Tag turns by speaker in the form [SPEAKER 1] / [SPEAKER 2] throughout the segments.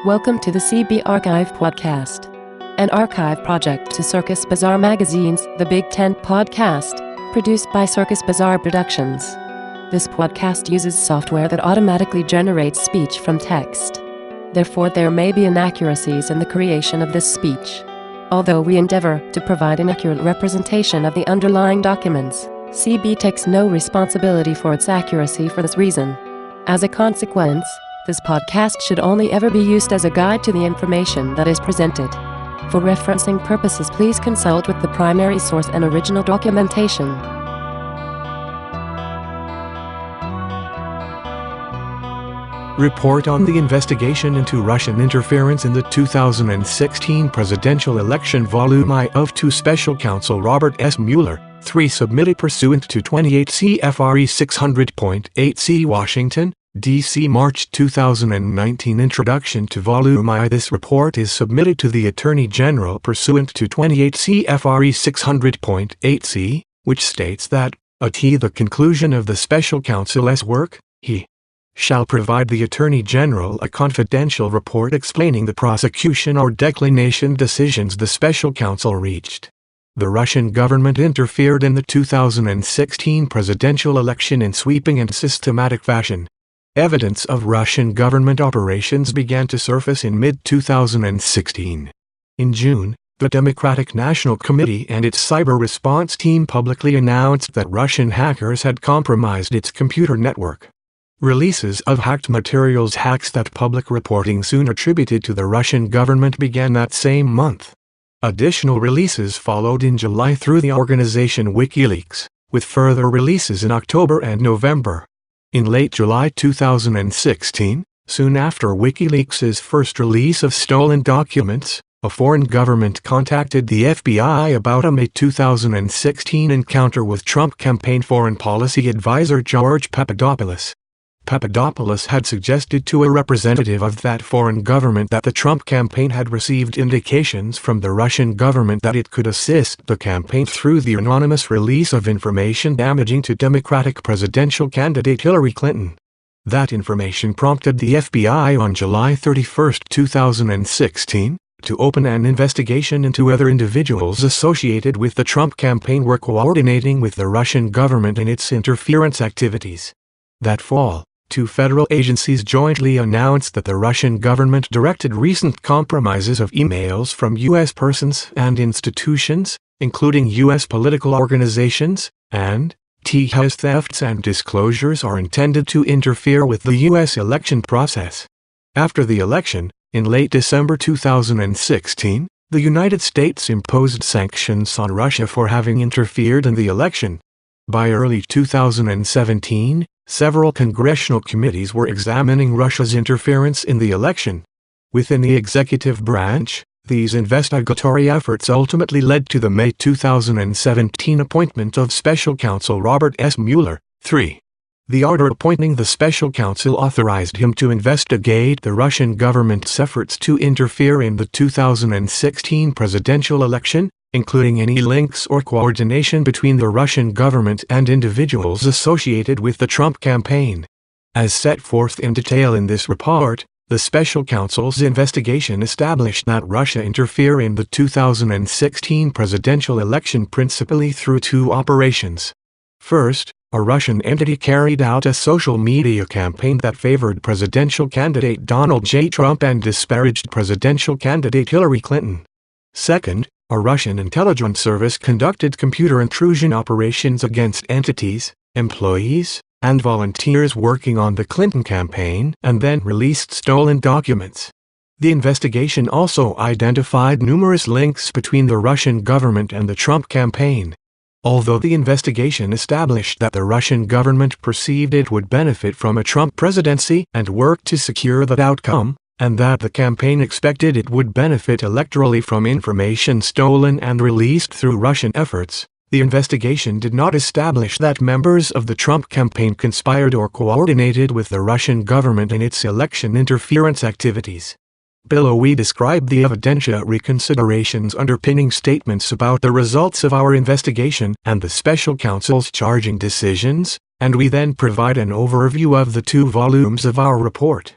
[SPEAKER 1] Welcome to the CB Archive podcast, an archive project to Circus Bazaar Magazine's The Big Tent podcast, produced by Circus Bazaar Productions. This podcast uses software that automatically generates speech from text. Therefore, there may be inaccuracies in the creation of this speech. Although we endeavor to provide an accurate representation of the underlying documents, CB takes no responsibility for its accuracy for this reason. As a consequence, this podcast should only ever be used as a guide to the information that is presented. For referencing purposes, please consult with the primary source and original documentation.
[SPEAKER 2] Report on the investigation into Russian interference in the 2016 presidential election, Volume I of 2, Special Counsel Robert S. Mueller, 3, submitted pursuant to 28 CFR 600.8c, Washington, D.C., March 2019. Introduction to Volume I. This report is submitted to the Attorney General pursuant to 28 CFR 600.8c, which states that, at the conclusion of the Special Counsel's work, he shall provide the Attorney General a confidential report explaining the prosecution or declination decisions the Special Counsel reached. The Russian government interfered in the 2016 presidential election in sweeping and systematic fashion. Evidence of Russian government operations began to surface in mid-2016. In June, the Democratic National Committee and its cyber response team publicly announced that Russian hackers had compromised its computer network. Releases of hacked materials, hacks that public reporting soon attributed to the Russian government, began that same month. Additional releases followed in July through the organization WikiLeaks, with further releases in October and November. In late July 2016, soon after WikiLeaks' first release of stolen documents, a foreign government contacted the FBI about a May 2016 encounter with Trump campaign foreign policy advisor George Papadopoulos. Papadopoulos had suggested to a representative of that foreign government that the Trump campaign had received indications from the Russian government that it could assist the campaign through the anonymous release of information damaging to Democratic presidential candidate Hillary Clinton. That information prompted the FBI on July 31, 2016, to open an investigation into whether individuals associated with the Trump campaign were coordinating with the Russian government in its interference activities. That fall, two federal agencies jointly announced that the Russian government directed recent compromises of emails from U.S. persons and institutions, including U.S. political organizations, and has thefts and disclosures are intended to interfere with the U.S. election process. After the election, in late December 2016, the United States imposed sanctions on Russia for having interfered in the election. By early 2017, several congressional committees were examining Russia's interference in the election. Within the executive branch, these investigatory efforts ultimately led to the May 2017 appointment of Special Counsel Robert S. Mueller, 3. The order appointing the Special Counsel authorized him to investigate the Russian government's efforts to interfere in the 2016 presidential election, including any links or coordination between the Russian government and individuals associated with the Trump campaign. As set forth in detail in this report, the Special Counsel's investigation established that Russia interfered in the 2016 presidential election principally through two operations. First, a Russian entity carried out a social media campaign that favored presidential candidate Donald J. Trump and disparaged presidential candidate Hillary Clinton. Second, a Russian intelligence service conducted computer intrusion operations against entities, employees, and volunteers working on the Clinton campaign and then released stolen documents. The investigation also identified numerous links between the Russian government and the Trump campaign. Although the investigation established that the Russian government perceived it would benefit from a Trump presidency and worked to secure that outcome, and that the campaign expected it would benefit electorally from information stolen and released through Russian efforts, the investigation did not establish that members of the Trump campaign conspired or coordinated with the Russian government in its election interference activities. Below we describe the evidentiary considerations underpinning statements about the results of our investigation and the Special Counsel's charging decisions, and we then provide an overview of the two volumes of our report.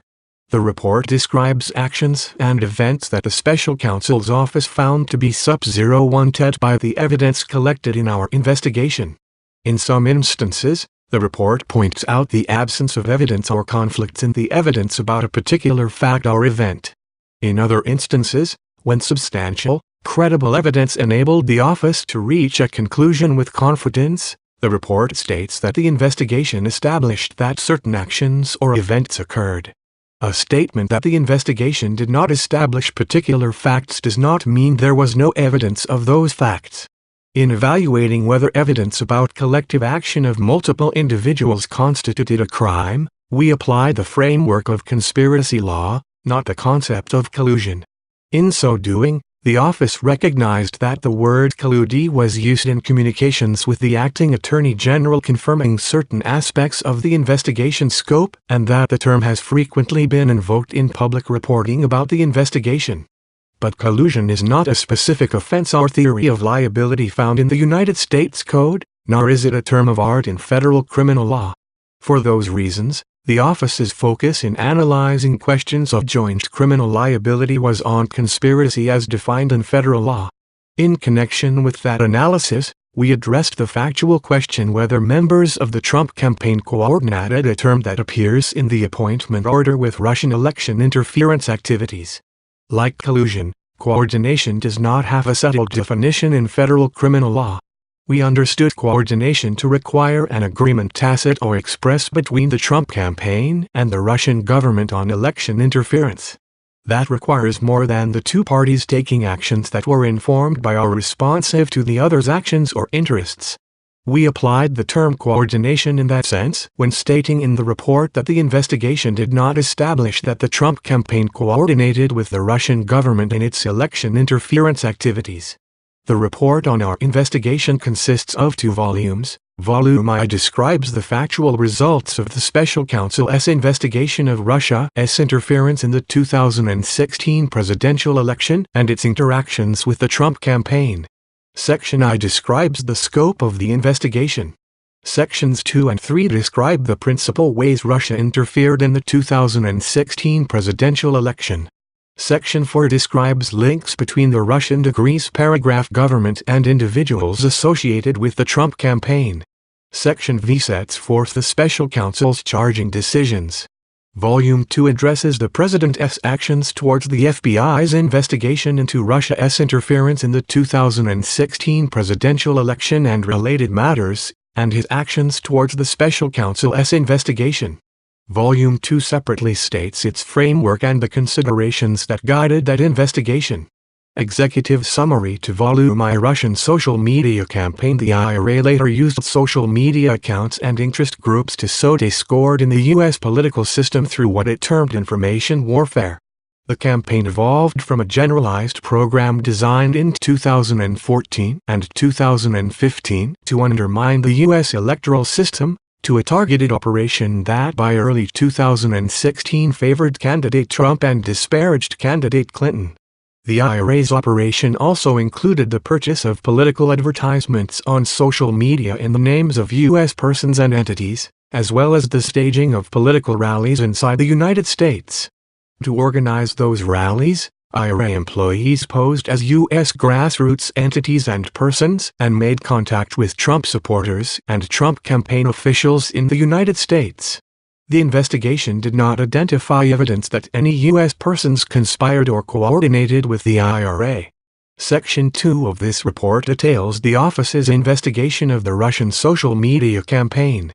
[SPEAKER 2] The report describes actions and events that the Special Counsel's office found to be sub-warranted by the evidence collected in our investigation. In some instances, the report points out the absence of evidence or conflicts in the evidence about a particular fact or event. In other instances, when substantial, credible evidence enabled the office to reach a conclusion with confidence, the report states that the investigation established that certain actions or events occurred. A statement that the investigation did not establish particular facts does not mean there was no evidence of those facts. In evaluating whether evidence about collective action of multiple individuals constituted a crime, we applied the framework of conspiracy law, not the concept of collusion. In so doing, the office recognized that the word collude was used in communications with the acting Attorney General confirming certain aspects of the investigation scope, and that the term has frequently been invoked in public reporting about the investigation. But collusion is not a specific offense or theory of liability found in the United States Code, nor is it a term of art in federal criminal law. For those reasons, the office's focus in analyzing questions of joint criminal liability was on conspiracy as defined in federal law. In connection with that analysis, we addressed the factual question whether members of the Trump campaign coordinated, a term that appears in the appointment order with Russian election interference activities. Like collusion, coordination does not have a settled definition in federal criminal law. We understood coordination to require an agreement, tacit or express, between the Trump campaign and the Russian government on election interference. That requires more than the two parties taking actions that were informed by or responsive to the other's actions or interests. We applied the term coordination in that sense when stating in the report that the investigation did not establish that the Trump campaign coordinated with the Russian government in its election interference activities. The report on our investigation consists of 2 volumes. Volume I describes the factual results of the Special Counsel's investigation of Russia's interference in the 2016 presidential election and its interactions with the Trump campaign. Section I describes the scope of the investigation. Sections 2 and 3 describe the principal ways Russia interfered in the 2016 presidential election. Section 4 describes links between the Russian degrees paragraph government and individuals associated with the Trump campaign. Section V sets forth the Special Counsel's charging decisions. Volume 2 addresses the President's actions towards the FBI's investigation into Russia's interference in the 2016 presidential election and related matters, and his actions towards the Special Counsel's investigation. Volume 2 separately states its framework and the considerations that guided that investigation. Executive summary to Volume I. Russian social media campaign. The IRA later used social media accounts and interest groups to sow discord in the U.S. political system through what it termed information warfare. The campaign evolved from a generalized program designed in 2014 and 2015 to undermine the U.S. electoral system, to a targeted operation that by early 2016 favored candidate Trump and disparaged candidate Clinton. The IRA's operation also included the purchase of political advertisements on social media in the names of U.S. persons and entities, as well as the staging of political rallies inside the United States. To organize those rallies, IRA employees posed as U.S. grassroots entities and persons and made contact with Trump supporters and Trump campaign officials in the United States. The investigation did not identify evidence that any U.S. persons conspired or coordinated with the IRA. Section 2 of this report details the office's investigation of the Russian social media campaign.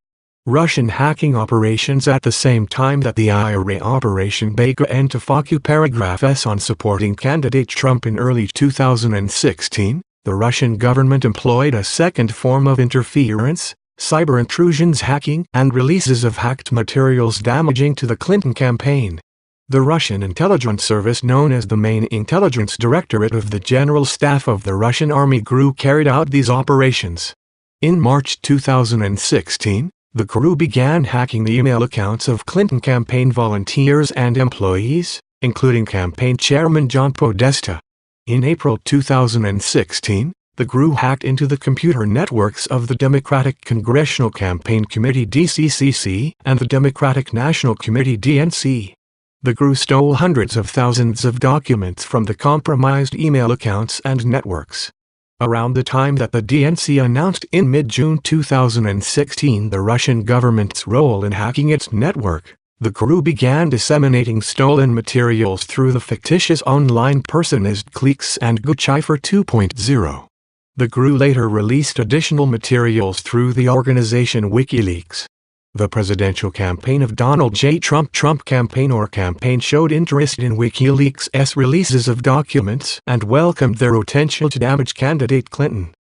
[SPEAKER 2] Russian hacking operations. At the same time that the IRA Operation began to focus paragraph S on supporting candidate Trump in early 2016, the Russian government employed a second form of interference, cyber intrusions, hacking, and releases of hacked materials damaging to the Clinton campaign. The Russian intelligence service known as the Main Intelligence Directorate of the General Staff of the Russian Army GRU carried out these operations. In March 2016, the GRU began hacking the email accounts of Clinton campaign volunteers and employees, including campaign chairman John Podesta. In April 2016, the GRU hacked into the computer networks of the Democratic Congressional Campaign Committee (DCCC) and the Democratic National Committee (DNC). The GRU stole hundreds of thousands of documents from the compromised email accounts and networks. Around the time that the DNC announced in mid-June 2016 the Russian government's role in hacking its network, the GRU began disseminating stolen materials through the fictitious online personized cliques and Guccifer 2.0. The GRU later released additional materials through the organization WikiLeaks. The presidential campaign of Donald J. Trump campaign showed interest in WikiLeaks' releases of documents and welcomed their potential to damage candidate Clinton.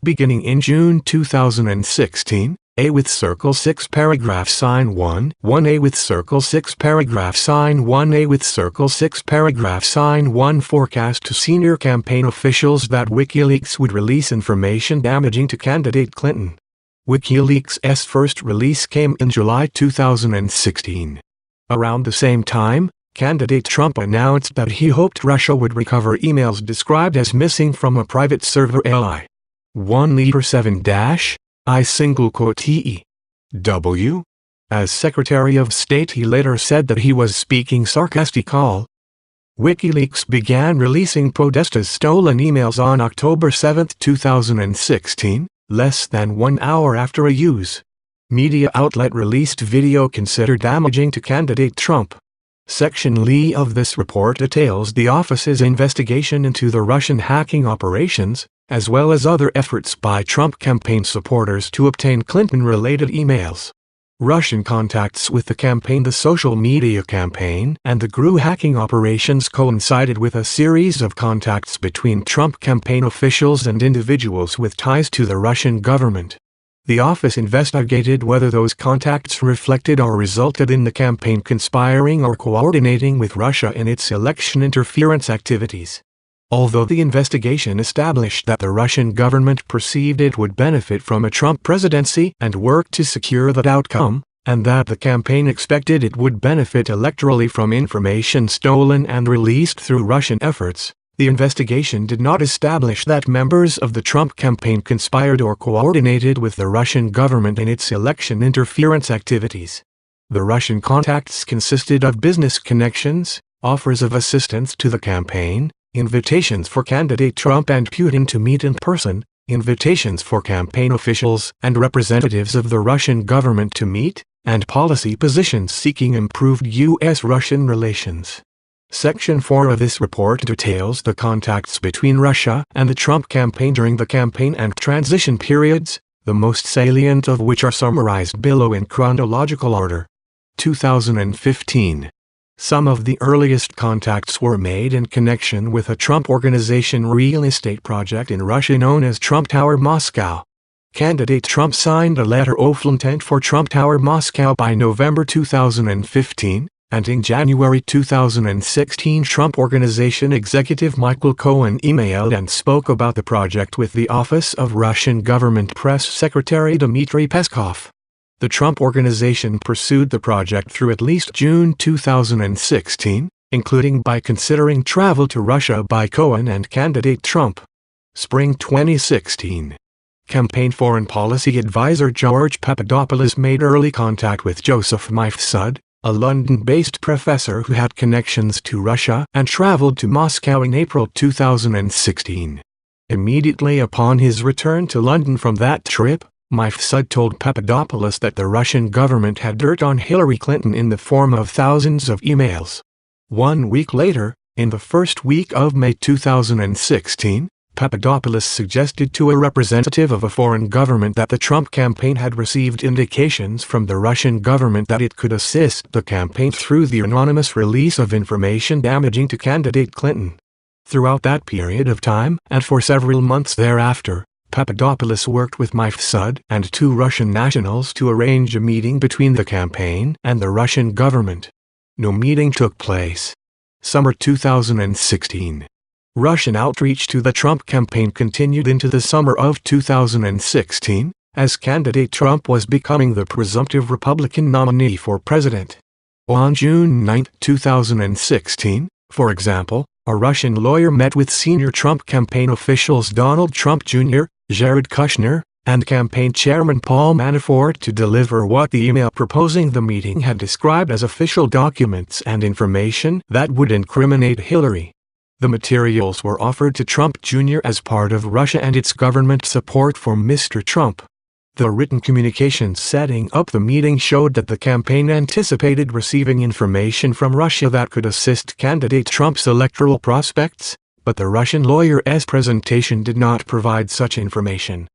[SPEAKER 2] Beginning in June 2016, A with circle 6 paragraph sign 1, 1A with circle 6 paragraph sign 1, A with circle 6 paragraph sign 1 forecast to senior campaign officials that WikiLeaks would release information damaging to candidate Clinton. WikiLeaks' first release came in July 2016. Around the same time, candidate Trump announced that he hoped Russia would recover emails described as missing from a private server LI 1L7-I-TE-W. As Secretary of State, he later said that he was speaking sarcastically. WikiLeaks began releasing Podesta's stolen emails on October 7, 2016. Less than 1 hour after a news media outlet released video considered damaging to candidate Trump. Section Lee of this report details the office's investigation into the Russian hacking operations, as well as other efforts by Trump campaign supporters to obtain Clinton-related emails. Russian contacts with the campaign, the social media campaign, and the GRU hacking operations coincided with a series of contacts between Trump campaign officials and individuals with ties to the Russian government. The office investigated whether those contacts reflected or resulted in the campaign conspiring or coordinating with Russia in its election interference activities. Although the investigation established that the Russian government perceived it would benefit from a Trump presidency and worked to secure that outcome, and that the campaign expected it would benefit electorally from information stolen and released through Russian efforts, the investigation did not establish that members of the Trump campaign conspired or coordinated with the Russian government in its election interference activities. The Russian contacts consisted of business connections, offers of assistance to the campaign, invitations for candidate Trump and Putin to meet in person, invitations for campaign officials and representatives of the Russian government to meet, and policy positions seeking improved U.S.-Russian relations. Section 4 of this report details the contacts between Russia and the Trump campaign during the campaign and transition periods, the most salient of which are summarized below in chronological order. 2015. Some of the earliest contacts were made in connection with a Trump Organization real estate project in Russia known as Trump Tower Moscow. Candidate Trump signed a letter of intent for Trump Tower Moscow by November 2015, and in January 2016 Trump Organization executive Michael Cohen emailed and spoke about the project with the Office of Russian Government Press Secretary Dmitry Peskov. The Trump Organization pursued the project through at least June 2016, including by considering travel to Russia by Cohen and candidate Trump. Spring 2016. Campaign foreign policy advisor George Papadopoulos made early contact with Joseph Mifsud, a London-based professor who had connections to Russia and traveled to Moscow in April 2016. Immediately upon his return to London from that trip, Mifsud told Papadopoulos that the Russian government had dirt on Hillary Clinton in the form of thousands of emails. 1 week later, in the first week of May 2016, Papadopoulos suggested to a representative of a foreign government that the Trump campaign had received indications from the Russian government that it could assist the campaign through the anonymous release of information damaging to candidate Clinton. Throughout that period of time, and for several months thereafter, Papadopoulos worked with Mifsud and 2 Russian nationals to arrange a meeting between the campaign and the Russian government. No meeting took place. Summer 2016. Russian outreach to the Trump campaign continued into the summer of 2016, as candidate Trump was becoming the presumptive Republican nominee for president. On June 9, 2016, for example, a Russian lawyer met with senior Trump campaign officials Donald Trump Jr., Jared Kushner, and campaign chairman Paul Manafort to deliver what the email proposing the meeting had described as official documents and information that would incriminate Hillary. The materials were offered to Trump Jr. as part of Russia and its government support for Mr. Trump. The written communications setting up the meeting showed that the campaign anticipated receiving information from Russia that could assist candidate Trump's electoral prospects, but the Russian lawyer's presentation did not provide such information.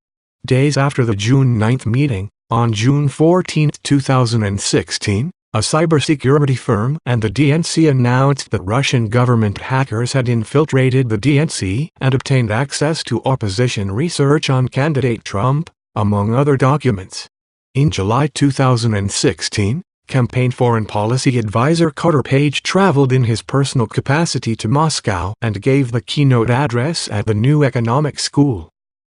[SPEAKER 2] Days after the June 9 meeting, on June 14, 2016, a cybersecurity firm and the DNC announced that Russian government hackers had infiltrated the DNC and obtained access to opposition research on candidate Trump, among other documents. In July 2016, campaign foreign policy advisor Carter Page traveled in his personal capacity to Moscow and gave the keynote address at the New Economic School.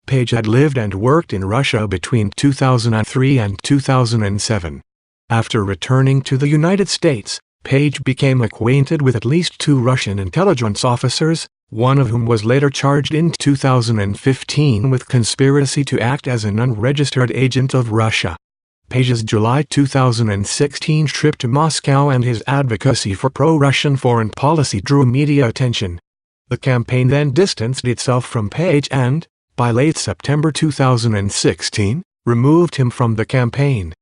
[SPEAKER 2] Page had lived and worked in Russia between 2003 and 2007. After returning to the United States, Page became acquainted with at least 2 Russian intelligence officers, one of whom was later charged in 2015 with conspiracy to act as an unregistered agent of Russia. Page's July 2016 trip to Moscow and his advocacy for pro-Russian foreign policy drew media attention. The campaign then distanced itself from Page and, by late September 2016, removed him from the campaign.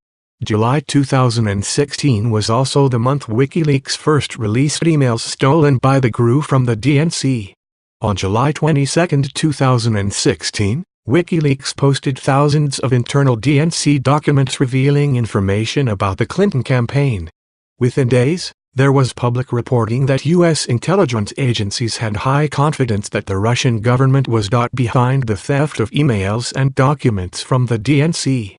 [SPEAKER 2] July 2016 was also the month WikiLeaks first released emails stolen by the GRU from the DNC. On July 22, 2016, WikiLeaks posted thousands of internal DNC documents revealing information about the Clinton campaign. Within days, there was public reporting that U.S. intelligence agencies had high confidence that the Russian government was behind the theft of emails and documents from the DNC.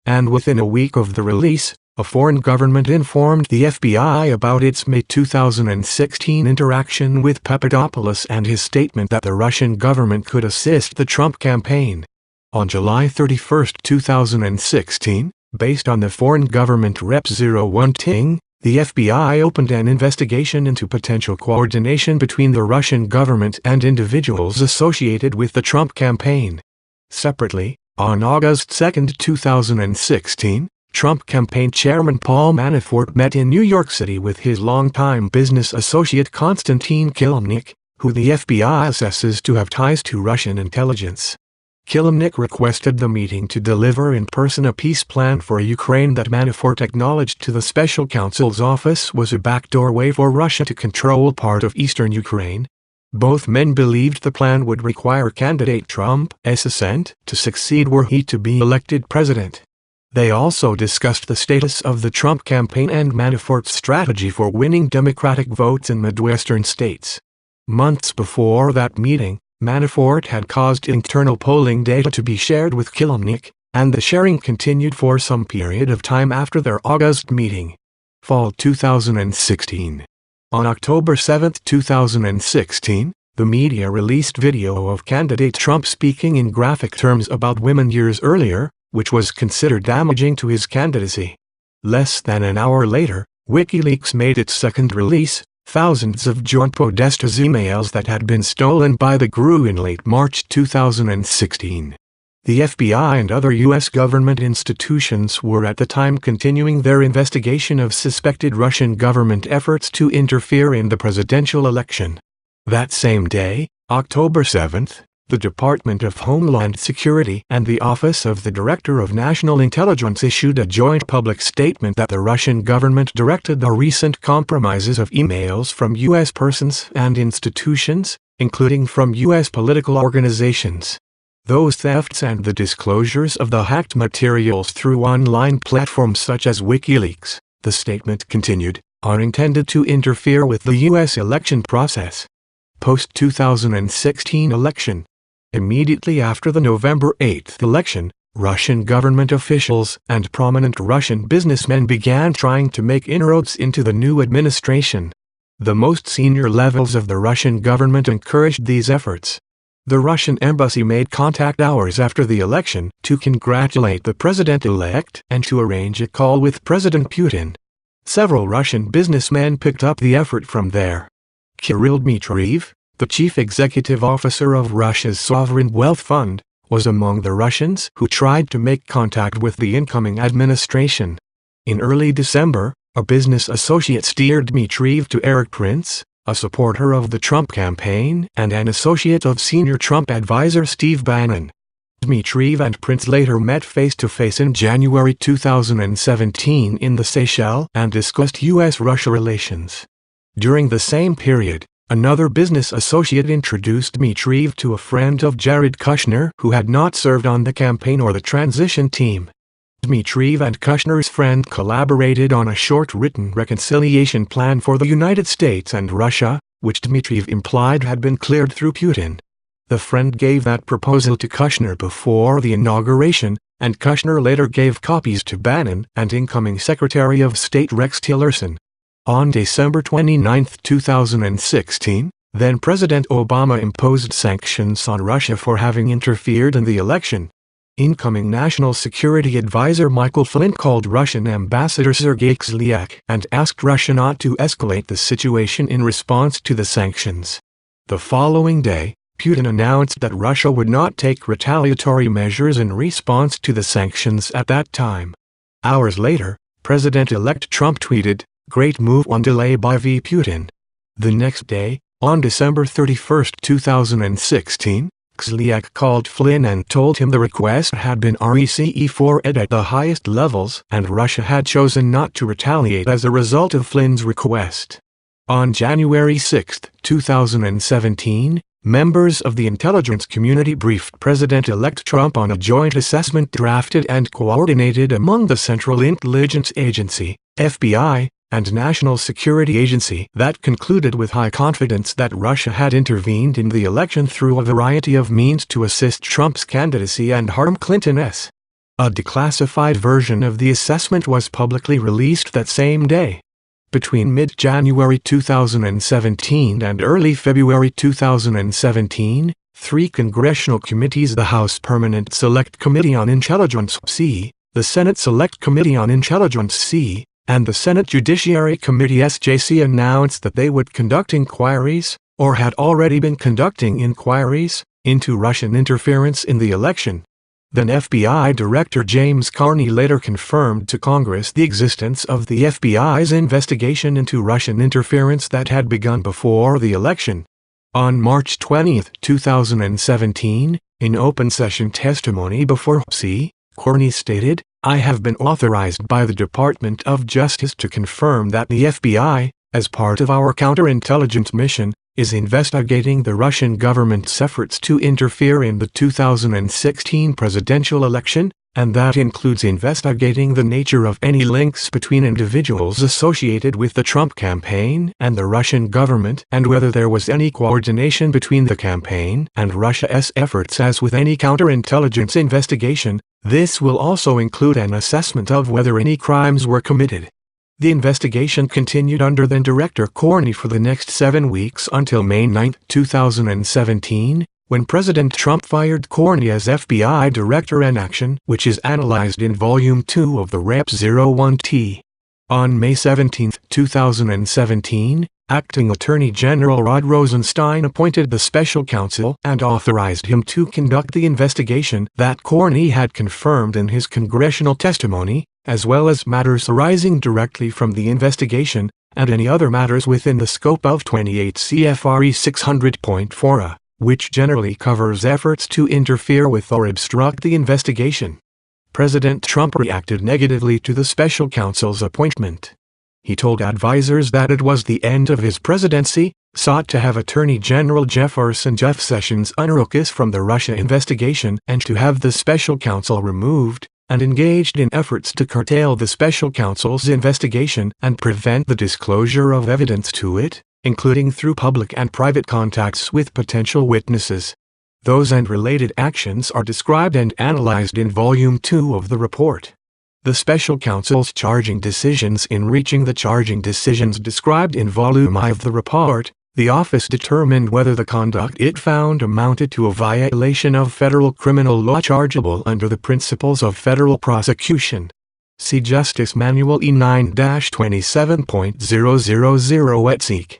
[SPEAKER 2] And within a week of the release, a foreign government informed the FBI about its May 2016 interaction with Papadopoulos and his statement that the Russian government could assist the Trump campaign. On July 31, 2016, based on the foreign government Rep. 01 Ting, the FBI opened an investigation into potential coordination between the Russian government and individuals associated with the Trump campaign. Separately, on August 2, 2016, Trump campaign chairman Paul Manafort met in New York City with his longtime business associate Konstantin Kilimnik, who the FBI assesses to have ties to Russian intelligence. Kilimnik requested the meeting to deliver in person a peace plan for Ukraine that Manafort acknowledged to the special counsel's office was a backdoor way for Russia to control part of eastern Ukraine. Both men believed the plan would require candidate Trump's assent to succeed were he to be elected president. They also discussed the status of the Trump campaign and Manafort's strategy for winning Democratic votes in Midwestern states. Months before that meeting, Manafort had caused internal polling data to be shared with Kilimnik, and the sharing continued for some period of time after their August meeting. Fall 2016. On October 7, 2016, the media released video of candidate Trump speaking in graphic terms about women years earlier, which was considered damaging to his candidacy. Less than an hour later, WikiLeaks made its second release, thousands of Joint Podesta's emails that had been stolen by the GRU in late March 2016. The FBI and other U.S. government institutions were at the time continuing their investigation of suspected Russian government efforts to interfere in the presidential election. That same day, October 7, the Department of Homeland Security and the Office of the Director of National Intelligence issued a joint public statement that the Russian government directed the recent compromises of emails from U.S. persons and institutions, including from U.S. political organizations. Those thefts and the disclosures of the hacked materials through online platforms such as WikiLeaks, the statement continued, are intended to interfere with the U.S. election process. Post-2016 election. Immediately after the November 8 election, Russian government officials and prominent Russian businessmen began trying to make inroads into the new administration. The most senior levels of the Russian government encouraged these efforts. The Russian embassy made contact hours after the election to congratulate the president-elect and to arrange a call with President Putin. Several Russian businessmen picked up the effort from there. Kirill Dmitriev, the chief executive officer of Russia's sovereign wealth fund, was among the Russians who tried to make contact with the incoming administration. In early December, a business associate steered Dmitriev to Eric Prince, a supporter of the Trump campaign and an associate of senior Trump advisor Steve Bannon. Dmitriev and Prince later met face-to-face in January 2017 in the Seychelles and discussed U.S.-Russia relations. During the same period, another business associate introduced Dmitriev to a friend of Jared Kushner who had not served on the campaign or the transition team. Dmitriev and Kushner's friend collaborated on a short written reconciliation plan for the United States and Russia, which Dmitriev implied had been cleared through Putin. The friend gave that proposal to Kushner before the inauguration, and Kushner later gave copies to Bannon and incoming Secretary of State Rex Tillerson. On December 29, 2016, then-President Obama imposed sanctions on Russia for having interfered in the election. Incoming National Security Advisor Michael Flynn called Russian Ambassador Sergei Kislyak and asked Russia not to escalate the situation in response to the sanctions. The following day, Putin announced that Russia would not take retaliatory measures in response to the sanctions at that time. Hours later, President-elect Trump tweeted, "Great move on delay by V. Putin." The next day, on December 31, 2016, Kislyak called Flynn and told him the request had been received at the highest levels and Russia had chosen not to retaliate as a result of Flynn's request. On January 6, 2017, members of the intelligence community briefed President-elect Trump on a joint assessment drafted and coordinated among the Central Intelligence Agency, FBI, and National Security Agency that concluded with high confidence that Russia had intervened in the election through a variety of means to assist Trump's candidacy and harm Clinton's. A declassified version of the assessment was publicly released that same day. Between mid-January 2017 and early February 2017, 3 congressional committees, the House Permanent Select Committee on Intelligence (C), the Senate Select Committee on Intelligence (C), and the Senate Judiciary Committee (SJC), announced that they would conduct inquiries, or had already been conducting inquiries, into Russian interference in the election. Then FBI Director James Carney later confirmed to Congress the existence of the FBI's investigation into Russian interference that had begun before the election. On March 20, 2017, in open session testimony before C, Carney stated, "I have been authorized by the Department of Justice to confirm that the FBI, as part of our counterintelligence mission, is investigating the Russian government's efforts to interfere in the 2016 presidential election, and that includes investigating the nature of any links between individuals associated with the Trump campaign and the Russian government and whether there was any coordination between the campaign and Russia's efforts. As with any counterintelligence investigation, this will also include an assessment of whether any crimes were committed." The investigation continued under then-Director Carney for the next 7 weeks until May 9, 2017, when President Trump fired Carney as FBI Director, an action which is analyzed in Volume 2 of the Rep. 01T. On May 17, 2017, Acting Attorney General Rod Rosenstein appointed the special counsel and authorized him to conduct the investigation that Carney had confirmed in his congressional testimony, as well as matters arising directly from the investigation, and any other matters within the scope of 28 CFR 600.4a, which generally covers efforts to interfere with or obstruct the investigation. President Trump reacted negatively to the special counsel's appointment. He told advisers that it was the end of his presidency, sought to have Attorney General Jeff Sessions unfocus from the Russia investigation and to have the special counsel removed, and engaged in efforts to curtail the special counsel's investigation and prevent the disclosure of evidence to it, including through public and private contacts with potential witnesses. Those and related actions are described and analyzed in Volume 2 of the report. The special counsel's charging decisions. In reaching the charging decisions described in Volume I of the report, the office determined whether the conduct it found amounted to a violation of federal criminal law chargeable under the principles of federal prosecution. See Justice Manual E9-27.000 et seq.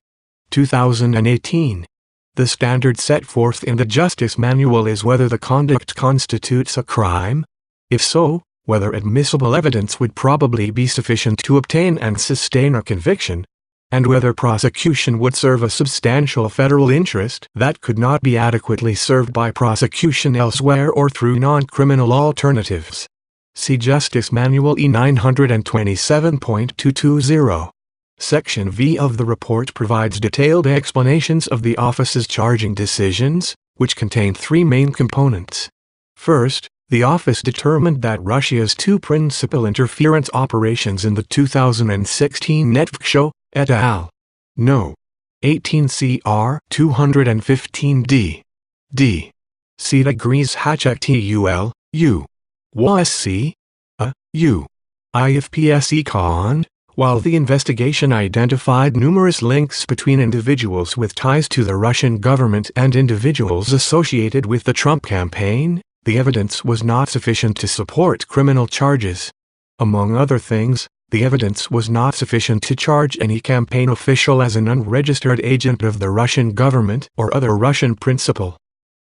[SPEAKER 2] 2018. The standard set forth in the Justice Manual is whether the conduct constitutes a crime. If so, whether admissible evidence would probably be sufficient to obtain and sustain a conviction, and whether prosecution would serve a substantial federal interest that could not be adequately served by prosecution elsewhere or through non-criminal alternatives. See Justice Manual E 927.220. Section V of the report provides detailed explanations of the office's charging decisions, which contain three main components. First, the office determined that Russia's two principal interference operations in the 2016 Netflix show, et al. No. 18 CR 215D. D. C. degrees Hatchek TUL, U. WASC, A. U. IFPSE Con. While the investigation identified numerous links between individuals with ties to the Russian government and individuals associated with the Trump campaign, the evidence was not sufficient to support criminal charges. Among other things, the evidence was not sufficient to charge any campaign official as an unregistered agent of the Russian government or other Russian principal.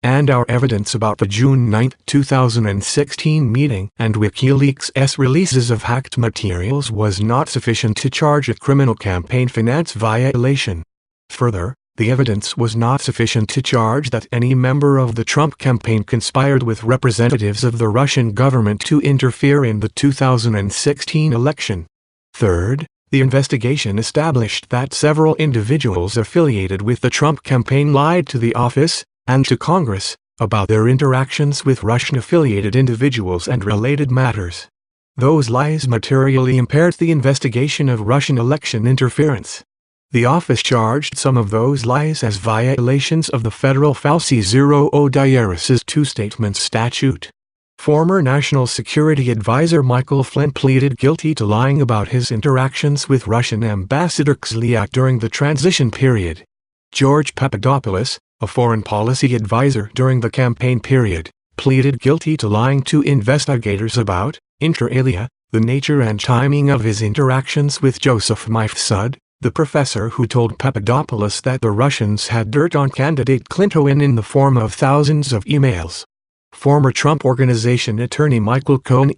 [SPEAKER 2] And our evidence about the June 9, 2016 meeting and WikiLeaks' releases of hacked materials was not sufficient to charge a criminal campaign finance violation. Further, the evidence was not sufficient to charge that any member of the Trump campaign conspired with representatives of the Russian government to interfere in the 2016 election. Third, the investigation established that several individuals affiliated with the Trump campaign lied to the office and to Congress about their interactions with Russian-affiliated individuals and related matters. Those lies materially impaired the investigation of Russian election interference. The office charged some of those lies as violations of the federal Falsi Zero Diaris's two-statements statute. Former National Security Advisor Michael Flynn pleaded guilty to lying about his interactions with Russian Ambassador Kislyak during the transition period. George Papadopoulos, a foreign policy advisor during the campaign period, pleaded guilty to lying to investigators about, inter alia, the nature and timing of his interactions with Joseph Mifsud, the professor who told Papadopoulos that the Russians had dirt on candidate Clinton in the form of thousands of emails. Former Trump Organization attorney Michael Cohen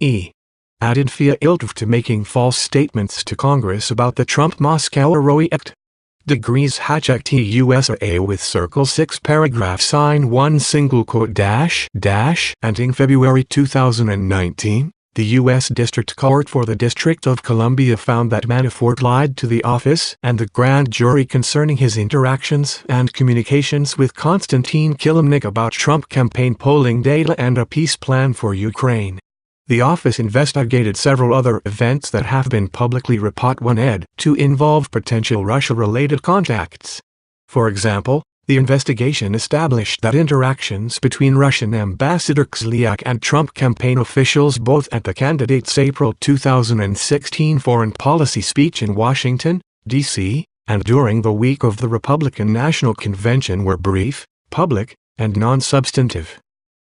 [SPEAKER 2] added via ILTV to making false statements to Congress about the Trump-Moscow Act. Degrees Hatchek TUSA with circle 6 paragraph sign 1 single quote dash and in February 2019, the U.S. District Court for the District of Columbia found that Manafort lied to the office and the grand jury concerning his interactions and communications with Konstantin Kilimnik about Trump campaign polling data and a peace plan for Ukraine. The office investigated several other events that have been publicly reported to involve potential Russia-related contacts. For example, the investigation established that interactions between Russian Ambassador Kislyak and Trump campaign officials both at the candidate's April 2016 foreign policy speech in Washington, D.C., and during the week of the Republican National Convention were brief, public, and non-substantive.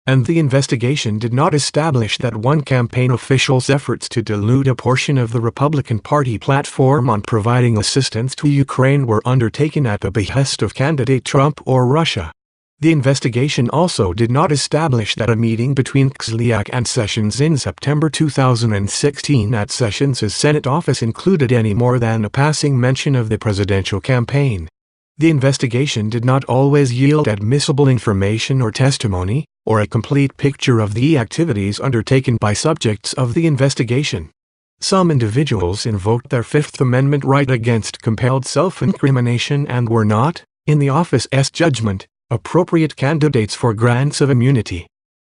[SPEAKER 2] And the investigation did not establish that one campaign official's efforts to dilute a portion of the Republican Party platform on providing assistance to Ukraine were undertaken at the behest of candidate Trump or Russia. The investigation also did not establish that a meeting between Kislyak and Sessions in September 2016 at Sessions' Senate office included any more than a passing mention of the presidential campaign. The investigation did not always yield admissible information or testimony, or a complete picture of the activities undertaken by subjects of the investigation. Some individuals invoked their Fifth Amendment right against compelled self-incrimination and were not, in the office's judgment, appropriate candidates for grants of immunity.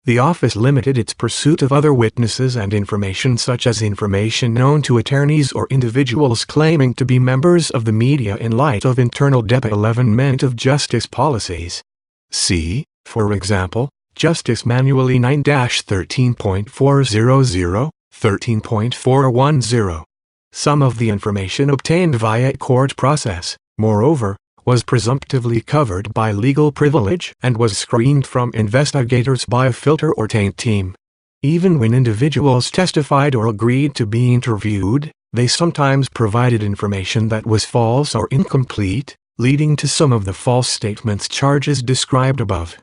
[SPEAKER 2] The office limited its pursuit of other witnesses and information such as information known to attorneys or individuals claiming to be members of the media in light of internal development of justice policies. See, for example, Justice Manual E 9-13.400, 13.410. Some of the information obtained via court process, moreover, was presumptively covered by legal privilege and was screened from investigators by a filter or taint team. Even when individuals testified or agreed to be interviewed, they sometimes provided information that was false or incomplete, leading to some of the false statements charges described above.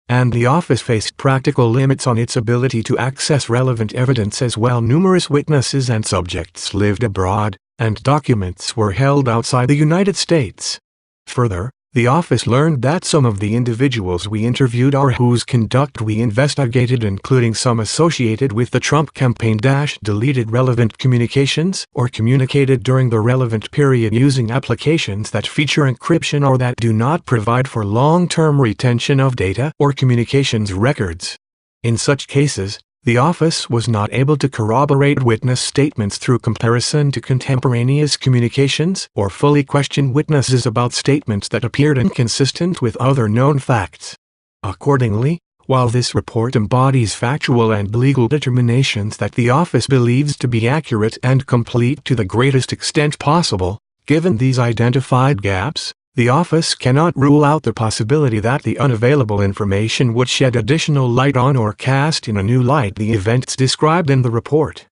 [SPEAKER 2] And the office faced practical limits on its ability to access relevant evidence as well. Numerous witnesses and subjects lived abroad, and documents were held outside the United States. Further, the office learned that some of the individuals we interviewed or whose conduct we investigated, including some associated with the Trump campaign, deleted relevant communications or communicated during the relevant period using applications that feature encryption or that do not provide for long-term retention of data or communications records. In such cases, the office was not able to corroborate witness statements through comparison to contemporaneous communications or fully question witnesses about statements that appeared inconsistent with other known facts. Accordingly, while this report embodies factual and legal determinations that the office believes to be accurate and complete to the greatest extent possible, given these identified gaps, the office cannot rule out the possibility that the unavailable information would shed additional light on or cast in a new light the events described in the report.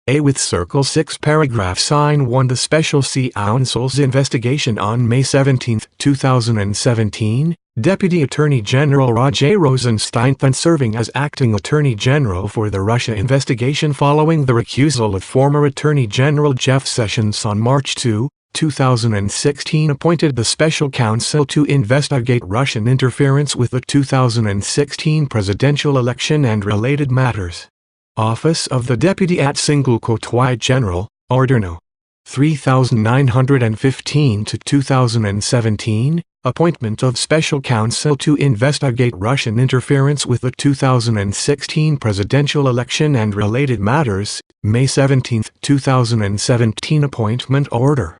[SPEAKER 2] With Circle 6 paragraph sign 1. The Special Counsel's investigation on May 17, 2017, Deputy Attorney General Roger Rosenstein, then serving as Acting Attorney General for the Russia investigation following the recusal of former Attorney General Jeff Sessions on March 2, 2016, appointed the Special Counsel to investigate Russian interference with the 2016 presidential election and related matters. Office of the Deputy General, Order No. 3915 to 2017, appointment of Special Counsel to investigate Russian interference with the 2016 presidential election and related matters, May 17, 2017 appointment order.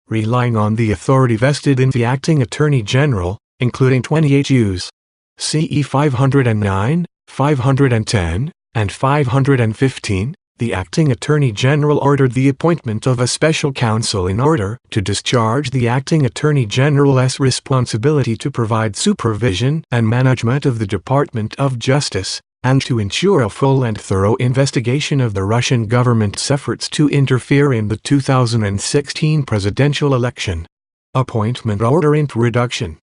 [SPEAKER 2] Relying on the authority vested in the Acting Attorney General, including 28 U.S. CE 509, 510, and 515, the Acting Attorney General ordered the appointment of a Special Counsel in order to discharge the Acting Attorney General's responsibility to provide supervision and management of the Department of Justice, and to ensure a full and thorough investigation of the Russian government's efforts to interfere in the 2016 presidential election. Appointment Order Introduction.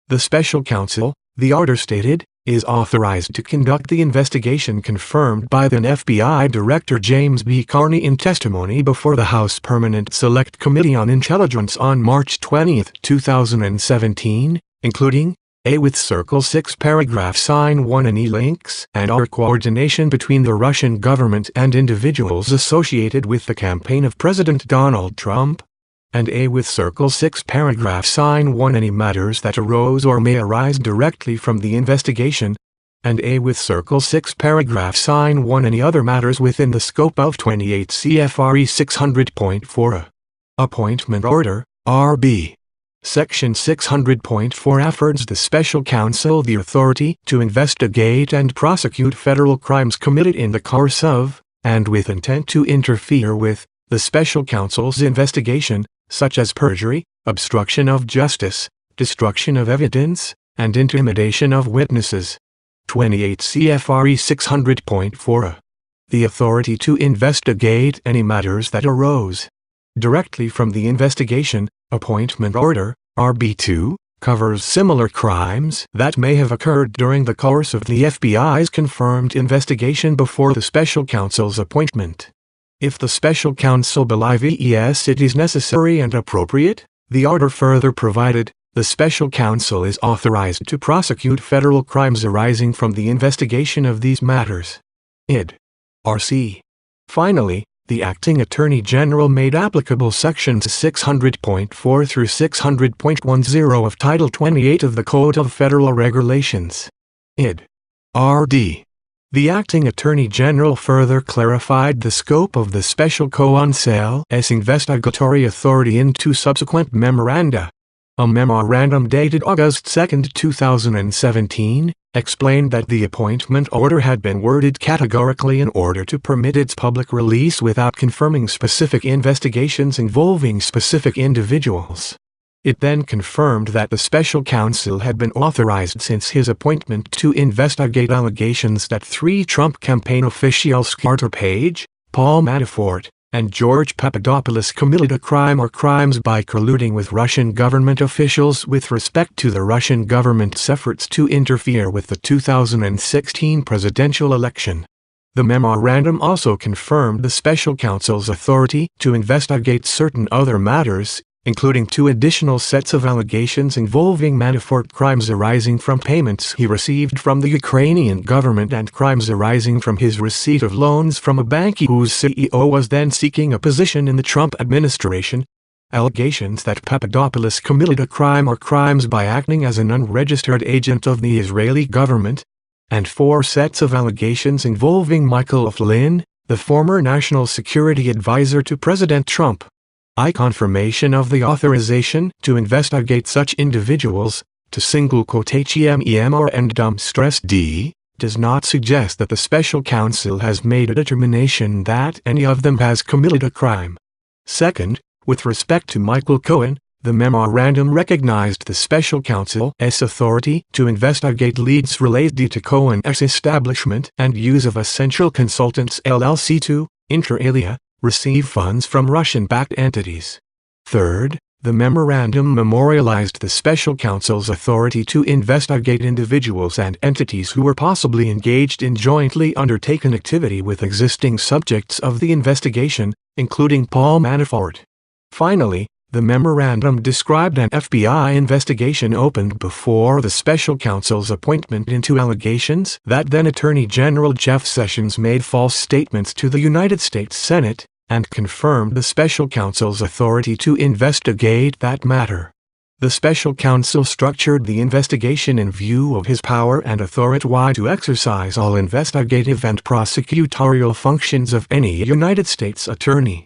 [SPEAKER 2] The Special Counsel, the order stated, is authorized to conduct the investigation confirmed by then FBI Director James B. Carney in testimony before the House Permanent Select Committee on Intelligence on March 20, 2017, including with Circle 6 paragraph sign 1 any links and or coordination between the Russian government and individuals associated with the campaign of President Donald Trump, and with Circle 6 paragraph sign 1 any matters that arose or may arise directly from the investigation, and with Circle 6 paragraph sign 1 any other matters within the scope of 28 CFR 600.4. Appointment Order, RB. Section 600.4 affords the Special Counsel the authority to investigate and prosecute federal crimes committed in the course of, and with intent to interfere with, the Special Counsel's investigation, such as perjury, obstruction of justice, destruction of evidence, and intimidation of witnesses. 28 CFR 600.4. The authority to investigate any matters that arose directly from the investigation. Appointment Order, RB2, covers similar crimes that may have occurred during the course of the FBI's confirmed investigation before the Special Counsel's appointment. If the Special Counsel believes it is necessary and appropriate, the order further provided, the Special Counsel is authorized to prosecute federal crimes arising from the investigation of these matters. Id. RC. Finally, the Acting Attorney General made applicable Sections 600.4 through 600.10 of Title 28 of the Code of Federal Regulations. Id. RD. The Acting Attorney General further clarified the scope of the Special Counsel's investigatory authority in two subsequent memoranda. A memorandum dated August 2, 2017, explained that the appointment order had been worded categorically in order to permit its public release without confirming specific investigations involving specific individuals. It then confirmed that the Special Counsel had been authorized since his appointment to investigate allegations that 3 Trump campaign officials, Carter Page, Paul Manafort, and George Papadopoulos committed a crime or crimes by colluding with Russian government officials with respect to the Russian government's efforts to interfere with the 2016 presidential election. The memorandum also confirmed the special counsel's authority to investigate certain other matters, including 2 additional sets of allegations involving Manafort crimes arising from payments he received from the Ukrainian government and crimes arising from his receipt of loans from a bank whose CEO was then seeking a position in the Trump administration, allegations that Papadopoulos committed a crime or crimes by acting as an unregistered agent of the Israeli government, and 4 sets of allegations involving Michael Flynn, the former national security advisor to President Trump. Confirmation of the authorization to investigate such individuals, to single quotation EMR and stress D, does not suggest that the special counsel has made a determination that any of them has committed a crime. Second, with respect to Michael Cohen, the memorandum recognized the special counsel's authority to investigate leads related to Cohen's establishment and use of Essential Consultants LLC to, inter alia, receive funds from Russian-backed entities. Third, the memorandum memorialized the special counsel's authority to investigate individuals and entities who were possibly engaged in jointly undertaken activity with existing subjects of the investigation, including Paul Manafort. Finally, the memorandum described an FBI investigation opened before the special counsel's appointment into allegations that then Attorney General Jeff Sessions made false statements to the United States Senate, and confirmed the special counsel's authority to investigate that matter. The special counsel structured the investigation in view of his power and authority to exercise all investigative and prosecutorial functions of any United States attorney.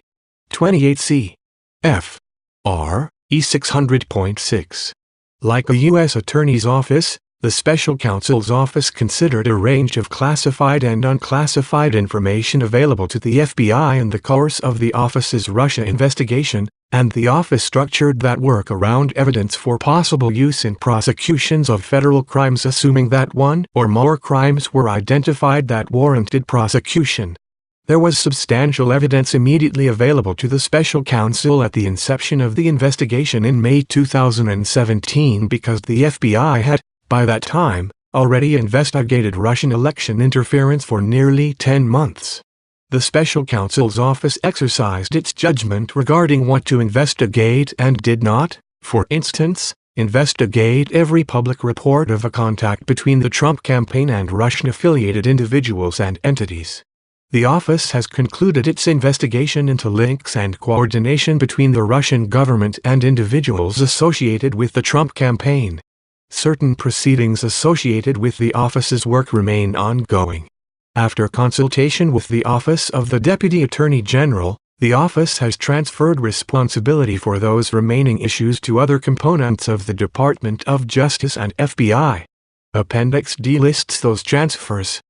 [SPEAKER 2] 28 C.F. R. E. 600.6. Like a U.S. Attorney's Office, the Special Counsel's Office considered a range of classified and unclassified information available to the FBI in the course of the office's Russia investigation, and the office structured that work around evidence for possible use in prosecutions of federal crimes, assuming that one or more crimes were identified that warranted prosecution. There was substantial evidence immediately available to the special counsel at the inception of the investigation in May 2017 because the FBI had, by that time, already investigated Russian election interference for nearly 10 months. The special counsel's office exercised its judgment regarding what to investigate and did not, for instance, investigate every public report of a contact between the Trump campaign and Russian-affiliated individuals and entities. The office has concluded its investigation into links and coordination between the Russian government and individuals associated with the Trump campaign. Certain proceedings associated with the office's work remain ongoing. After consultation with the Office of the Deputy Attorney General, the office has transferred responsibility for those remaining issues to other components of the Department of Justice and FBI. Appendix D lists those transfers.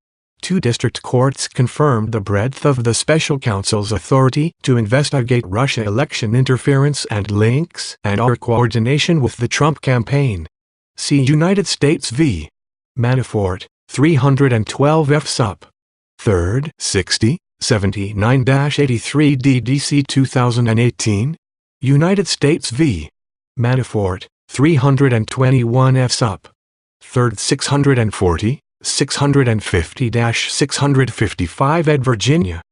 [SPEAKER 2] 2 district courts confirmed the breadth of the special counsel's authority to investigate Russia election interference and links and/or coordination with the Trump campaign. See United States v. Manafort, 312 F. Sup. 3rd, 60, 79-83 DDC 2018. United States v. Manafort, 321 F. Sup. 3rd, 640. 650-655 Ed. Virginia.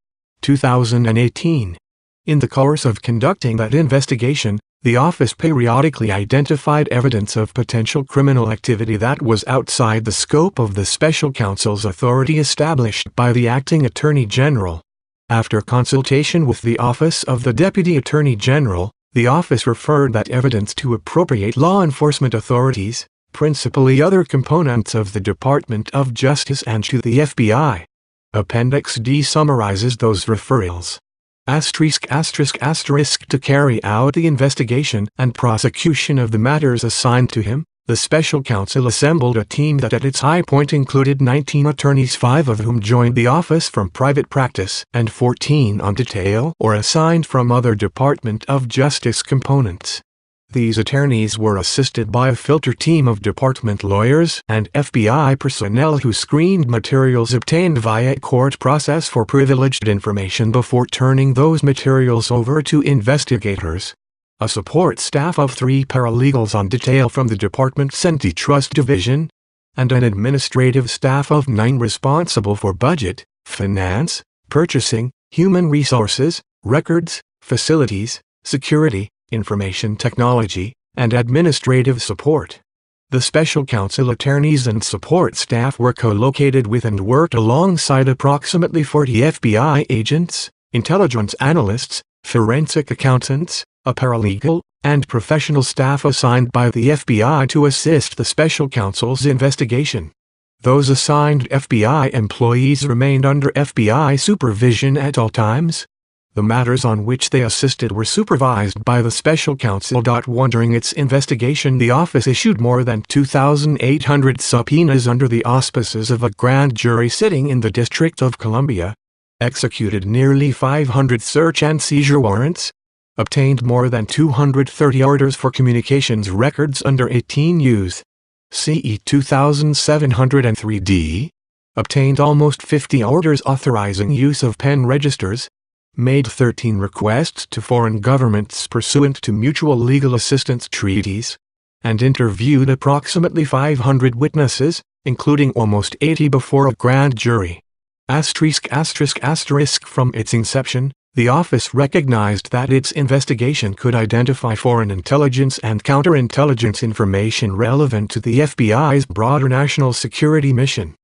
[SPEAKER 2] 2018. In the course of conducting that investigation, the office periodically identified evidence of potential criminal activity that was outside the scope of the special counsel's authority established by the acting Attorney General. After consultation with the Office of the Deputy Attorney General, the office referred that evidence to appropriate law enforcement authorities, principally other components of the Department of Justice, and to the FBI. Appendix D summarizes those referrals. **** To carry out the investigation and prosecution of the matters assigned to him, the special counsel assembled a team that at its high point included 19 attorneys, 5 of whom joined the office from private practice and 14 on detail or assigned from other Department of Justice components. These attorneys were assisted by a filter team of department lawyers and FBI personnel who screened materials obtained via court process for privileged information before turning those materials over to investigators. A support staff of 3 paralegals on detail from the department's antitrust division, and an administrative staff of 9 responsible for budget, finance, purchasing, human resources, records, facilities, security, information technology, and administrative support. The special counsel attorneys and support staff were co-located with and worked alongside approximately 40 FBI agents, intelligence analysts, forensic accountants, a paralegal, and professional staff assigned by the FBI to assist the special counsel's investigation. Those assigned FBI employees remained under FBI supervision at all times. The matters on which they assisted were supervised by the special counsel. During its investigation, the office issued more than 2,800 subpoenas under the auspices of a grand jury sitting in the District of Columbia, executed nearly 500 search and seizure warrants, obtained more than 230 orders for communications records under 18 use, CE 2703D, obtained almost 50 orders authorizing use of pen registers, made 13 requests to foreign governments pursuant to mutual legal assistance treaties, and interviewed approximately 500 witnesses, including almost 80 before a grand jury. From its inception, the office recognized that its investigation could identify foreign intelligence and counterintelligence information relevant to the FBI's broader national security mission.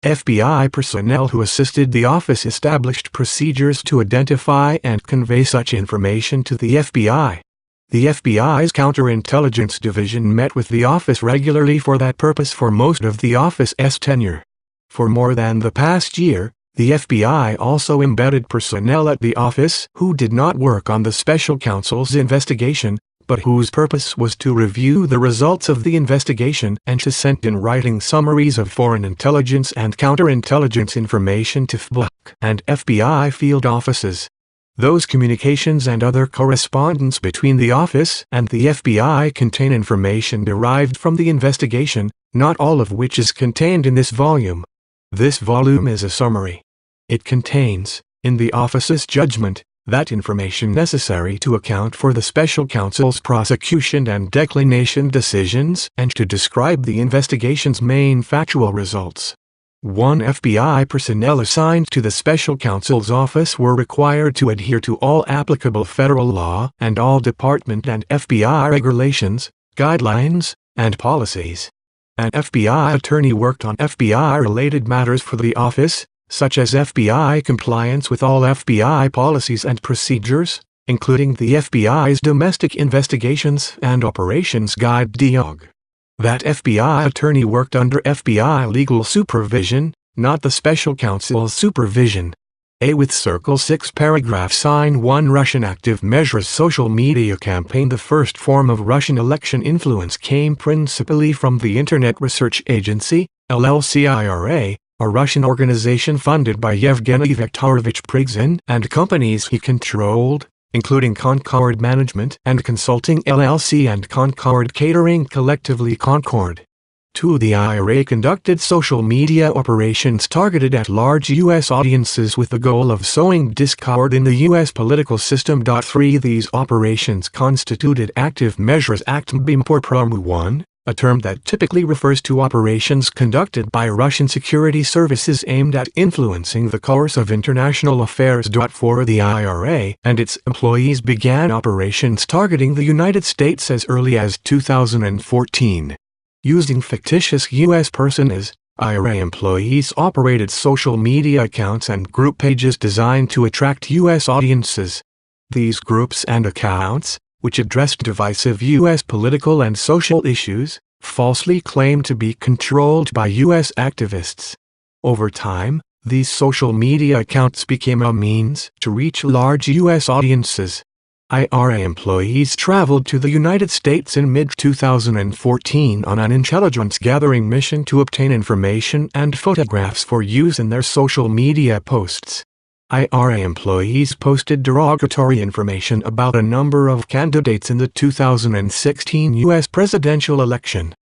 [SPEAKER 2] FBI personnel who assisted the office established procedures to identify and convey such information to the FBI. The FBI's Counterintelligence Division met with the office regularly for that purpose for most of the office's tenure. For more than the past year, the FBI also embedded personnel at the office who did not work on the special counsel's investigation, but whose purpose was to review the results of the investigation and to send in writing summaries of foreign intelligence and counterintelligence information to FBI and FBI field offices. Those communications and other correspondence between the office and the FBI contain information derived from the investigation, not all of which is contained in this volume. This volume is a summary. It contains, in the office's judgment, that information necessary to account for the special counsel's prosecution and declination decisions and to describe the investigation's main factual results. 1 FBI personnel assigned to the special counsel's office were required to adhere to all applicable federal law and all department and FBI regulations, guidelines, and policies. An FBI attorney worked on FBI-related matters for the office, such as FBI compliance with all FBI policies and procedures, including the FBI's Domestic Investigations and Operations Guide (DOG). That FBI attorney worked under FBI legal supervision, not the special counsel's supervision. With Circle 6 paragraph sign 1 Russian active measures social media campaign. The first form of Russian election influence came principally from the Internet Research Agency, LLC-IRA, a Russian organization funded by Yevgeny Viktorovich Prigozhin and companies he controlled, including Concord Management and Consulting LLC and Concord Catering, collectively Concord. 2. The IRA conducted social media operations targeted at large U.S. audiences with the goal of sowing discord in the U.S. political system. 3. These operations constituted Active Measures Act Bimporpromu 1, a term that typically refers to operations conducted by Russian security services aimed at influencing the course of international affairs. 4. The IRA and its employees began operations targeting the United States as early as 2014. Using fictitious U.S. personas, IRA employees operated social media accounts and group pages designed to attract U.S. audiences. These groups and accounts, which addressed divisive U.S. political and social issues, falsely claimed to be controlled by U.S. activists. Over time, these social media accounts became a means to reach large U.S. audiences. IRA employees traveled to the United States in mid-2014 on an intelligence-gathering mission to obtain information and photographs for use in their social media posts. IRA employees posted derogatory information about a number of candidates in the 2016 U.S. presidential election.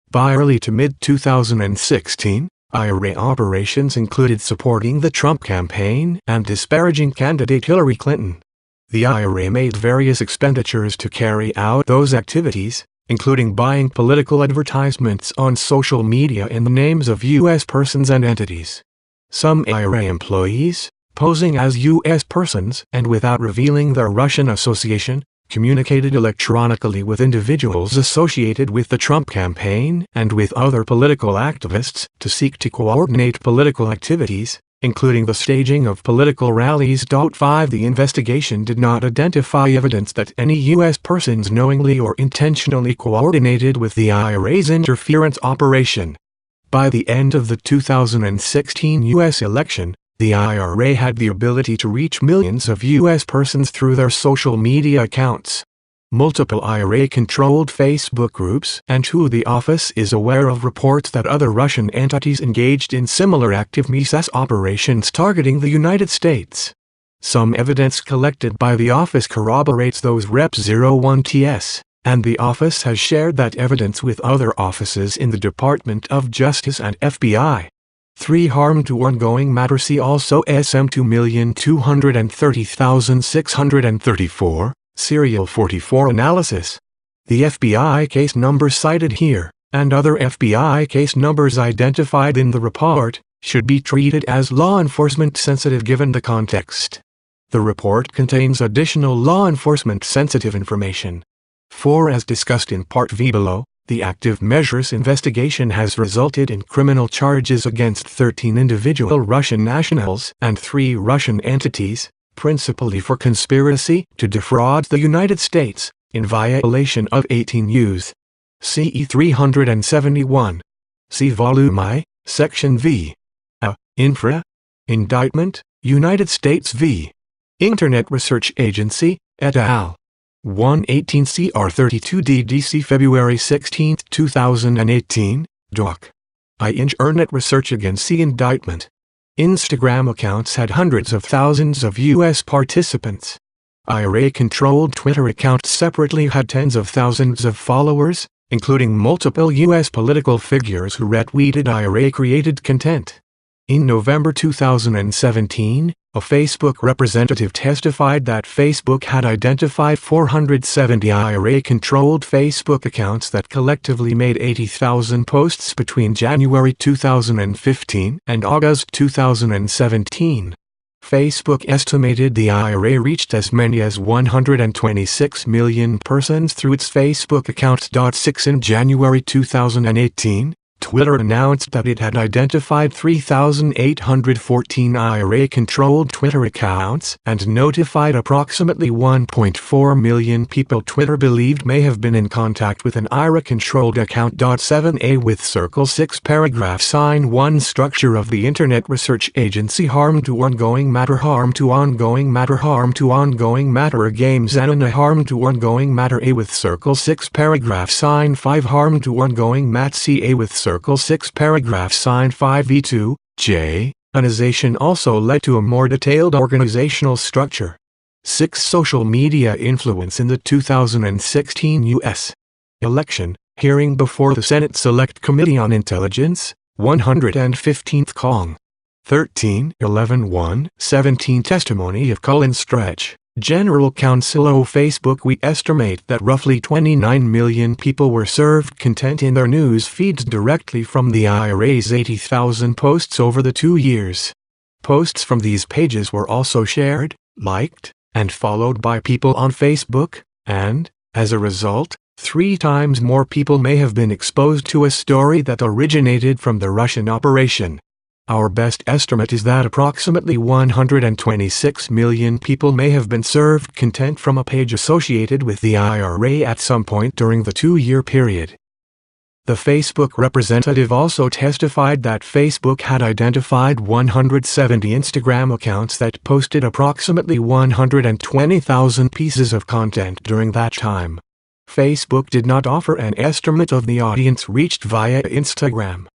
[SPEAKER 2] By early to mid-2016, IRA operations included supporting the Trump campaign and disparaging candidate Hillary Clinton. The IRA made various expenditures to carry out those activities, including buying political advertisements on social media in the names of U.S. persons and entities. Some IRA employees, posing as U.S. persons and without revealing their Russian association, communicated electronically with individuals associated with the Trump campaign and with other political activists to seek to coordinate political activities, including the staging of political rallies. 5. The investigation did not identify evidence that any U.S. persons knowingly or intentionally coordinated with the IRA's interference operation. By the end of the 2016 U.S. election, the IRA had the ability to reach millions of U.S. persons through their social media accounts. Multiple IRA-controlled Facebook groups and the office is aware of reports that other Russian entities engaged in similar active MISAS operations targeting the United States. Some evidence collected by the office corroborates those Rep. 01TS, and the office has shared that evidence with other offices in the Department of Justice and FBI. 3. Harm to ongoing matter. See also SM 2,230,634, Serial 44 analysis. The FBI case numbers cited here, and other FBI case numbers identified in the report, should be treated as law enforcement sensitive given the context. The report contains additional law enforcement sensitive information. 4. As discussed in Part V below, the active measures investigation has resulted in criminal charges against 13 individual Russian nationals and 3 Russian entities, principally for conspiracy to defraud the United States, in violation of 18 U.S. CE 371. See Volume I, Section V. Infra. Indictment, United States v. Internet Research Agency, et al. 118 CR 32 DDC February 16, 2018, Doc. Internet Research Against the Indictment. Instagram accounts had hundreds of thousands of U.S. participants. IRA-controlled Twitter accounts separately had tens of thousands of followers, including multiple U.S. political figures who retweeted IRA-created content. In November 2017, a Facebook representative testified that Facebook had identified 470 IRA-controlled Facebook accounts that collectively made 80,000 posts between January 2015 and August 2017. Facebook estimated the IRA reached as many as 126 million persons through its Facebook accounts. 6. In January 2018, Twitter announced that it had identified 3,814 IRA-controlled Twitter accounts and notified approximately 1.4 million people Twitter believed may have been in contact with an IRA-controlled account. 7a with Circle 6 paragraph sign 1 structure of the Internet Research Agency. Harm to ongoing matter. Harm to ongoing matter. Harm to ongoing matter. Games and harm to ongoing matter. A with Circle 6 paragraph sign 5 harm to ongoing mat. CA with Circle 6 paragraph sign 5e2, J. Organization also led to a more detailed organizational structure. 6. Social media influence in the 2016 U.S. election. Hearing before the Senate Select Committee on Intelligence, 115th Cong. 13/11/1/17 Testimony of Cullen Stretch, General Counsel of Facebook. We estimate that roughly 29 million people were served content in their news feeds directly from the IRA's 80,000 posts over the 2 years. Posts from these pages were also shared, liked, and followed by people on Facebook, and, as a result, 3 times more people may have been exposed to a story that originated from the Russian operation. Our best estimate is that approximately 126 million people may have been served content from a page associated with the IRA at some point during the 2-year period. The Facebook representative also testified that Facebook had identified 170 Instagram accounts that posted approximately 120,000 pieces of content during that time. Facebook did not offer an estimate of the audience reached via Instagram.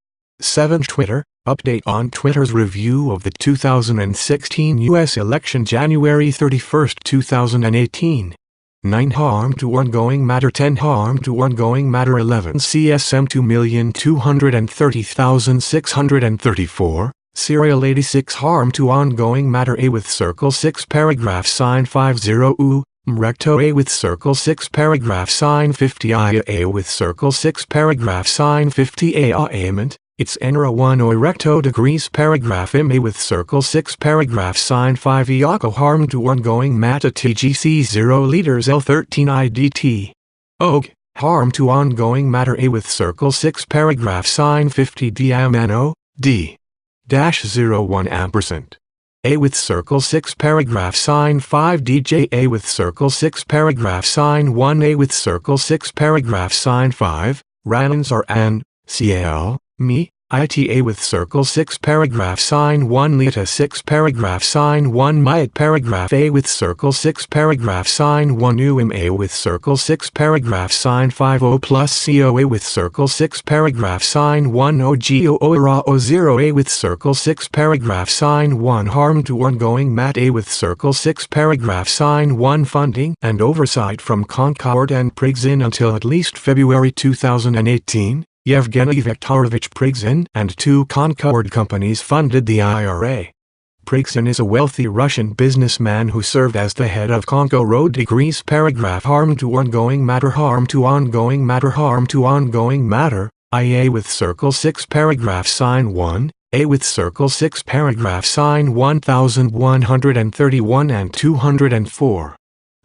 [SPEAKER 2] 7. Twitter, update on Twitter's review of the 2016 U.S. election January 31, 2018. 9. Harm to ongoing matter. 10. Harm to ongoing matter. 11. CSM 2,230,634, Serial 86. Harm to ongoing matter. A with circle 6 paragraph sign 50 U, recto A with circle 6 paragraph sign 50 I A with circle 6 paragraph sign 50 A Ament. It's enra 1 o recto degrees paragraph M A with circle 6 paragraph sign 5 Iako harm to ongoing matter TGC 0 liters L13 IDT. Og, harm to ongoing matter A with circle 6 paragraph sign 50 Diamano, D. Dash 01 ampersand. A with circle 6 paragraph sign 5 DJ A with circle 6 paragraph sign 1 A with circle 6 paragraph sign 5, Ranans are and, CL, me, ITA with circle 6 paragraph sign 1 Lita 6 paragraph sign 1 Myat paragraph A with circle 6 paragraph sign 1 UMA with circle 6 paragraph sign 5 O plus COA with circle 6 paragraph sign 1 OGO ORA O0 A with circle 6 paragraph sign 1 Harm to ongoing mat A with circle 6 paragraph sign 1 Funding and oversight from Concord and Prigzhin until at least February 2018. Yevgeny Viktorovich Prigzhin and 2 Concord companies funded the IRA. Prigzhin is a wealthy Russian businessman who served as the head of Congo Road degrees paragraph harm to ongoing matter harm to ongoing matter harm to ongoing matter, IA with circle 6 paragraph sign 1, A with circle 6 paragraph sign 1131 and 204.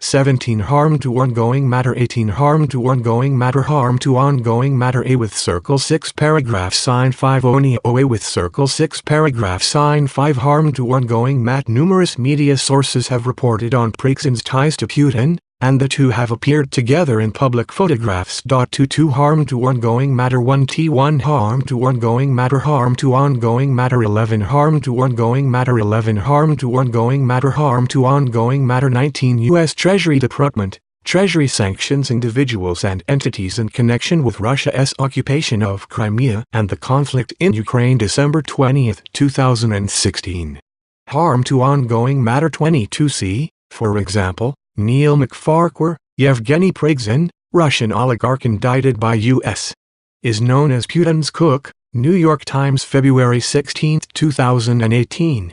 [SPEAKER 2] 17. Harm to ongoing matter. 18. Harm to ongoing matter. Harm to ongoing matter. A with circle 6 paragraph sign 5 Oni OA with circle 6 paragraph sign 5 Harm to ongoing mat. Numerous media sources have reported on Prigzhin's ties to Putin, and the two have appeared together in public photographs. 22. Harm to ongoing matter. 1T1 Harm to ongoing matter. Harm to ongoing matter. 11. Harm to ongoing matter. 11. Harm to ongoing matter. Harm to ongoing matter. 19. U.S. Treasury Department, Treasury sanctions individuals and entities in connection with Russia's occupation of Crimea and the conflict in Ukraine. December 20, 2016. Harm to ongoing matter. 22C, for example, Neil McFarquhar, Yevgeny Prigzhin, Russian oligarch indicted by U.S. is known as Putin's cook. New York Times, February 16, 2018.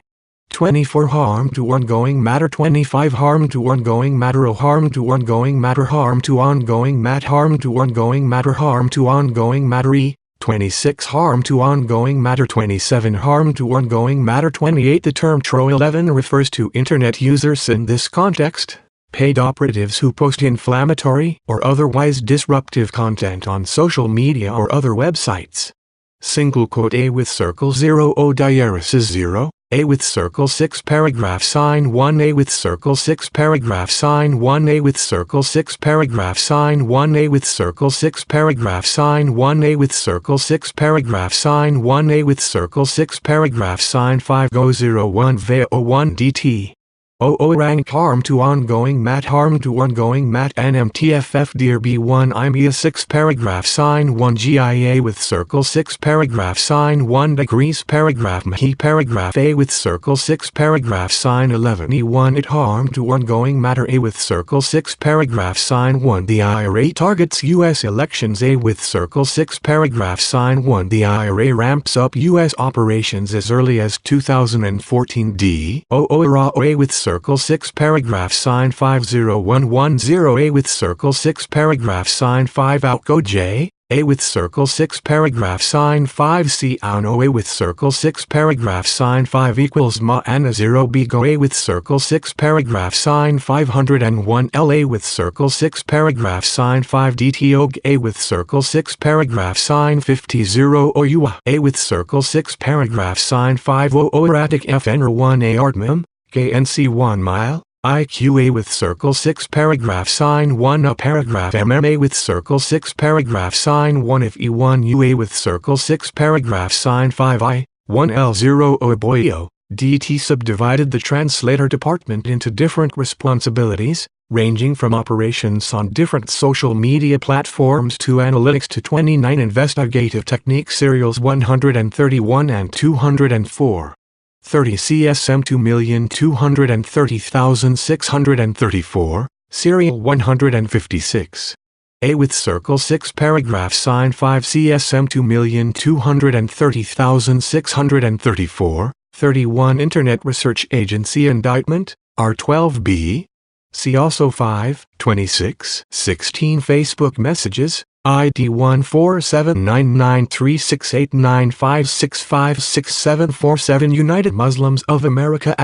[SPEAKER 2] 24. Harm to ongoing matter. 25. Harm to ongoing matter. Harm to ongoing matter. Harm to ongoing mat. Harm to ongoing matter. Harm to ongoing matter. 26. Harm to ongoing matter. 27. Harm to ongoing matter. 28. The term Troll 11 refers to Internet users in this context. Paid operatives who post inflammatory or otherwise disruptive content on social media or other websites. Single quote A with circle 0 O diaresis 0, A with circle 6 paragraph sign 1 A with circle 6 paragraph sign 1 A with circle 6 paragraph sign 1 A with circle 6 paragraph sign 1 A with circle 6 paragraph sign 1 A with circle 6 paragraph sign 5 Go 01 VO1 DT. Rank. Harm to ongoing mat. Harm to ongoing mat. NMTFF Dear B1 IMEA 6 paragraph sign 1 GIA with circle 6 paragraph sign 1 degrees paragraph MHE paragraph A with circle 6 paragraph sign 11 E1 It harm to ongoing matter. A with circle 6 paragraph sign 1 The IRA targets U.S. elections. A with circle 6 paragraph sign 1 The IRA ramps up U.S. operations as early as 2014. D. A with circle 6 paragraph sign 50110 A with circle 6 paragraph sign 5 Outgo J, A with circle 6 paragraph sign 5 C Auno A with circle 6 paragraph sign 5 equals Ma Ana 0 B Go A with circle 6 paragraph sign 501 L A with circle 6 paragraph sign 5 DTO A with circle 6 paragraph sign 50 0 O U A with circle 6 paragraph sign 5 O Erratic FN 1 A Artmim KNC1 mile, IQA with circle 6 paragraph sign 1 A paragraph MMA with circle 6 paragraph sign 1 If E1 UA with circle 6 paragraph sign 5 I, 1 L0 O Boyo, DT subdivided the translator department into different responsibilities, ranging from operations on different social media platforms to analytics to 29 investigative technique serials 131 and 204. 30 CSM 2,230,634, serial 156. A with circle 6 paragraph sign 5 CSM 2,230,634, 31 Internet Research Agency indictment, R12B. See also 5, 26, 16 Facebook messages, ID 14799368956564747 United Muslims of America &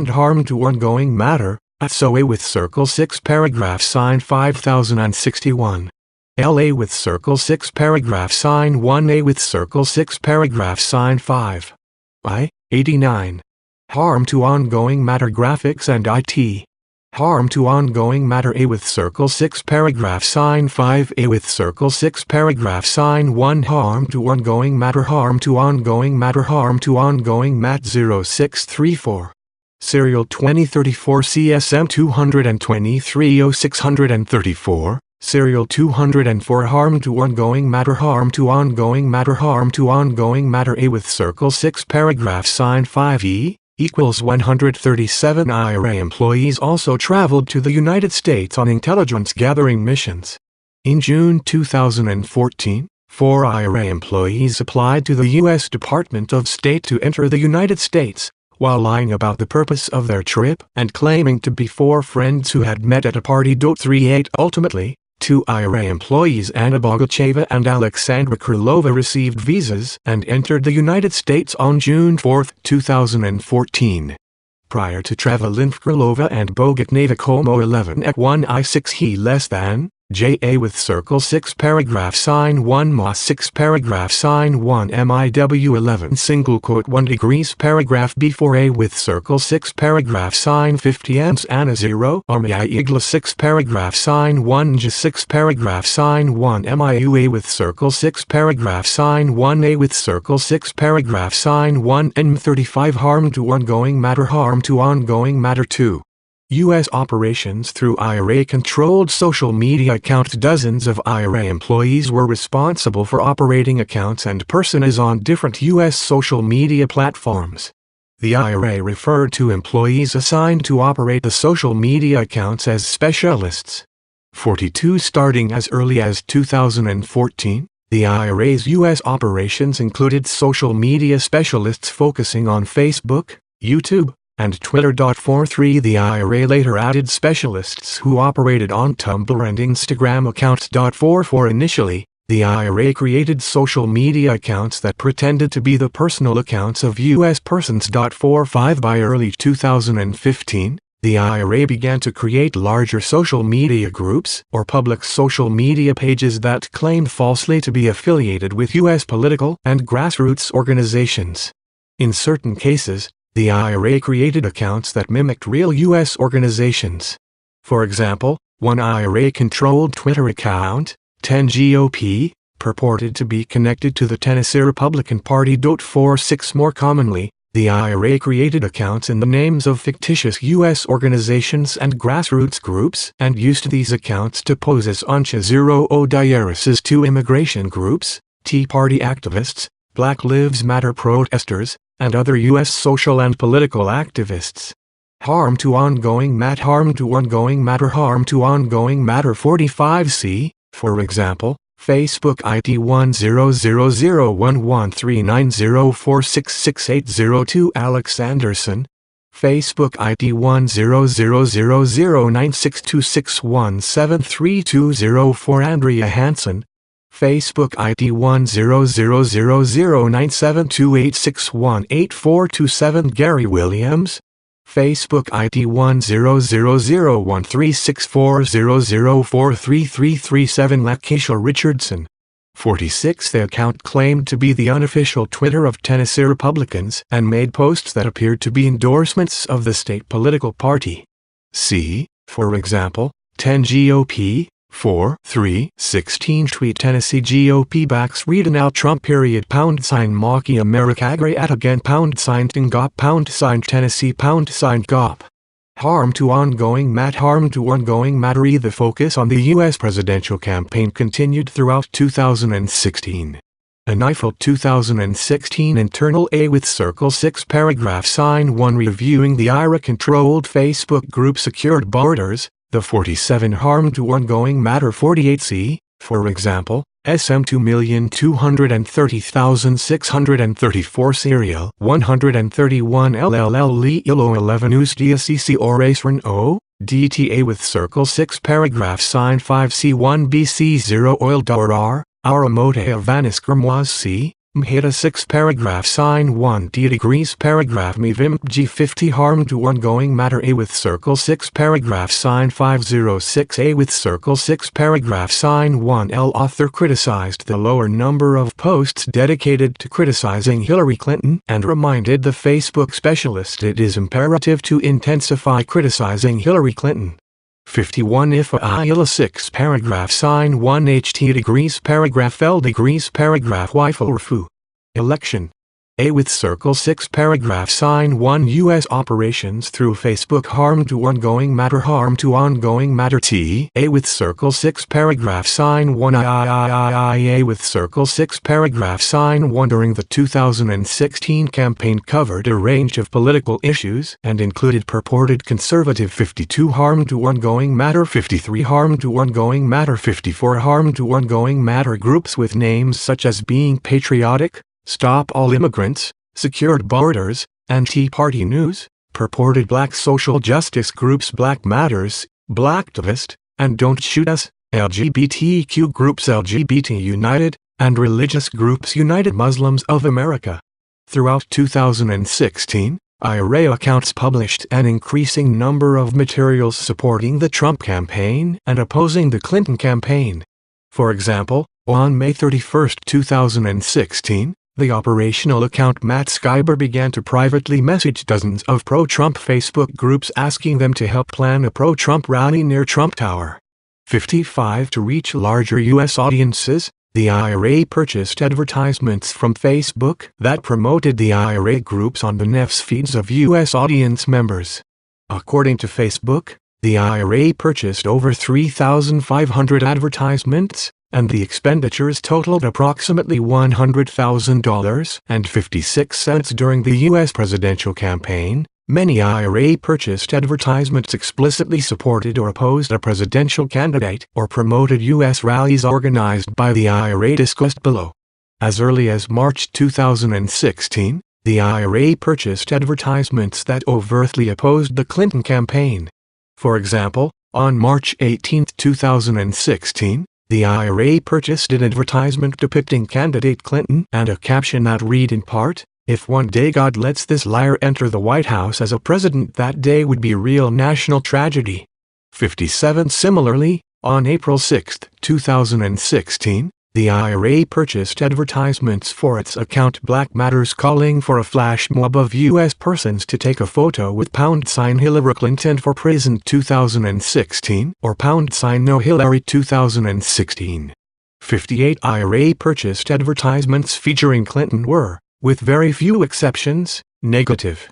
[SPEAKER 2] harm to ongoing matter, SOA with circle 6 paragraph sign 5061. LA with circle 6 paragraph sign 1A with circle 6 paragraph sign 5. I, 89. Harm to ongoing matter graphics and IT. Harm to ongoing matter A with circle 6 paragraph sign 5 A with circle 6 paragraph sign 1 Harm to ongoing matter Harm to ongoing matter Harm to ongoing mat 0634. Serial 2034 CSM 2230634, Serial 204 Harm to ongoing matter Harm to ongoing matter Harm to ongoing matter A with circle 6 paragraph sign 5E equals 137 IRA employees also traveled to the United States on intelligence gathering missions. In June 2014, 4 IRA employees applied to the U.S. Department of State to enter the United States, while lying about the purpose of their trip and claiming to be 4 friends who had met at a party. 38 Ultimately, 2 IRA employees Anna Bogacheva and Alexandra Krylova received visas and entered the United States on June 4, 2014. Prior to travel Krylova and Bogatneva Como 11 at 1 I6 he less than, JA with circle 6 paragraph sign 1 Ma 6 paragraph sign 1 MIW 11 single quote 1 degrees paragraph B4A with circle 6 paragraph sign 50 Ms Anna 0 Armia Igla 6 paragraph sign 1 J 6 paragraph sign 1 MIUA with circle 6 paragraph sign 1A with circle 6 paragraph sign 1 M35 Harm to ongoing matter Harm to ongoing matter 2. U.S. operations through IRA-controlled social media accounts. Dozens of IRA employees were responsible for operating accounts and personas on different U.S. social media platforms. The IRA referred to employees assigned to operate the social media accounts as specialists. 42 starting as early as 2014, the IRA's U.S. operations included social media specialists focusing on Facebook, YouTube, and Twitter. 43 The IRA later added specialists who operated on Tumblr and Instagram accounts. 44 Initially, the IRA created social media accounts that pretended to be the personal accounts of U.S. persons. 45 By early 2015, the IRA began to create larger social media groups or public social media pages that claimed falsely to be affiliated with U.S. political and grassroots organizations. In certain cases, the IRA created accounts that mimicked real U.S. organizations. For example, one IRA-controlled Twitter account, 10GOP, purported to be connected to the Tennessee Republican Party. 46 More commonly, the IRA created accounts in the names of fictitious U.S. organizations and grassroots groups and used these accounts to pose as Ancha Zero O diarists to immigration groups, Tea Party activists, Black Lives Matter protesters, and other U.S. social and political activists. Harm to ongoing matter Harm to ongoing matter Harm to ongoing matter 45C, for example, Facebook ID 100011390466802 Alex Anderson, Facebook ID 1000962617320 Andrea Hansen, Facebook ID 1000972861842 Gary Williams, Facebook ID 100136400433337 Lakeisha Richardson. 46 The account claimed to be the unofficial Twitter of Tennessee Republicans and made posts that appeared to be endorsements of the state political party. See, for example, 10GOP, 4-3-16 tweet Tennessee GOP backs read now Trump period #Maki America Agri at again #Tingop #Tennessee #Gop Harm to ongoing matter. The focus on the U.S. presidential campaign continued throughout 2016. An Eiffel 2016 internal A with Circle 6 paragraph sign 1 reviewing the IRA-controlled Facebook group Secured Borders, the 47 Harm to ongoing matter 48C, for example, SM 2,230,634 serial 131 LLL Li Ilo 11 Us DSCC Orasran O, DTA with Circle 6 paragraph sign 5C1 BC0 Oil Dar Aramote Avaniskermoise C, Mheta 6 paragraph sign 1 D degrees paragraph Mivim G50 Harm to ongoing matter A with Circle 6 paragraph sign 506 A with Circle 6 paragraph sign 1 L. Author criticized the lower number of posts dedicated to criticizing Hillary Clinton and reminded the Facebook specialist it is imperative to intensify criticizing Hillary Clinton. 51 If ILA 6 paragraph sign 1 HT degrees paragraph L degrees paragraph Y Fu. Election. A with Circle 6 paragraph sign 1 U.S. operations through Facebook Harm to ongoing matter T. A with Circle 6 paragraph sign 1 A with Circle 6 paragraph sign 1 during the 2016 campaign covered a range of political issues and included purported conservative 52 Harm to ongoing matter 53 Harm to ongoing matter 54 Harm to ongoing matter groups with names such as Being Patriotic, Stop All Immigrants, Secured Borders, and Tea Party News, purported black social justice groups Black Matters, Blacktivist, and Don't Shoot Us, LGBTQ groups LGBT United, and religious groups United Muslims of America. Throughout 2016, IRA accounts published an increasing number of materials supporting the Trump campaign and opposing the Clinton campaign. For example, on May 31, 2016, the operational account Matt Skyber began to privately message dozens of pro-Trump Facebook groups asking them to help plan a pro-Trump rally near Trump Tower. 55 To reach larger U.S. audiences, the IRA purchased advertisements from Facebook that promoted the IRA groups on the newsfeeds feeds of U.S. audience members. According to Facebook, the IRA purchased over 3,500 advertisements, and the expenditures totaled approximately $100,000.56 during the U.S. presidential campaign. Many IRA-purchased advertisements explicitly supported or opposed a presidential candidate or promoted U.S. rallies organized by the IRA discussed below. As early as March 2016, the IRA purchased advertisements that overtly opposed the Clinton campaign. For example, on March 18, 2016, the IRA purchased an advertisement depicting candidate Clinton and a caption that read in part, "If one day God lets this liar enter the White House as a president, that day would be real national tragedy." 57 Similarly, on April 6, 2016, the IRA purchased advertisements for its account Black Matters calling for a flash mob of U.S. persons to take a photo with # Hillary Clinton for President 2016 or # No Hillary 2016. 58 IRA purchased advertisements featuring Clinton were, with very few exceptions, negative.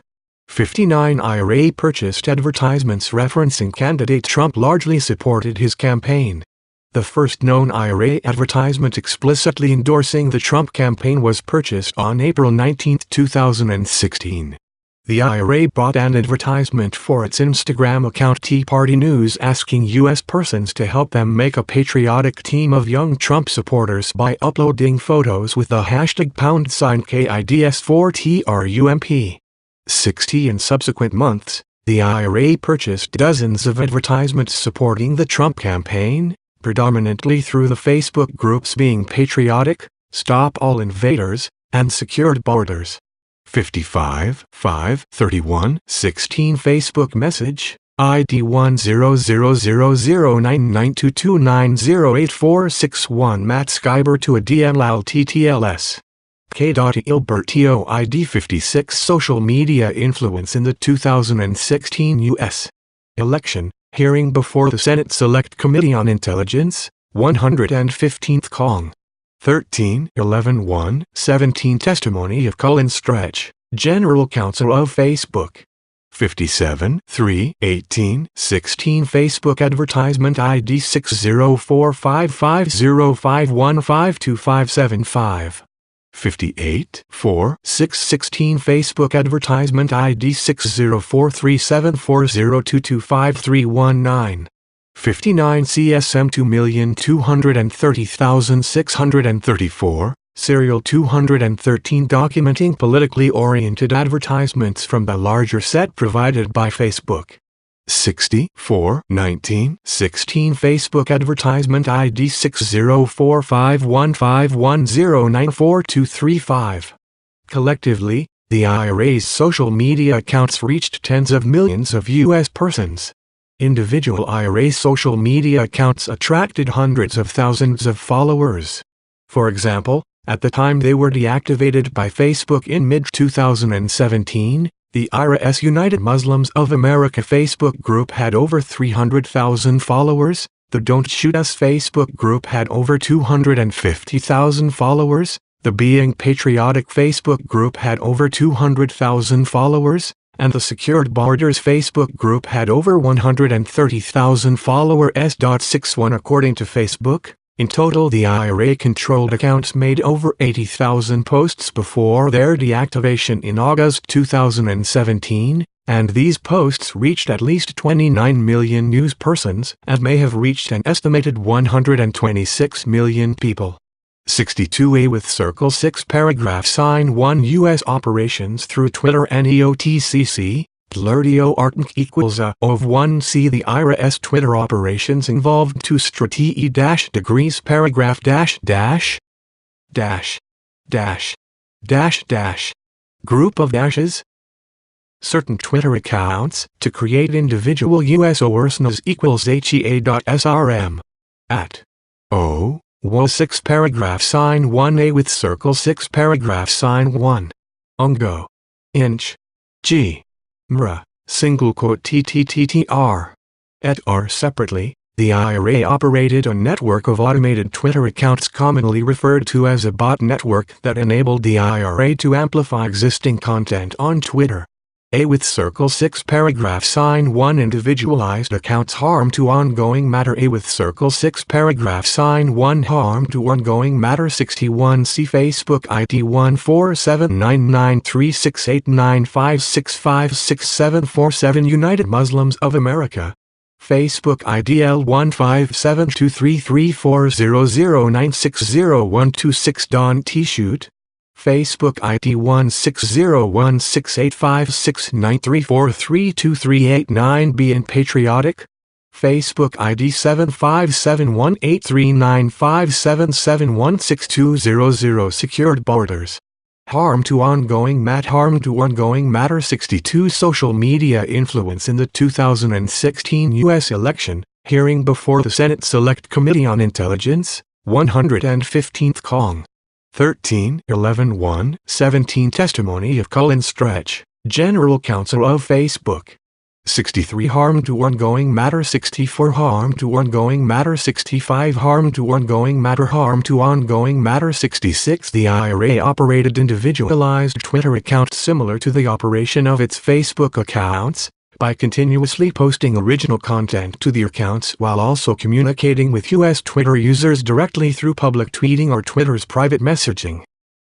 [SPEAKER 2] 59 IRA purchased advertisements referencing candidate Trump largely supported his campaign. The first known IRA advertisement explicitly endorsing the Trump campaign was purchased on April 19, 2016. The IRA bought an advertisement for its Instagram account Tea Party News asking U.S. persons to help them make a patriotic team of young Trump supporters by uploading photos with the hashtag #KIDS4TRUMP. 60 In subsequent months, the IRA purchased dozens of advertisements supporting the Trump campaign, predominantly through the Facebook groups Being Patriotic, Stop All Invaders, and Secured Borders. 55 5/31 16 Facebook message, ID 100009922908461 Matt Skyber to a DMLAL TTLS. K. Ilbertio ID 56 Social media influence in the 2016 U.S. election. Hearing before the Senate Select Committee on Intelligence, 115th Cong. 13/11/1 17 Testimony of Colin Stretch, General Counsel of Facebook. 57 3 18 16 Facebook advertisement ID 6045505152575 58 4 6 16 Facebook advertisement ID 6043740225319 59 CSM 2,230,634 Serial 213 documenting politically oriented advertisements from the larger set provided by Facebook. 64 19 16 Facebook advertisement ID 6045151094235. Collectively, the IRA's social media accounts reached tens of millions of U.S. persons. Individual IRA social media accounts attracted hundreds of thousands of followers. For example, at the time they were deactivated by Facebook in mid-2017, the IRA's United Muslims of America Facebook group had over 300,000 followers, the Don't Shoot Us Facebook group had over 250,000 followers, the Being Patriotic Facebook group had over 200,000 followers, and the Secured Borders Facebook group had over 130,000 followers. 61 According to Facebook, in total the IRA-controlled accounts made over 80,000 posts before their deactivation in August 2017, and these posts reached at least 29 million news persons and may have reached an estimated 126 million people. 62A with Circle 6 paragraph sign 1 U.S. operations through Twitter NEOTCC. Blurdio artnc equals a of 1c The IRA's Twitter operations involved two strategy degrees paragraph group of dashes. Certain Twitter accounts to create individual US ORSNAs equals HEA.SRM at O was 6 paragraph sign 1A with Circle 6 paragraph sign 1 Ungo inch G MRA, single quote TTTTR, et R. Separately, the IRA operated a network of automated Twitter accounts commonly referred to as a bot network that enabled the IRA to amplify existing content on Twitter. A with Circle 6 paragraph sign 1 Individualized accounts harm to ongoing matter. A with Circle 6 paragraph sign 1 Harm to ongoing matter. 61 See Facebook ID 14799368956564747 United Muslims of America. Facebook ID L157233400960126 Don T. Shoot. Facebook ID 160168569343238 Being Patriotic. Facebook ID 7571839577162000 Secured Borders. Harm to ongoing matter. 62 Social media influence in the 2016 U.S. election, hearing before the Senate Select Committee on Intelligence, 115th Cong. 13 11 1 17 Testimony of Colin Stretch, General Counsel of Facebook. 63 Harm to ongoing matter. 64 Harm to ongoing matter. 65 Harm to ongoing matter. 66 The IRA operated individualized Twitter accounts similar to the operation of its Facebook accounts, by continuously posting original content to the accounts while also communicating with U.S. Twitter users directly through public tweeting or Twitter's private messaging.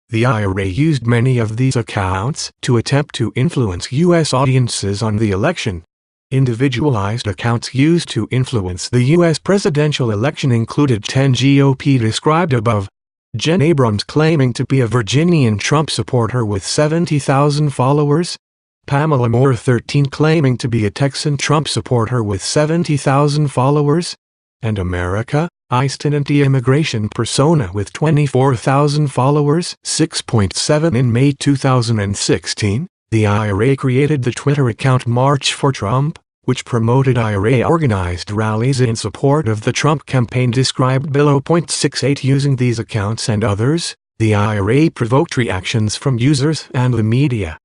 [SPEAKER 2] The IRA used many of these accounts to attempt to influence U.S. audiences on the election. Individualized accounts used to influence the U.S. presidential election included 10 GOP described above. Jen Abrams claiming to be a Virginian Trump supporter with 70,000 followers. Pamela Moore 13 claiming to be a Texan Trump supporter with 70,000 followers. And America, Easton anti-immigration persona with 24,000 followers. 6.7 In May 2016, the IRA created the Twitter account March for Trump, which promoted IRA-organized rallies in support of the Trump campaign described below. 68 Using these accounts and others, the IRA provoked reactions from users and the media.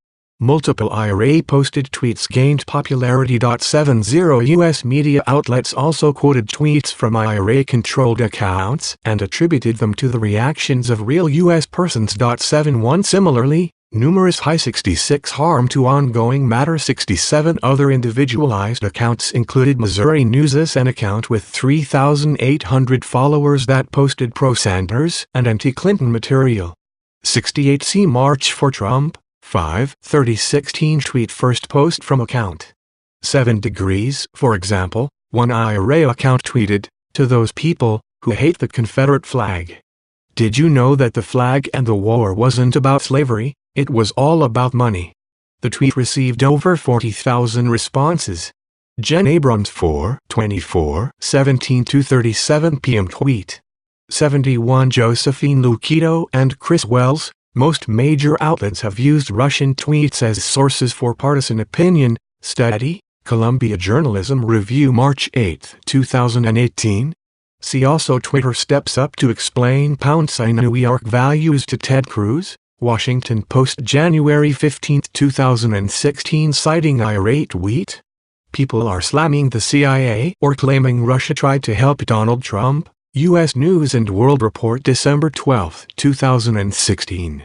[SPEAKER 2] Multiple IRA-posted tweets gained popularity. 70 U.S. media outlets also quoted tweets from IRA-controlled accounts and attributed them to the reactions of real U.S. persons. 71 Similarly, Numerous high 66 harm to ongoing matter 67 other individualized accounts included Missouri News, an account with 3,800 followers that posted pro-Sanders and anti-Clinton material. 68C March for Trump, 5/30/16 tweet first post from account. 7 Degrees, for example, one IRA account tweeted, "To those people who hate the Confederate flag. Did you know that the flag and the war wasn't about slavery? It was all about money." The tweet received over 40,000 responses. Jen Abrams 4/24/17 2:37 p.m. tweet. 71 Josephine Lucido and Chris Wells, most major outlets have used Russian tweets as sources for partisan opinion, study, Columbia Journalism Review March 8, 2018. See also Twitter steps up to explain # New York values to Ted Cruz. Washington Post January 15, 2016 citing IRA tweet. People are slamming the CIA or claiming Russia tried to help Donald Trump. U.S. News & World Report December 12, 2016.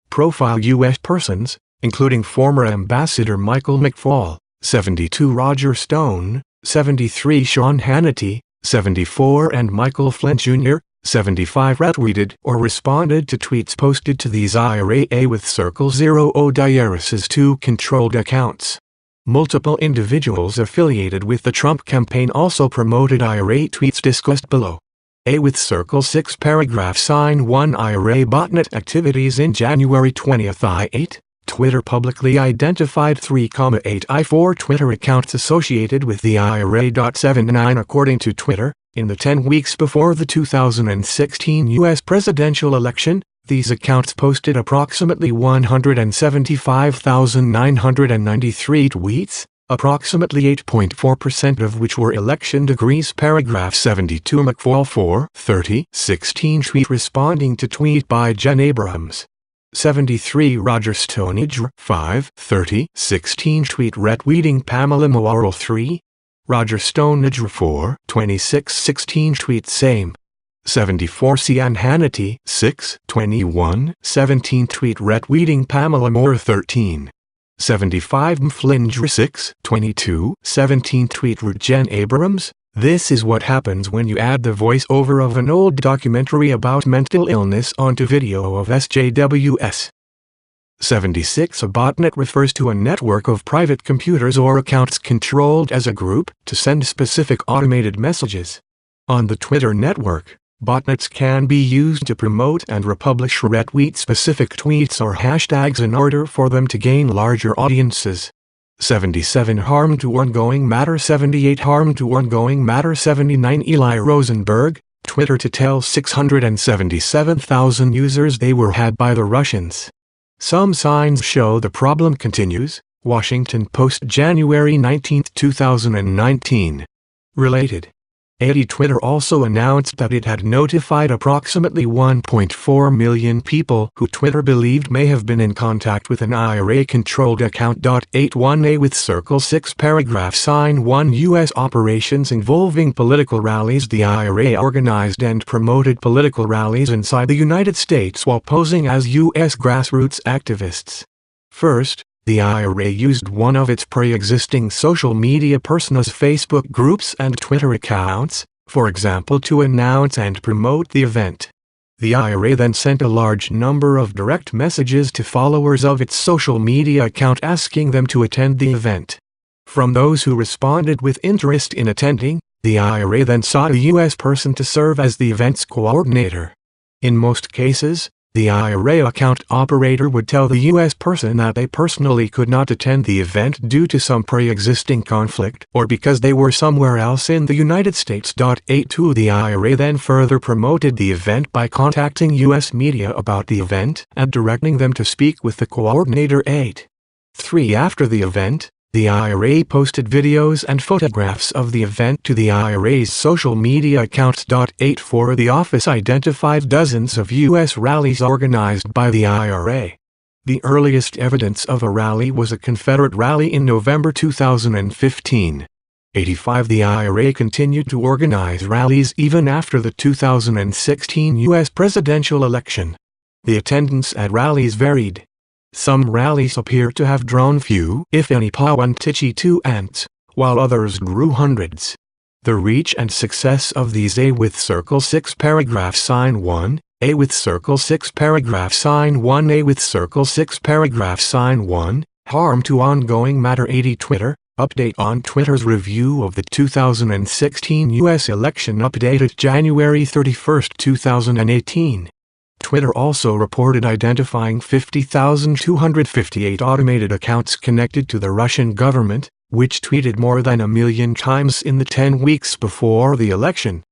[SPEAKER 2] Profile U.S. persons, including former Ambassador Michael McFaul, 72 Roger Stone, 73 Sean Hannity, 74 and Michael Flynn Jr., 75 retweeted or responded to tweets posted to these IRA with Circle 0 Diaris's 2 controlled accounts. Multiple individuals affiliated with the Trump campaign also promoted IRA tweets discussed below. A with Circle 6 paragraph sign 1 IRA botnet activities in January 20 I8. Twitter publicly identified 3,8 I4 Twitter accounts associated with the IRA. 79 According to Twitter, in the 10 weeks before the 2016 U.S. presidential election, these accounts posted approximately 175,993 tweets, approximately 8.4% of which were election degrees. Paragraph 72 McFaul 4/30/16 tweet responding to tweet by Jen Abrams. 73 Roger Stone 5/30/16 tweet retweeting Pamela Mueller 3. Roger Stone 4/26/16 tweet same. 74 Sean Hannity 6/21/17 tweet retweeting Pamela Mueller 13. 75 Flynn 6/22/17 tweet Jen Abrams. This is what happens when you add the voiceover of an old documentary about mental illness onto video of SJWs. 76 A botnet refers to a network of private computers or accounts controlled as a group to send specific automated messages. On the Twitter network, botnets can be used to promote and republish or retweet specific tweets or hashtags in order for them to gain larger audiences. 77 Harm to ongoing matter 78 Harm to ongoing matter 79 Eli Rosenberg, Twitter to tell 677,000 users they were hacked by the Russians. Some signs show the problem continues. Washington Post January 19, 2019. Related. Twitter also announced that it had notified approximately 1.4 million people who Twitter believed may have been in contact with an IRA-controlled account. 81A with Circle 6 paragraph sign 1 U.S. operations involving political rallies. The IRA organized and promoted political rallies inside the United States while posing as U.S. grassroots activists. First, the IRA used one of its pre-existing social media personas, Facebook groups and Twitter accounts, for example, to announce and promote the event. The IRA then sent a large number of direct messages to followers of its social media account asking them to attend the event. From those who responded with interest in attending, the IRA then sought a U.S. person to serve as the event's coordinator. In most cases, the IRA account operator would tell the U.S. person that they personally could not attend the event due to some pre-existing conflict or because they were somewhere else in the United States. 82 The IRA then further promoted the event by contacting U.S. media about the event and directing them to speak with the coordinator. 3 After the event, the IRA posted videos and photographs of the event to the IRA's social media accounts. 84 The office identified dozens of U.S. rallies organized by the IRA. The earliest evidence of a rally was a Confederate rally in November 2015. 85 The IRA continued to organize rallies even after the 2016 U.S. presidential election. The attendance at rallies varied. Some rallies appear to have drawn few, if any, Pawantichi ants, while others drew hundreds. The reach and success of these A with circle 6 paragraph sign 1, A with circle 6 paragraph sign 1, A with circle 6 paragraph sign 1, harm to ongoing matter 80 Twitter, update on Twitter's review of the 2016 U.S. election updated January 31, 2018. Twitter also reported identifying 50,258 automated accounts connected to the Russian government, which tweeted more than 1 million times in the 10 weeks before the election.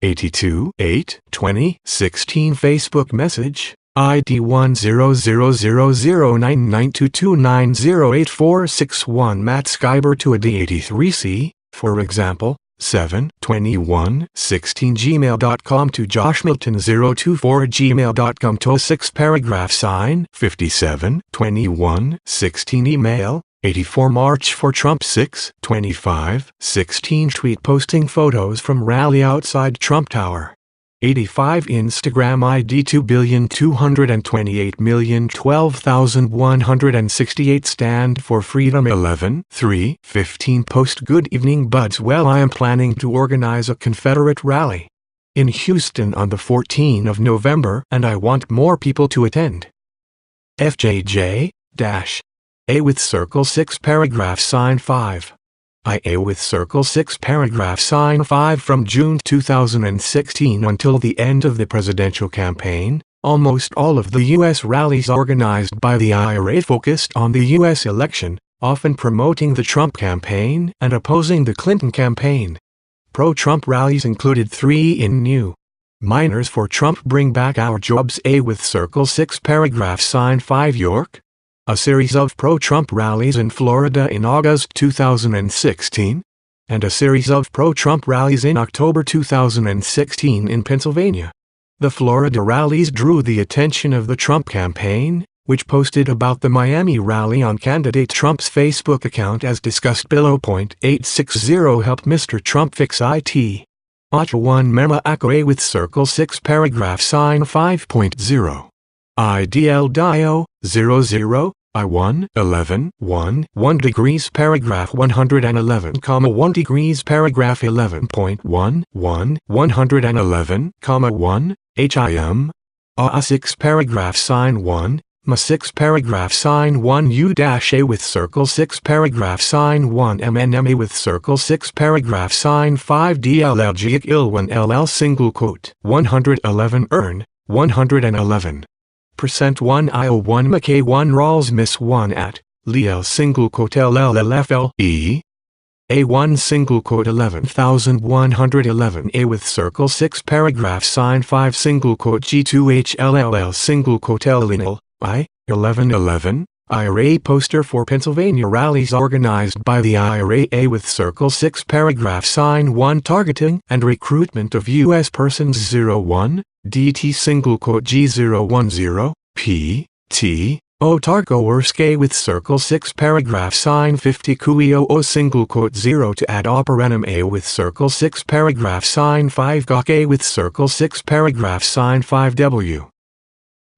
[SPEAKER 2] 82-8-2016 Facebook message, ID 100009922908461 Matt Skyber to a D83C, for example, 7-21-16 gmail.com to joshmilton024 gmail.com to 6 paragraph sign 57-21-16 email 84 March for Trump 6-25-16 tweet posting photos from rally outside Trump Tower. 85 Instagram ID 2,228,012,168 Stand for Freedom 11-3-15 Post Good evening buds. Well, I am planning to organize a Confederate rally in Houston on the 14th of November and I want more people to attend. FJJ- A with circle 6 paragraph sign 5. IA with circle 6 paragraph sign 5 From June 2016 until the end of the presidential campaign, almost all of the U.S. rallies organized by the IRA focused on the U.S. election, often promoting the Trump campaign and opposing the Clinton campaign. Pro-Trump rallies included 3 in New Miners for Trump Bring Back Our Jobs A with circle 6 paragraph sign 5 York. A series of pro-Trump rallies in Florida in August 2016, and a series of pro-Trump rallies in October 2016 in Pennsylvania. The Florida rallies drew the attention of the Trump campaign, which posted about the Miami rally on candidate Trump's Facebook account as discussed below. 860 Help Mr. Trump Fix IT. Acha 1 Mema Akare with circle 6 paragraph sign 5.0. IDL Dio 00 I1 11 1 1 degrees paragraph 111, 1 degrees paragraph 11.1 1 111, 1 HIM A 6 paragraph sign 1 Ma 6 paragraph sign 1 U-A with circle 6 paragraph sign 1 MNMA with circle 6 paragraph sign 5 DLLG IL1 LL single quote 111 earn 111 %1 IO1 MK 1 Rawls Miss 1 at Liel single quote LLFL E A1 single quote 11,111 A with circle 6 paragraph sign 5 single quote G2HLLL single quote LNL I 1111 IRA poster for Pennsylvania rallies organized by the IRA A with circle 6 paragraph sign 1 targeting and recruitment of U.S. persons 01 DT single quote G010 P T O Targowerske with circle 6 paragraph sign 50 Kuio single quote 0 to ad operanum A with circle 6 paragraph sign 5 Gok A with circle 6 paragraph sign 5 W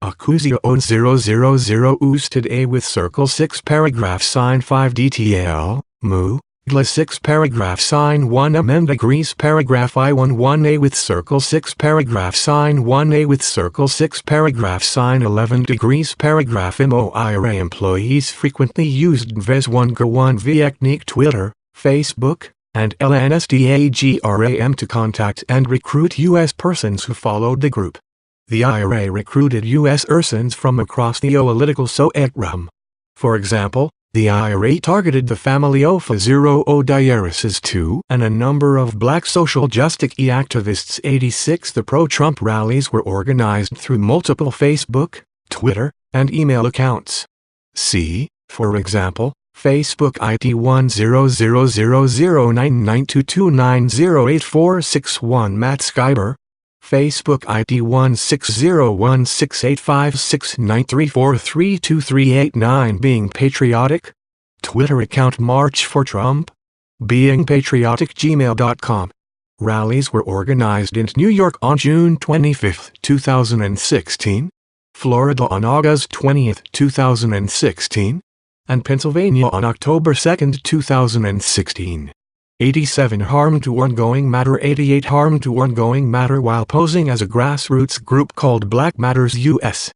[SPEAKER 2] Accusio 000 Oosted A with circle 6 paragraph sign 5 DTL Mu GLA 6 paragraph sign 1 Amend degrees paragraph I11 A with circle 6 paragraph sign 1 A with circle 6 paragraph sign 11 degrees paragraph MO IRA employees frequently used VES1 G1 Vieknik Twitter, Facebook, and LNSDAGRAM to contact and recruit U.S. persons who followed the group. The IRA recruited U.S. persons from across the political spectrum. For example, the IRA targeted the family of 0 Diarises 2 and a number of black social justice activists. 86 The pro-Trump rallies were organized through multiple Facebook, Twitter, and email accounts. See, for example, Facebook ID 100009922908461 Matt Skyber, Facebook ID 160168569343238 Being Patriotic, Twitter account March for Trump, beingpatriotic@gmail.com. Rallies were organized in New York on June 25, 2016. Florida on August 20, 2016, and Pennsylvania on October 2, 2016. 87 Harm to Ongoing Matter. 88 Harm to Ongoing Matter while posing as a grassroots group called Black Matters US.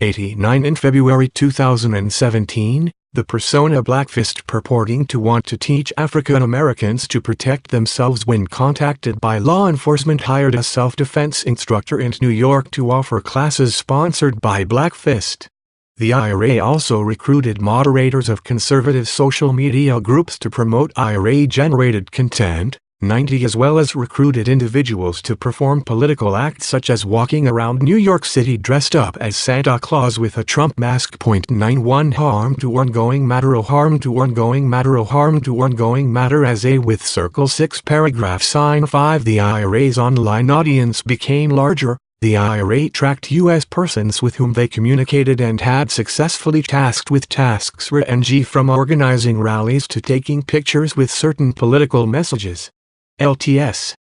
[SPEAKER 2] 89 In February 2017, the persona Blackfist purporting to want to teach African Americans to protect themselves when contacted by law enforcement hired a self-defense instructor in New York to offer classes sponsored by Blackfist. The IRA also recruited moderators of conservative social media groups to promote IRA-generated content. 90 As well as recruited individuals to perform political acts such as walking around New York City dressed up as Santa Claus with a Trump mask. 91 Harm to Ongoing Matter. A harm to ongoing matter. A harm to ongoing matter as a with circle 6 paragraph sign 5 The IRA's online audience became larger. The IRA tracked U.S. persons with whom they communicated and had successfully tasked with tasks ranging from organizing rallies to taking pictures with certain political messages. LTS.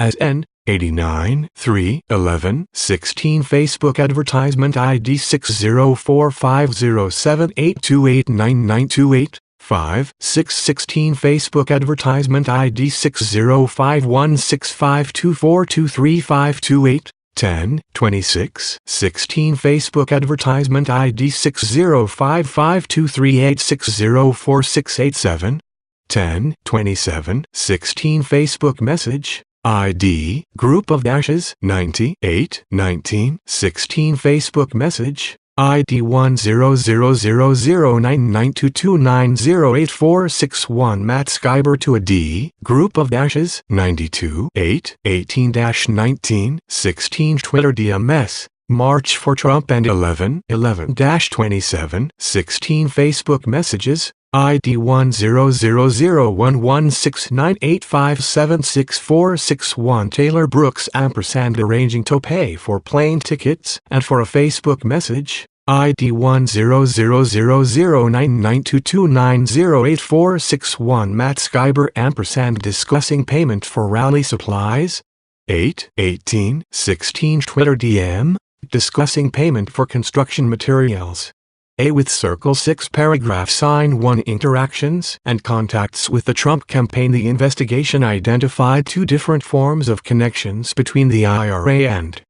[SPEAKER 2] As N. 89 3 11 16 Facebook advertisement ID 6045078289928 5 6 16 Facebook advertisement ID 6051652423528 10 26 16 Facebook advertisement ID 6055238604687 10 27 16 Facebook message ID group of dashes 98 19 16 Facebook message ID 100009922908461 Matt Skyber to a D group of dashes 92 8 18-19 16 Twitter DMS March for Trump and 11 11-27 16 Facebook messages ID 100011698576461 Taylor Brooks ampersand arranging to pay for plane tickets and for a Facebook message ID 100009922908461 Matt Skyber ampersand discussing payment for rally supplies 8 18 16 Twitter DM discussing payment for construction materials. A with circle 6 paragraph sign 1 interactions and contacts with the Trump campaign. The investigation identified two different forms of connections between the IRA and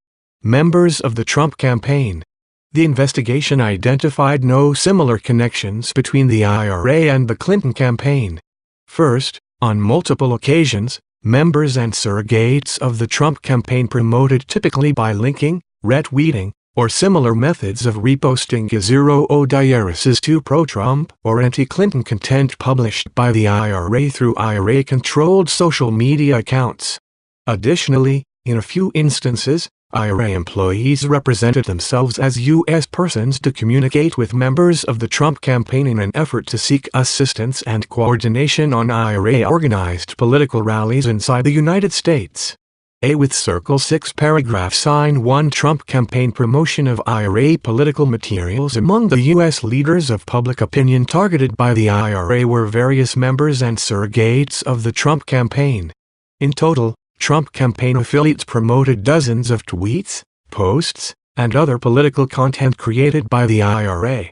[SPEAKER 2] members of the Trump campaign. The investigation identified no similar connections between the IRA and the Clinton campaign. First, on multiple occasions, members and surrogates of the Trump campaign promoted typically by linking, retweeting, or similar methods of reposting @0 to pro-Trump or anti-Clinton content published by the IRA through IRA-controlled social media accounts. Additionally, in a few instances, IRA employees represented themselves as U.S. persons to communicate with members of the Trump campaign in an effort to seek assistance and coordination on IRA-organized political rallies inside the United States. A with circle 6 paragraph sign 1 Trump campaign promotion of IRA political materials. Among the U.S. leaders of public opinion targeted by the IRA were various members and surrogates of the Trump campaign. In total, Trump campaign affiliates promoted dozens of tweets, posts, and other political content created by the IRA.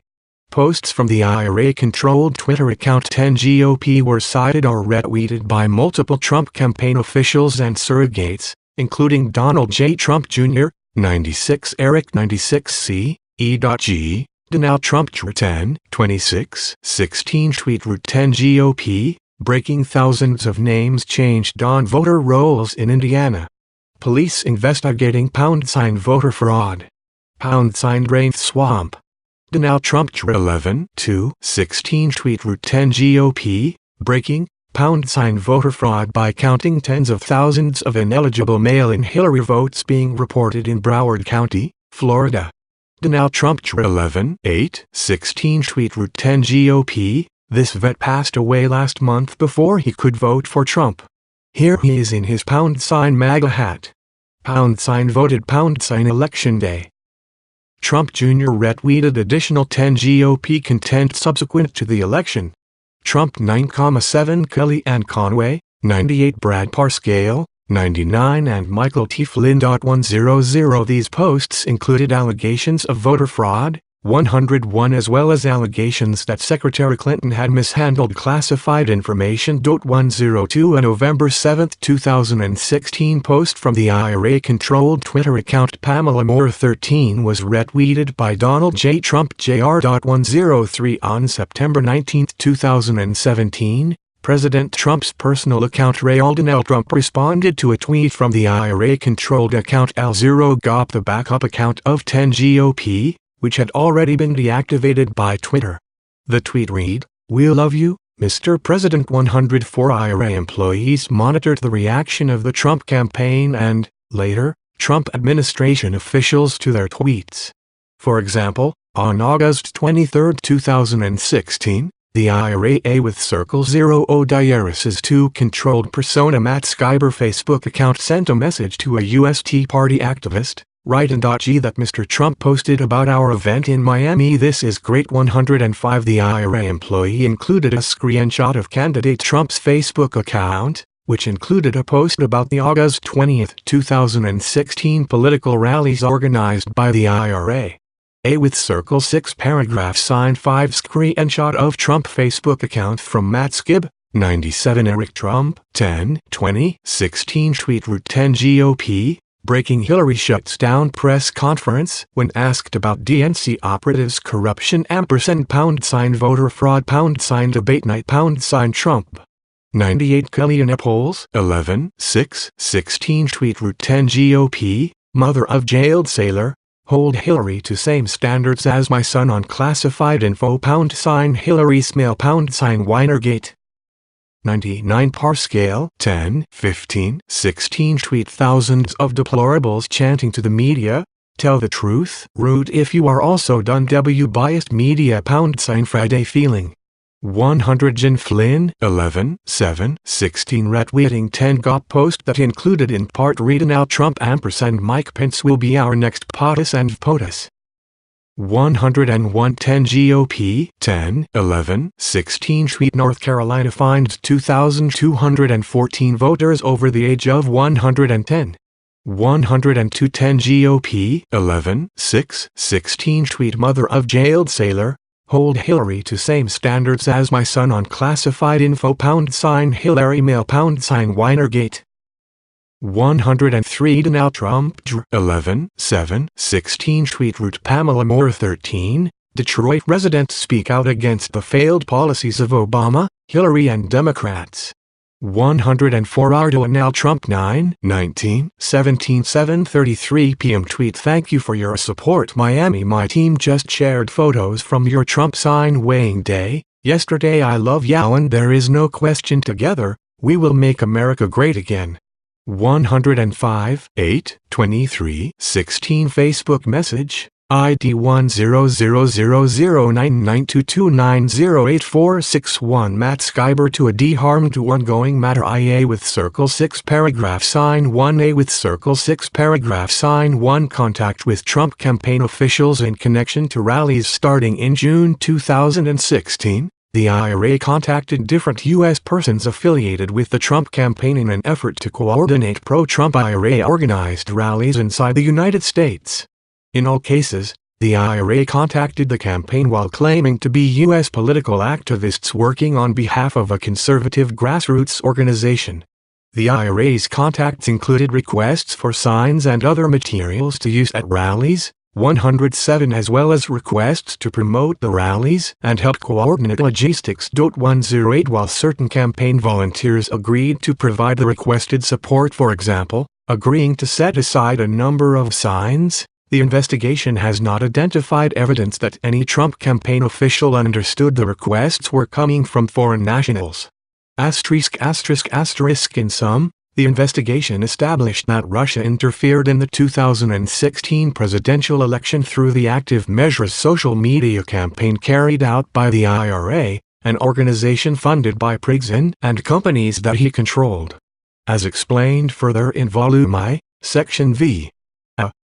[SPEAKER 2] Posts from the IRA-controlled Twitter account 10GOP were cited or retweeted by multiple Trump campaign officials and surrogates, including Donald J. Trump Jr., 96 Eric 96C, E.G., Donald Trump Jr. 10, 26, 16 Tweet Route 10 GOP, breaking thousands of names changed on voter rolls in Indiana. Police investigating # voter fraud. # drain swamp. Donald Trump Jr. 11, 2, 16 Tweet Route 10 GOP, breaking # voter fraud by counting tens of thousands of ineligible mail-in Hillary votes being reported in Broward County, Florida. Donald Trump Jr. 11, 8, 16 Tweet Route 10 GOP, this vet passed away last month before he could vote for Trump. Here he is in his # MAGA hat. # voted # election day. Trump Jr. retweeted additional 10 GOP content subsequent to the election. Trump 9,7 Kellyanne Conway, 98 Brad Parscale, 99 and Michael T. Flynn. 100. These posts included allegations of voter fraud, 101, as well as allegations that Secretary Clinton had mishandled classified information. 102. A November 7, 2016 post from the IRA-controlled Twitter account Pamela Moore 13 was retweeted by Donald J. Trump Jr. 103. On September 19, 2017, President Trump's personal account Ray Alden L. Trump responded to a tweet from the IRA-controlled account L0GOP, the backup account of 10 GOP, which had already been deactivated by Twitter. The tweet read, "We love you, Mr. President." 104 IRA employees monitored the reaction of the Trump campaign and, later, Trump administration officials to their tweets. For example, on August 23, 2016, the IRA with Circle 0 Odiris's 2 controlled persona Matt Skyber Facebook account sent a message to a U.S. Tea Party activist, Write.g, that Mr. Trump posted about our event in Miami. This is great. 105 The IRA employee included a screenshot of candidate Trump's Facebook account, which included a post about the August 20, 2016 political rallies organized by the IRA. With Circle 6 paragraph signed 5 screenshot of Trump Facebook account from Matt Skib, 97 Eric Trump, 10, 2016 tweet route 10 GOP, breaking Hillary shuts down press conference when asked about DNC operatives corruption &, voter fraud #, debate night #, Trump. 98 Kellyanne Polls, 11, 16 tweet route 10 GOP, mother of jailed sailor, hold Hillary to same standards as my son on classified info #, Hillary's mail #, Winergate. 99 Parscale, 10, 15, 16 tweet thousands of deplorables chanting to the media, tell the truth, rude if you are also done biased media #, Friday feeling. 100 Jen Flynn, 11, 7, 16 retweeting 10 GOP post that included in part reading out Trump & Mike Pence will be our next POTUS and POTUS. 101 10 GOP, 10, 11, 16 tweet North Carolina fined 2,214 voters over the age of 110. 102 10 GOP, 11, 16 tweet mother of jailed sailor, hold Hillary to same standards as my son on classified info #, Hillary mail #, Winergate. 103 Donald Trump, 11, 7, 16 tweet route Pamela Moore 13, Detroit residents speak out against the failed policies of Obama, Hillary and Democrats. 104 Donald Trump 9, 19, 17 7:33 p.m. tweet thank you for your support Miami. My team just shared photos from your Trump sign weighing day. Yesterday I love you and there is no question together, we will make America great again. 105, 8, 23, 16 Facebook message, ID 100009922290846 Matt Skyber to a de-harmed to ongoing matter IA with Circle 6 paragraph sign 1A with Circle 6 paragraph sign 1 contact with Trump campaign officials in connection to rallies starting in June 2016. The IRA contacted different U.S. persons affiliated with the Trump campaign in an effort to coordinate pro-Trump IRA-organized rallies inside the United States. In all cases, the IRA contacted the campaign while claiming to be U.S. political activists working on behalf of a conservative grassroots organization. The IRA's contacts included requests for signs and other materials to use at rallies, 107 as well as requests to promote the rallies and help coordinate logistics. 108 While certain campaign volunteers agreed to provide the requested support, for example, agreeing to set aside a number of signs, the investigation has not identified evidence that any Trump campaign official understood the requests were coming from foreign nationals. In sum, the investigation established that Russia interfered in the 2016 presidential election through the Active Measures social media campaign carried out by the IRA, an organization funded by Prigozhin and companies that he controlled. As explained further in Volume I, Section V.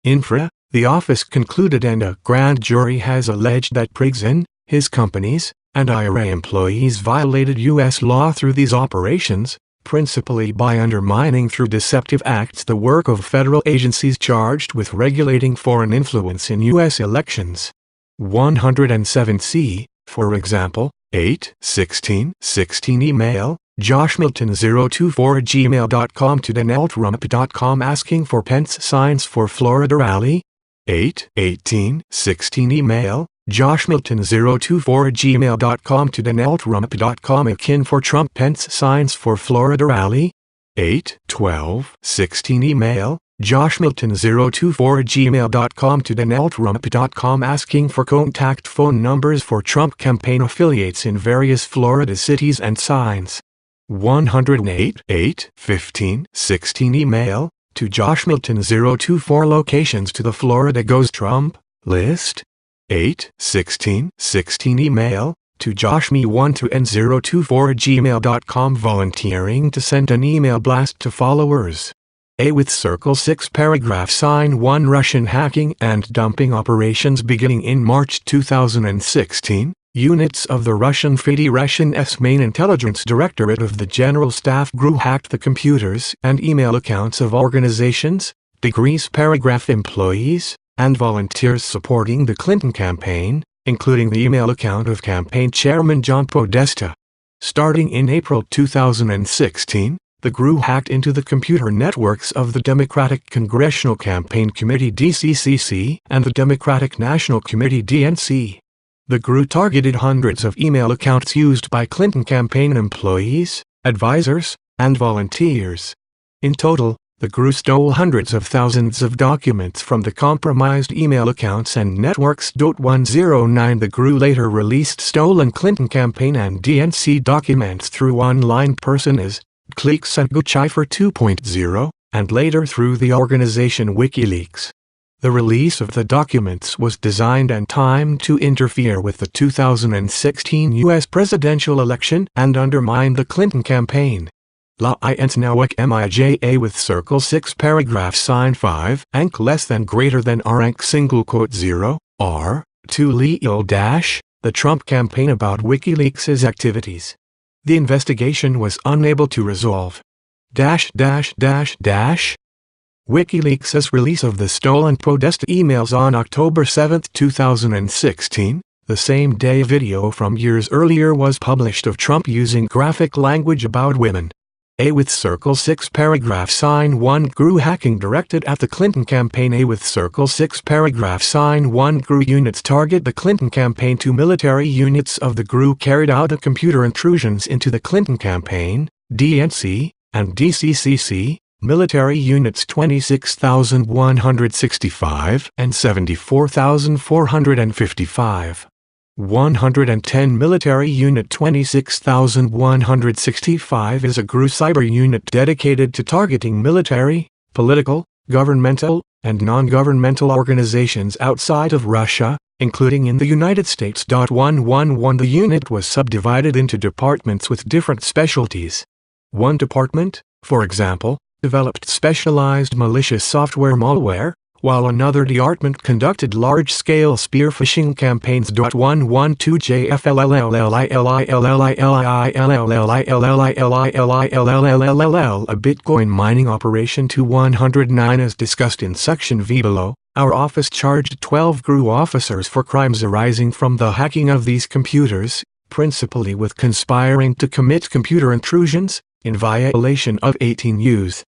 [SPEAKER 2] Infra, the office concluded and a grand jury has alleged that Prigozhin, his companies, and IRA employees violated U.S. law through these operations, principally by undermining through deceptive acts the work of federal agencies charged with regulating foreign influence in U.S. elections. 107C, for example, 8/16/16 email, joshmilton024@gmail.com to donaldtrump.com asking for Pence signs for Florida rally. 8/18/16 email, joshmilton024@gmail.com to donaldtrump.com akin for Trump Pence signs for Florida rally. 8/12/16 email, joshmilton024@gmail.com to donaldtrump.com asking for contact phone numbers for Trump campaign affiliates in various Florida cities and signs. 108/8/15/16 email, to joshmilton024 locations to the Florida Goes Trump list. 8/16/16 email, to joshme12n024@gmail.com volunteering to send an email blast to followers. A with Circle 6 paragraph sign 1 Russian hacking and dumping operations beginning in March 2016. Units of the Russian Federation's main intelligence directorate of the General Staff GRU hacked the computers and email accounts of organizations, degrees paragraph employees, and volunteers supporting the Clinton campaign, including the email account of campaign chairman John Podesta. Starting in April 2016, the GRU hacked into the computer networks of the Democratic Congressional Campaign Committee (DCCC) and the Democratic National Committee (DNC). The GRU targeted hundreds of email accounts used by Clinton campaign employees, advisors, and volunteers. In total, the GRU stole hundreds of thousands of documents from the compromised email accounts and networks. 109 The GRU later released stolen Clinton campaign and DNC documents through online personas, Cliques and Guccifer 2.0, and later through the organization WikiLeaks. The release of the documents was designed and timed to interfere with the 2016 U.S. presidential election and undermine the Clinton campaign. La Int Nawak Mija with Circle 6 paragraph sign 5 ank less than greater than r ank single quote 0, r, to leal dash, the Trump campaign about WikiLeaks' activities. The investigation was unable to resolve. WikiLeaks' release of the stolen Podesta emails on October 7, 2016, the same day a video from years earlier was published of Trump using graphic language about women. A with Circle 6 paragraph sign 1 GRU hacking directed at the Clinton campaign. A with Circle 6 paragraph sign 1 GRU units target the Clinton campaign. 2 military units of the GRU carried out a computer intrusions into the Clinton campaign, DNC, and DCCC, military units 26,165 and 74,455. 110 Military Unit 26,165 is a GRU cyber unit dedicated to targeting military, political, governmental, and non-governmental organizations outside of Russia, including in the United States. 111 The unit was subdivided into departments with different specialties. One department, for example, developed specialized malicious software malware, while another department conducted large-scale spear phishing campaigns. 112 A Bitcoin mining operation. 109 As discussed in Section V below, our office charged 12 GRU officers for crimes arising from the hacking of these computers, principally with conspiring to commit computer intrusions, in violation of 18 U.S.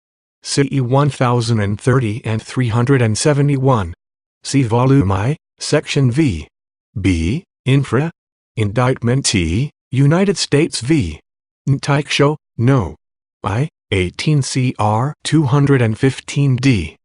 [SPEAKER 2] CE 1030 and 371. See Volume I, Section V. B. Infra. Indictment T. United States v. Teichshow, No. I. 18 CR 215 D.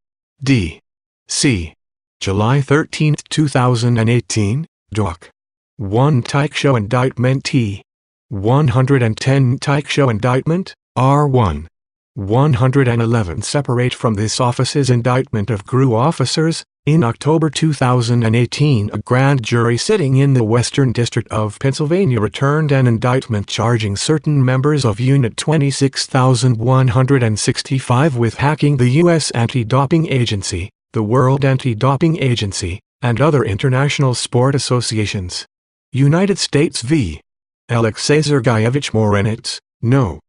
[SPEAKER 2] D. C. July 13, 2018, Doc. 1 Teichshow Indictment T. 110 Teichshow Indictment, R1. 111 Separate from this office's indictment of GRU officers. In October 2018, a grand jury sitting in the Western District of Pennsylvania returned an indictment charging certain members of Unit 26,165 with hacking the U.S. Anti-Doping Agency, the World Anti-Doping Agency, and other international sport associations. United States v. Alexei Sergeyevich Morenets, No.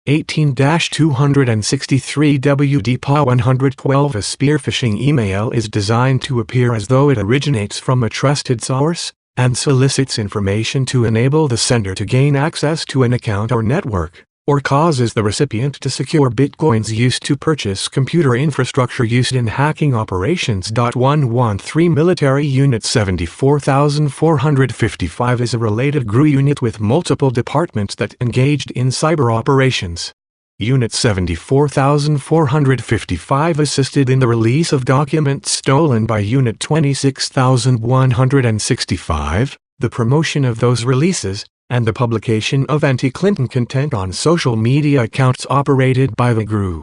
[SPEAKER 2] 18-263 WDPA 112. A spear phishing email is designed to appear as though it originates from a trusted source, and solicits information to enable the sender to gain access to an account or network, or causes the recipient to secure bitcoins used to purchase computer infrastructure used in hacking operations. 113 Military Unit 74455 is a related GRU unit with multiple departments that engaged in cyber operations. Unit 74455 assisted in the release of documents stolen by Unit 26165, the promotion of those releases, and the publication of anti-Clinton content on social media accounts operated by the GRU.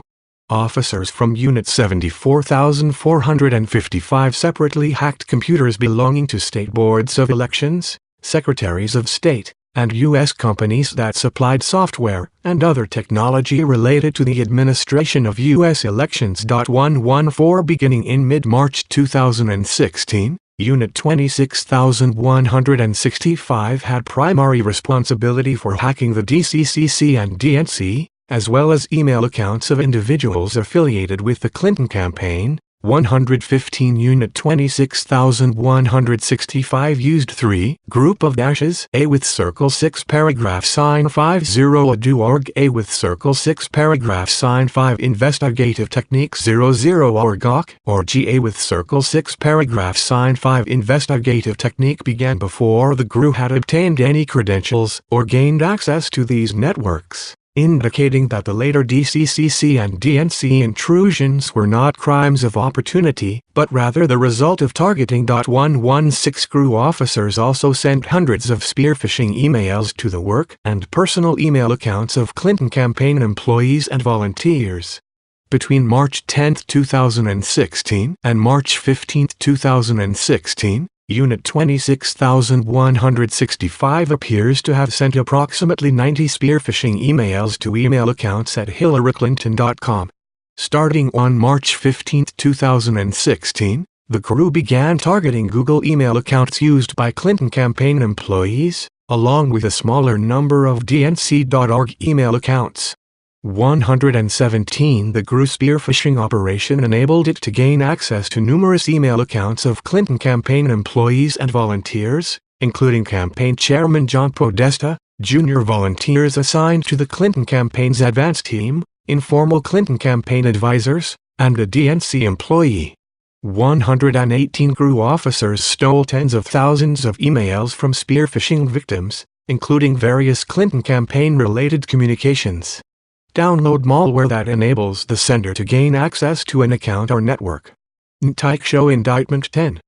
[SPEAKER 2] Officers from Unit 74455 separately hacked computers belonging to state boards of elections, secretaries of state, and U.S. companies that supplied software and other technology related to the administration of U.S. elections. 114 Beginning in mid-March 2016, Unit 26165 had primary responsibility for hacking the DCCC and DNC, as well as email accounts of individuals affiliated with the Clinton campaign. 115 Unit 26165 used 3 Group of dashes A with circle 6 paragraph sign 50 ado org A with circle 6 paragraph sign 5 investigative technique 00 org or GA with circle 6 paragraph sign 5 investigative technique began before the GRU had obtained any credentials or gained access to these networks, indicating that the later DCCC and DNC intrusions were not crimes of opportunity, but rather the result of targeting. 116 GRU officers also sent hundreds of spear phishing emails to the work and personal email accounts of Clinton campaign employees and volunteers. Between March 10, 2016 and March 15, 2016, Unit 26165 appears to have sent approximately 90 spear phishing emails to email accounts at HillaryClinton.com. Starting on March 15, 2016, the GRU began targeting Google email accounts used by Clinton campaign employees, along with a smaller number of DNC.org email accounts. 117 The GRU spear phishing operation enabled it to gain access to numerous email accounts of Clinton campaign employees and volunteers, including campaign chairman John Podesta, junior volunteers assigned to the Clinton campaign's advance team, informal Clinton campaign advisors, and a DNC employee. 118 GRU officers stole tens of thousands of emails from spear phishing victims, including various Clinton campaign-related communications. Download malware that enables the sender to gain access to an account or network. Tyke Show Indictment 10.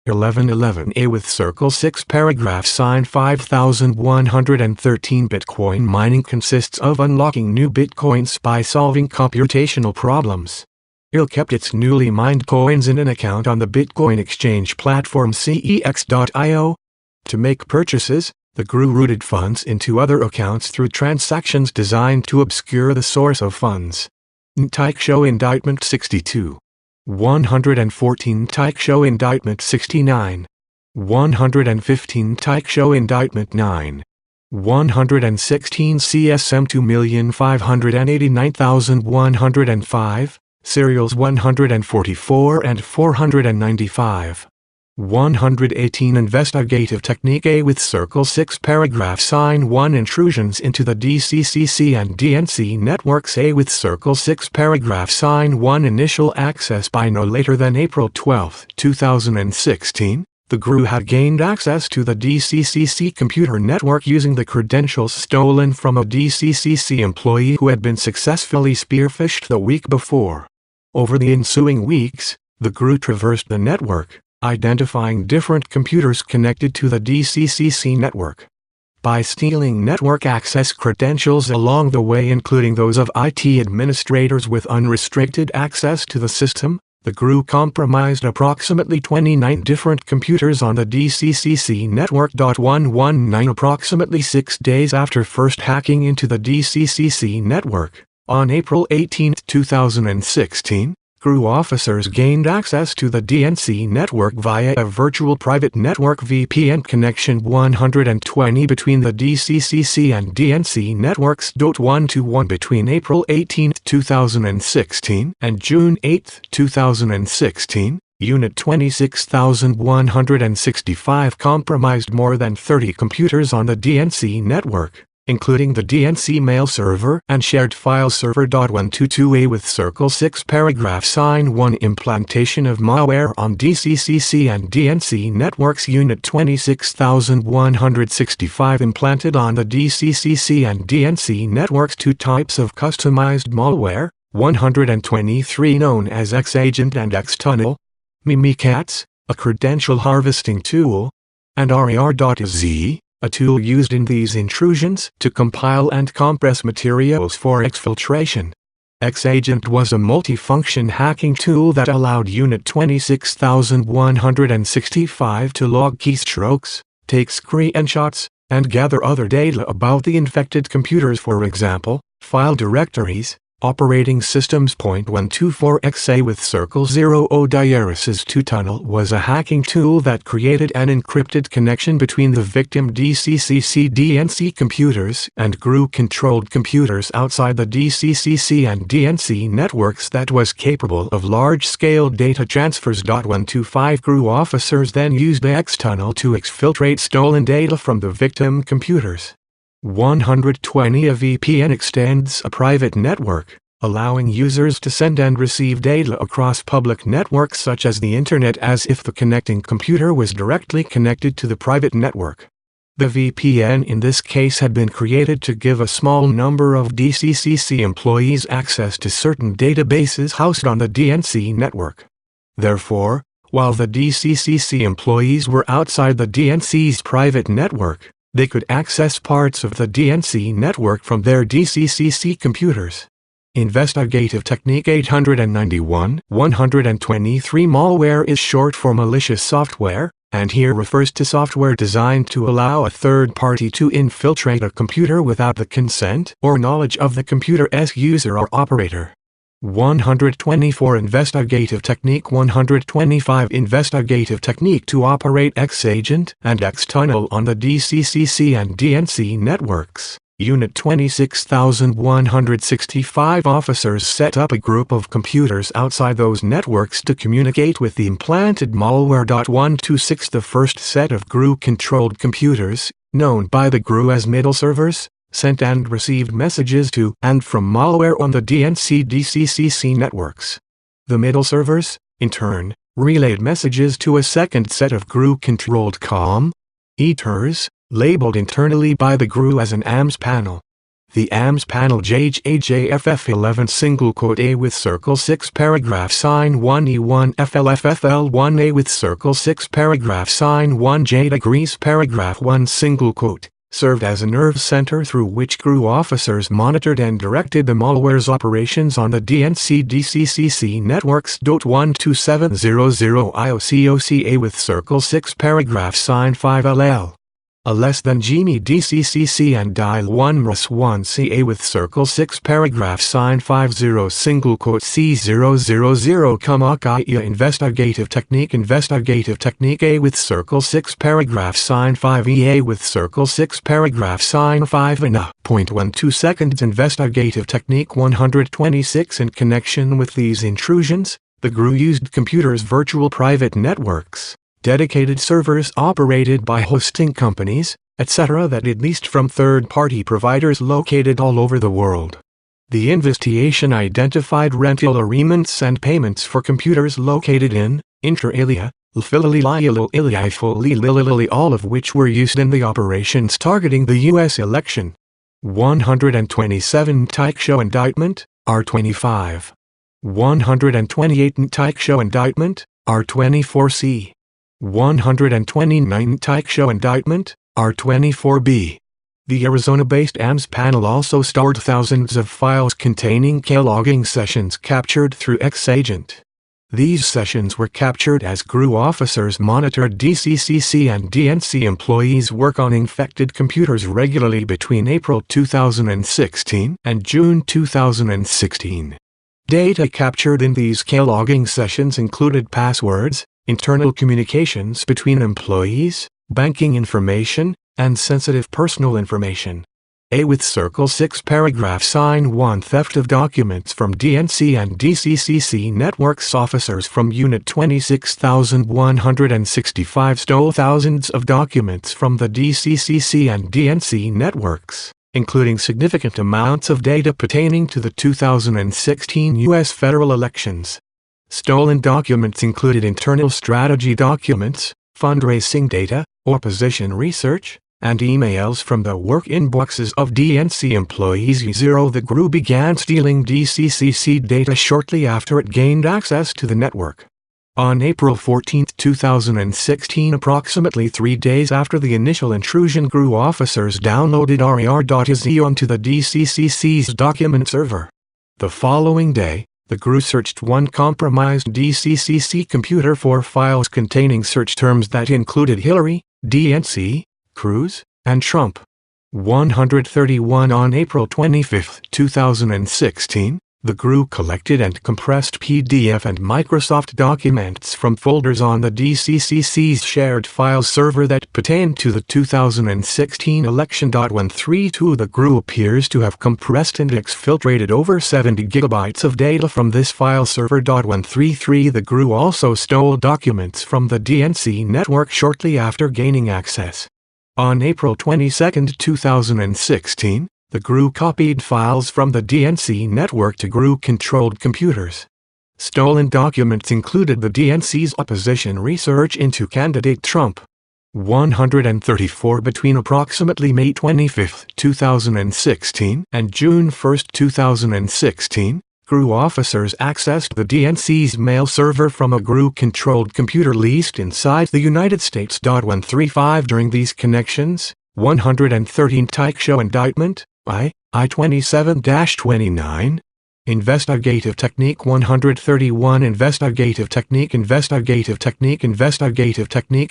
[SPEAKER 2] 1111A with circle 6 paragraph sign 5113 Bitcoin mining consists of unlocking new bitcoins by solving computational problems. IL kept its newly mined coins in an account on the Bitcoin exchange platform CEX.io. To make purchases, the GRU routed funds into other accounts through transactions designed to obscure the source of funds. Tyke Show Indictment 62. 114 Tyke Show Indictment 69. 115 Tyke Show Indictment 9. 116 CSM 2589105, serials 144 and 495. 118 Investigative Technique A with circle 6 paragraph sign 1 Intrusions into the DCCC and DNC networks A with circle 6 paragraph sign 1 Initial access by no later than April 12, 2016, the GRU had gained access to the DCCC computer network using the credentials stolen from a DCCC employee who had been successfully spear-phished the week before. Over the ensuing weeks, the GRU traversed the network, identifying different computers connected to the DCCC network. By stealing network access credentials along the way, including those of IT administrators with unrestricted access to the system, the GRU compromised approximately 29 different computers on the DCCC network. 119 Approximately 6 days after first hacking into the DCCC network, on April 18, 2016, GRU officers gained access to the DNC network via a virtual private network VPN connection 120 between the DCCC and DNC networks. 1-to-1 between April 18, 2016 and June 8, 2016. Unit 26165 compromised more than 30 computers on the DNC network, including the DNC mail server and shared file server. 122A with Circle 6 paragraph sign 1 implantation of malware on DCCC and DNC networks. Unit 26165 implanted on the DCCC and DNC networks 2 types of customized malware, 123 known as X-Agent and X-Tunnel, Mimikatz, a credential harvesting tool, and RAR.Z, a tool used in these intrusions to compile and compress materials for exfiltration. X-Agent was a multifunction hacking tool that allowed Unit 26165 to log keystrokes, take screenshots, and gather other data about the infected computers, for example, file directories, operating systems. 124XA with Circle 0 Odiris's 2-tunnel was a hacking tool that created an encrypted connection between the victim DCCC DNC computers and GRU-controlled computers outside the DCCC and DNC networks that was capable of large-scale data transfers. 125 GRU officers then used the X-tunnel to exfiltrate stolen data from the victim computers. 120 A VPN extends a private network, allowing users to send and receive data across public networks such as the Internet as if the connecting computer was directly connected to the private network. The VPN in this case had been created to give a small number of DCCC employees access to certain databases housed on the DNC network. Therefore, while the DCCC employees were outside the DNC's private network, they could access parts of the DNC network from their DCCC computers. Investigative Technique 891. 123 Malware is short for malicious software, and here refers to software designed to allow a third party to infiltrate a computer without the consent or knowledge of the computer's user or operator. 124 Investigative Technique 125 Investigative Technique to operate X-Agent and X-Tunnel on the DCCC and DNC networks. Unit 26165 officers set up a group of computers outside those networks to communicate with the implanted malware. 126 The first set of GRU-controlled computers, known by the GRU as middle servers, sent and received messages to and from malware on the DNC-DCCC networks. The middle servers, in turn, relayed messages to a second set of GRU-controlled com-eters, labeled internally by the GRU as an AMS panel. The AMS panel JJFF11 single quote A with Circle 6 paragraph sign 1E1 FLFFL1A with Circle 6 paragraph sign 1J degrees paragraph 1 single quote, served as a nerve center through which GRU officers monitored and directed the malware's operations on the DNC-DCCC networks. 12700 IOCOCA with Circle 6 paragraph sign 5LL. A less than Gini DCCC and dial 1 RUS1 CA with Circle 6 paragraph sign 50 single quote C000 IA Investigative Technique A with Circle 6 paragraph sign 5 EA with Circle 6 paragraph sign 5 INA. 0.12 seconds Investigative Technique 126 In connection with these intrusions, the GRU used computers' virtual private networks, dedicated servers operated by hosting companies, etc. that it leased from third-party providers located all over the world. The investigation identified rental agreements and payments for computers located in, inter alia, all of which were used in the operations targeting the U.S. election. 127 Teichshow Indictment, R25. 128 Teichshow Indictment, R24C. 129 Teichshow Indictment, R24B. The Arizona-based AMS panel also stored thousands of files containing keylogging sessions captured through X-Agent. These sessions were captured as GRU officers monitored DCCC and DNC employees' work on infected computers regularly between April 2016 and June 2016. Data captured in these logging sessions included passwords, internal communications between employees, banking information, and sensitive personal information. With Circle 6 paragraph sign 1 theft of documents from DNC and DCCC networks. Officers from Unit 26165 stole thousands of documents from the DCCC and DNC networks, including significant amounts of data pertaining to the 2016 U.S. federal elections. Stolen documents included internal strategy documents, fundraising data, opposition research, and emails from the work inboxes of DNC employees. The GRU began stealing DCCC data shortly after it gained access to the network. On April 14, 2016, approximately 3 days after the initial intrusion, GRU officers downloaded RER.exe onto the DCCC's document server. The following day, the GRU searched one compromised DCCC computer for files containing search terms that included Hillary, DNC, Cruz, and Trump. 131 On April 25, 2016, the GRU collected and compressed PDF and Microsoft documents from folders on the DCCC's shared files server that pertained to the 2016 election. 132 The GRU appears to have compressed and exfiltrated over 70 gigabytes of data from this file server. 133 The GRU also stole documents from the DNC network shortly after gaining access. On April 22, 2016, the GRU copied files from the DNC network to GRU-controlled computers. Stolen documents included the DNC's opposition research into candidate Trump. 134 Between approximately May 25, 2016 and June 1, 2016, GRU officers accessed the DNC's mail server from a GRU-controlled computer leased inside the United States. 135 During these connections, 113 Tyke Show Indictment, I-27-29. Investigative Technique 131 Investigative Technique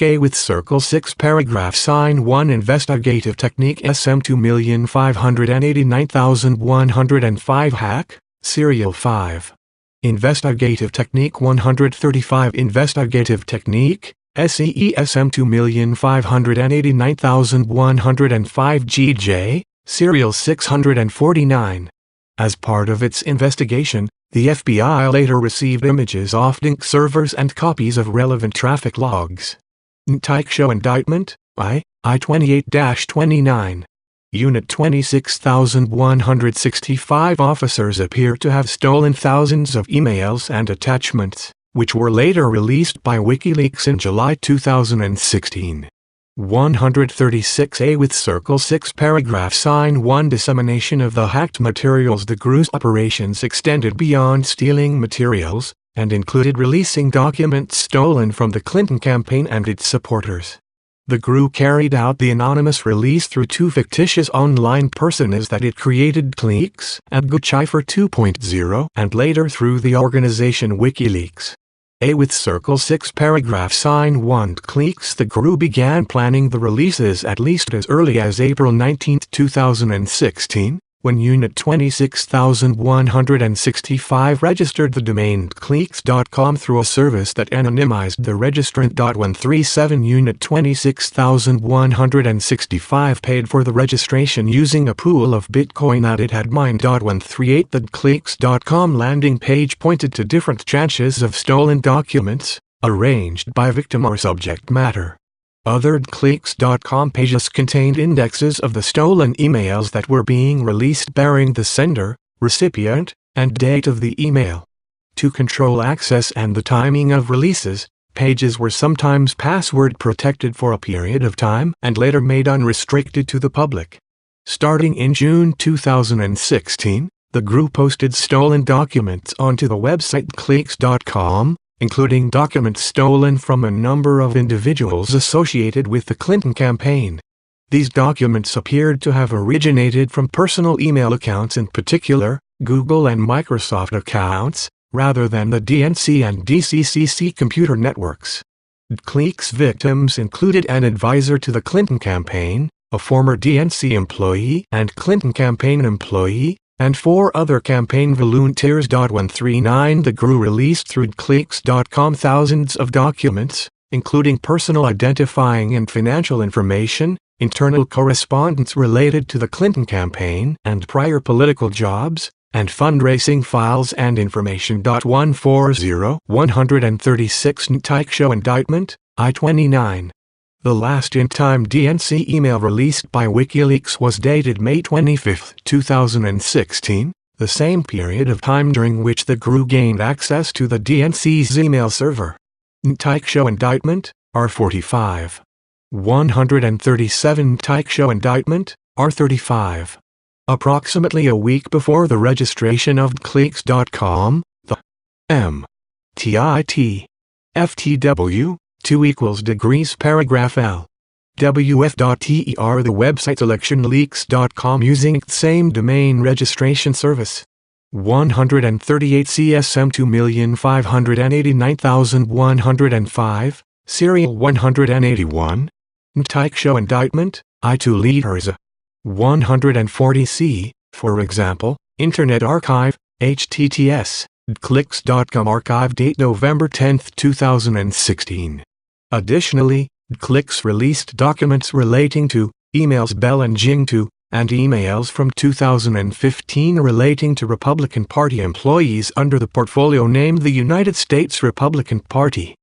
[SPEAKER 2] A with Circle 6 paragraph sign 1 Investigative Technique SM 2589105 hack, Serial 5. Investigative Technique 135 Investigative Technique, SEESM 2589105 GJ, Serial 649. As part of its investigation, the FBI later received images off DNC servers and copies of relevant traffic logs. Tyke Show Indictment, I-28-29. Unit 26165 officers appear to have stolen thousands of emails and attachments, which were later released by WikiLeaks in July 2016. 136A with Circle 6 paragraph sign 1 Dissemination of the hacked materials. The GRU's operations extended beyond stealing materials, and included releasing documents stolen from the Clinton campaign and its supporters. The GRU carried out the anonymous release through two fictitious online personas that it created, Cleeks and Guccifer 2.0, and later through the organization WikiLeaks. With Circle 6 paragraph sign 1 Cleeks. The GRU began planning the releases at least as early as April 19, 2016, when Unit 26165 registered the domain Cleeks.com through a service that anonymized the registrant. 137 Unit 26165 paid for the registration using a pool of Bitcoin that it had mined. 138 The Cleeks.com landing page pointed to different tranches of stolen documents, arranged by victim or subject matter. Other Cleeks.com pages contained indexes of the stolen emails that were being released bearing the sender, recipient, and date of the email. To control access and the timing of releases, pages were sometimes password protected for a period of time and later made unrestricted to the public. Starting in June 2016, the GRU posted stolen documents onto the website Cleeks.com, including documents stolen from a number of individuals associated with the Clinton campaign. These documents appeared to have originated from personal email accounts, in particular, Google and Microsoft accounts, rather than the DNC and DCCC computer networks. Cleeks victims included an advisor to the Clinton campaign, a former DNC employee and Clinton campaign employee, and 4 other campaign volunteers. 139 The GRU released through Clicks.com thousands of documents, including personal identifying and financial information, internal correspondence related to the Clinton campaign and prior political jobs, and fundraising files and information. 136 Tyke Show Indictment, I-29. The last in-time DNC email released by WikiLeaks was dated May 25, 2016, the same period of time during which the GRU gained access to the DNC's email server. Tyke Show Indictment, R45. 137 Tyke Show Indictment, R35. Approximately a week before the registration of Clicks.com, the M.TIT. FTW, 2 equals degrees paragraph L. WF.TER. The website electionleaks.com using the same domain registration service. 138 CSM 2,589,105, Serial 181. Tyke Show Indictment, I2 Leaders. 140C, for example, Internet Archive, https, Clicks.com archive date November 10, 2016. Additionally, Clicks released documents relating to emails Bell and Jing to, and emails from 2015 relating to Republican Party employees under the portfolio named the United States Republican Party.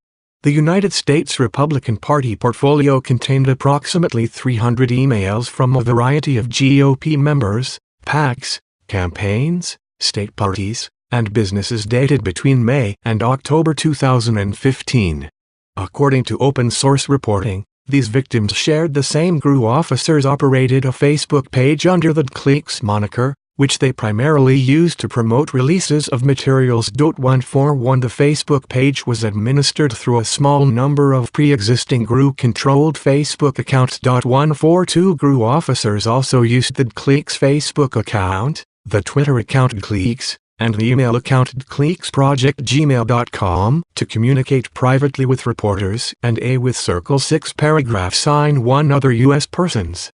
[SPEAKER 2] The United States Republican Party portfolio contained approximately 300 emails from a variety of GOP members, PACs, campaigns, state parties, and businesses dated between May and October 2015. According to open-source reporting, these victims shared the same GRU officers operated a Facebook page under the Clicks moniker, which they primarily used to promote releases of materials. 141 The Facebook page was administered through a small number of pre-existing GRU-controlled Facebook accounts. 142 GRU officers also used the Clicks Facebook account, the Twitter account Clicks, and the email account clicksproject@gmail.com to communicate privately with reporters and with Circle 6 paragraph sign 1 other U.S. persons.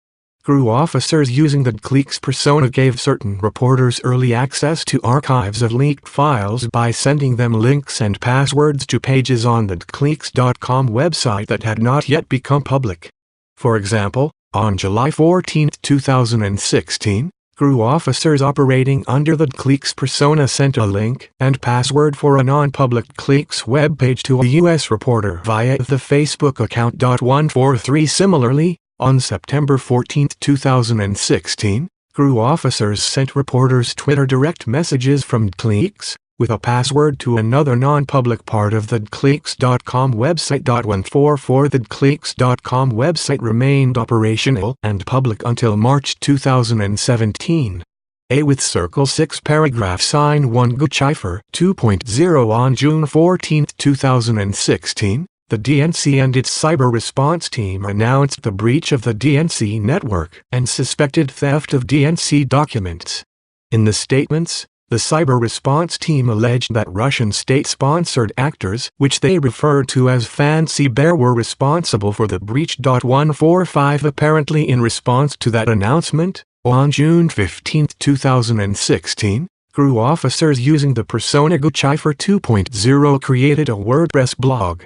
[SPEAKER 2] GRU officers using the Clicks persona gave certain reporters early access to archives of leaked files by sending them links and passwords to pages on the Clicks.com website that had not yet become public. For example, on July 14, 2016, GRU officers operating under the Clicks persona sent a link and password for a non-public Clicks webpage to a U.S. reporter via the Facebook account. 143 Similarly, on September 14, 2016, GRU officers sent reporters Twitter direct messages from Clicks, with a password to another non-public part of the Clicks.com website. 144 The Clicks.com website remained operational and public until March 2017. With Circle 6 paragraph sign 1 Guccifer 2.0 On June 14, 2016, the DNC and its cyber response team announced the breach of the DNC network and suspected theft of DNC documents. In the statements, the cyber response team alleged that Russian state-sponsored actors, which they referred to as Fancy Bear, were responsible for the breach. 145 Apparently in response to that announcement, on June 15, 2016, GRU officers using the persona Guccifer 2.0 created a WordPress blog.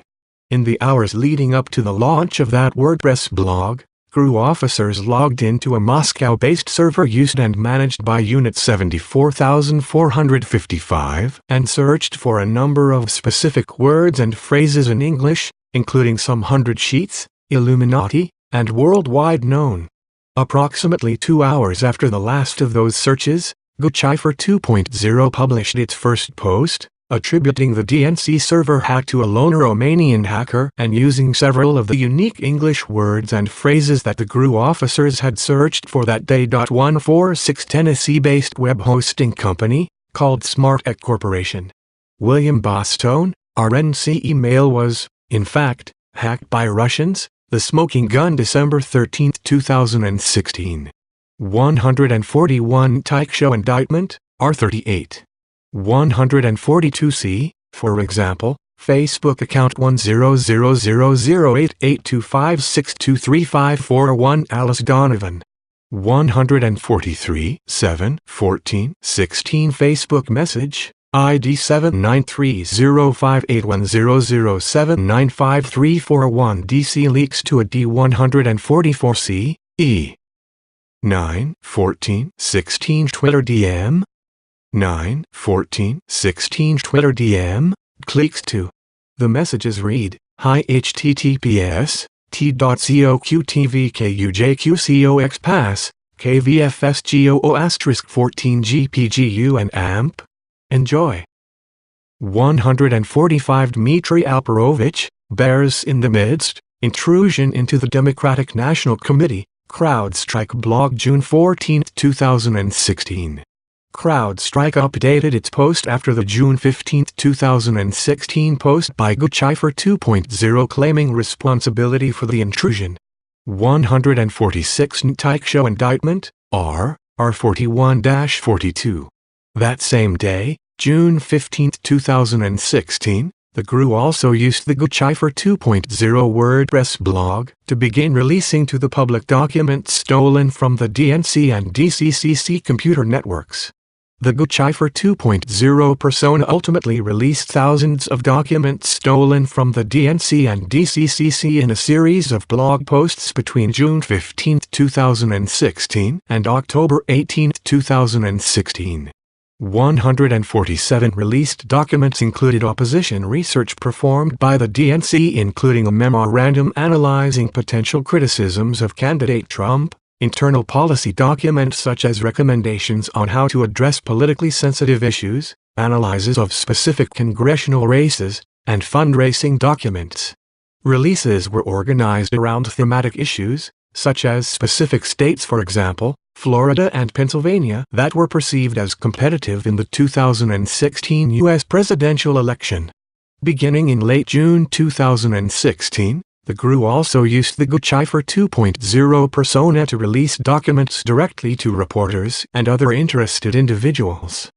[SPEAKER 2] In the hours leading up to the launch of that WordPress blog, GRU officers logged into a Moscow-based server used and managed by Unit 74455 and searched for a number of specific words and phrases in English, including some hundred sheets, Illuminati, and worldwide known. Approximately 2 hours after the last of those searches, Guccifer 2.0 published its first post, attributing the DNC server hack to a lone Romanian hacker and using several of the unique English words and phrases that the GRU officers had searched for that day. 146 Tennessee-based web hosting company, called SmartEck Corporation. William Bostone, RNC email was, in fact, hacked by Russians. The Smoking Gun December 13, 2016. 141 Tyke Show Indictment, R38. 142C, for example, Facebook account 10000888256235441 Alice Donovan. 143 7 14 16 Facebook message, ID 7930581007953441 DC leaks to a D144C, E. 9 14 16 Twitter DM, 9 14 16 Twitter DM, clicks to. The messages read, Hi https, t.coqtvkujqcox pass, kvfsgoo 14 gpgu and amp. Enjoy. 145 Dmitry Alperovich, Bears in the Midst, Intrusion into the Democratic National Committee, CrowdStrike blog June 14, 2016. CrowdStrike updated its post after the June 15, 2016 post by Guccifer 2.0 claiming responsibility for the intrusion. 146 Teichshow indictment, R41-42. That same day, June 15, 2016, the GRU also used the Guccifer 2.0 WordPress blog to begin releasing to the public documents stolen from the DNC and DCCC computer networks. The Guccifer 2.0 persona ultimately released thousands of documents stolen from the DNC and DCCC in a series of blog posts between June 15, 2016 and October 18, 2016. 147 released documents included opposition research performed by the DNC, including a memorandum analyzing potential criticisms of candidate Trump, internal policy documents such as recommendations on how to address politically sensitive issues, analyses of specific congressional races, and fundraising documents. Releases were organized around thematic issues, such as specific states, for example, Florida and Pennsylvania, that were perceived as competitive in the 2016 U.S. presidential election. Beginning in late June 2016, the GRU also used the Guccifer 2.0 persona to release documents directly to reporters and other interested individuals.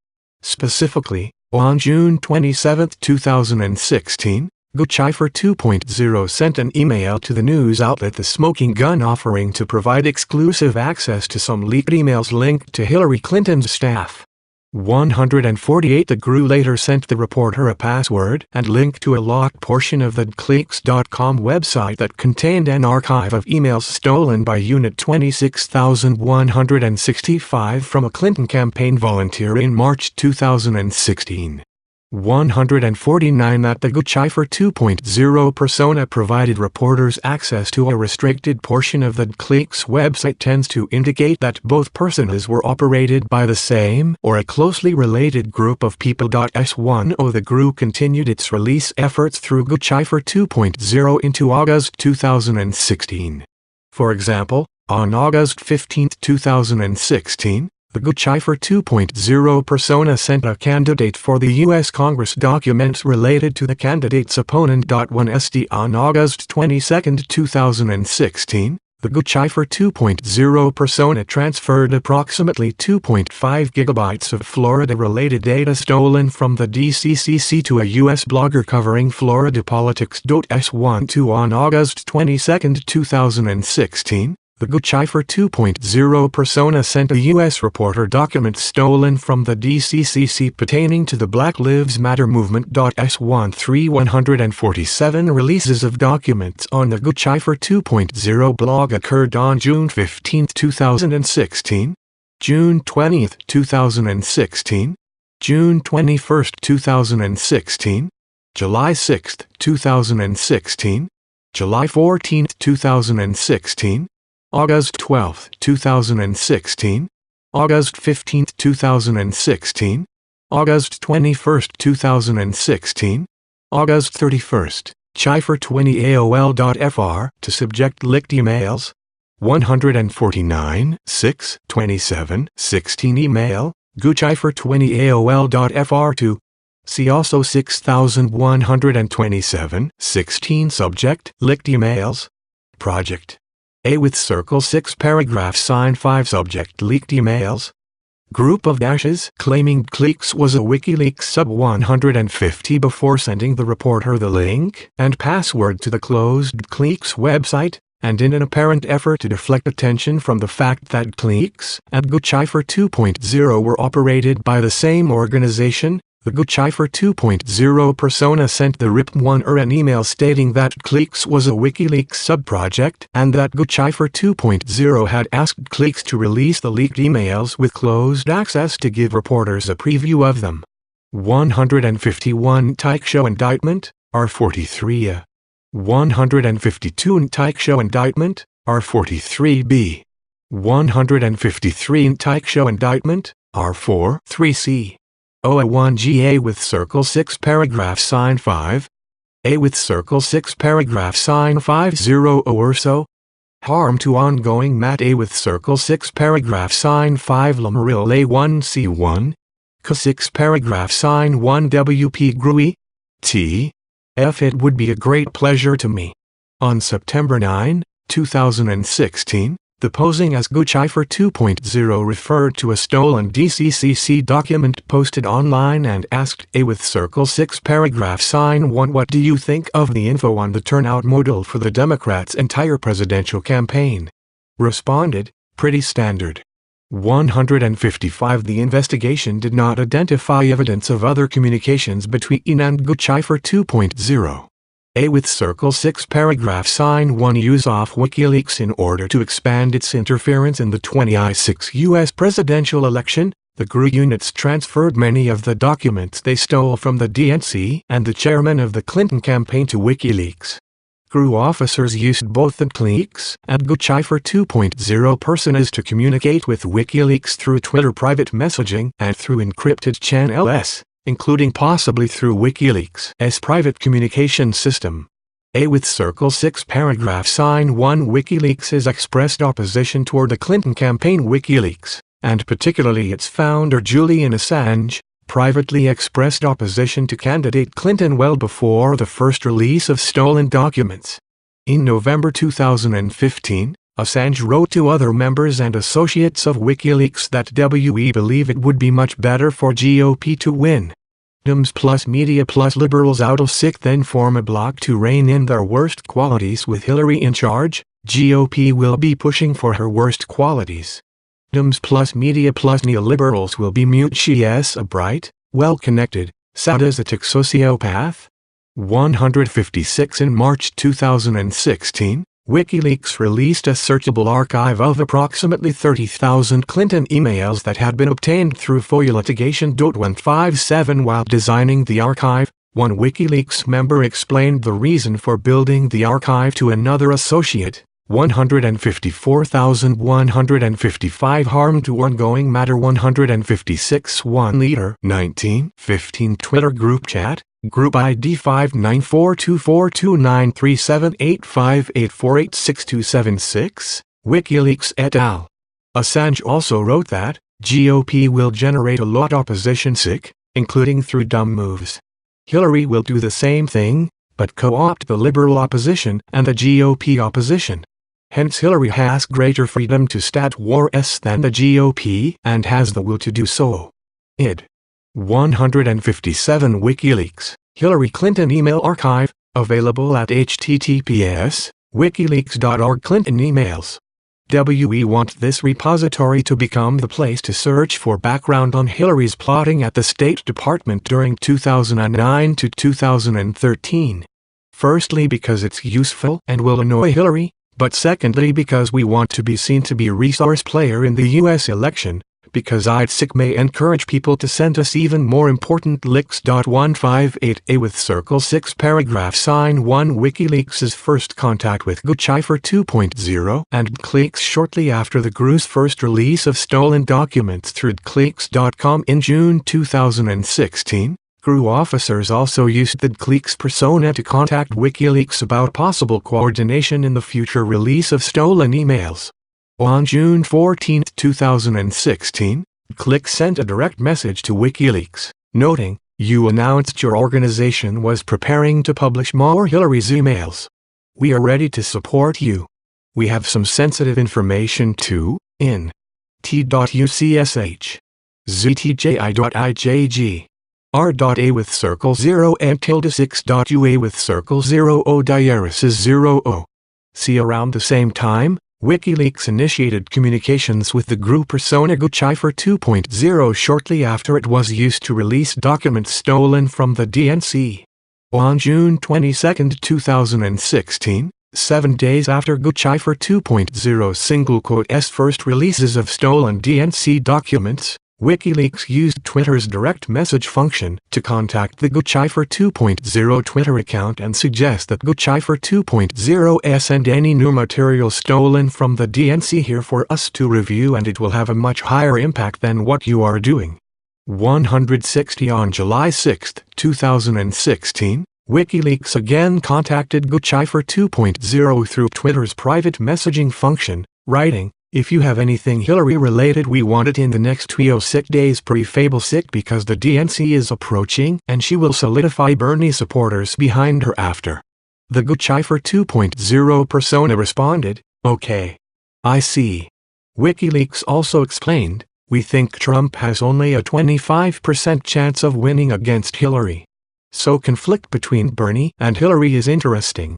[SPEAKER 2] Specifically, on June 27, 2016, Guccifer 2.0 sent an email to the news outlet The Smoking Gun offering to provide exclusive access to some leaked emails linked to Hillary Clinton's staff. 148 The GRU later sent the reporter a password and link to a locked portion of the Cleaks.com website that contained an archive of emails stolen by Unit 26165 from a Clinton campaign volunteer in March 2016. 149 That the Guccifer 2.0 persona provided reporters access to a restricted portion of the Cleaks website tends to indicate that both personas were operated by the same or a closely related group of people. S10 The GRU continued its release efforts through Guccifer 2.0 into August 2016. For example, on August 15, 2016, the Guccifer 2.0 persona sent a candidate for the U.S. Congress documents related to the candidate's opponent. 1SD On August 22, 2016, the Guccifer 2.0 persona transferred approximately 2.5 gigabytes of Florida-related data stolen from the DCCC to a U.S. blogger covering Florida politics. S12 On August 22, 2016, the Guccifer 2.0 persona sent a U.S. reporter documents stolen from the DCCC pertaining to the Black Lives Matter movement. S13 147 releases of documents on the Guccifer 2.0 blog occurred on June 15, 2016, June 20, 2016, June 21, 2016, July 6, 2016, July 14, 2016, August 12, 2016, August 15, 2016, August 21, 2016, August 31, Cipher 20 AOL.fr to subject leaked emails, 149, 6, 27, 16 email, Guccifer 20 AOL.fr to see also 6127, 16 subject leaked emails, project A with circle 6 paragraph sign 5 subject leaked emails. Group of dashes claiming Cleaks was a WikiLeaks sub 150 before sending the reporter the link and password to the closed Cleaks website. and in an apparent effort to deflect attention from the fact that Cliques and Guccifer 2.0 were operated by the same organization, the Guccifer 2.0 persona sent the RIP1er an email stating that Cliques was a WikiLeaks subproject and that Guccifer 2.0 had asked Cliques to release the leaked emails with closed access to give reporters a preview of them. 151 Teichshow indictment, R43A. 152 Teichshow indictment, R43B. 153 Teichshow indictment, R4 3C. 001G A with circle 6 paragraph sign 5. A with circle 6 paragraph sign 50 or so. Harm to ongoing Mat A with circle 6 paragraph sign 5 Lamaril A1C1. K6 paragraph sign 1 WP Grui. T. F. It would be a great pleasure to me. On September 9, 2016, the posing as Guccifer 2.0 referred to a stolen DCCC document posted online and asked A with circle 6 paragraph sign 1 what do you think of the info on the turnout model for the Democrats' entire presidential campaign? Responded, pretty standard. 155 The investigation did not identify evidence of other communications between and Guccifer 2.0. A with circle 6 paragraph sign 1 use off WikiLeaks in order to expand its interference in the 2016 U.S. presidential election. The GRU units transferred many of the documents they stole from the DNC and the chairman of the Clinton campaign to WikiLeaks. GRU officers used both the Cliques and Guccifer 2.0 personas to communicate with WikiLeaks through Twitter private messaging and through encrypted channels, including possibly through WikiLeaks' private communication system. A with circle 6 paragraph sign 1 WikiLeaks has expressed opposition toward the Clinton campaign. WikiLeaks, and particularly its founder Julian Assange, privately expressed opposition to candidate Clinton well before the first release of stolen documents. In November 2015, Assange wrote to other members and associates of WikiLeaks that we believe it would be much better for GOP to win. Dems plus media plus liberals out of sick then form a bloc to rein in their worst qualities with Hillary in charge. GOP will be pushing for her worst qualities. Dems plus media plus neoliberals will be mute. She is a bright, well-connected, sadistic sociopath. 156 In March 2016, WikiLeaks released a searchable archive of approximately 30,000 Clinton emails that had been obtained through FOIA litigation. 157 While designing the archive, one WikiLeaks member explained the reason for building the archive to another associate. 154,155 Harm to ongoing matter. 156 1 Leader 1915 Twitter group chat, group ID 59424293785848626, WikiLeaks et al. Assange also wrote that GOP will generate a lot opposition sick, including through dumb moves. Hillary will do the same thing, but co-opt the liberal opposition and the GOP opposition. Hence Hillary has greater freedom to start wars than the GOP and has the will to do so. Id. 157 WikiLeaks, Hillary Clinton Email Archive, available at https://wikileaks.org Clinton emails. We want this repository to become the place to search for background on Hillary's plotting at the State Department during 2009 to 2013. Firstly because it's useful and will annoy Hillary, but secondly because we want to be seen to be a resource player in the U.S. election, because IDSIC may encourage people to send us even more important licks. 158 A with circle 6 paragraph sign 1 WikiLeaks' first contact with Guccifer 2.0 and Cliques shortly after the GRU's first release of stolen documents through Cliques.com in June 2016. GRU officers also used the Cliques persona to contact WikiLeaks about possible coordination in the future release of stolen emails. On June 14, 2016, Cliques sent a direct message to WikiLeaks, noting, "You announced your organization was preparing to publish more Hillary's emails. We are ready to support you. We have some sensitive information too, in t.ucsh, ztji.ijg. R.A with circle 0 and tilde 6.ua with circle 0 o diaresis 0 o. See, around the same time, WikiLeaks initiated communications with the GRU persona GuCipher 2.0 shortly after it was used to release documents stolen from the DNC. On June 22, 2016, 7 days after GuCipher 2.0's first releases of stolen DNC documents, WikiLeaks used Twitter's direct message function to contact the GuCipher 2.0 Twitter account and suggest that GuCipher 2.0 send any new material stolen from the DNC here for us to review, and it will have a much higher impact than what you are doing. 160 On July 6, 2016, WikiLeaks again contacted GuCipher 2.0 through Twitter's private messaging function, writing, "If you have anything Hillary related, we want it in the next 6 days pre-Fable sick because the DNC is approaching and she will solidify Bernie supporters behind her after." The GuCipher 2.0 persona responded, "Okay. I see." WikiLeaks also explained, "We think Trump has only a 25% chance of winning against Hillary. So conflict between Bernie and Hillary is interesting."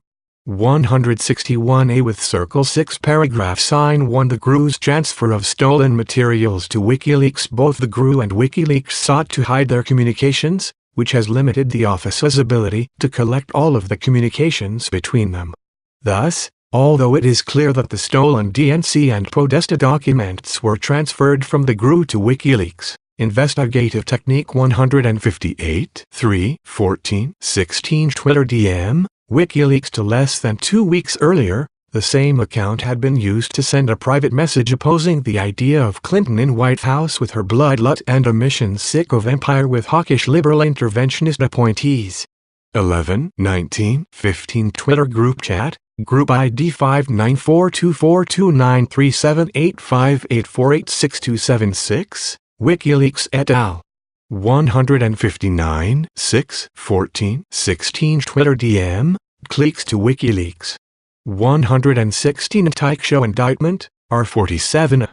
[SPEAKER 2] 161A with Circle 6 paragraph sign 1 The GRU's transfer of stolen materials to WikiLeaks. Both the GRU and WikiLeaks sought to hide their communications, which has limited the office's ability to collect all of the communications between them. Thus, although it is clear that the stolen DNC and Podesta documents were transferred from the GRU to WikiLeaks, Investigative Technique 158 3/14/16 Twitter DM, WikiLeaks to less than 2 weeks earlier, the same account had been used to send a private message opposing the idea of Clinton in White House with her bloodlet and a mission sick of empire with hawkish liberal interventionist appointees. 11/19/15 Twitter group chat, group ID 5942429378584862776, WikiLeaks et al. 159 6/14/16 Twitter DM, cliques to WikiLeaks. 116 Tyke Show indictment, R47.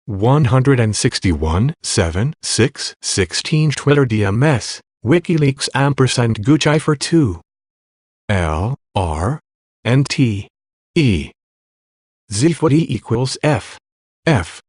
[SPEAKER 2] 161 7/6/16 Twitter DMS, WikiLeaks ampersand GuCipher 2. L, R, N T, E. Z40 equals F. F.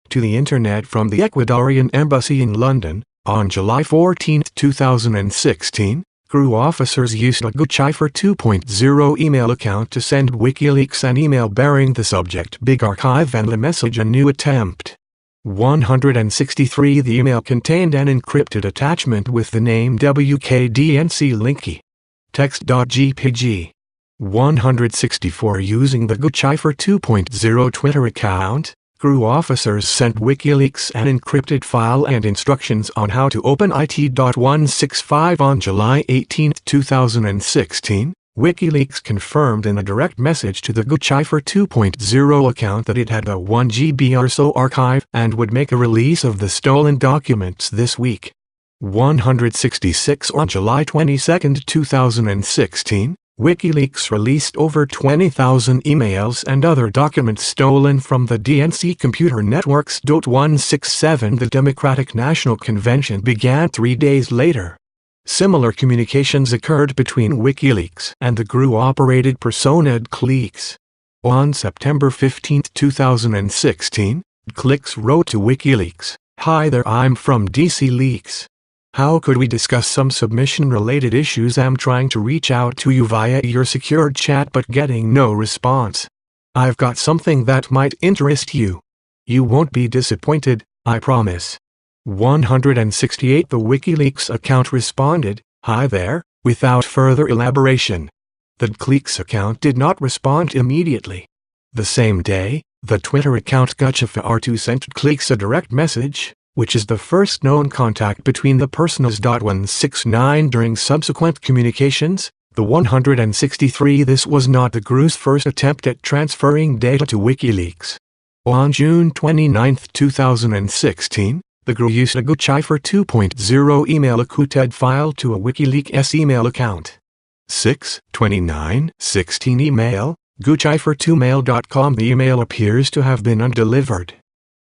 [SPEAKER 2] To the Internet from the Ecuadorian Embassy in London, on July 14, 2016, GRU officers used a GuCipher 2.0 email account to send WikiLeaks an email bearing the subject Big Archive and the message A New Attempt. 163 The email contained an encrypted attachment with the name WKDNC Linky. Text.jpg. 164 Using the GuCipher 2.0 Twitter account, GRU officers sent WikiLeaks an encrypted file and instructions on how to open IT.165 on July 18, 2016. WikiLeaks confirmed in a direct message to the GuCipher 2.0 account that it had a 1 GB or so archive and would make a release of the stolen documents this week. 166 On July 22, 2016, WikiLeaks released over 20,000 emails and other documents stolen from the DNC computer networks. 167 The Democratic National Convention began 3 days later. Similar communications occurred between WikiLeaks and the GRU-operated personaed cliques. On September 15, 2016, cliques wrote to WikiLeaks, "Hi there, I'm from DC Leaks. How could we discuss some submission-related issues? I'm trying to reach out to you via your secured chat but getting no response. I've got something that might interest you. You won't be disappointed, I promise." 168 The WikiLeaks account responded, "Hi there," without further elaboration. The cliques account did not respond immediately. The same day, the Twitter account GuCipher2 sent cliques a direct message, which is the first known contact between the personas. 169 During subsequent communications, the 163 This was not the GRU's first attempt at transferring data to WikiLeaks. On June 29, 2016, the GRU used a GuCipher 2.0 email encrypted file to a WikiLeaks email account. 6/29/16 Email, GuCipher2mail.com The email appears to have been undelivered.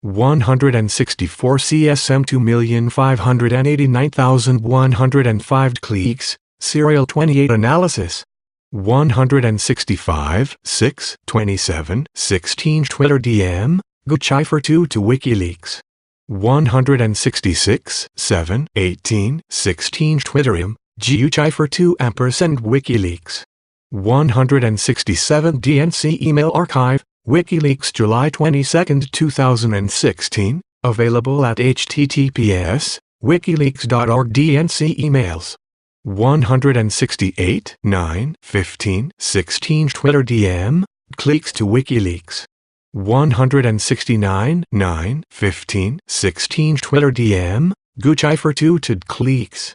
[SPEAKER 2] 164 CSM 2,589,105 cliques, Serial 28 Analysis. 165 6 27 16 Twitter DM, Guccifer2 to WikiLeaks. 166 7 18 16 Twitterium, Guccifer2 ampersand WikiLeaks. 167 DNC email archive, WikiLeaks July 22, 2016, available at https://wikileaks.org DNC emails. 168 9 15 16 Twitter DM, Cleaks to WikiLeaks. 169 9 15 16 Twitter DM, Guccifer2 to Cleaks.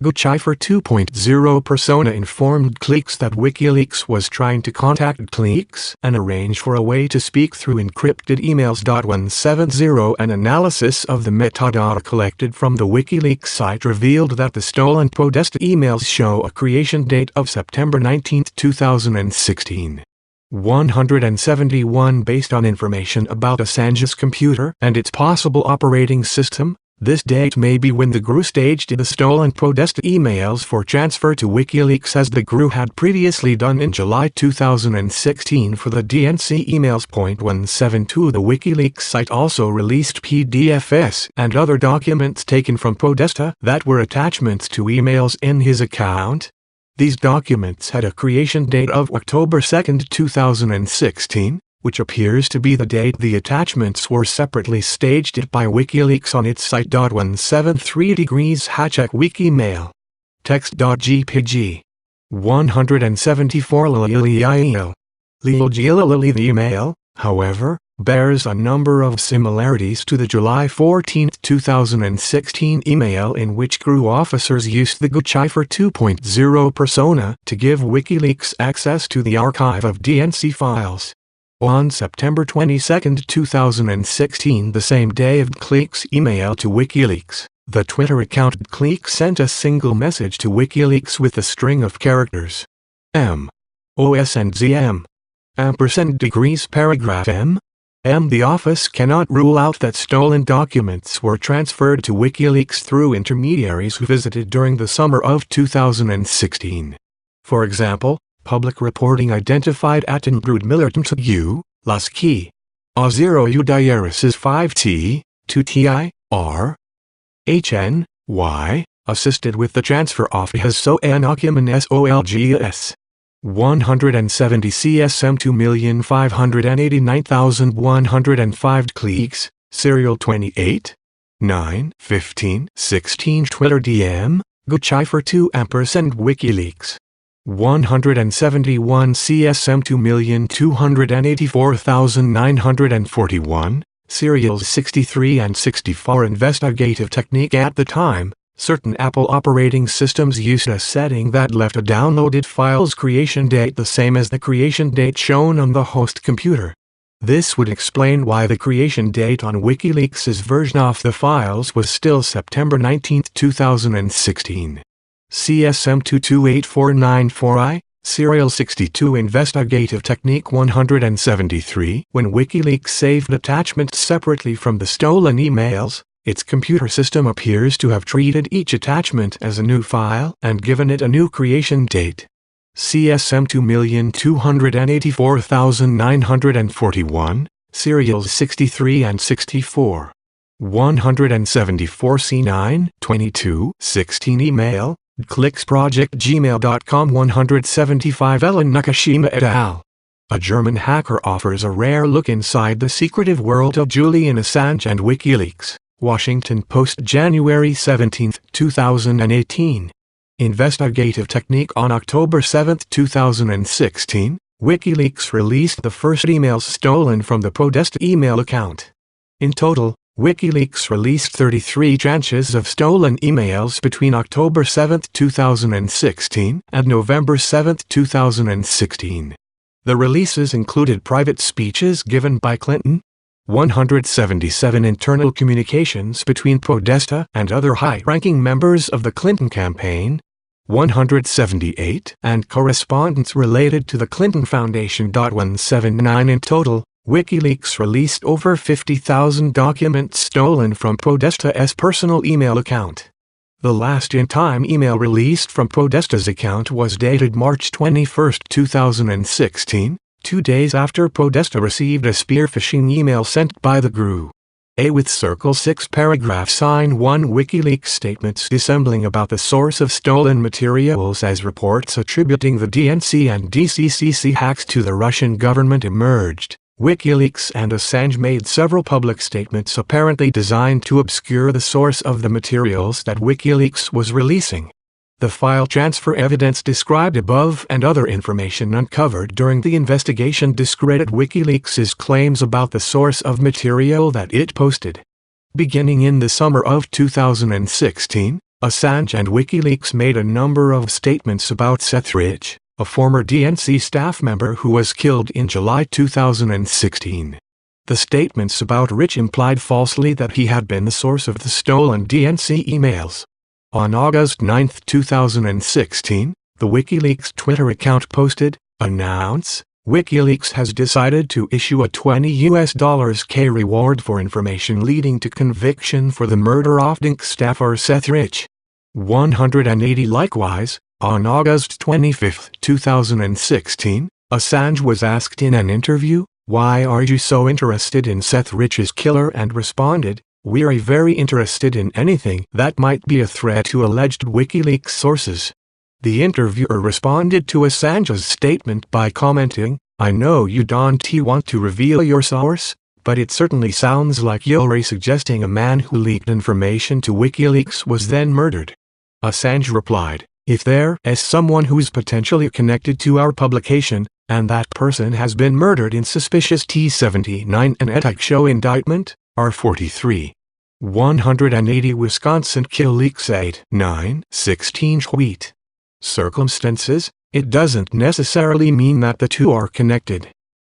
[SPEAKER 2] Guccifer 2.0 persona informed Cleaks that WikiLeaks was trying to contact Cleaks and arrange for a way to speak through encrypted emails. 170 An analysis of the metadata collected from the WikiLeaks site revealed that the stolen Podesta emails show a creation date of September 19, 2016. 171 Based on information about Assange's computer and its possible operating system, this date may be when the GRU staged the stolen Podesta emails for transfer to WikiLeaks, as the GRU had previously done in July 2016 for the DNC emails. 172 The WikiLeaks site also released PDFs and other documents taken from Podesta that were attachments to emails in his account. These documents had a creation date of October 2, 2016, which appears to be the date the attachments were separately staged by WikiLeaks on its site. 173 degrees Hatchek Wikimail. Text.jpg. 174 Liliel. The email, however, bears a number of similarities to the July 14, 2016 email in which GRU officers used the Guccifer 2.0 persona to give WikiLeaks access to the archive of DNC files. On September 22, 2016, the same day of Cleaks' email to WikiLeaks, the Twitter account Cleaks sent a single message to WikiLeaks with a string of characters. M. OS and ZM. Ampersand degrees paragraph M. The office cannot rule out that stolen documents were transferred to WikiLeaks through intermediaries who visited during the summer of 2016. For example, public reporting identified Attenbrud Mueller U, Lasky. A0 U Diaris is 5T, 2TI, R. HN, Y, assisted with the transfer of his Soanacumen SOLGS. 170 CSM 2,589,105 Cleaks, serial 28, 9, 15, 16 Twitter DM, Guccifer2 ampersand WikiLeaks. 171 CSM 2,284,941, serials 63 and 64 Investigative technique. At the time, certain Apple operating systems used a setting that left a downloaded file's creation date the same as the creation date shown on the host computer. This would explain why the creation date on WikiLeaks' version of the files was still September 19, 2016. CSM 228494I, serial 62 Investigative technique 173. When WikiLeaks saved attachments separately from the stolen emails, its computer system appears to have treated each attachment as a new file and given it a new creation date. CSM 2,284,941, serials 63 and 64. 174 C9, 22, 16 email, clicksproject@gmail.com. 175 Ellen Nakashima et al. A German hacker offers a rare look inside the secretive world of Julian Assange and WikiLeaks. Washington Post, January 17, 2018. Investigative technique. On October 7, 2016, WikiLeaks released the first emails stolen from the Podesta email account. In total, WikiLeaks released 33 tranches of stolen emails between October 7, 2016 and November 7, 2016. The releases included private speeches given by Clinton, 177 internal communications between Podesta and other high-ranking members of the Clinton campaign, 178, and correspondence related to the Clinton Foundation. 179 in total. WikiLeaks released over 50,000 documents stolen from Podesta's personal email account. The last in-time email released from Podesta's account was dated March 21, 2016, 2 days after Podesta received a spear phishing email sent by the GRU. With Circle 6 paragraph sign 1 WikiLeaks statements dissembling about the source of stolen materials as reports attributing the DNC and DCCC hacks to the Russian government emerged. WikiLeaks and Assange made several public statements apparently designed to obscure the source of the materials that WikiLeaks was releasing. The file transfer evidence described above and other information uncovered during the investigation discredit WikiLeaks' claims about the source of material that it posted. Beginning in the summer of 2016, Assange and WikiLeaks made a number of statements about Seth Rich, a former DNC staff member who was killed in July 2016. The statements about Rich implied falsely that he had been the source of the stolen DNC emails. On August 9, 2016, the WikiLeaks Twitter account posted, "Announce, WikiLeaks has decided to issue a $20K reward for information leading to conviction for the murder of DNC staffer Seth Rich." 180 Likewise, on August 25, 2016, Assange was asked in an interview, "Why are you so interested in Seth Rich's killer?" and responded, "We're very interested in anything that might be a threat to alleged WikiLeaks sources." The interviewer responded to Assange's statement by commenting, "I know you don't want to reveal your source, but it certainly sounds like you're suggesting a man who leaked information to WikiLeaks was then murdered." Assange replied, "If there is someone who's potentially connected to our publication, and that person has been murdered in suspicious T79 and ETIC show indictment, R43. 180 Wisconsin Kill Leaks 8/9/16 tweet. Circumstances, it doesn't necessarily mean that the two are connected.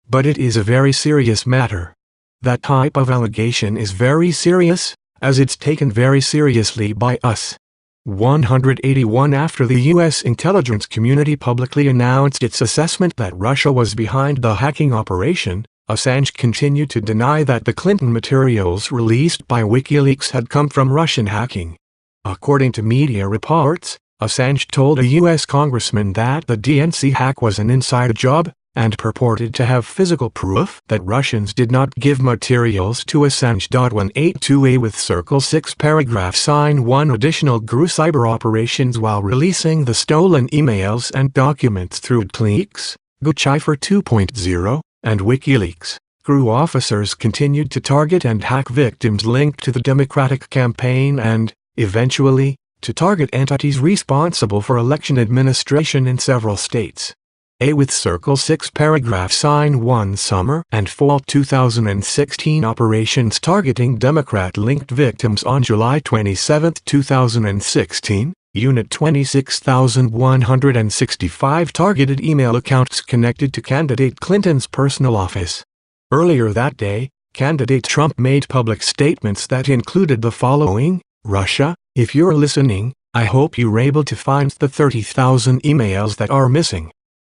[SPEAKER 2] But it is a very serious matter. That type of allegation is very serious, as it's taken very seriously by us." 181 After the U.S. intelligence community publicly announced its assessment that Russia was behind the hacking operation, Assange continued to deny that the Clinton materials released by WikiLeaks had come from Russian hacking. According to media reports, Assange told a U.S. congressman that the DNC hack was an inside job, and purported to have physical proof that Russians did not give materials to Assange. 182 with Circle 6 paragraph sign 1 Additional GRU cyber operations while releasing the stolen emails and documents through WikiLeaks, GCipher 2.0, and WikiLeaks. GRU officers continued to target and hack victims linked to the Democratic campaign and, eventually, to target entities responsible for election administration in several states. With Circle 6 paragraph sign 1 Summer and Fall 2016 operations targeting Democrat-linked victims. On July 27, 2016, Unit 26,165 targeted email accounts connected to candidate Clinton's personal office. Earlier that day, candidate Trump made public statements that included the following: "Russia, if you're listening, I hope you're able to find the 30,000 emails that are missing.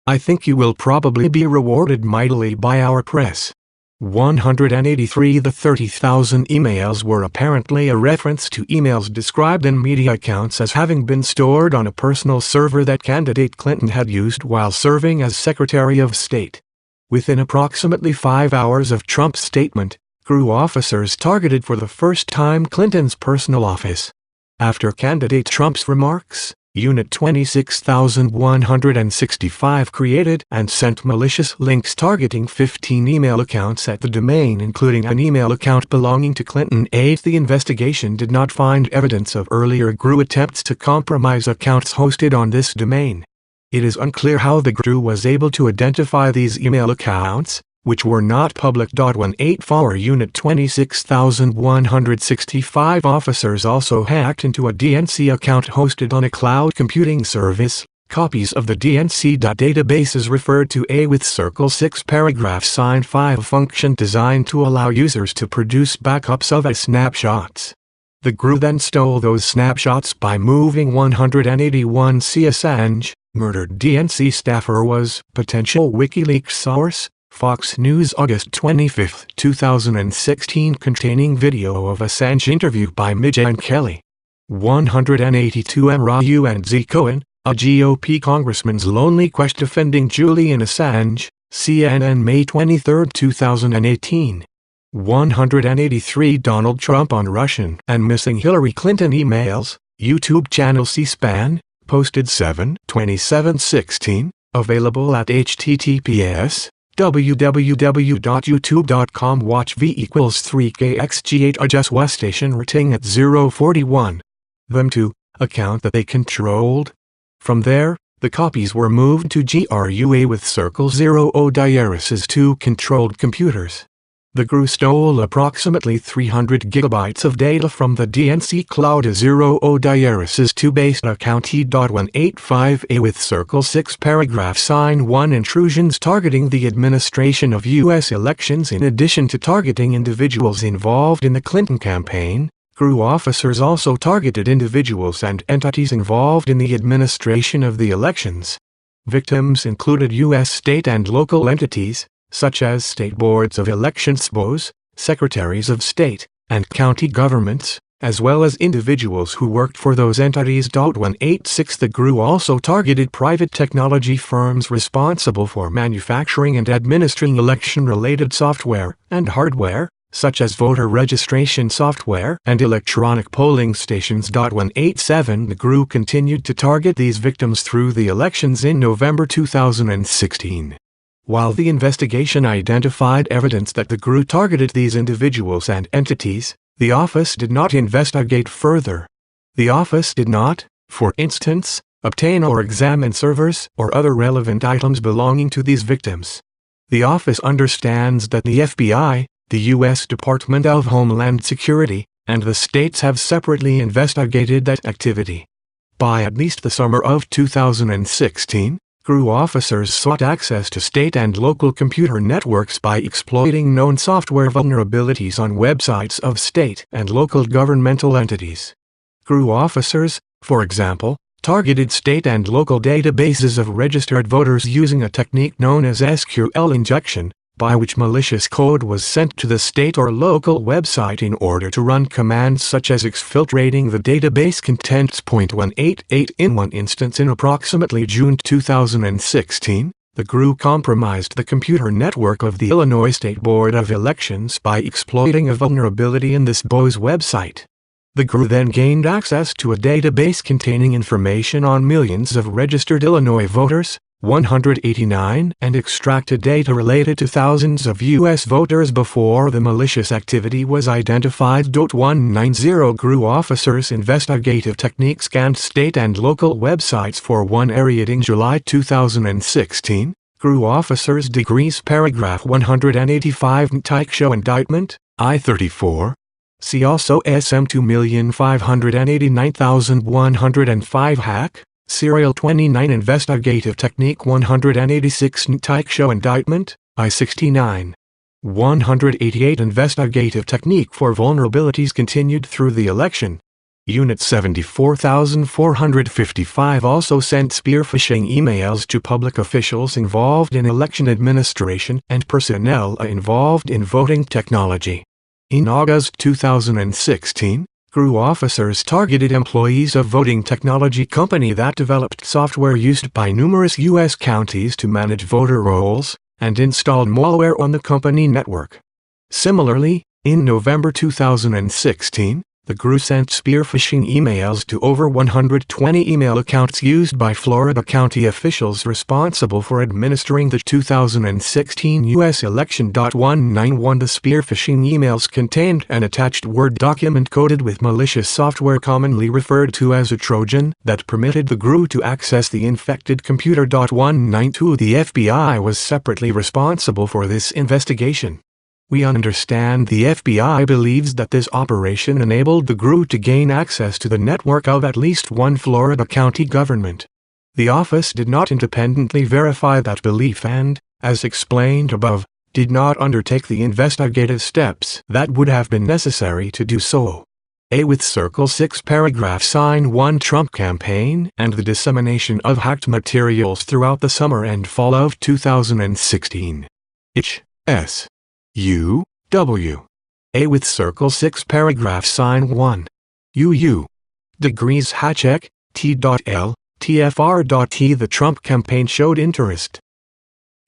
[SPEAKER 2] I think you will probably be rewarded mightily by our press." 183 The 30,000 emails were apparently a reference to emails described in media accounts as having been stored on a personal server that candidate Clinton had used while serving as Secretary of State. Within approximately 5 hours of Trump's statement, GRU officers targeted for the first time Clinton's personal office. After candidate Trump's remarks, Unit 26,165 created and sent malicious links targeting 15 email accounts at the domain, including an email account belonging to Clinton. The investigation did not find evidence of earlier GRU attempts to compromise accounts hosted on this domain. It is unclear how the GRU was able to identify these email accounts, which were not public. 184 Unit 26,165 officers also hacked into a DNC account hosted on a cloud computing service. Copies of the DNC databases referred to with Circle 6 paragraph sign 5 function designed to allow users to produce backups of snapshots. The GRU then stole those snapshots by moving 181 Assange, murdered DNC staffer was potential WikiLeaks source. Fox News August 25, 2016 containing video of Assange interview by Megyn Kelly. 182 M. Ryu and Z. Cohen, a GOP congressman's lonely quest defending Julian Assange, CNN May 23, 2018. 183 Donald Trump on Russian and missing Hillary Clinton emails, YouTube channel C-SPAN, posted 7/27/16, available at https://www.youtube.com watch v=3kxg8 adjust West station rating at 041. Them to account that they controlled. From there, the copies were moved to GRUA with Circle 0 Odiris's two controlled computers. The GRU stole approximately 300 gigabytes of data from the DNC cloud to 0 Odiris's two-based account T.185A with Circle 6 paragraph sign 1 intrusions targeting the administration of U.S. elections. In addition to targeting individuals involved in the Clinton campaign, GRU officers also targeted individuals and entities involved in the administration of the elections. Victims included U.S. state and local entities, such as state boards of elections SBOs, secretaries of state, and county governments, as well as individuals who worked for those entities. 186 The GRU also targeted private technology firms responsible for manufacturing and administering election-related software and hardware, such as voter registration software and electronic polling stations. 187 The GRU continued to target these victims through the elections in November 2016. While the investigation identified evidence that the GRU targeted these individuals and entities, the office did not investigate further. The office did not, for instance, obtain or examine servers or other relevant items belonging to these victims. The office understands that the FBI, the U.S. Department of Homeland Security, and the states have separately investigated that activity. By at least the summer of 2016, GRU officers sought access to state and local computer networks by exploiting known software vulnerabilities on websites of state and local governmental entities. GRU officers, for example, targeted state and local databases of registered voters using a technique known as SQL injection, by which malicious code was sent to the state or local website in order to run commands such as exfiltrating the database contents. 188 In one instance in approximately June 2016, the GRU compromised the computer network of the Illinois State Board of Elections by exploiting a vulnerability in this SBO's website. The GRU then gained access to a database containing information on millions of registered Illinois voters, 189, and extracted data related to thousands of U.S. voters before the malicious activity was identified. 190 GRU officers' investigative technique scanned state and local websites for one area in July 2016. GRU officers' degrees paragraph 185 Tyke Show indictment, I-34. See also SM 2589105 hack. Serial 29 Investigative Technique 186 Tyke Show Indictment, I-69. 188 Investigative Technique for Vulnerabilities continued through the election. Unit 74455 also sent spear phishing emails to public officials involved in election administration and personnel involved in voting technology. In August 2016, GRU officers targeted employees of voting technology company that developed software used by numerous U.S. counties to manage voter rolls, and installed malware on the company network. Similarly, in November 2016, the GRU sent spear phishing emails to over 120 email accounts used by Florida county officials responsible for administering the 2016 U.S. election. 191 The spear phishing emails contained an attached Word document coded with malicious software commonly referred to as a Trojan that permitted the GRU to access the infected computer. 192 The FBI was separately responsible for this investigation. We understand the FBI believes that this operation enabled the GRU to gain access to the network of at least one Florida county government. The office did not independently verify that belief and, as explained above, did not undertake the investigative steps that would have been necessary to do so. With Circle 6 paragraph sign 1 Trump campaign and the dissemination of hacked materials throughout the summer and fall of 2016. H.S. U.W. With Circle 6 paragraph sign 1. U.U. Degrees Hatcheck, T.L, TFR.T. The Trump campaign showed interest.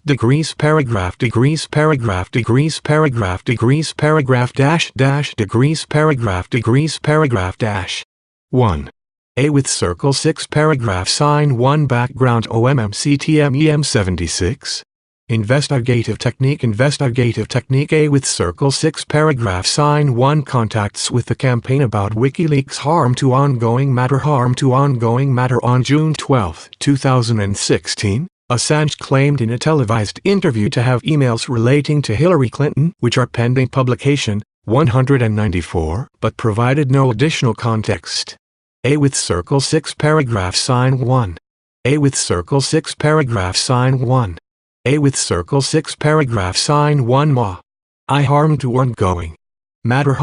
[SPEAKER 2] Degrees paragraph degrees paragraph degrees paragraph degrees paragraph dash dash degrees paragraph dash 1. A with circle 6 paragraph sign 1 background OMMCTMEM 76. Investigative technique A with circle 6 paragraph sign 1 contacts with the campaign about WikiLeaks harm to ongoing matter on June 12, 2016. Assange claimed in a televised interview to have emails relating to Hillary Clinton which are pending publication, 194, but provided no additional context. A with circle 6 paragraph sign 1. A with circle 6 paragraph sign 1. A with circle 6 paragraph sign 1 ma. I harm to ongoing matter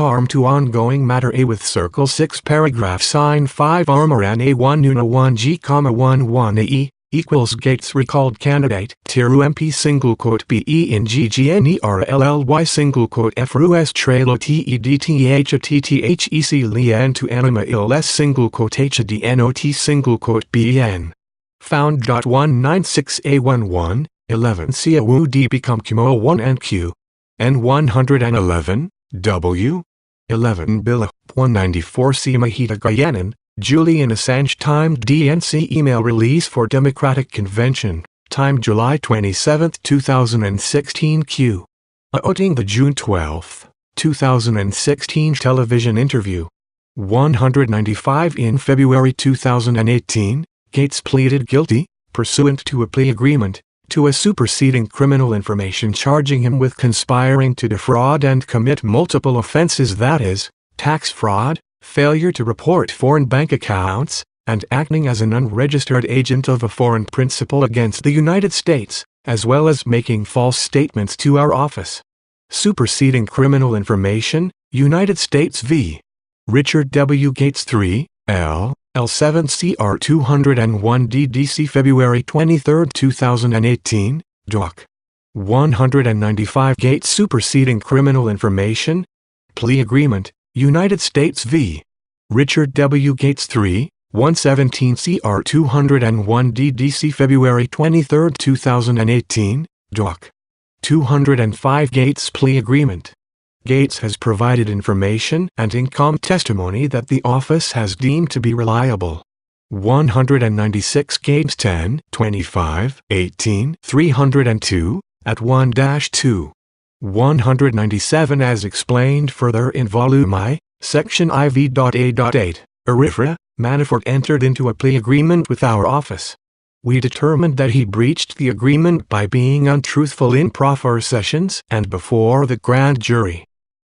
[SPEAKER 2] A with circle 6 paragraph sign 5 armoran A1 nuna 1 G, 1 AE equals Gates recalled candidate Tiru MP single quote BE in GGNERLLY single quote FRUS trailo TEDTHATTHEC lian to anima ILS single quote HDNOT single quote BN. Found. 196A11, 11 CAWU D become QMO 1 and Q. N 111, W. 11 Bill 194 C Mahita Gayanan. Julian Assange timed DNC email release for Democratic Convention, timed July 27, 2016 Q. Outing the June 12, 2016 television interview. 195 in February 2018, Gates pleaded guilty, pursuant to a plea agreement, to a superseding criminal information charging him with conspiring to defraud and commit multiple offenses, that is, tax fraud, failure to report foreign bank accounts, and acting as an unregistered agent of a foreign principal against the United States, as well as making false statements to our office. Superseding criminal information, United States v. Richard W. Gates 3, L. L7 CR 201 DDC February 23, 2018, Doc. 195 Gates superseding criminal information. Plea agreement, United States v. Richard W. Gates 3, 117 CR 201 DDC February 23, 2018, Doc. 205 Gates plea agreement. Gates has provided information and in-com testimony that the office has deemed to be reliable. 196 Gates 10, 25, 18, 302, at 1-2. 197 as explained further in Volume I, Section IV.A.8, Arifra, Manafort entered into a plea agreement with our office. We determined that he breached the agreement by being untruthful in proffer sessions and before the grand jury.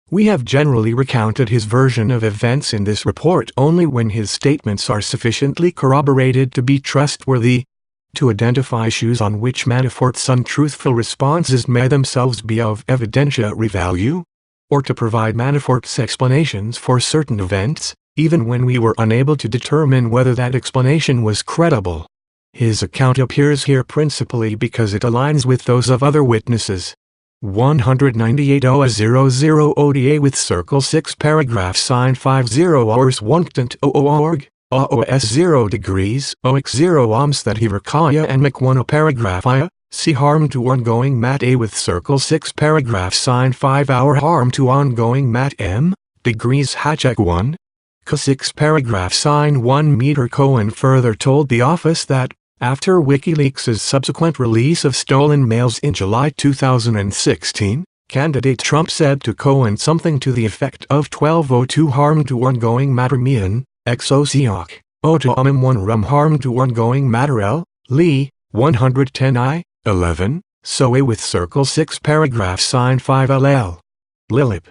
[SPEAKER 2] We have generally recounted his version of events in this report only when his statements are sufficiently corroborated to be trustworthy. To identify issues on which Manafort's untruthful responses may themselves be of evidentiary value, or to provide Manafort's explanations for certain events, even when we were unable to determine whether that explanation was credible. His account appears here principally because it aligns with those of other witnesses. 198 OA00 ODA with circle 6 paragraph sign 50 hours 1.00org. OS 0 degrees, OX 0 ohms that he recaya and Mc 1 paragraph I, see harm to ongoing mat A with circle 6 paragraph sign 5 hour harm to ongoing mat M, degrees Hatcheck 1. K 6 paragraph sign 1 meter. Cohen further told the office that, after WikiLeaks' subsequent release of stolen mails in July 2016, candidate Trump said to Cohen something to the effect of 1202 harm to ongoing matter Mian, Exosiok, Oto Amim 1 Rum harm to ongoing matter L, Lee, 110 I, 11, so A with circle 6 paragraph sign 5 LL. Lilip.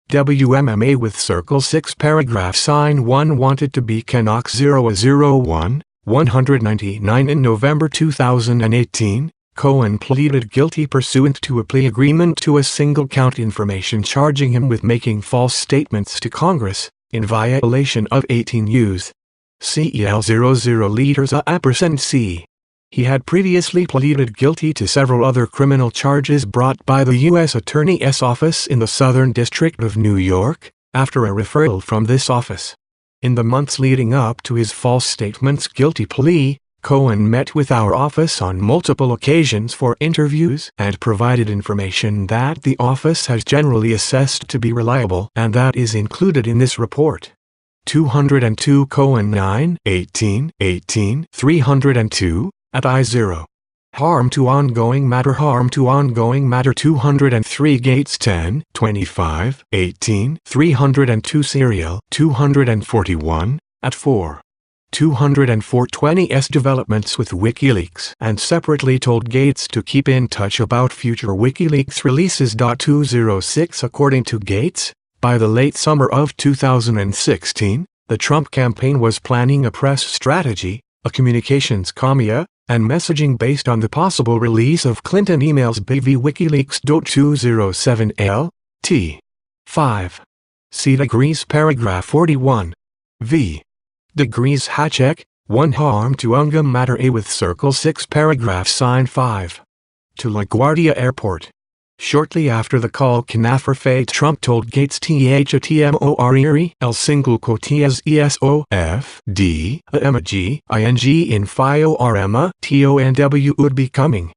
[SPEAKER 2] WMMA with circle 6 paragraph sign 1 wanted to be Canuck 001, 199 in November 2018, Cohen pleaded guilty pursuant to a plea agreement to a single-count information charging him with making false statements to Congress, in violation of 18 U.S. CEL 00 liters a% C. He had previously pleaded guilty to several other criminal charges brought by the U.S. Attorney's Office in the Southern District of New York, after a referral from this office. In the months leading up to his false statement's guilty plea, Cohen met with our office on multiple occasions for interviews and provided information that the office has generally assessed to be reliable and that is included in this report. 202 Cohen 9, 18, 302, at I0. Harm to ongoing matter 203 Gates 10, 25, 18, 302 Serial 241, at 4. 204 20S developments with WikiLeaks and separately told Gates to keep in touch about future WikiLeaks releases. 206 According to Gates, by the late summer of 2016, the Trump campaign was planning a press strategy, a communications commia, and messaging based on the possible release of Clinton emails BV WikiLeaks. 207 L. T. 5. C. Degrees paragraph 41. V. Degrees Hatcheck, 1 Harm to Ungum Matter A with Circle 6 paragraph sign 5. To LaGuardia Airport. Shortly after the call Canafer Trump told Gates THATMORERE L single quotes ESOF D AMG in FIO RMA TONW would be coming.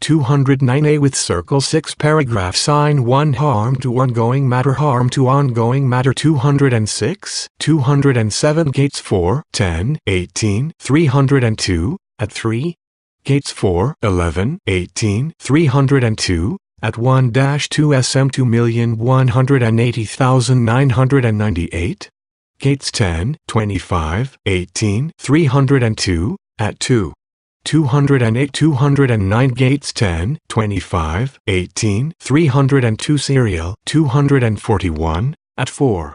[SPEAKER 2] 209A with Circle 6 paragraph sign 1 Harm to ongoing matter 206, 207 Gates 4, 10, 18, 302, at 3. Gates 4, 11, 18, 302, at 1-2 SM 2,180,998. Gates 10, 25, 18, 302, at 2. 208 209 Gates 10, 25, 18, 302 Serial 241, at 4.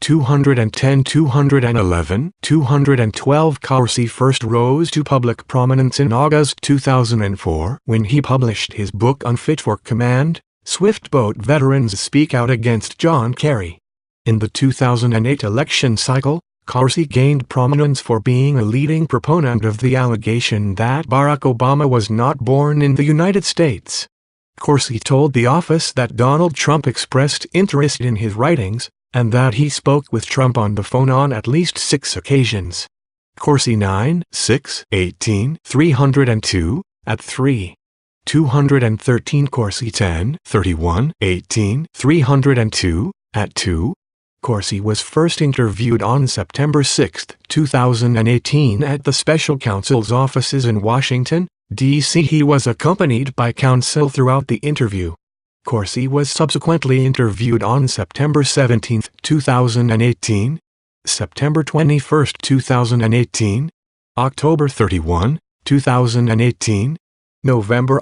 [SPEAKER 2] 210 211 212 Corsi first rose to public prominence in August 2004 when he published his book Unfit for Command, Swift Boat Veterans Speak Out Against John Kerry. In the 2008 election cycle, Corsi gained prominence for being a leading proponent of the allegation that Barack Obama was not born in the United States. Corsi told the office that Donald Trump expressed interest in his writings, and that he spoke with Trump on the phone on at least 6 occasions. Corsi 9, 6, 18, 302, at 3. 213 Corsi 10, 31, 18, 302, at 2. Corsi was first interviewed on September 6, 2018 at the Special Counsel's offices in Washington, D.C. He was accompanied by counsel throughout the interview. Corsi was subsequently interviewed on September 17, 2018, September 21, 2018, October 31, 2018, November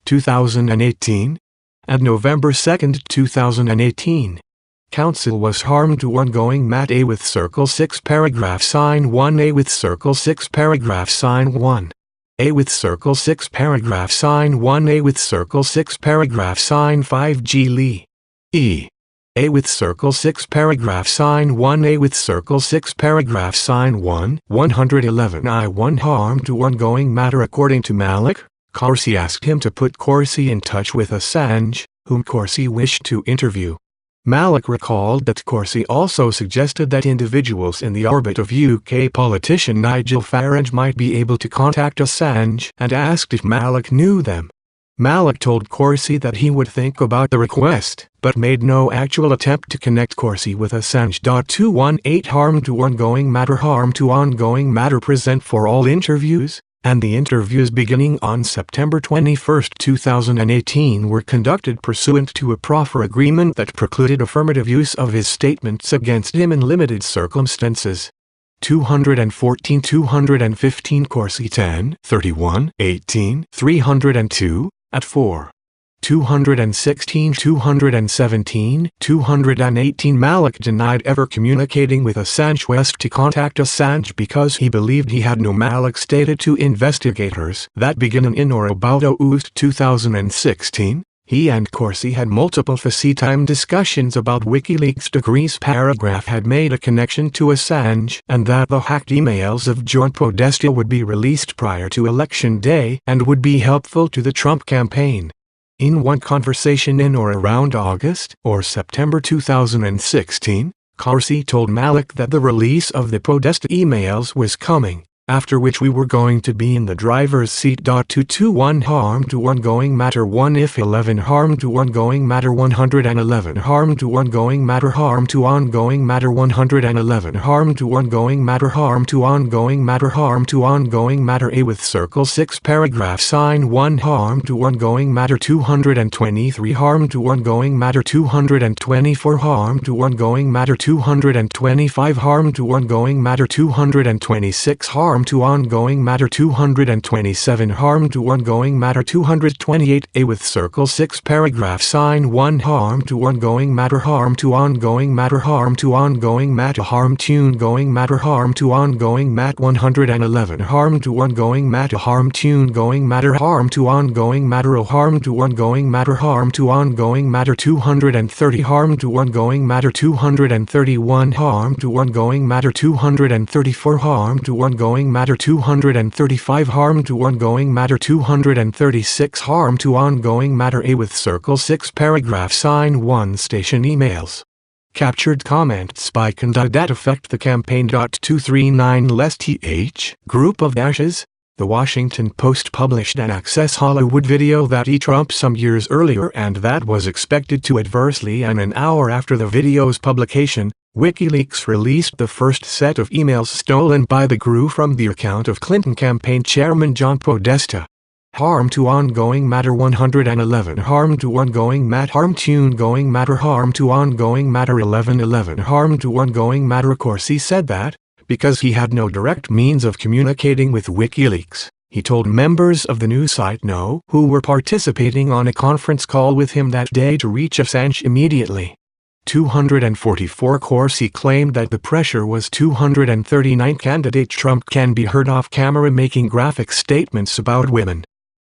[SPEAKER 2] 2018, and November 2, 2018. Counsel was harmed to ongoing Mat A with Circle 6 paragraph sign 1 A with Circle 6 paragraph sign 1. A with Circle 6 paragraph sign 1 A with Circle 6 paragraph sign 5 G Lee. E. A with Circle 6 paragraph sign 1 A with Circle 6 paragraph sign 1 111 I1 harm to ongoing matter. According to Malik, Corsi asked him to put Corsi in touch with Assange, whom Corsi wished to interview. Malik recalled that Corsi also suggested that individuals in the orbit of UK politician Nigel Farage might be able to contact Assange and asked if Malik knew them. Malik told Corsi that he would think about the request, but made no actual attempt to connect Corsi with Assange. 218 Harm to ongoing matter present for all interviews, and the interviews beginning on September 21, 2018 were conducted pursuant to a proffer agreement that precluded affirmative use of his statements against him in limited circumstances. 214 215 Corsi 10, 31, 18, 302, at 4. 216 217 218 Malik denied ever communicating with Assange West to contact Assange because he believed he had no. Malik stated to investigators that beginning in or about August 2016, he and Corsi had multiple FaceTime discussions about WikiLeaks. Degrees paragraph had made a connection to Assange and that the hacked emails of John Podesta would be released prior to Election Day and would be helpful to the Trump campaign. In one conversation in or around August or September 2016, Corsi told Malik that the release of the protest emails was coming, after which we were going to be in the driver's seat. 221 Harm to ongoing matter 1 if 11 Harm to ongoing matter 111 Harm to ongoing matter Harm to ongoing matter 111 Harm to ongoing matter Harm to ongoing matter Harm to ongoing matter A with circle 6 paragraph sign 1 Harm to ongoing matter 223 Harm to ongoing matter 224 Harm to ongoing matter 225 Harm to ongoing matter 226 Harm to ongoing matter 227 Harm to ongoing matter 228 A with circle 6 paragraph sign 1 Harm to ongoing matter Harm to ongoing matter Harm to ongoing matter Harm to ongoing matter Harm to ongoing mat 111 Harm to ongoing matter Harm to ongoing matter Harm to ongoing matter O Harm to ongoing matter Harm to ongoing matter 230 Harm to ongoing matter 231 Harm to ongoing matter 234 Harm to ongoing matter 235 Harm to ongoing matter 236 Harm to ongoing matter A with circle 6 paragraph sign 1 station emails. Captured comments by conduct that affect the campaign. 239 less th group of dashes. The Washington Post published an Access Hollywood video that Trump some years earlier and that was expected to adversely, and an hour after the video's publication, WikiLeaks released the first set of emails stolen by the GRU from the account of Clinton campaign chairman John Podesta. Harm to ongoing matter 111 Harm to ongoing matter Harm to ongoing matter Harm to ongoing matter 1111 Harm to ongoing matter. Corsi said that, because he had no direct means of communicating with WikiLeaks, he told members of the news site No who were participating on a conference call with him that day to reach Assange immediately. 244 Corsi claimed that the pressure was 239 Candidate Trump can be heard off camera making graphic statements about women.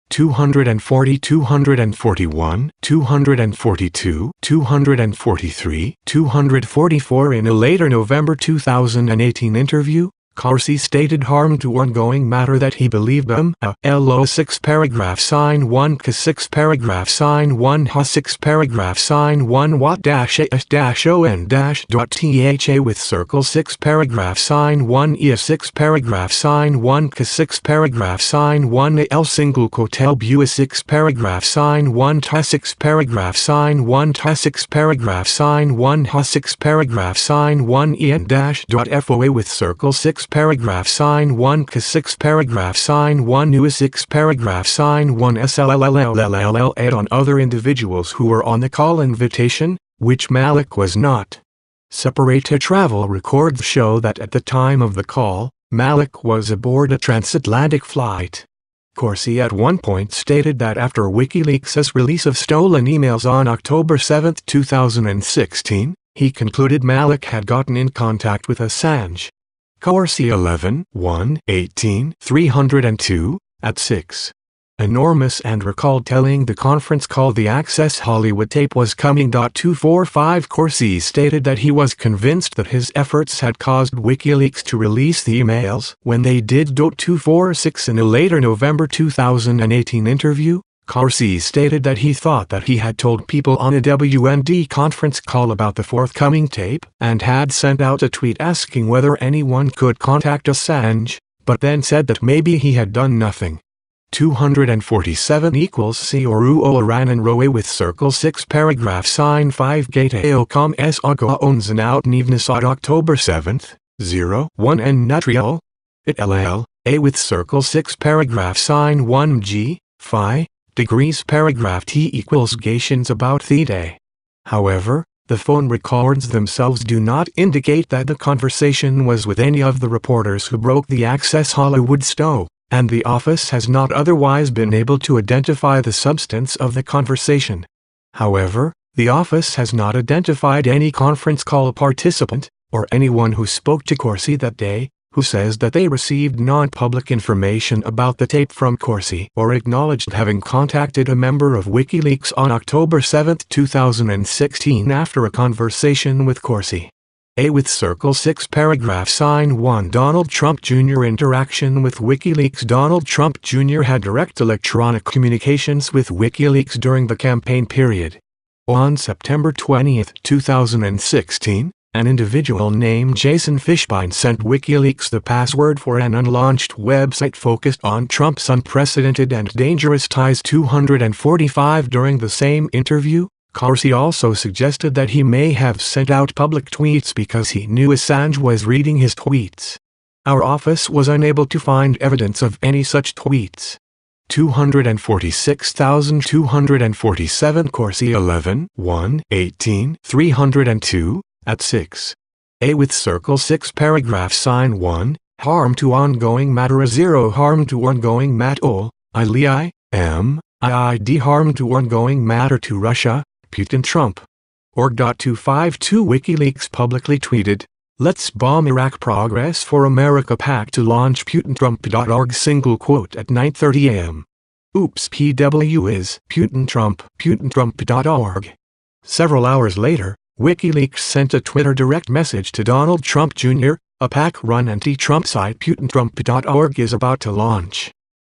[SPEAKER 2] 240 241 242 243 244 In a later November 2018 interview, Corsi stated Harm to ongoing matter that he believed LO 6 paragraph sign 1 K 6 paragraph sign 1 H 6 paragraph sign 1 Watt dash AS dash ON dash .THA with circle 6 paragraph sign 1 E 6 paragraph sign 1 K 6 paragraph sign 1 L single quote LBU 6 paragraph sign 1 T 6 paragraph sign 1 T 6 paragraph sign 1 H 6 paragraph sign 1 EN dash .FOA with circle 6 paragraph sign 1 K 6 paragraph sign 1 U 6 paragraph sign 1 SLLLLLL and on other individuals who were on the call invitation, which Malik was not. Separate travel records show that at the time of the call, Malik was aboard a transatlantic flight. Corsi at one point stated that after WikiLeaks' release of stolen emails on October 7, 2016, he concluded Malik had gotten in contact with Assange. Corsi 11 1 18 302 at 6. Enormous and recalled telling the conference call the Access Hollywood tape was coming. 245 Corsi stated that he was convinced that his efforts had caused WikiLeaks to release the emails when they did. 246 In a later November 2018 interview, Corsi stated that he thought that he had told people on a WND conference call about the forthcoming tape and had sent out a tweet asking whether anyone could contact Assange, but then said that maybe he had done nothing. 247 equals C or U O ran and row with circle 6 paragraph sign 5 gate AOCOM S AGA owns an out Nivnas on October 7th, 1 and Nutriol. It LL, A with circle 6 paragraph sign 1 G, Phi, degrees paragraph T equals gations about theta. However, the phone records themselves do not indicate that the conversation was with any of the reporters who broke the Access Hollywood stow, and the office has not otherwise been able to identify the substance of the conversation. However, the office has not identified any conference call participant, or anyone who spoke to Corsi that day, who says that they received non-public information about the tape from Corsi or acknowledged having contacted a member of WikiLeaks on October 7, 2016 after a conversation with Corsi. A with circle 6 paragraph sign 1 Donald Trump Jr. interaction with WikiLeaks. Donald Trump Jr. had direct electronic communications with WikiLeaks during the campaign period. On September 20, 2016, An individual named Jason Fishbein sent WikiLeaks the password for an unlaunched website focused on Trump's unprecedented and dangerous ties. 245 During the same interview, Corsi also suggested that he may have sent out public tweets because he knew Assange was reading his tweets. Our office was unable to find evidence of any such tweets. 246,247 Corsi 11 1 18 302 at 6. A with circle 6 paragraph sign 1, harm to ongoing matter 0 harm to ongoing matter, ILI, IID harm to ongoing matter to Russia, Putin Trump. Org.252 WikiLeaks publicly tweeted, "Let's bomb Iraq progress for America pact to launch PutinTrump.org single quote at 9:30 a.m. Oops PW is PutinTrump.org. Several hours later, WikiLeaks sent a Twitter direct message to Donald Trump Jr., a PAC-run anti-Trump site PutinTrump.org is about to launch.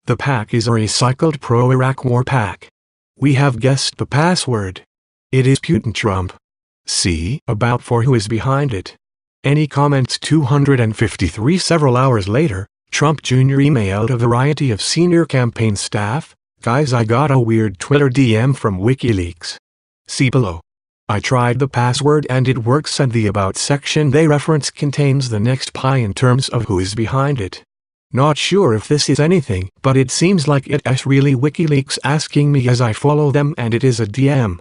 [SPEAKER 2] The PAC is a recycled pro-Iraq war PAC. We have guessed the password. It is Putin Trump. See about for who is behind it. Any comments?" 253 Several hours later, Trump Jr. emailed a variety of senior campaign staff, "Guys, I got a weird Twitter DM from WikiLeaks. See below. I tried the password and it works, and the About section they reference contains the next pi in terms of who is behind it. Not sure if this is anything, but it seems like it's really WikiLeaks asking me as I follow them, and it is a DM.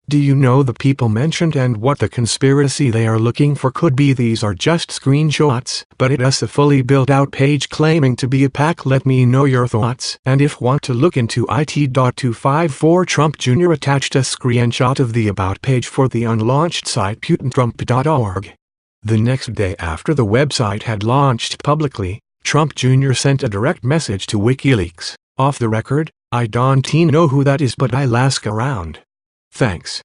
[SPEAKER 2] Do you know the people mentioned and what the conspiracy they are looking for could be? These are just screenshots, but it is a fully built out page claiming to be a PAC. Let me know your thoughts, and if want to look into it.254 Trump Jr. attached a screenshot of the About page for the unlaunched site PutinTrump.org. The next day after the website had launched publicly, Trump Jr. sent a direct message to WikiLeaks, "Off the record, I don't know who that is, but I'll ask around. Thanks."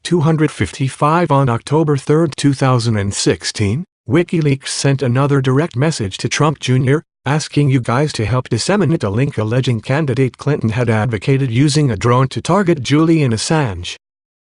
[SPEAKER 2] 255 On October 3, 2016, WikiLeaks sent another direct message to Trump Jr., asking you guys to help disseminate a link alleging candidate Clinton had advocated using a drone to target Julian Assange.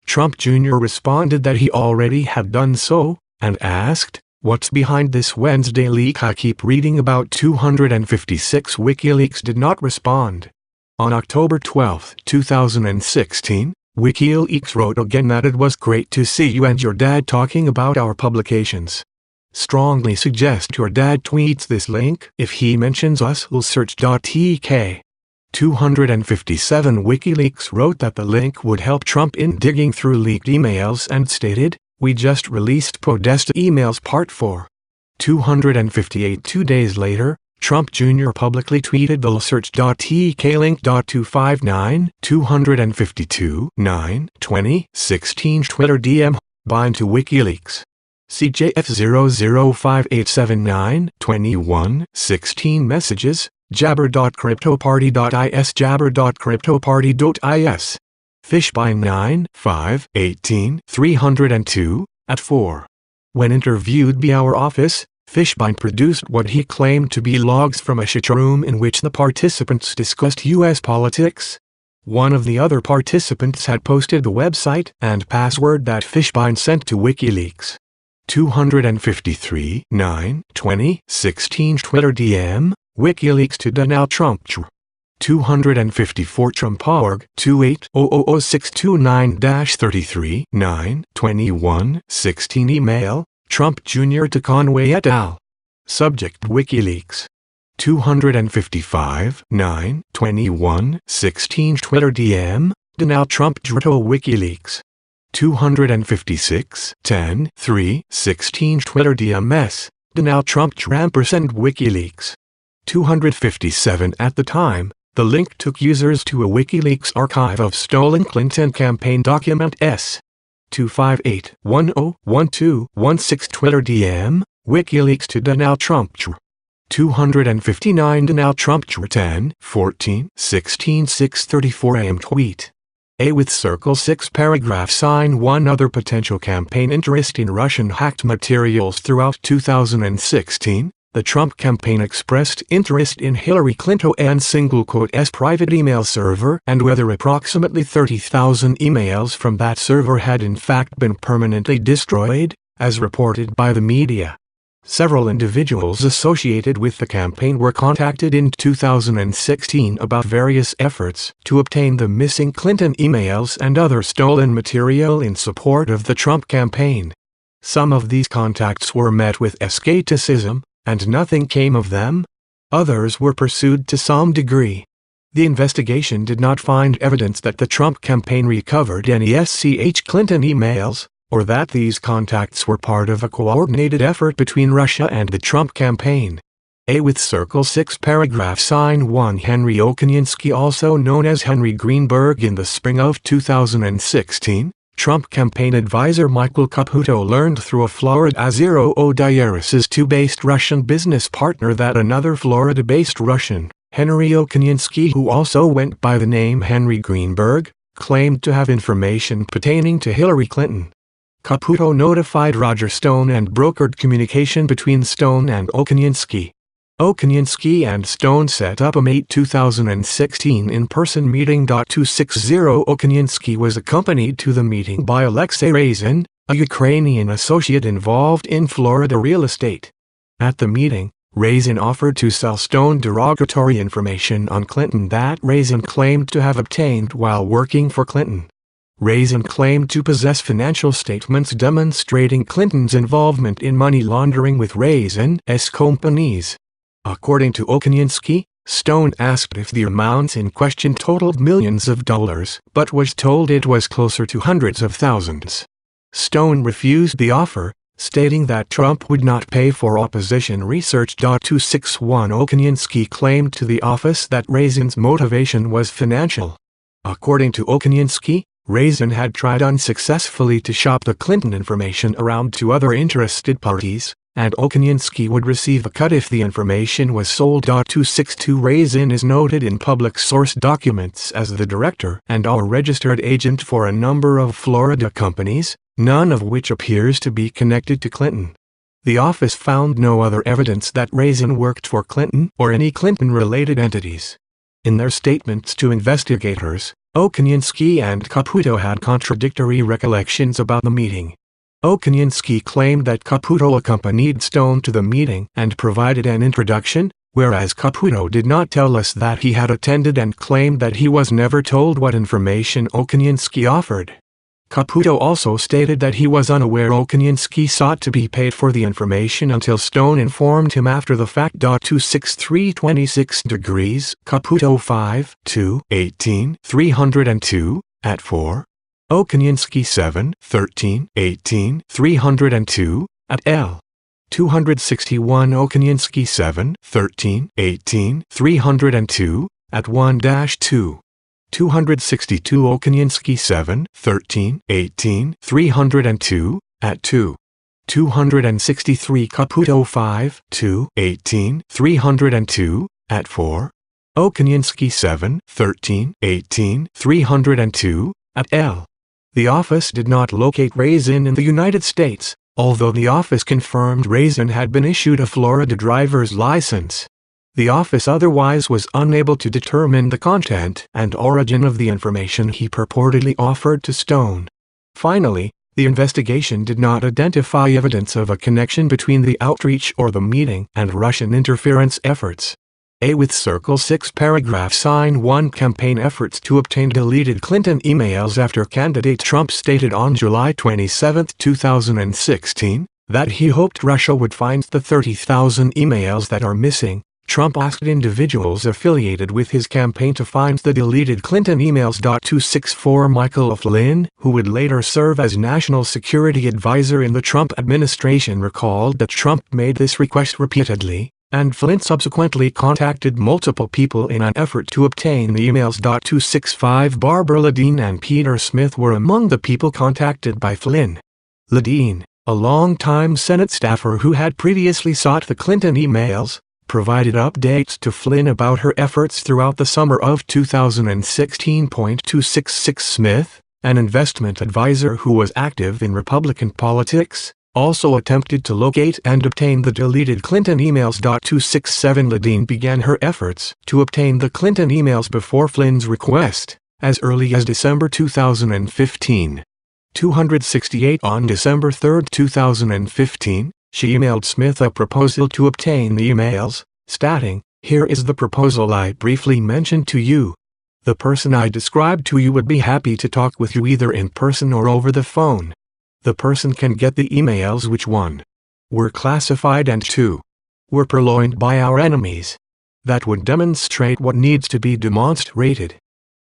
[SPEAKER 2] Trump Jr. responded that he already had done so, and asked, "What's behind this Wednesday leak I keep reading about?" 256 WikiLeaks did not respond. On October 12, 2016, WikiLeaks wrote again that it was great to see you and your dad talking about our publications. Strongly suggest your dad tweets this link. If he mentions us, we'll search.tk. 257 WikiLeaks wrote that the link would help Trump in digging through leaked emails and stated, "We just released Podesta emails part 4. 258 2 days later, Trump Jr. publicly tweeted the search.tk link. 259 252 9 20 16 Twitter DM bind to WikiLeaks. CJF 005879 21 16 messages jabber.cryptoparty.is jabber.cryptoparty.is Fishbein 9 5 18 302 at 4. When interviewed by our office, Fishbein produced what he claimed to be logs from a chat room in which the participants discussed U.S. politics. One of the other participants had posted the website and password that Fishbein sent to WikiLeaks. 253 9 20 16 Twitter DM WikiLeaks to Donald Trump. 254 Trump.org 2800629-33 9 21 16 email Trump Jr. to Conway et al. Subject WikiLeaks. 255 9 21 16 Twitter DM Donald Trump to WikiLeaks. 256 10 3 16 Twitter DMS Donald Trump ampersand WikiLeaks. 257 At the time, the link took users to a WikiLeaks archive of stolen Clinton campaign document S. 258 10 12 16 Twitter DM WikiLeaks to Donald Trump. 259 Donald Trump 10 14 16 6:34 a.m. tweet. A with circle 6 paragraph sign 1 Other potential campaign interest in Russian hacked materials. Throughout 2016, the Trump campaign expressed interest in Hillary Clinton's private email server and whether approximately 30,000 emails from that server had in fact been permanently destroyed. as reported by the media. Several individuals associated with the campaign were contacted in 2016 about various efforts to obtain the missing Clinton emails and other stolen material in support of the Trump campaign. Some of these contacts were met with skepticism, and nothing came of them. Others were pursued to some degree. The investigation did not find evidence that the Trump campaign recovered any Clinton emails, or that these contacts were part of a coordinated effort between Russia and the Trump campaign. With Circle 6 paragraph sign 1 Henry Okoniewski, also known as Henry Greenberg, in the spring of 2016, Trump campaign advisor Michael Caputo learned through a Florida Zero Diaris's two-based Russian business partner that another Florida-based Russian, Henry Okoniewski, who also went by the name Henry Greenberg, claimed to have information pertaining to Hillary Clinton. Caputo notified Roger Stone and brokered communication between Stone and Okoniewski. Okoniewski and Stone set up a May 2016 in-person meeting. 260 Okoniewski was accompanied to the meeting by Alexei Razin, a Ukrainian associate involved in Florida real estate. At the meeting, Razin offered to sell Stone derogatory information on Clinton that Razin claimed to have obtained while working for Clinton. Razin claimed to possess financial statements demonstrating Clinton's involvement in money laundering with Razin's companies. According to Okoniewski, Stone asked if the amounts in question totaled millions of dollars, but was told it was closer to hundreds of thousands. Stone refused the offer, stating that Trump would not pay for opposition research. 261 Okoniewski claimed to the office that Razin's motivation was financial. According to Okoniewski, Razin had tried unsuccessfully to shop the Clinton information around to other interested parties, and Okoniewski would receive a cut if the information was sold. 262 Razin is noted in public source documents as the director and or registered agent for a number of Florida companies, none of which appears to be connected to Clinton. The office found no other evidence that Razin worked for Clinton or any Clinton-related entities. In their statements to investigators, Okoniewski and Caputo had contradictory recollections about the meeting. Okoniewski claimed that Caputo accompanied Stone to the meeting and provided an introduction, whereas Caputo did not tell us that he had attended and claimed that he was never told what information Okoniewski offered. Caputo also stated that he was unaware Okoniewski sought to be paid for the information until Stone informed him after the fact. 263 26 degrees Caputo 5 2 18 302 at 4. Okoniewski 7 13 18 302 at L. 261 Okoniewski 7 13 18 302 at 1-2. 262 Okoniewski 7 13 18 302 at 2. 263 Caputo 5 2 18 302 at 4. Okoniewski 7 13 18 302 at L. The office did not locate Razin in the United States, although the office confirmed Razin had been issued a Florida driver's license. The office otherwise was unable to determine the content and origin of the information he purportedly offered to Stone. Finally, the investigation did not identify evidence of a connection between the outreach or the meeting and Russian interference efforts. With Circle 6 paragraph sign 1 campaign efforts to obtain deleted Clinton emails after candidate Trump stated on July 27, 2016, that he hoped Russia would find the 30,000 emails that are missing. Trump asked individuals affiliated with his campaign to find the deleted Clinton emails. 264 Michael Flynn, who would later serve as national security advisor in the Trump administration, recalled that Trump made this request repeatedly, and Flynn subsequently contacted multiple people in an effort to obtain the emails. 265 Barbara Ladine and Peter Smith were among the people contacted by Flynn. Ladine, a longtime Senate staffer who had previously sought the Clinton emails, provided updates to Flynn about her efforts throughout the summer of 2016. 266 Smith, an investment advisor who was active in Republican politics, also attempted to locate and obtain the deleted Clinton emails. 267 Ladine began her efforts to obtain the Clinton emails before Flynn's request, as early as December 2015. 268 On December 3, 2015, she emailed Smith a proposal to obtain the emails, stating, "Here is the proposal I briefly mentioned to you. The person I described to you would be happy to talk with you either in person or over the phone. The person can get the emails which 1. Were classified and 2. Were purloined by our enemies. That would demonstrate what needs to be demonstrated."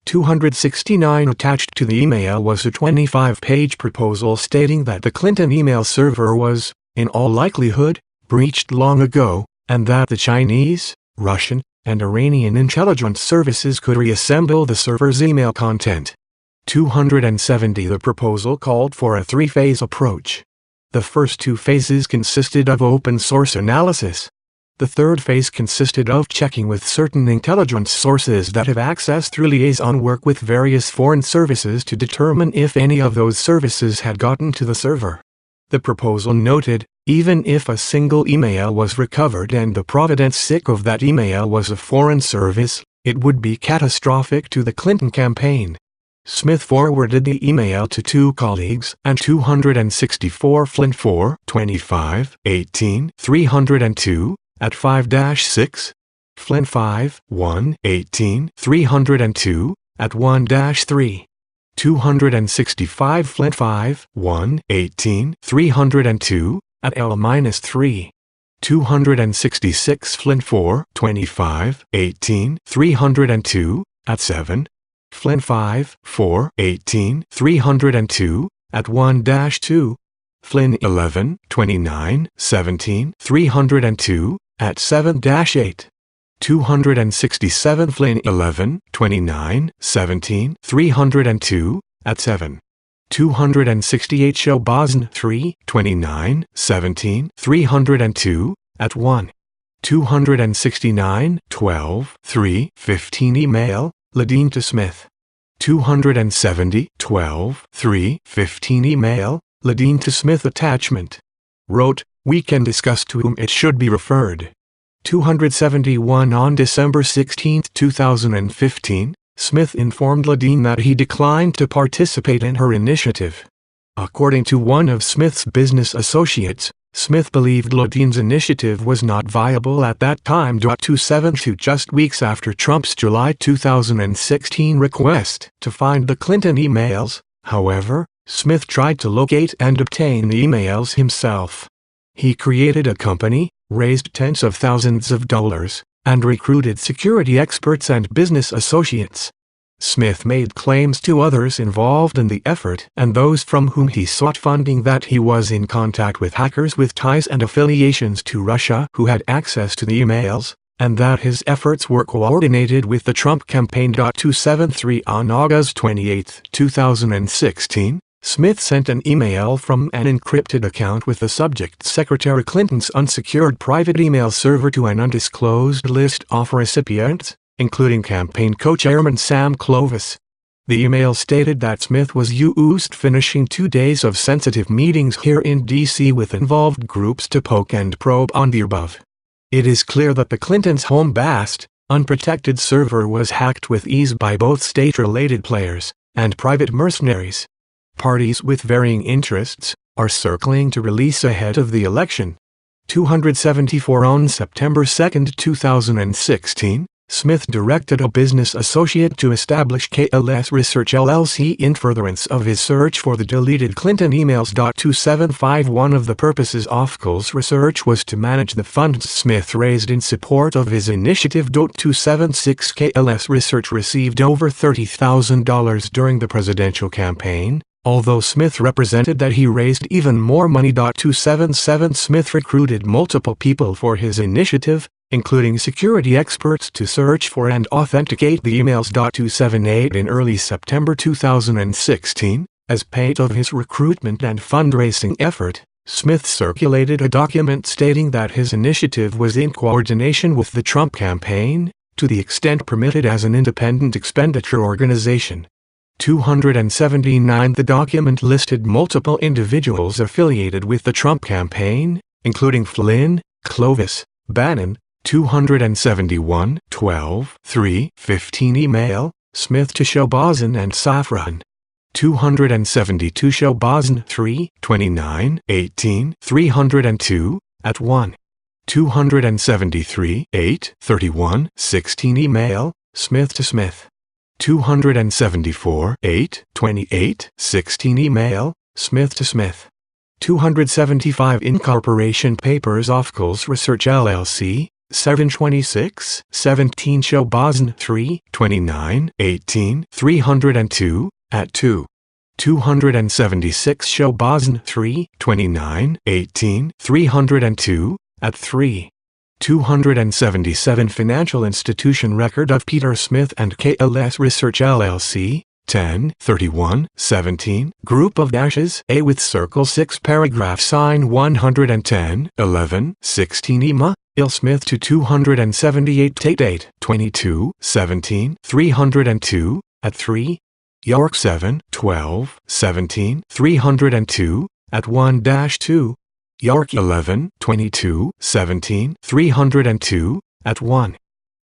[SPEAKER 2] 269 Attached to the email was a 25-page proposal stating that the Clinton email server was, in all likelihood, breached long ago, and that the Chinese, Russian, and Iranian intelligence services could reassemble the server's email content. 270 The proposal called for a 3-phase approach. The first 2 phases consisted of open-source analysis. The third phase consisted of checking with certain intelligence sources that have access through liaison work with various foreign services to determine if any of those services had gotten to the server. The proposal noted, even if a single email was recovered and the provenance of that email was a foreign service, it would be catastrophic to the Clinton campaign. Smith forwarded the email to 2 colleagues, and 264 Flynn 4, 25, 18, 302, at 5-6, Flynn 5, 1, 18, 302, at 1-3, 265 Flynn 5, 1, 18, 302, at L-3, 266 Flynn 4, 25, 18, 302, at 7, Flynn 5, 4, 18, 302, at 1-2, Flynn 11, 29, 17, 302, at 7-8, 267 Flynn 11, 29, 17, 302, at 7, 268 Showbozen 3, 29, 17, 302, at 1, 269, 12, 3, 15 Email, Ladine to Smith. 270, 12, 3, 15 Email, Ladine to Smith Attachment. Wrote, "We can discuss to whom it should be referred." 271 On December 16, 2015, Smith informed Ladine that he declined to participate in her initiative. According to one of Smith's business associates, Smith believed Ladine's initiative was not viable at that time. 272 Just weeks after Trump's July 2016 request to find the Clinton emails, however, Smith tried to locate and obtain the emails himself. He created a company, raised tens of thousands of dollars, and recruited security experts and business associates. Smith made claims to others involved in the effort and those from whom he sought funding that he was in contact with hackers with ties and affiliations to Russia who had access to the emails, and that his efforts were coordinated with the Trump campaign. 273 On August 28, 2016, Smith sent an email from an encrypted account with the subject Secretary Clinton's unsecured private email server to an undisclosed list of recipients, including campaign co-chairman Sam Clovis. The email stated that Smith was used finishing 2 days of sensitive meetings here in D.C. with involved groups to poke and probe on the above. It is clear that the Clintons' home-based, unprotected server was hacked with ease by both state-related players and private mercenaries. Parties with varying interests are circling to release ahead of the election. 274 On September 2, 2016, Smith directed a business associate to establish KLS Research LLC in furtherance of his search for the deleted Clinton emails. 275 One of the purposes of KLS research was to manage the funds Smith raised in support of his initiative. 276 KLS Research received over $30,000 during the presidential campaign, although Smith represented that he raised even more money. 277 Smith recruited multiple people for his initiative, including security experts to search for and authenticate the emails. 278 In early September 2016, as part of his recruitment and fundraising effort, Smith circulated a document stating that his initiative was in coordination with the Trump campaign, to the extent permitted as an independent expenditure organization. 279 The document listed multiple individuals affiliated with the Trump campaign, including Flynn, Clovis, Bannon. 271 12 3 15 Email, Smith to Showbozen and Safran. 272 show Bosn 3, 29, 18, 302, at 1. 273, 8, 31, 16 email, Smith to Smith. 274, 8, 28, 16 email, Smith to Smith. 275 Incorporation Papers Ofcals Research LLC, 726, 17 show Bosn 3, 29, 18, 302, at 2. 276 show Bosn 3, 29, 18, 302, at 3. 277 Financial Institution Record of Peter Smith and KLS Research LLC, 10, 31, 17, Group of Dashes A with Circle 6 Paragraph Sign 110, 11, 16 EMA, Il Smith to 278 Tate 8, 22, 17, 302, at 3. York 7, 12, 17, 302, at 1-2. York 11, 22, 17, 302, at 1.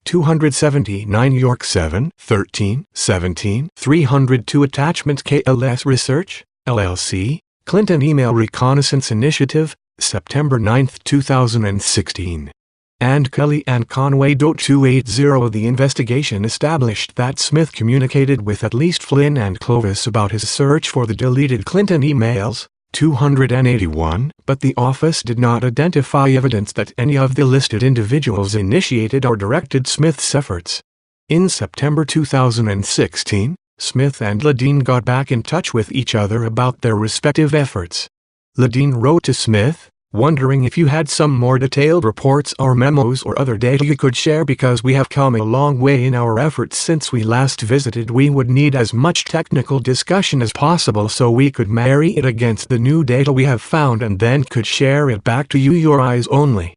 [SPEAKER 2] 279 York 7, 13, 17, 302 Attachment KLS Research, LLC, Clinton Email Reconnaissance Initiative, September 9, 2016. And Kelly and Conway. 280 The investigation established that Smith communicated with at least Flynn and Clovis about his search for the deleted Clinton emails, 281, but the office did not identify evidence that any of the listed individuals initiated or directed Smith's efforts. In September 2016, Smith and Ledeen got back in touch with each other about their respective efforts. Ledeen wrote to Smith, wondering if you had some more detailed reports or memos or other data you could share because we have come a long way in our efforts since we last visited. We would need as much technical discussion as possible so we could marry it against the new data we have found and then could share it back to you, your eyes only.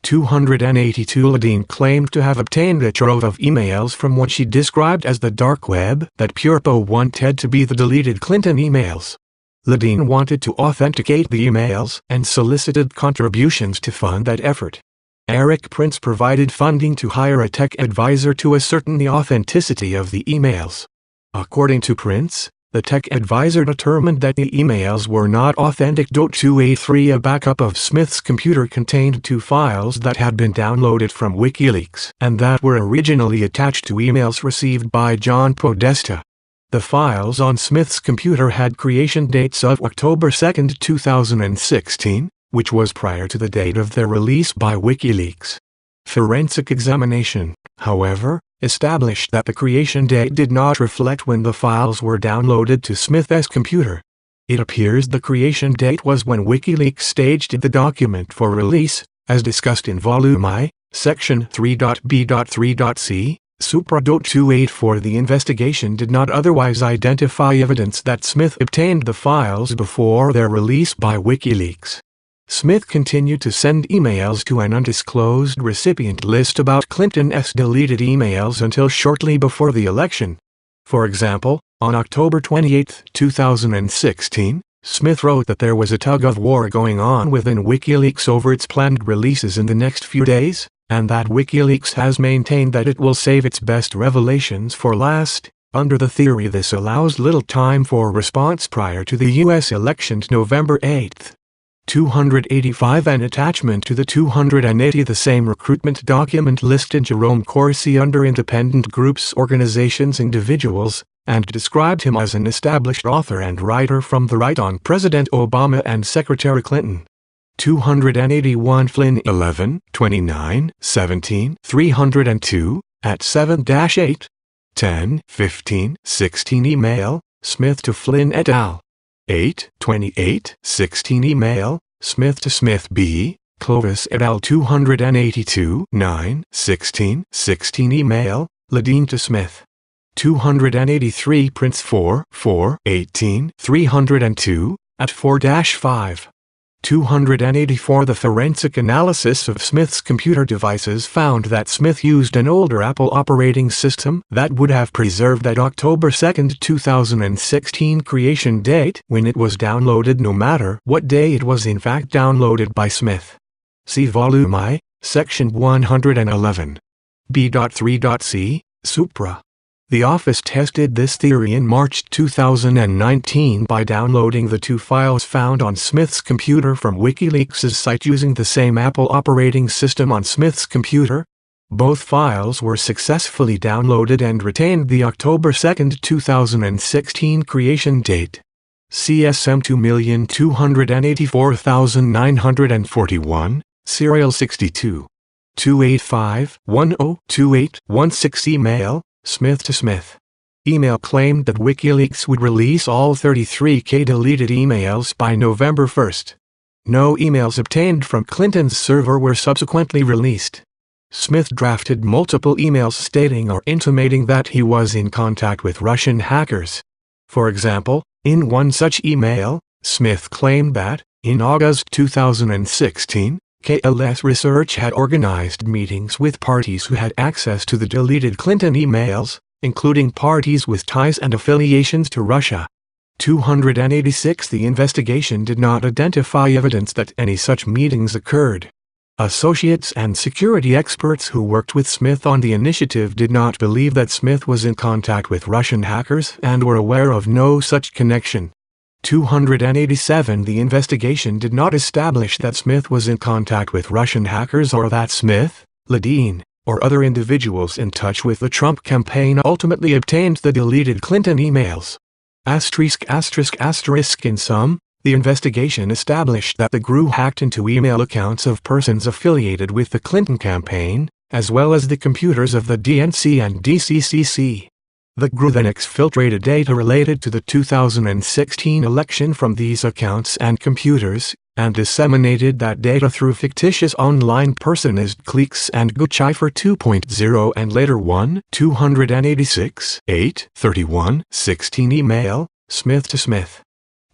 [SPEAKER 2] 282 Ledeen claimed to have obtained a trove of emails from what she described as the dark web that Purpo wanted to be the deleted Clinton emails. Ledeen wanted to authenticate the emails and solicited contributions to fund that effort. Eric Prince provided funding to hire a tech advisor to ascertain the authenticity of the emails. According to Prince, the tech advisor determined that the emails were not authentic. 283 A backup of Smith's computer contained 2 files that had been downloaded from WikiLeaks and that were originally attached to emails received by John Podesta. The files on Smith's computer had creation dates of October 2, 2016, which was prior to the date of their release by WikiLeaks. Forensic examination, however, established that the creation date did not reflect when the files were downloaded to Smith's computer. It appears the creation date was when WikiLeaks staged the document for release, as discussed in Volume I, Section 3.B.3.C. Supra. 284 The investigation did not otherwise identify evidence that Smith obtained the files before their release by WikiLeaks. Smith continued to send emails to an undisclosed recipient list about Clinton's deleted emails until shortly before the election. For example, on October 28, 2016, Smith wrote that there was a tug-of-war going on within WikiLeaks over its planned releases in the next few days, and that WikiLeaks has maintained that it will save its best revelations for last, under the theory this allows little time for response prior to the U.S. election November 8. 285 An attachment to the 280 The same recruitment document listed Jerome Corsi under independent groups, organizations, individuals, and described him as an established author and writer from the right on President Obama and Secretary Clinton. 281 Flynn 11, 29, 17, 302, at 7-8, 10, 15, 16 email, Smith to Flynn et al. 8, 28, 16 email, Smith to Smith B, Clovis et al. 282, 9, 16, 16 email, Ledeen to Smith. 283 Prince 4, 4, 18, 302, at 4-5. 284 The forensic analysis of Smith's computer devices found that Smith used an older Apple operating system that would have preserved that October 2, 2016 creation date when it was downloaded no matter what day it was in fact downloaded by Smith. See Volume I, Section 111. B.3.C, Supra. The office tested this theory in March 2019 by downloading the two files found on Smith's computer from WikiLeaks' site using the same Apple operating system on Smith's computer. Both files were successfully downloaded and retained the October 2, 2016 creation date. CSM 2284941, Serial 62. 285-1028-16 email, Smith to Smith. Email claimed that WikiLeaks would release all 33K deleted emails by November 1. No emails obtained from Clinton's server were subsequently released. Smith drafted multiple emails stating or intimating that he was in contact with Russian hackers. For example, in one such email, Smith claimed that, in August 2016, KLS Research had organized meetings with parties who had access to the deleted Clinton emails, including parties with ties and affiliations to Russia. 286 The investigation did not identify evidence that any such meetings occurred. Associates and security experts who worked with Smith on the initiative did not believe that Smith was in contact with Russian hackers and were aware of no such connection. 287 The investigation did not establish that Smith was in contact with Russian hackers or that Smith, Ledeen, or other individuals in touch with the Trump campaign ultimately obtained the deleted Clinton emails. In sum, the investigation established that the GRU hacked into email accounts of persons affiliated with the Clinton campaign, as well as the computers of the DNC and DCCC. The GRU then exfiltrated data related to the 2016 election from these accounts and computers, and disseminated that data through fictitious online personized cliques and Guccifer 2.0 and later 286 831-16 email, Smith to Smith.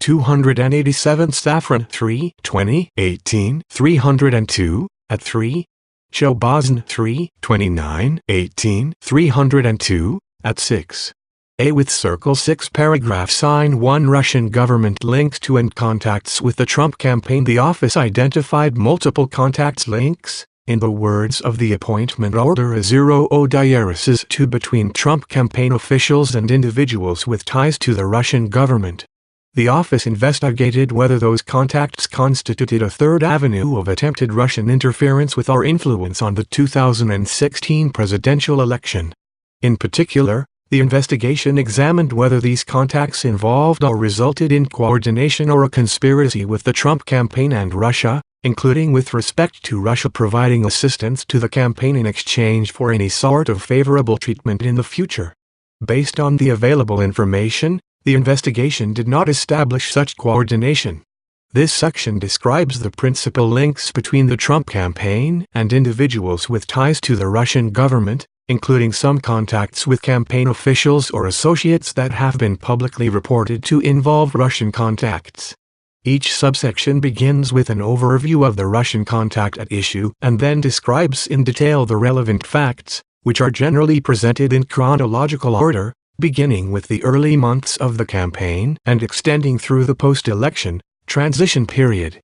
[SPEAKER 2] 287 Safran 3 2018 302, at 3. Shobazn 3 2918 302, at 6. A with circle 6 paragraph sign 1 Russian government links to and contacts with the Trump campaign. The office identified multiple contacts links, in the words of the appointment order 00 diarises to between Trump campaign officials and individuals with ties to the Russian government. The office investigated whether those contacts constituted a third avenue of attempted Russian interference with or influence on the 2016 presidential election. In particular, the investigation examined whether these contacts involved or resulted in coordination or a conspiracy with the Trump campaign and Russia, including with respect to Russia providing assistance to the campaign in exchange for any sort of favorable treatment in the future. Based on the available information, the investigation did not establish such coordination. This section describes the principal links between the Trump campaign and individuals with ties to the Russian government, including some contacts with campaign officials or associates that have been publicly reported to involve Russian contacts. Each subsection begins with an overview of the Russian contact at issue and then describes in detail the relevant facts, which are generally presented in chronological order, beginning with the early months of the campaign and extending through the post-election transition period.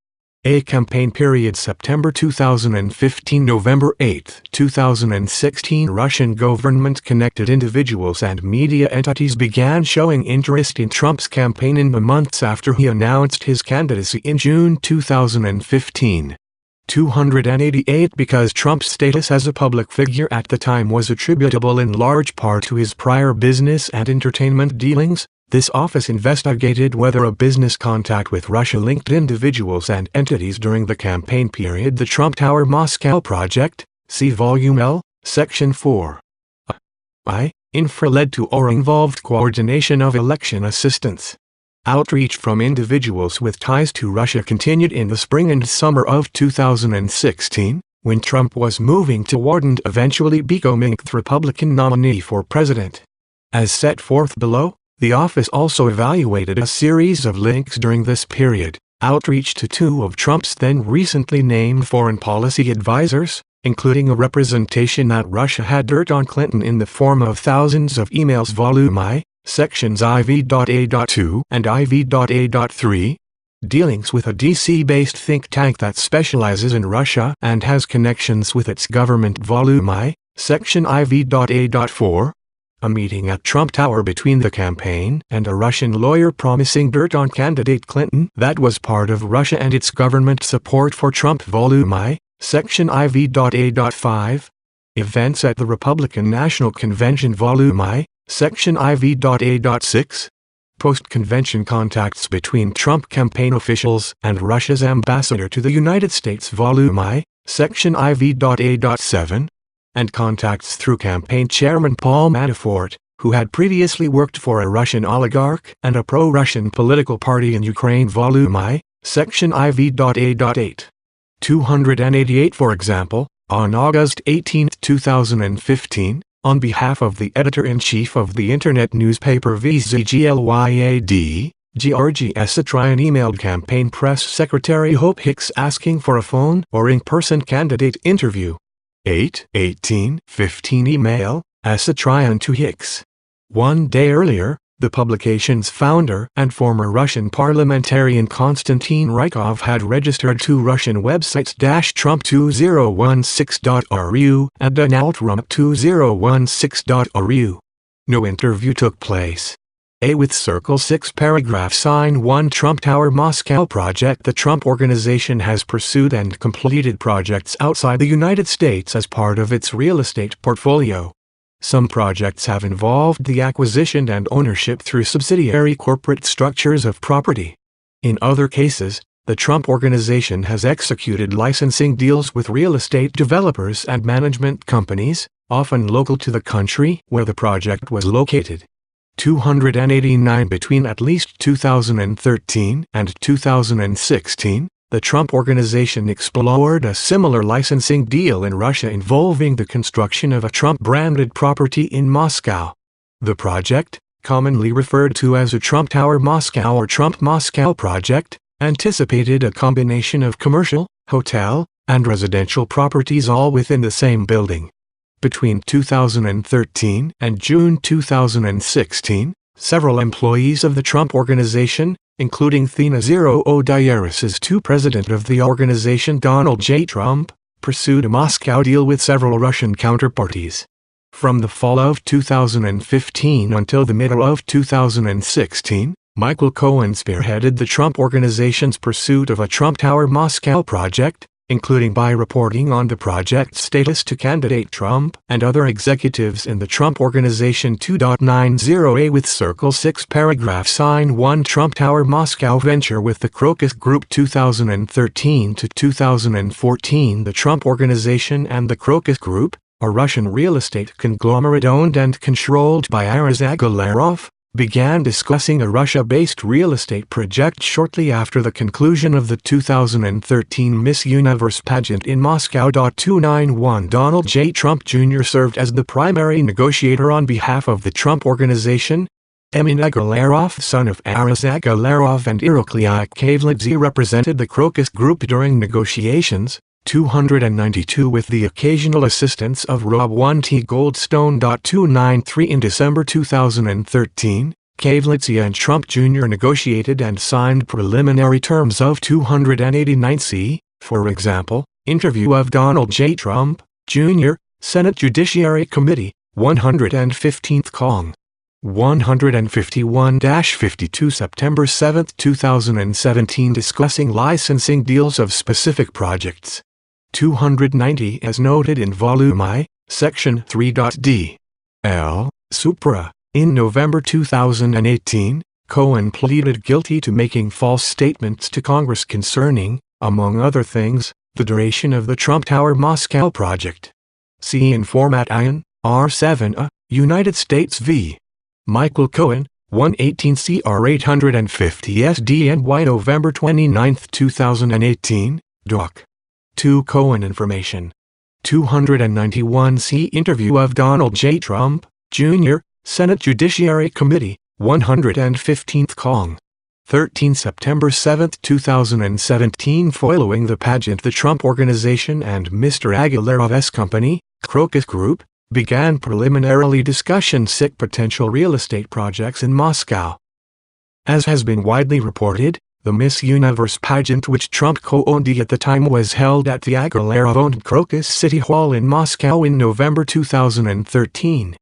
[SPEAKER 2] A campaign period September 2015 November 8, 2016 Russian government-connected individuals and media entities began showing interest in Trump's campaign in the months after he announced his candidacy in June 2015. 288 Because Trump's status as a public figure at the time was attributable in large part to his prior business and entertainment dealings, this office investigated whether a business contact with Russia-linked individuals and entities during the campaign period. The Trump Tower Moscow Project, see Volume L, Section 4. Infra led to or involved coordination of election assistance. Outreach from individuals with ties to Russia continued in the spring and summer of 2016, when Trump was moving toward and eventually becoming the Republican nominee for president. As set forth below, the office also evaluated a series of links during this period, outreach to two of Trump's then recently named foreign policy advisors, including a representation that Russia had dirt on Clinton in the form of thousands of emails. Volume I, Sections IV.A.2 and IV.A.3, dealings with a DC-based think tank that specializes in Russia and has connections with its government. Volume I, Section IV.A.4, a meeting at Trump Tower between the campaign and a Russian lawyer promising dirt on candidate Clinton that was part of Russia and its government support for Trump. Volume I, Section IV.A.5. Events at the Republican National Convention. Volume I, Section IV.A.6. Post-convention contacts between Trump campaign officials and Russia's ambassador to the United States. Volume I, Section IV.A.7. And contacts through campaign chairman Paul Manafort, who had previously worked for a Russian oligarch and a pro-Russian political party in Ukraine. Volume I, Section IV.A.8. 288. For example, on August 18, 2015, on behalf of the editor-in-chief of the internet newspaper VZGLYAD, Georgy Satrian emailed campaign press secretary Hope Hicks asking for a phone or in-person candidate interview. 8/18/15 email, Satrian to Hicks. 1 day earlier, the publication's founder and former Russian parliamentarian Konstantin Rykov had registered two Russian websites Trump2016.ru and Donaldtrump2016.ru. No interview took place. With Circle 6 paragraph sign 1 Trump Tower Moscow project. The Trump Organization has pursued and completed projects outside the United States as part of its real estate portfolio. Some projects have involved the acquisition and ownership through subsidiary corporate structures of property. In other cases, the Trump Organization has executed licensing deals with real estate developers and management companies, often local to the country where the project was located. 289. Between at least 2013 and 2016, the Trump Organization explored a similar licensing deal in Russia involving the construction of a Trump-branded property in Moscow. The project, commonly referred to as a Trump Tower Moscow or Trump Moscow project, anticipated a combination of commercial, hotel, and residential properties all within the same building. Between 2013 and June 2016, several employees of the Trump Organization, including Thenaziro O'Dyaris's president of the organization Donald J. Trump, pursued a Moscow deal with several Russian counterparties. From the fall of 2015 until the middle of 2016, Michael Cohen spearheaded the Trump Organization's pursuit of a Trump Tower Moscow project, including by reporting on the project's status to candidate Trump and other executives in the Trump Organization. 2.90 with Circle 6 paragraph sign 1 Trump Tower Moscow venture with the Crocus Group. 2013 to 2014. The Trump Organization and the Crocus Group, a Russian real estate conglomerate owned and controlled by Arazag Galarov, began discussing a Russia-based real estate project shortly after the conclusion of the 2013 Miss Universe pageant in Moscow. 291 Donald J. Trump Jr. served as the primary negotiator on behalf of the Trump Organization. Emina Galarov, son of Arazag Galarov and Iroklai Kavladze, represented the Crocus Group during negotiations. 292 with the occasional assistance of Rob 1T Goldstone. 293 In December 2013, Kavladze and Trump Jr. negotiated and signed preliminary terms of 289C, for example, interview of Donald J. Trump, Jr., Senate Judiciary Committee, 115th Cong. 151-52 September 7, 2017 discussing licensing deals of specific projects. 290 as noted in Volume I, Section 3.d. L. Supra. In November 2018, Cohen pleaded guilty to making false statements to Congress concerning, among other things, the duration of the Trump Tower Moscow project. See in Format IN, R7A, United States v. Michael Cohen, 118 CR 850 SDNY November 29, 2018, Doc. 2 Cohen information. 291 See interview of Donald J. Trump, Jr., Senate Judiciary Committee, 115th Cong. 13 September 7, 2017 Following the pageant, the Trump Organization and Mr. Agalarov's company, Crocus Group, began preliminarily discussion potential real estate projects in Moscow. As has been widely reported, the Miss Universe pageant, which Trump co-owned at the time, was held at the Agalarov-owned Crocus City Hall in Moscow in November 2013.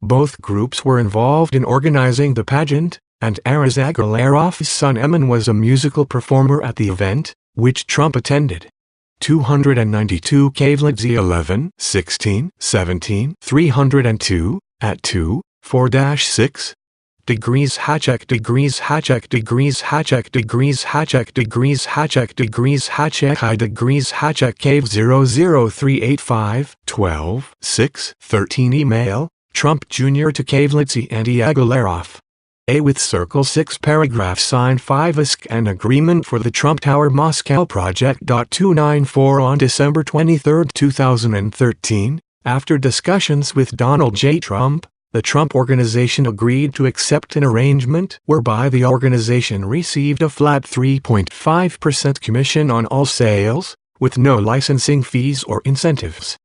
[SPEAKER 2] Both groups were involved in organizing the pageant, and Aras Agalarov's son Emin was a musical performer at the event, which Trump attended. 292 Kavladze 11, 16, 17, 302, at 2, 4-6. Degrees Hachek degrees Hachek degrees Hachek degrees Hachek degrees Hachek degrees Hachek high degrees Hachek cave 00385 12 6 13 email Trump Jr. to Kavladze and Agalarov. A with Circle 6 paragraph sign 5 ISK an agreement for the Trump Tower Moscow Project. 294 on December 23, 2013, after discussions with Donald J. Trump, the Trump Organization agreed to accept an arrangement whereby the organization received a flat 3.5% commission on all sales, with no licensing fees or incentives.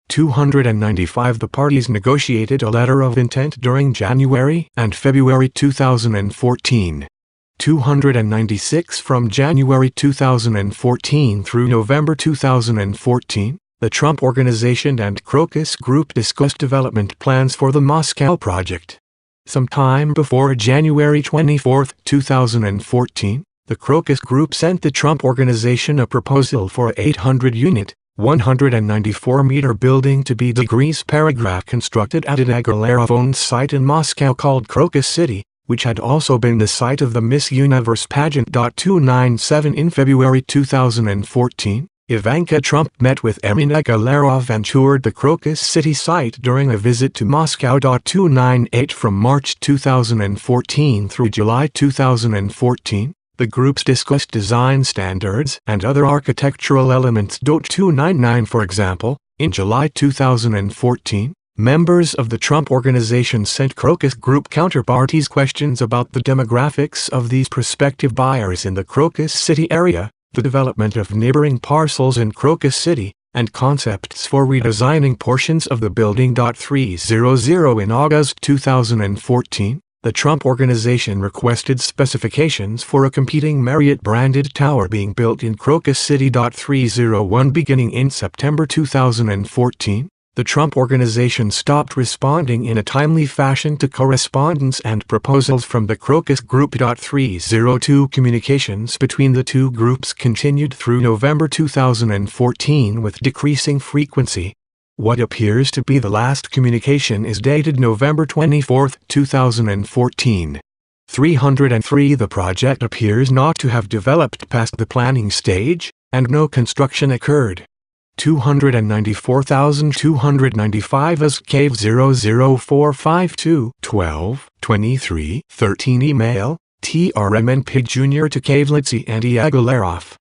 [SPEAKER 2] 295 The parties negotiated a letter of intent during January and February 2014. 296 From January 2014 through November 2014, the Trump Organization and Crocus Group discussed development plans for the Moscow Project. Sometime before January 24, 2014, the Crocus Group sent the Trump Organization a proposal for a 800-unit, 194-meter building to be degrees paragraph constructed at an Agalarov-owned site in Moscow called Crocus City, which had also been the site of the Miss Universe pageant. 297 In February 2014, Ivanka Trump met with Emin Agalarov and toured the Crocus City site during a visit to Moscow. 298 From March 2014 through July 2014, the groups discussed design standards and other architectural elements. 299 For example, in July 2014, members of the Trump Organization sent Crocus Group counterparties questions about the demographics of these prospective buyers in the Crocus City area, the development of neighboring parcels in Crocus City, and concepts for redesigning portions of the building. 300 In August 2014, the Trump Organization requested specifications for a competing Marriott-branded tower being built in Crocus City. 301 Beginning in September 2014, the Trump Organization stopped responding in a timely fashion to correspondence and proposals from the Crocus Group. 302 Communications between the two groups continued through November 2014 with decreasing frequency. What appears to be the last communication is dated November 24, 2014. 303 The project appears not to have developed past the planning stage, and no construction occurred. 294,295 As Cave 00452 12 23 13 Email TRMNP Jr. to Kavladze and Agalarov.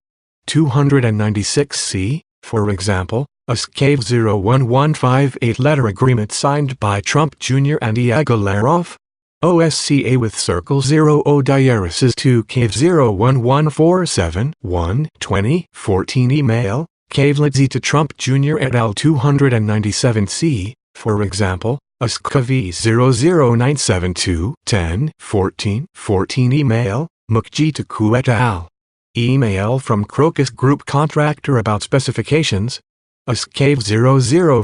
[SPEAKER 2] 296 C, for example, a Cave 01158 letter agreement signed by Trump Jr. and Agalarov. OSCA with Circle 00 Diarises to Cave 01147 1 20 14 Email Kavladze to Trump Jr. et al. 297 C, for example, ASCV 00972 10 14 14 Email Mukji to Ku et al. Email from Crocus Group Contractor about specifications. ASCAVE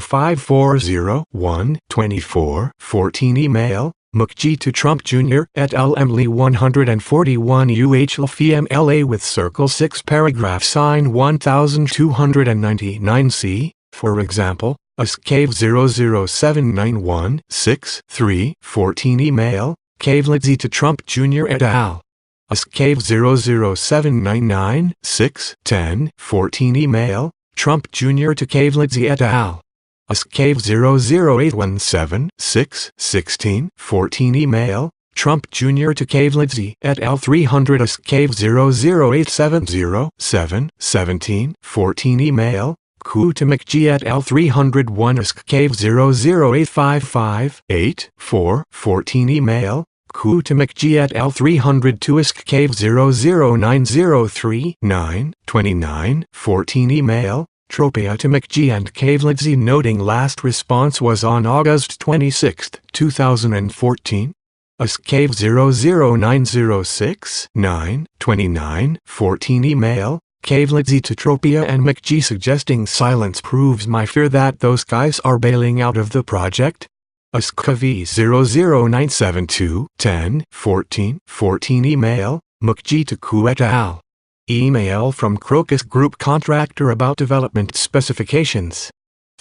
[SPEAKER 2] 00540 1 24 14 Email Mukji to Trump Jr. et al. Emily 141 UH LFMLA with Circle 6 paragraph sign 1299 C, for example, ASCAVE 00791 6 3 14 Email Kavladze to Trump Jr. et al. ASCAVE 00799 6 10 14 Email Trump Jr. to Kavladze et al. ASCAVE 00817 6 16 14 Email Trump Jr. to Kavladze et al. 300 ASCAVE 00870 7 17 14 Email Ku to McG et al. 301 ASCAVE 00855 8 4 14 Email Ku to McG et al. 302 ASCAVE 00903 9 29 14 Email Tropea to McG and Kavladze noting last response was on August 26, 2014. ASCAVE 00906 9 29 14 Email Kavladze to Tropea and McG suggesting silence proves my fear that those guys are bailing out of the project. USKV 009721041414 email, Mukjitaku et al. Email from Crocus Group contractor about development specifications.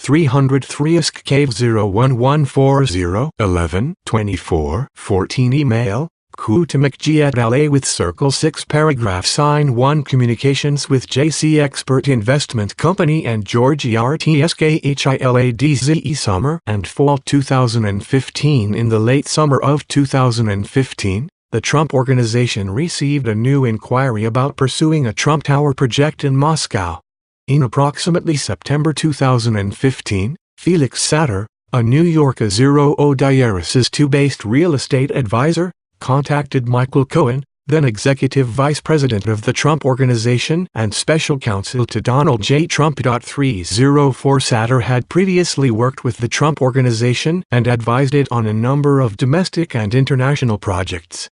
[SPEAKER 2] 303 USK Cave 01140112414 email, Kutamikji et al. With Circle 6 paragraph sign 1 communications with JC Expert Investment Company and Georgie RTSKHILADZE summer and fall 2015. In the late summer of 2015, the Trump Organization received a new inquiry about pursuing a Trump Tower project in Moscow. In approximately September 2015, Felix Satter, a New York Zero Diaresis 2-based real estate advisor, contacted Michael Cohen, then Executive Vice President of the Trump Organization and Special Counsel to Donald J. Trump. 304 Satter had previously worked with the Trump Organization and advised it on a number of domestic and international projects.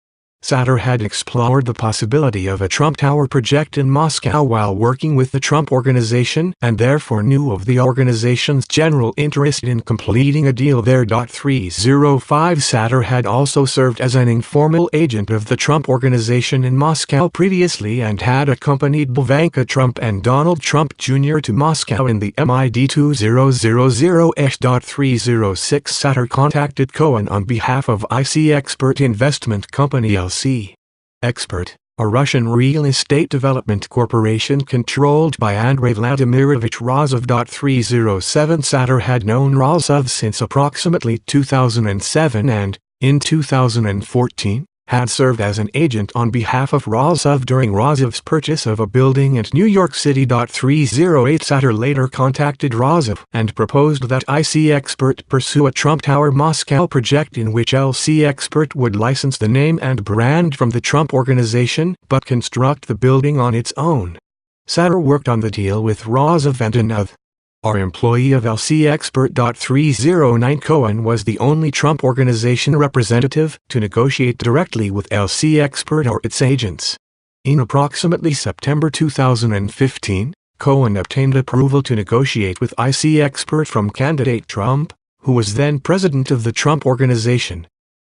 [SPEAKER 2] Satter had explored the possibility of a Trump Tower project in Moscow while working with the Trump Organization and therefore knew of the organization's general interest in completing a deal there. 305 Satter had also served as an informal agent of the Trump Organization in Moscow previously and had accompanied Ivanka Trump and Donald Trump Jr. to Moscow in the MID 2000-ish. 306 Satter contacted Cohen on behalf of IC Expert Investment Company LLC. Expert, a Russian real estate development corporation controlled by Andrei Vladimirovich Rozov. 307 Satter had known Rozov since approximately 2007 and, in 2014, had served as an agent on behalf of Rozov during Rozov's purchase of a building in New York City. 308 Satter later contacted Rozov and proposed that IC Expert pursue a Trump Tower Moscow project in which LC Expert would license the name and brand from the Trump Organization but construct the building on its own. Satter worked on the deal with Rozov and another employee of LC Expert. 309 Cohen was the only Trump Organization representative to negotiate directly with LC Expert or its agents. In approximately September 2015, Cohen obtained approval to negotiate with IC Expert from candidate Trump, who was then president of the Trump Organization.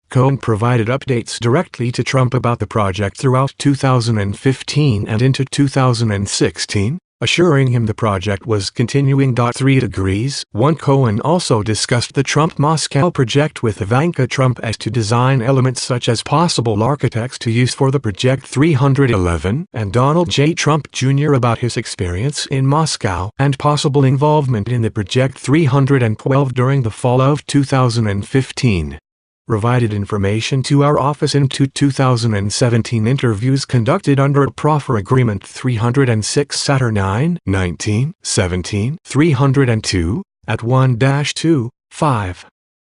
[SPEAKER 2] Cohen provided updates directly to Trump about the project throughout 2015 and into 2016, assuring him the project was continuing. 3 degrees 1 Cohen also discussed the Trump Moscow project with Ivanka Trump as to design elements such as possible architects to use for the project. 311 and Donald J. Trump Jr. about his experience in Moscow and possible involvement in the project. 312 during the fall of 2015. Provided information to our office in 2017 interviews conducted under a proffer agreement. 306 Satter 9, 19, 17, 302, at 1-2, 5.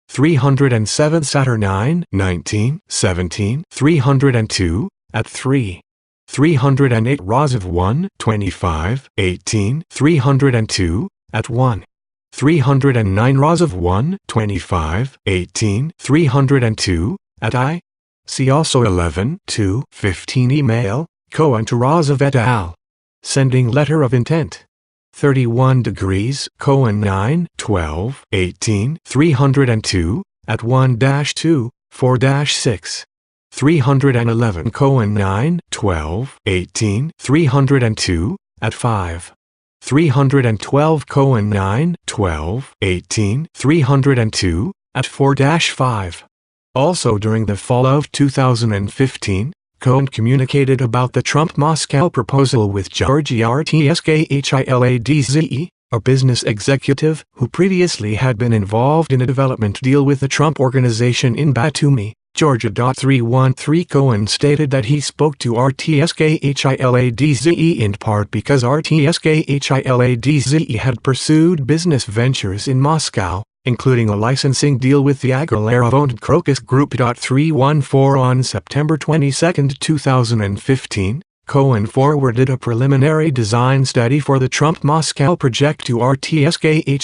[SPEAKER 2] 307 Satter 9, 19, 17, 302, at 3. 308 Rozov 1, 25, 18, 302, at 1. 309 Rozov 1, 25, 18, 302, at I. See also 11, 2, 15 email, Cohen to Rozov et al. Sending letter of intent. 31 degrees, Cohen 9, 12, 18, 302, at 1-2, 4-6. 311 Cohen 9, 12, 18, 302, at 5. 312 Cohen 9, 12, 18, 302, at 4-5. Also during the fall of 2015, Cohen communicated about the Trump Moscow proposal with Georgie RTSKHILADZE, a business executive who previously had been involved in a development deal with the Trump Organization in Batumi, Georgia. 313 Cohen stated that he spoke to RTSKHILADZE in part because RTSKHILADZE had pursued business ventures in Moscow, including a licensing deal with the Aguilera-owned Crocus Group. 314 On September 22, 2015, Cohen forwarded a preliminary design study for the Trump Moscow project to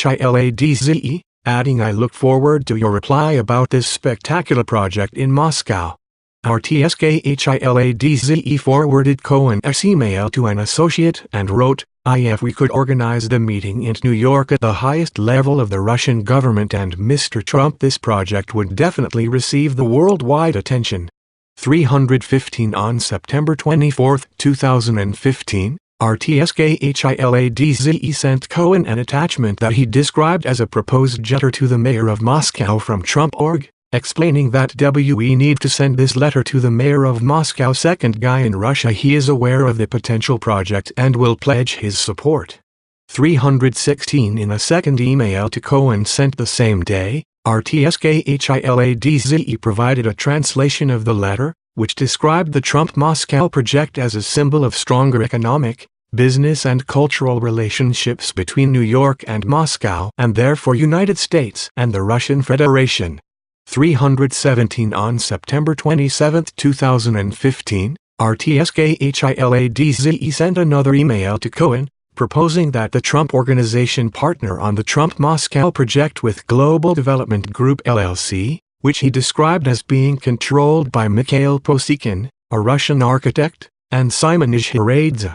[SPEAKER 2] RTSKHILADZE, adding, "I look forward to your reply about this spectacular project in Moscow." RTSKHILADZE forwarded Cohen's email to an associate and wrote, "If we could organize the meeting in New York at the highest level of the Russian government and Mr. Trump, this project would definitely receive the worldwide attention." 315 On September 24, 2015, RTSKHILADZE sent Cohen an attachment that he described as a proposed letter to the mayor of Moscow from Trump.org, explaining that we need to send this letter to the mayor of Moscow, second guy in Russia. He is aware of the potential project and will pledge his support. 316 In a second email to Cohen sent the same day, RTSKHILADZE provided a translation of the letter, which described the Trump-Moscow project as a symbol of stronger economic, business and cultural relationships between New York and Moscow and therefore United States and the Russian Federation. 317 On September 27, 2015, RTSKHILADZE sent another email to Cohen, proposing that the Trump Organization partner on the Trump-Moscow project with Global Development Group LLC, which he described as being controlled by Mikhail Poseikin, a Russian architect, and Simon Izhharadze.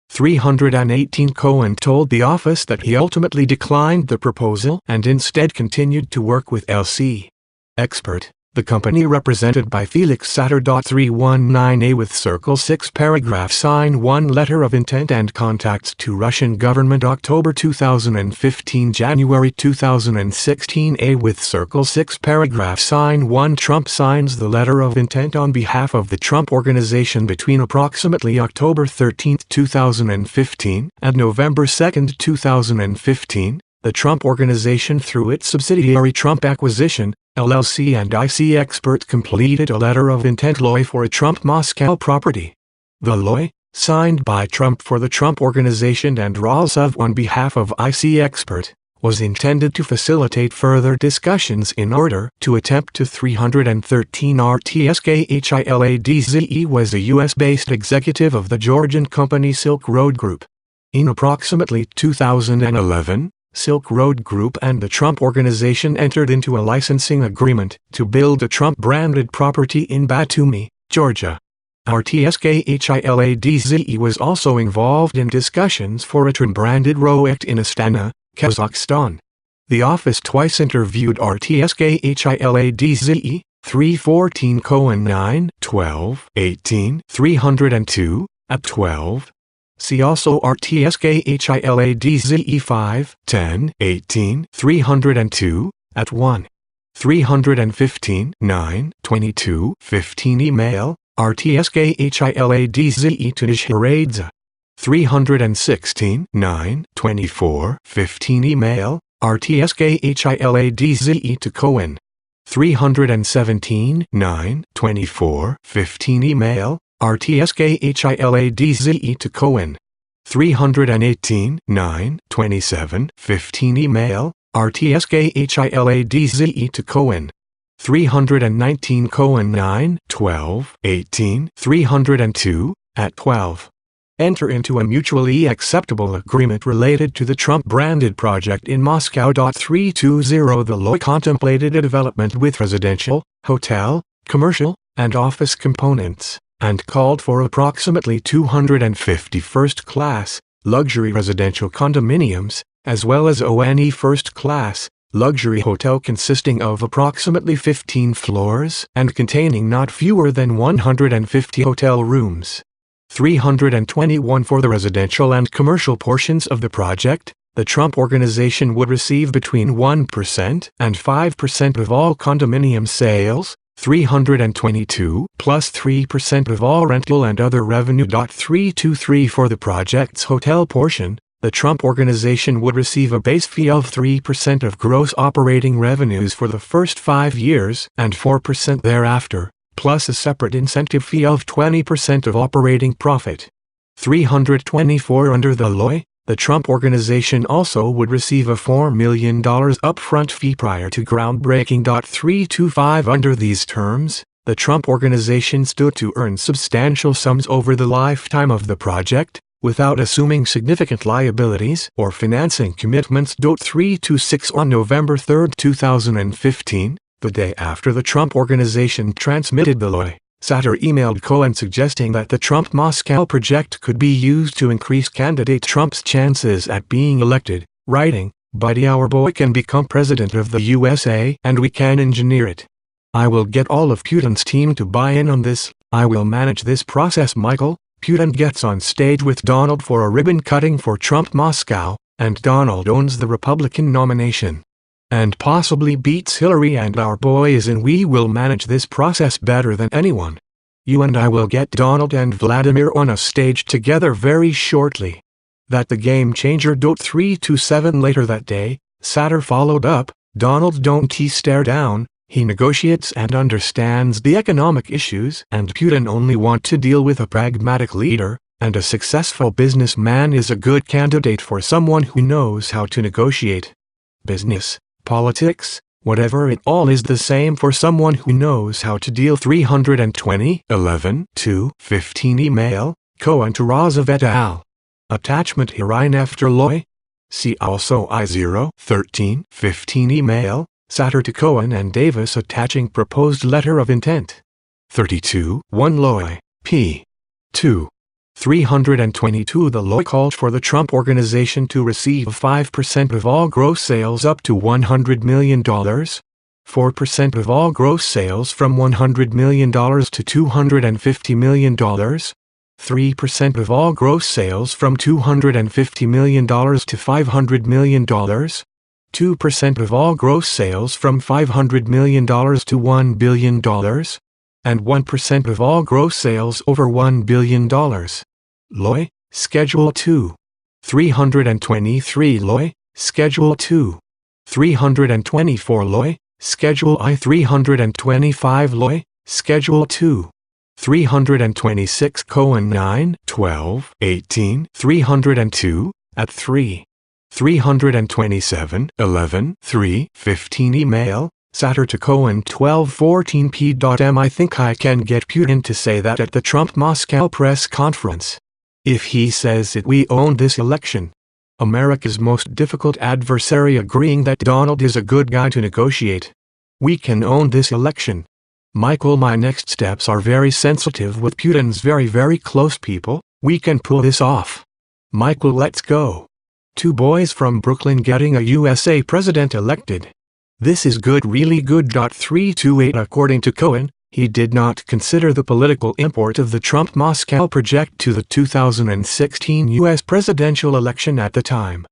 [SPEAKER 2] 318 Cohen told the office that he ultimately declined the proposal and instead continued to work with LC Expert, the company represented by Felix Satter. 319A with Circle 6 paragraph sign 1 letter of intent and contacts to Russian government October 2015 January 2016 A with Circle 6 paragraph sign 1 Trump signs the letter of intent on behalf of the Trump Organization between approximately October 13, 2015 and November 2, 2015. The Trump Organization through its subsidiary Trump Acquisition, LLC and IC Expert completed a letter of intent LOI for a Trump Moscow property. The LOI, signed by Trump for the Trump Organization and Rosov on behalf of IC Expert, was intended to facilitate further discussions in order to attempt to 313 RTSKHILADZE was a U.S.-based executive of the Georgian company Silk Road Group. In approximately 2011, Silk Road Group and the Trump Organization entered into a licensing agreement to build a Trump-branded property in Batumi, Georgia. RTSKHILADZE was also involved in discussions for a Trump-branded project in Astana, Kazakhstan. The office twice interviewed RTSKHILADZE, 314 Cohen 9, 12, 18, 302, at 12. See also RTSKHILADZE 5, 10, 18, 302, at 1. 315, 9, 22, 15 Email, RTSKHILADZE to Izhharadze. 316, 9, 24, 15 Email, RTSKHILADZE to Cohen. 317, 9, 24, 15 Email, RTSKHILADZE to Cohen. 318, 9, 27, 15 Email, RTSKHILADZE to Cohen. 319 Cohen 9, 12, 18, 302, at 12. Enter into a mutually acceptable agreement related to the Trump-branded project in Moscow. 320 The LOI contemplated a development with residential, hotel, commercial, and office components, and called for approximately 250 first-class, luxury residential condominiums, as well as one first-class, luxury hotel consisting of approximately 15 floors and containing not fewer than 150 hotel rooms. 321 For the residential and commercial portions of the project, the Trump Organization would receive between 1% and 5% of all condominium sales, 322 plus 3% of all rental and other revenue. 323 For the project's hotel portion, the Trump Organization would receive a base fee of 3% of gross operating revenues for the first 5 years and 4% thereafter, plus a separate incentive fee of 20% of operating profit. 324 Under the LOI, the Trump Organization also would receive a $4 million upfront fee prior to groundbreaking. 325 Under these terms, the Trump Organization stood to earn substantial sums over the lifetime of the project, without assuming significant liabilities or financing commitments. 326 On November 3, 2015, the day after the Trump Organization transmitted the LOI, Satter emailed Cohen suggesting that the Trump-Moscow project could be used to increase candidate Trump's chances at being elected, writing, "Buddy, our boy can become president of the USA and we can engineer it. I will get all of Putin's team to buy in on this. I will manage this process, Michael." Putin gets on stage with Donald for a ribbon cutting for Trump-Moscow, and Donald owns the Republican nomination and possibly beats Hillary, and our boy is in. "We will manage this process better than anyone. You and I will get Donald and Vladimir on a stage together very shortly." That the game changer. 327 later that day, Satter followed up, "Donald don't he stare down, he negotiates and understands the economic issues, and Putin only want to deal with a pragmatic leader, and a successful businessman is a good candidate for someone who knows how to negotiate. Business, politics, whatever, it all is the same for someone who knows how to deal." 320 11/2/15 email, Cohen to Rozov et al. Attachment herein after Loy. See also I0-13-15 email, Satter to Cohen and Davis attaching proposed letter of intent. 32-1 Loy, p. 2. 322 The Loy called for the Trump Organization to receive 5% of all gross sales up to $100 million, 4% of all gross sales from $100 million to $250 million, 3% of all gross sales from $250 million to $500 million, 2% of all gross sales from $500 million to $1 billion, and 1% of all gross sales over $1 billion. Loy, Schedule 2. 323 Loy, Schedule 2. 324 Loy, Schedule I. 325 Loy, Schedule 2. 326 Cohen 9, 12, 18, 302, at 3. 327, 11, 3, 15 email, Satter to Cohen 12:14 p.m. I think I can get Putin to say that at the Trump-Moscow press conference. If he says it, we own this election. America's most difficult adversary agreeing that Donald is a good guy to negotiate. We can own this election. Michael, my next steps are very sensitive with Putin's very close people. We can pull this off. Michael, let's go. 2 boys from Brooklyn getting a USA president elected. This is good, really good. 328 According to Cohen, he did not consider the political import of the Trump-Moscow project to the 2016 U.S. presidential election at the time.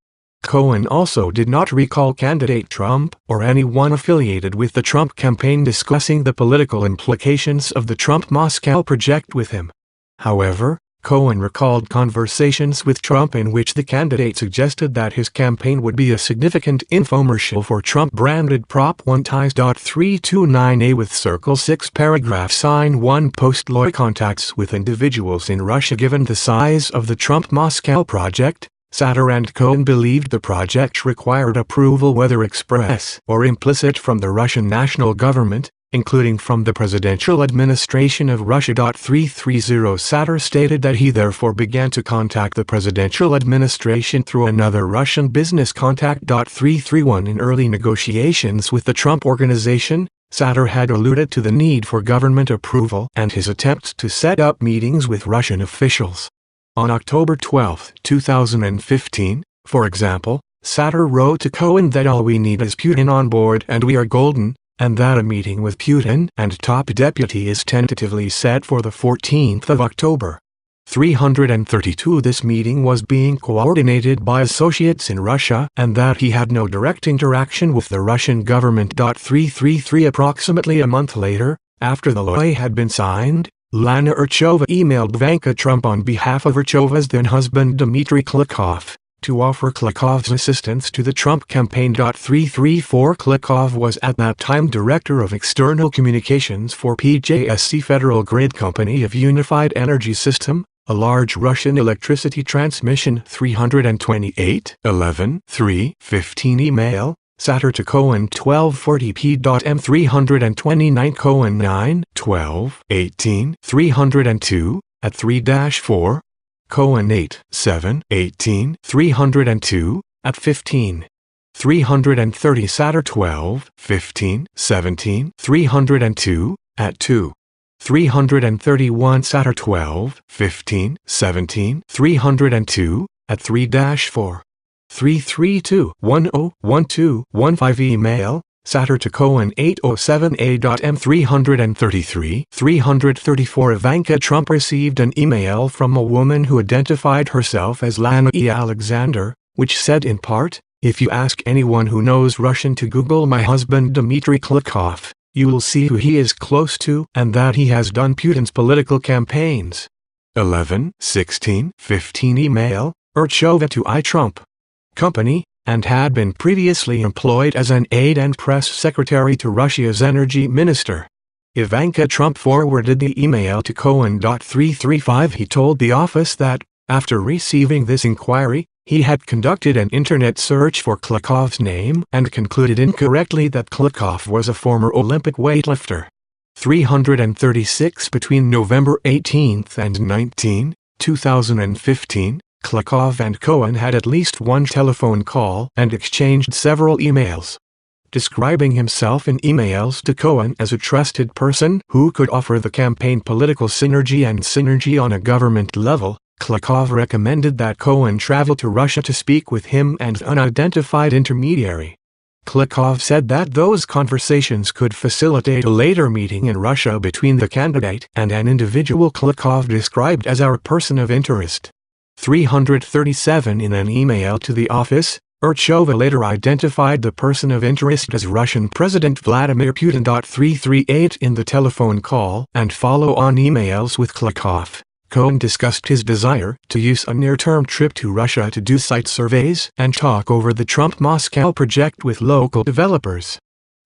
[SPEAKER 2] Cohen also did not recall candidate Trump or anyone affiliated with the Trump campaign discussing the political implications of the Trump-Moscow project with him. However, Cohen recalled conversations with Trump in which the candidate suggested that his campaign would be a significant infomercial for Trump-branded Prop 1 ties. 329a with Circle 6 paragraph sign 1 post Loy contacts with individuals in Russia. Given the size of the Trump-Moscow project, Satter and Cohen believed the project required approval, whether express or implicit, from the Russian national government, including from the presidential administration of Russia. 330 Satter stated that he therefore began to contact the presidential administration through another Russian business contact. 331 In early negotiations with the Trump Organization, Satter had alluded to the need for government approval and his attempts to set up meetings with Russian officials. On October 12, 2015, for example, Satter wrote to Cohen that all we need is Putin on board and we are golden, and that a meeting with Putin and top deputy is tentatively set for the 14th of October. 332 This meeting was being coordinated by associates in Russia and that he had no direct interaction with the Russian government. 333 Approximately a month later, after the LOI had been signed, Lana Urchova emailed Ivanka Trump on behalf of Urchova's then-husband Dmitry Klikov, to offer Klikov's assistance to the Trump campaign. 334 Klikov was at that time Director of External Communications for PJSC Federal Grid Company of Unified Energy System, a large Russian electricity transmission. 328 11/3/15 email, Satter to Cohen 12:40 p.m. 329 Cohen 9/12/18 302, at 3-4. Cohen 8/7/18 302, at 15. 330 Satter 12/15/17 302, at 2. 331 Satur 12, 15, 17, 302, at 3-4. 332-10-12-15 email, Satur to Cohen 807A.M 333, 334 Ivanka Trump received an email from a woman who identified herself as Lana E. Alexander, which said in part, "If you ask anyone who knows Russian to Google my husband Dmitry Klikov, you will see who he is close to and that he has done Putin's political campaigns." 11, 16, 15 email, Urchova to I. Trump Company, and had been previously employed as an aide and press secretary to Russia's energy minister. Ivanka Trump forwarded the email to Cohen. 335 He told the office that, after receiving this inquiry, he had conducted an internet search for Klikov's name and concluded incorrectly that Klikov was a former Olympic weightlifter. 336 Between November 18 and 19, 2015, Klikov and Cohen had at least one telephone call and exchanged several emails. Describing himself in emails to Cohen as a trusted person who could offer the campaign political synergy and synergy on a government level, Klikov recommended that Cohen travel to Russia to speak with him and an unidentified intermediary. Klikov said that those conversations could facilitate a later meeting in Russia between the candidate and an individual Klikov described as our person of interest. 337 In an email to the office, Urchova later identified the person of interest as Russian President Vladimir Putin. 338 In the telephone call and follow-on emails with Klikov, Cohen discussed his desire to use a near-term trip to Russia to do site surveys and talk over the Trump-Moscow project with local developers.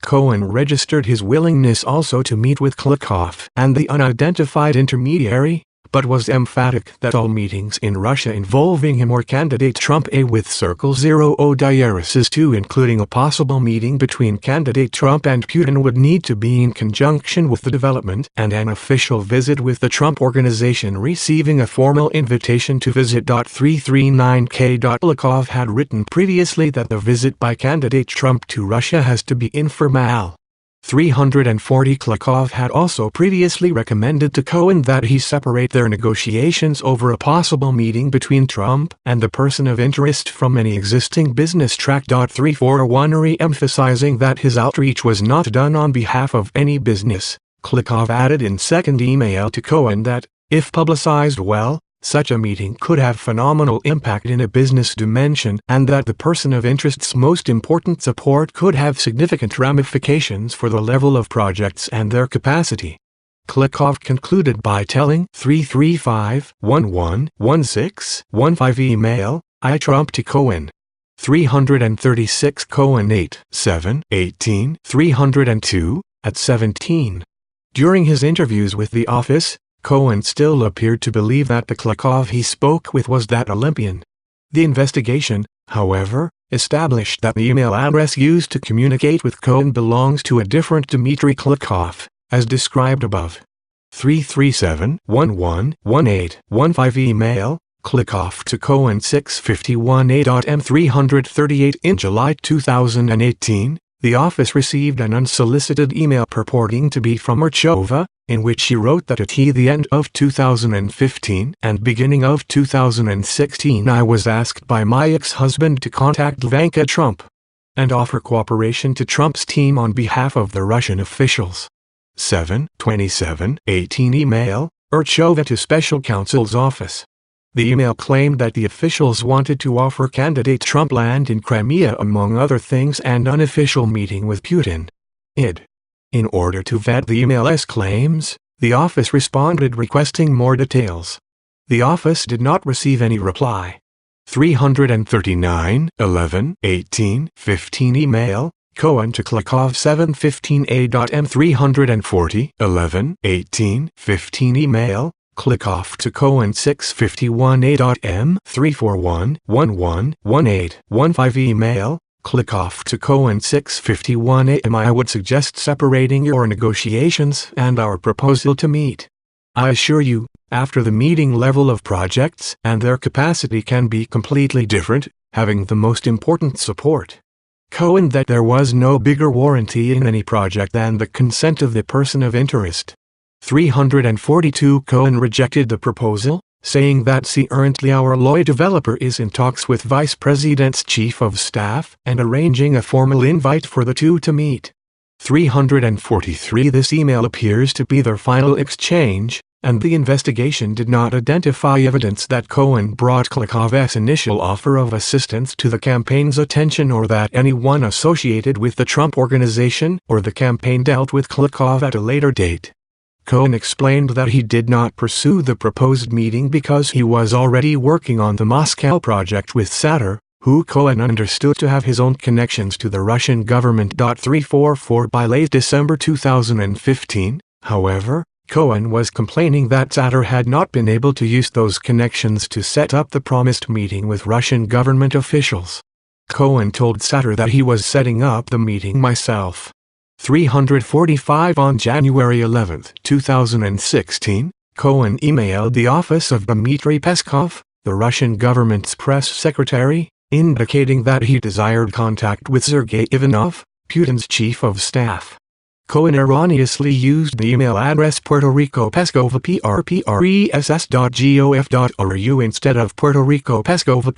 [SPEAKER 2] Cohen registered his willingness also to meet with Klikov and the unidentified intermediary, but was emphatic that all meetings in Russia involving him or candidate Trump A with Circle 0 Odiaris 2 including a possible meeting between candidate Trump and Putin would need to be in conjunction with the development and an official visit with the Trump Organization receiving a formal invitation to visit. 339K. Klikov had written previously that the visit by candidate Trump to Russia has to be informal. 340 Klikov had also previously recommended to Cohen that he separate their negotiations over a possible meeting between Trump and the person of interest from any existing business track. 341 Re-emphasizing that his outreach was not done on behalf of any business, Klikov added in second email to Cohen that, if publicized well, such a meeting could have phenomenal impact in a business dimension and that the person of interest's most important support could have significant ramifications for the level of projects and their capacity. Klikov concluded by telling 335-11-16-15 email, I. Trump to Cohen. 336 Cohen 8, 7, 18, 302, at 17. During his interviews with the office, Cohen still appeared to believe that the Klikov he spoke with was that Olympian. The investigation, however, established that the email address used to communicate with Cohen belongs to a different Dmitry Klikov, as described above. 337-11-18-15 email, Klikov to Cohen 651A.M 338 In July 2018, the office received an unsolicited email purporting to be from Urchova, in which she wrote that at the end of 2015 and beginning of 2016 I was asked by my ex-husband to contact Ivanka Trump and offer cooperation to Trump's team on behalf of the Russian officials. 7/27/18 email, Urchova to Special Counsel's office. The email claimed that the officials wanted to offer candidate Trump land in Crimea among other things and unofficial meeting with Putin. Id. In order to vet the email's claims, the office responded requesting more details. The office did not receive any reply. 339-11-18-15 email, Cohen to Klikov 715A.M 340-11-18-15 email, Klikov to Cohen 651A.M 341-11-18-15 email, Klikov to Cohen 651 I would suggest separating your negotiations and our proposal to meet. I assure you, after the meeting level of projects and their capacity can be completely different, having the most important support. Cohen that there was no bigger warranty in any project than the consent of the person of interest. 342 Cohen rejected the proposal, saying that currently our Lloyd developer is in talks with Vice President's Chief of Staff and arranging a formal invite for the two to meet. 343 This email appears to be their final exchange, and the investigation did not identify evidence that Cohen brought Klykov's initial offer of assistance to the campaign's attention or that anyone associated with the Trump Organization or the campaign dealt with Klykov at a later date. Cohen explained that he did not pursue the proposed meeting because he was already working on the Moscow project with Satter, who Cohen understood to have his own connections to the Russian government. 344 By late December 2015, however, Cohen was complaining that Satter had not been able to use those connections to set up the promised meeting with Russian government officials. Cohen told Satter that he was setting up the meeting myself. 345 On January 11, 2016, Cohen emailed the office of Dmitry Peskov, the Russian government's press secretary, indicating that he desired contact with Sergei Ivanov, Putin's chief of staff. Cohen erroneously used the email address Puerto Rico Peskova prpress.gov.ru instead of Puerto Rico Peskova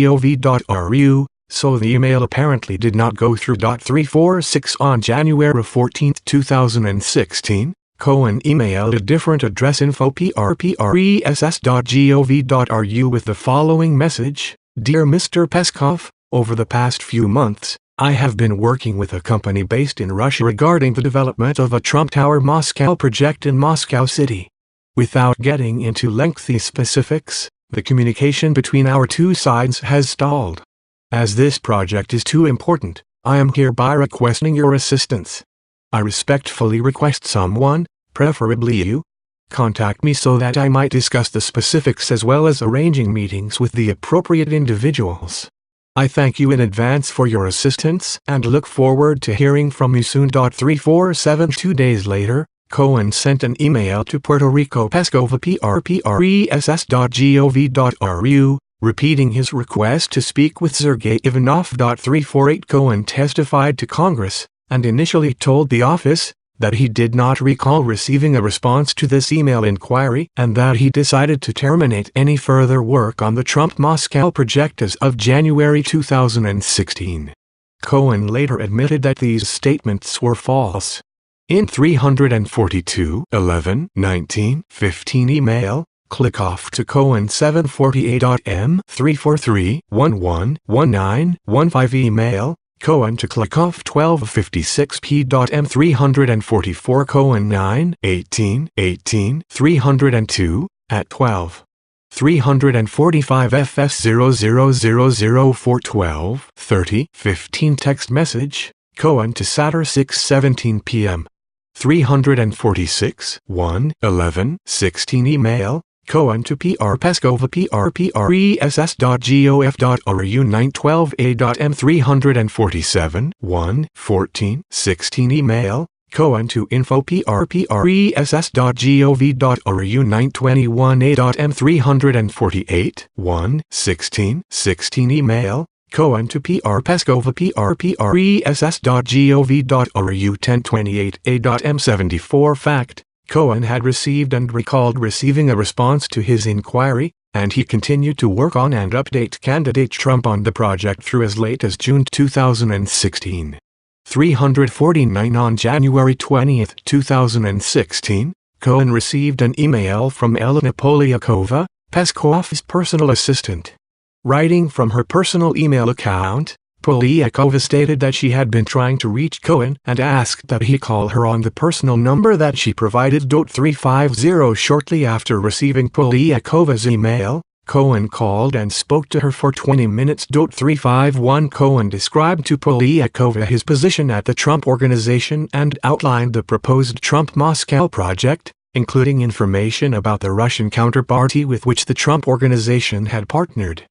[SPEAKER 2] prpress.gov.ru, so the email apparently did not go through. 346 On January 14, 2016, Cohen emailed a different address info prpress.gov.ru with the following message: Dear Mr. Peskov, over the past few months, I have been working with a company based in Russia regarding the development of a Trump Tower Moscow project in Moscow City. Without getting into lengthy specifics, the communication between our two sides has stalled. As this project is too important, I am hereby requesting your assistance. I respectfully request someone, preferably you, contact me so that I might discuss the specifics as well as arranging meetings with the appropriate individuals. I thank you in advance for your assistance and look forward to hearing from you soon. 347 2 days later, Cohen sent an email to Puerto Rico Peskova prpress.gov.ru, repeating his request to speak with Sergei Ivanov. 348 Cohen testified to Congress, and initially told the office that he did not recall receiving a response to this email inquiry and that he decided to terminate any further work on the Trump Moscow project as of January 2016. Cohen later admitted that these statements were false. In 342 11 19 15 email, Klykov to Cohen 748.m 343 11 19 15 email, Cohen to Klykov 1256p.m 344 Cohen 9 18 18 302 at 12 345 FS 0000 30 15 text message, Cohen to Satter 6:17 p.m. 346 1 11 16 email, Cohen to PR Peskova prpress.gov.ru 912 a.m 347 1 14 16 email, Cohen to info prpress.gov.ru 921 a.m 348 1 16 16 email, Cohen to PR Peskova prpress.gov.ru 1028 a.m 74 fact. Cohen had received and recalled receiving a response to his inquiry, and he continued to work on and update candidate Trump on the project through as late as June 2016. 349 On January 20, 2016, Cohen received an email from Elena Polyakova, Peskov's personal assistant. Writing from her personal email account, Polyakova stated that she had been trying to reach Cohen and asked that he call her on the personal number that she provided. 350 Shortly after receiving Polyakova's email, Cohen called and spoke to her for 20 minutes. 351 Cohen described to Polyakova his position at the Trump Organization and outlined the proposed Trump Moscow project, including information about the Russian counterparty with which the Trump Organization had partnered.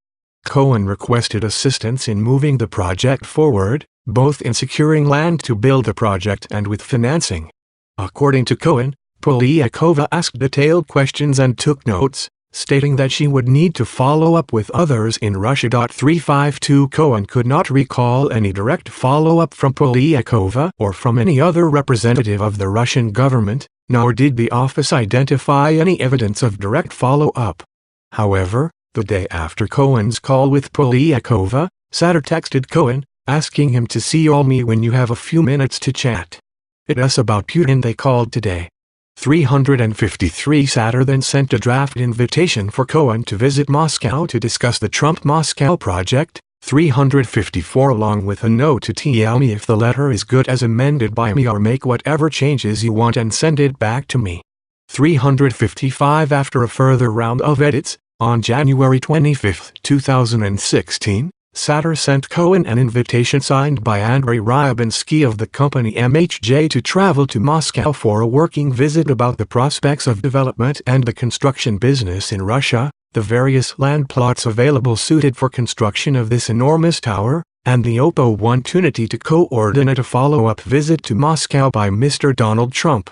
[SPEAKER 2] Cohen requested assistance in moving the project forward, both in securing land to build the project and with financing. According to Cohen, Polyakova asked detailed questions and took notes, stating that she would need to follow up with others in Russia. 352 Cohen could not recall any direct follow-up from Polyakova or from any other representative of the Russian government, nor did the office identify any evidence of direct follow-up. However, the day after Cohen's call with Polyakova, Satter texted Cohen, asking him to see me when you have a few minutes to chat. It's about Putin they called today. 353 Satter then sent a draft invitation for Cohen to visit Moscow to discuss the Trump-Moscow project, 354 along with a note to tell me if the letter is good as amended by me or make whatever changes you want and send it back to me. 355 After a further round of edits, on January 25, 2016, Satter sent Cohen an invitation signed by Andrei Ryabinsky of the company MHJ to travel to Moscow for a working visit about the prospects of development and the construction business in Russia, the various land plots available suited for construction of this enormous tower, and the opportunity to coordinate a follow-up visit to Moscow by Mr. Donald Trump.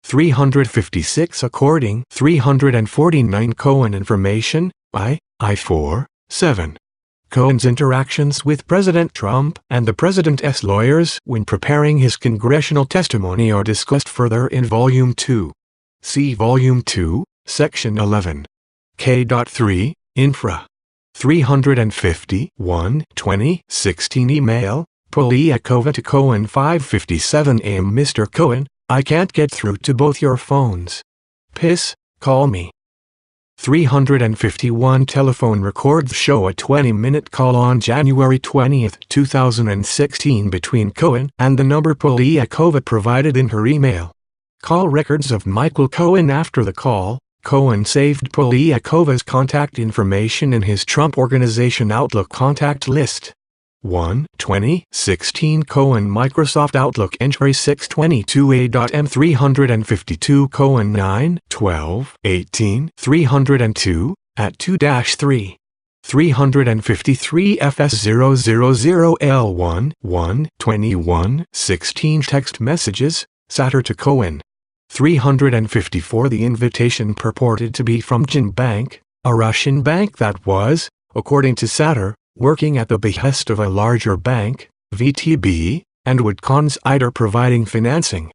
[SPEAKER 2] 356 According 349 Cohen information, I-4, 7. Cohen's interactions with President Trump and the President's lawyers when preparing his congressional testimony are discussed further in Volume 2. See Volume 2, Section 11. K.3, Infra. 351 2016 Email, Polyakova to Cohen 5:57 a.m. Mr. Cohen, I can't get through to both your phones. Piss, call me. 351 Telephone records show a 20-minute call on January 20, 2016 between Cohen and the number Polyakova provided in her email. Call records of Michael Cohen. After the call, Cohen saved Polyakova's contact information in his Trump Organization Outlook contact list. 1/2016 Cohen Microsoft Outlook entry 622a.m 352 Cohen 9/12/18 302 at 2-3 353 FS000L1 1/21/16 text messages Satter to Cohen. 354 The invitation purported to be from Jin Bank, a Russian bank that was, according to Satter, working at the behest of a larger bank, VTB, and would consider providing financing.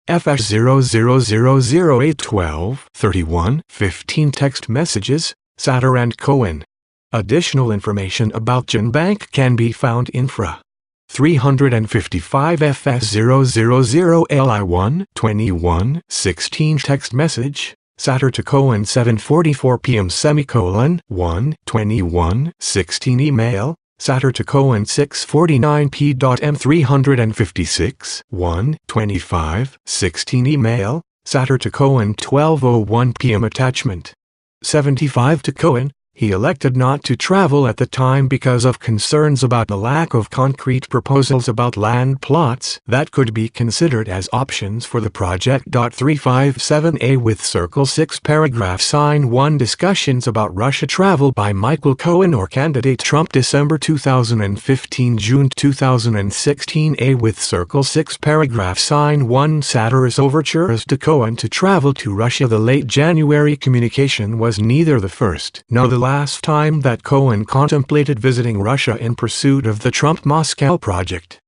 [SPEAKER 2] FS00008123115 text messages, Satter and Cohen. Additional information about Jin Bank can be in Infra. 355 FS000LI1 21/16 text message, Satter to Cohen 7:44 p.m. 1/21/16 email, Satter to Cohen 6:49 p.m. 356 1/25/16 email, Satter to Cohen 12:01 p.m. attachment. 75 to Cohen. He elected not to travel at the time because of concerns about the lack of concrete proposals about land plots that could be considered as options for the project. 357a with Circle 6 paragraph sign 1 Discussions about Russia travel by Michael Cohen or candidate Trump December 2015 June 2016 a with Circle 6 paragraph sign 1 Satter's overtures to Cohen to travel to Russia. The late January communication was neither the first nor the last time that Cohen contemplated visiting Russia in pursuit of the Trump-Moscow project.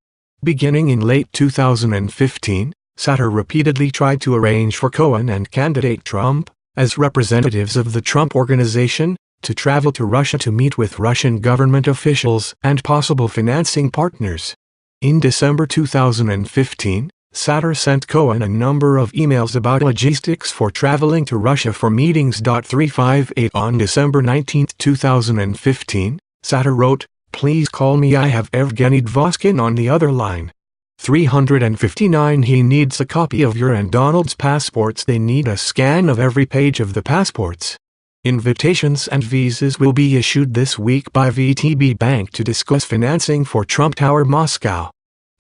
[SPEAKER 2] Beginning in late 2015, Satter repeatedly tried to arrange for Cohen and candidate Trump, as representatives of the Trump Organization, to travel to Russia to meet with Russian government officials and possible financing partners. In December 2015, Satter sent Cohen a number of emails about logistics for traveling to Russia for meetings. 358 On December 19, 2015, Satter wrote, "Please call me, I have Evgeny Dvoskin on the other line." 359 He needs a copy of your and Donald's passports. They need a scan of every page of the passports. Invitations and visas will be issued this week by VTB Bank to discuss financing for Trump Tower Moscow.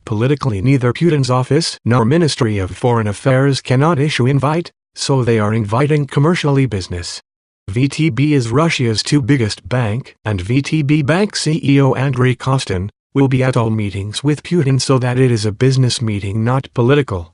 [SPEAKER 2] Politically, neither Putin's office nor Ministry of Foreign Affairs cannot issue invite, so they are inviting commercially business. VTB is Russia's two biggest bank, and VTB Bank CEO Andrei Kostin will be at all meetings with Putin so that it is a business meeting, not political.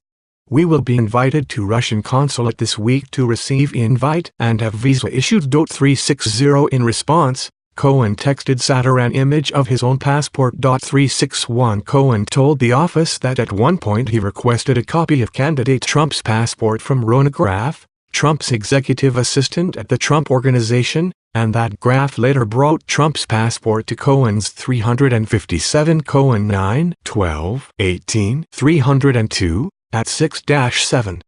[SPEAKER 2] We will be invited to Russian consulate this week to receive invite and have visa issued. 360 In response, Cohen texted Satter an image of his own passport. 361 Cohen told the office that at one point he requested a copy of candidate Trump's passport from Rona Graf, Trump's executive assistant at the Trump Organization, and that Graf later brought Trump's passport to Cohen's. 357 Cohen 9/12/18 302 at 6-7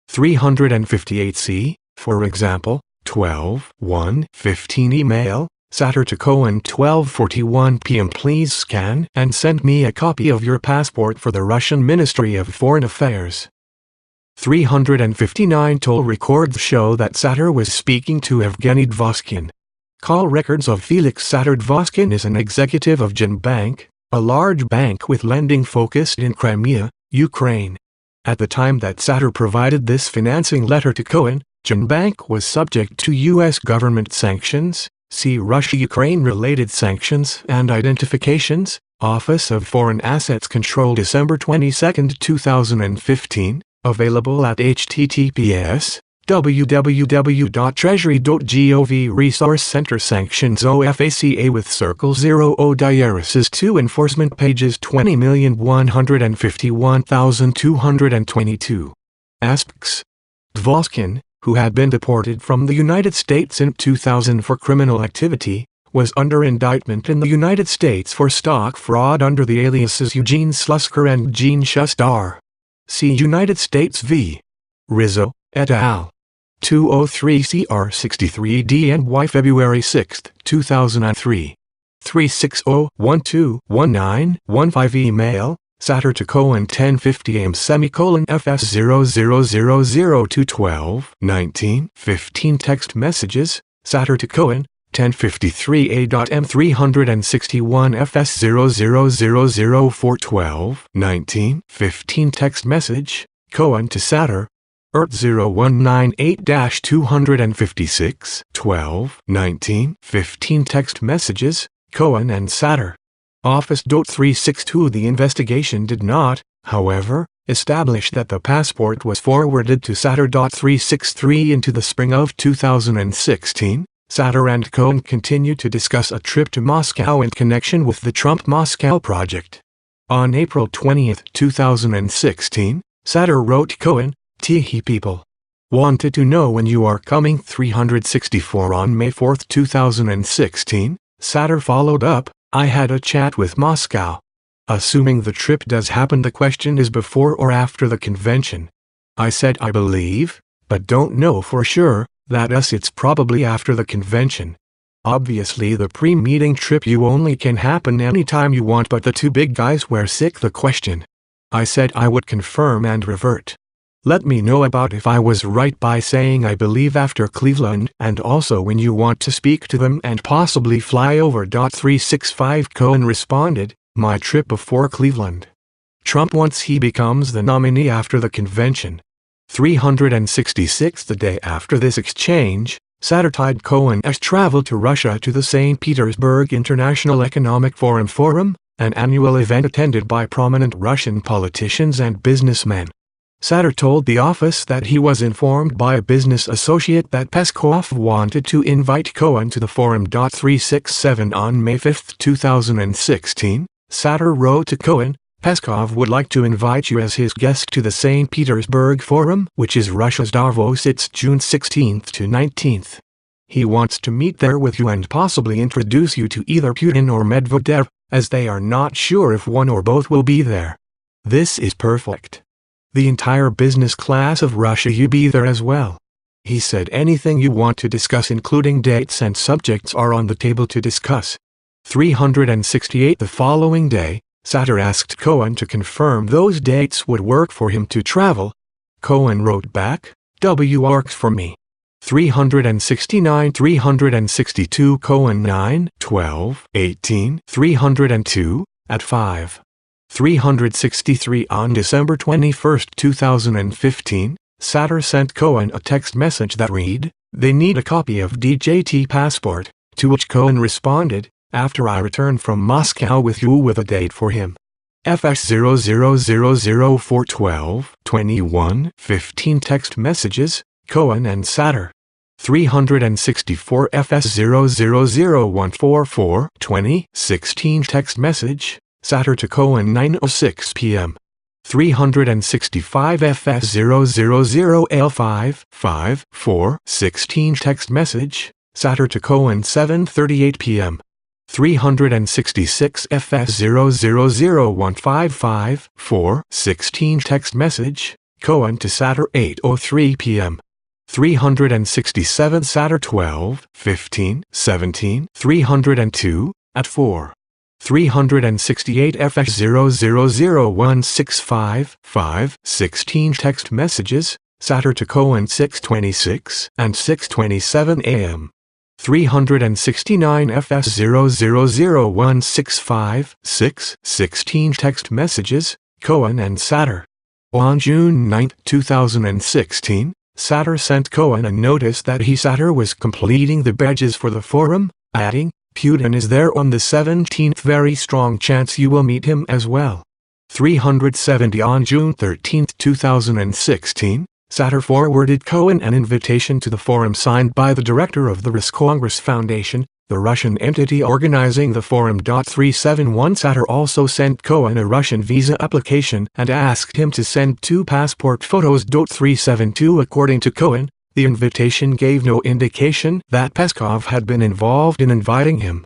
[SPEAKER 2] 358 for example, 12/1/15 email, Satter to Cohen 12:41 p.m. Please scan and send me a copy of your passport for the Russian Ministry of Foreign Affairs. 359 Toll records show that Satter was speaking to Evgeny Dvoskin. Call records of Felix Satter. Dvoskin is an executive of Gen Bank, a large bank with lending focused in Crimea, Ukraine. At the time that Satter provided this financing letter to Cohen, Gen Bank was subject to U.S. government sanctions. See Russia-Ukraine-related sanctions and identifications, Office of Foreign Assets Control, December 22, 2015, available at https://www.treasury.gov Resource Center Sanctions OFACA with circle 0 O Diaresis 2 Enforcement pages 20,151,222. Asks. Dvoskin, who had been deported from the United States in 2000 for criminal activity, was under indictment in the United States for stock fraud under the aliases Eugene Slusker and Gene Shustar. See United States v. Rizzo, et al. 203 CR 63 DNY February 6, 2003. 360-12-19-15 Email, Satter to Cohen 10:50 am FS 000212-19-15 Text messages, Satter to Cohen, 10:53 a.m 361 FS 000412-19-15 Text message, Cohen to Satter, ERT 0198-256 12-19-15 Text messages, Cohen and Satter. Office. 362 The investigation did not, however, establish that the passport was forwarded to Satter. 363 Into the spring of 2016, Satter and Cohen continued to discuss a trip to Moscow in connection with the Trump Moscow project. On April 20, 2016, Satter wrote Cohen, "He people wanted to know when you are coming." 364 On May 4, 2016, Satter followed up, "I had a chat with Moscow. Assuming the trip does happen, the question is before or after the convention. I said I believe, but don't know for sure, that it's probably after the convention. Obviously the pre-meeting trip you only can happen anytime you want, but the two big guys were sick the question. I said I would confirm and revert. Let me know about if I was right by saying I believe after Cleveland, and also when you want to speak to them and possibly fly over." 365 Cohen responded, "My trip before Cleveland. Trump once he becomes the nominee after the convention." 366 The day after this exchange, Satter tied Cohen's travel to Russia to the St. Petersburg International Economic Forum, an annual event attended by prominent Russian politicians and businessmen. Satter told the office that he was informed by a business associate that Peskov wanted to invite Cohen to the forum. 367 On May 5, 2016, Satter wrote to Cohen, "Peskov would like to invite you as his guest to the St. Petersburg Forum, which is Russia's Davos. It's June 16 to 19. He wants to meet there with you and possibly introduce you to either Putin or Medvedev, as they are not sure if one or both will be there. This is perfect. The entire business class of Russia you be there as well." He said anything you want to discuss including dates and subjects are on the table to discuss. 368 The following day, Satter asked Cohen to confirm those dates would work for him to travel. Cohen wrote back, "Works for me." 369 362 Cohen 9/12/18 302 at 5. 363 On December 21, 2015, Satter sent Cohen a text message that read, "They need a copy of DJT passport," to which Cohen responded, "After I return from Moscow with you with a date for him." FS0004122115 text messages, Cohen and Satter. 364 FS0001442016 text message, Satter to Cohen 9:06 p.m. 365 FS000L554416 text message, Satter to Cohen 7:38 p.m. 366 FS000155416 text message, Cohen to Satter 8:03 p.m. 367 Satter 12:15:17 302 at 4. 368 FS000165516 text messages, Satter to Cohen 6:26 and 6:27 a.m. 369 FS000165616 text messages, Cohen and Satter. On June 9, 2016, Satter sent Cohen a notice that Satter was completing the badges for the forum, adding, "Putin is there on the 17th, very strong chance you will meet him as well." 370 On June 13, 2016, Satter forwarded Cohen an invitation to the forum signed by the director of the Roscongress Foundation, the Russian entity organizing the forum. 371 Satter also sent Cohen a Russian visa application and asked him to send 2 passport photos. 372 According to Cohen, the invitation gave no indication that Peskov had been involved in inviting him.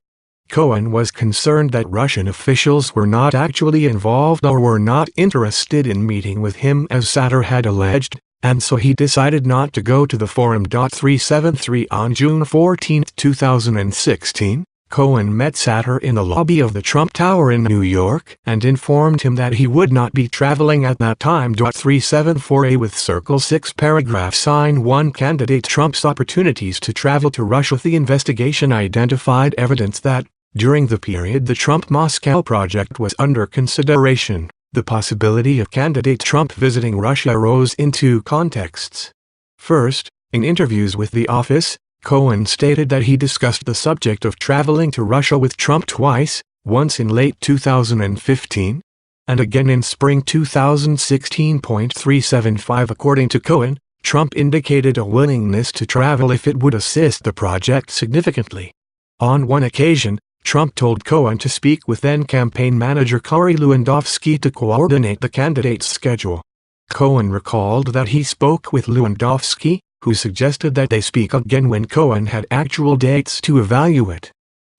[SPEAKER 2] Cohen was concerned that Russian officials were not actually involved or were not interested in meeting with him as Satter had alleged, and so he decided not to go to the forum. 373 On June 14, 2016, Cohen met Satter in the lobby of the Trump Tower in New York and informed him that he would not be traveling at that time. 374A with Circle 6 paragraph Sign 1 Candidate Trump's opportunities to travel to Russia. The investigation identified evidence that, during the period the Trump-Moscow project was under consideration, the possibility of candidate Trump visiting Russia arose in 2 contexts. First, in interviews with The Office, Cohen stated that he discussed the subject of traveling to Russia with Trump twice, once in late 2015, and again in spring 2016. 375 According to Cohen, Trump indicated a willingness to travel if it would assist the project significantly. On one occasion, Trump told Cohen to speak with then-campaign manager Corey Lewandowski to coordinate the candidate's schedule. Cohen recalled that he spoke with Lewandowski, who suggested that they speak again when Cohen had actual dates to evaluate.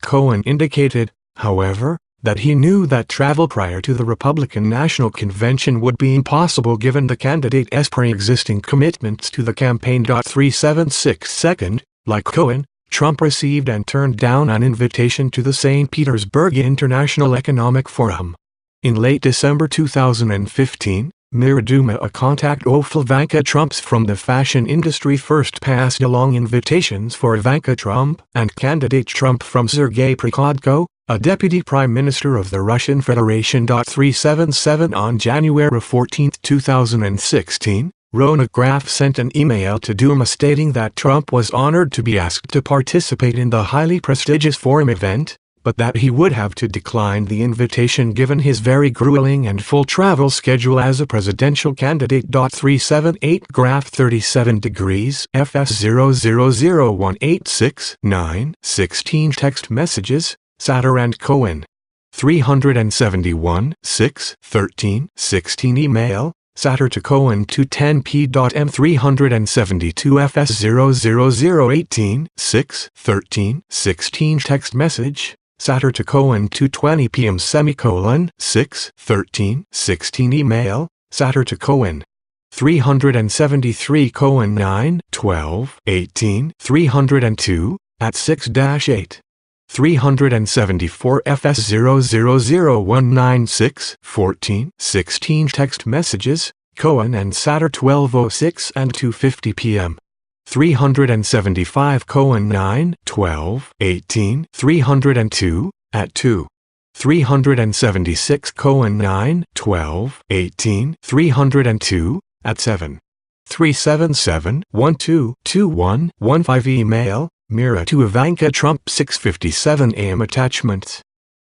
[SPEAKER 2] Cohen indicated, however, that he knew that travel prior to the Republican National Convention would be impossible given the candidate's pre-existing commitments to the campaign. 376 Second, like Cohen, Trump received and turned down an invitation to the St. Petersburg International Economic Forum. In late December 2015, Mira Duma, a contact of Ivanka Trump's from the fashion industry, first passed along invitations for Ivanka Trump and candidate Trump from Sergei Prikodko, a deputy prime minister of the Russian Federation. 377 On January 14, 2016, Rona Graf sent an email to Duma stating that Trump was honored to be asked to participate in the highly prestigious forum event, but that he would have to decline the invitation given his very grueling and full travel schedule as a presidential candidate. 378 Graph 37 degrees FS000186916 text messages, Satter and Cohen. 371 6:13:16 email, Satter to Cohen 210p.m. 372 FS00018 6:13:16 text message, Satter to Cohen 2:20 p.m. 6:13:16 email, Satter to Cohen. 373 Cohen 9:12:18 302 at 6-8. 374 FS000196146 text messages, Cohen and Satter 12:06 and 2:50 p.m. 375 Cohen 9:12:18 302 at 2. 376 Cohen 9:12:18 302 at 7. 377 122115 email, Mira to Ivanka Trump 6:57 a.m. attachments.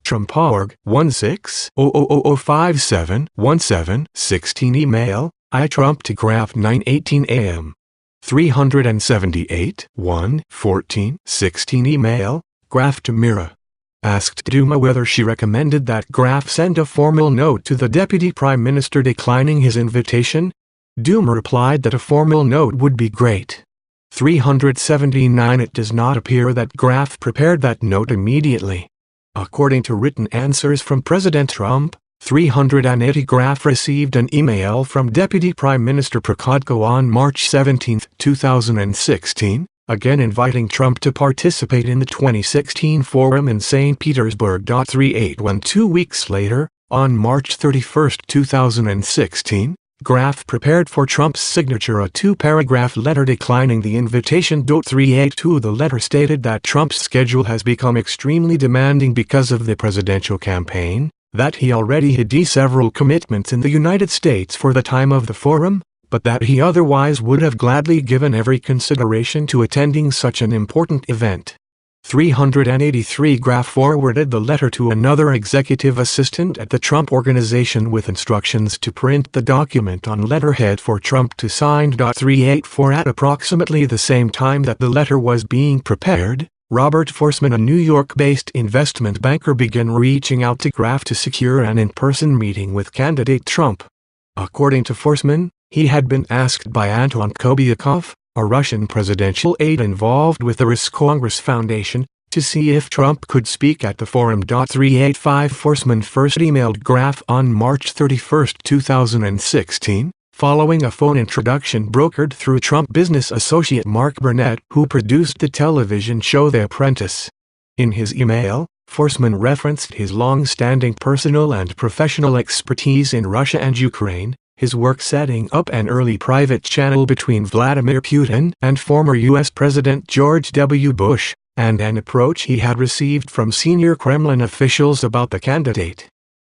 [SPEAKER 2] Trump.org 1600571716 email, iTrump to Graf 9:18 a.m. 378 1:14:16 email, Graf to Mira. Asked Duma whether she recommended that Graf send a formal note to the Deputy Prime Minister declining his invitation, Duma replied that a formal note would be great. 379 It does not appear that Graf prepared that note immediately. According to written answers from President Trump, 380 Graf received an email from Deputy Prime Minister Prokodko on March 17, 2016, again inviting Trump to participate in the 2016 forum in St. Petersburg. 381 2 weeks later, on March 31, 2016, Graf prepared for Trump's signature a two-paragraph letter declining the invitation. 382 The letter stated that Trump's schedule has become extremely demanding because of the presidential campaign, that he already had several commitments in the United States for the time of the forum, but that he otherwise would have gladly given every consideration to attending such an important event. 383 Graf forwarded the letter to another executive assistant at the Trump Organization with instructions to print the document on letterhead for Trump to sign. 384 At approximately the same time that the letter was being prepared, Robert Forsman, a New York-based investment banker, began reaching out to Graf to secure an in-person meeting with candidate Trump. According to Forsman, he had been asked by Anton Kobiakov, a Russian presidential aide involved with the Rus Congress Foundation, to see if Trump could speak at the forum. 385 Forsman first emailed Graf on March 31, 2016, following a phone introduction brokered through Trump business associate Mark Burnett, who produced the television show The Apprentice. In his email, Forsman referenced his long-standing personal and professional expertise in Russia and Ukraine, his work setting up an early private channel between Vladimir Putin and former U.S. President George W. Bush, and an approach he had received from senior Kremlin officials about the candidate.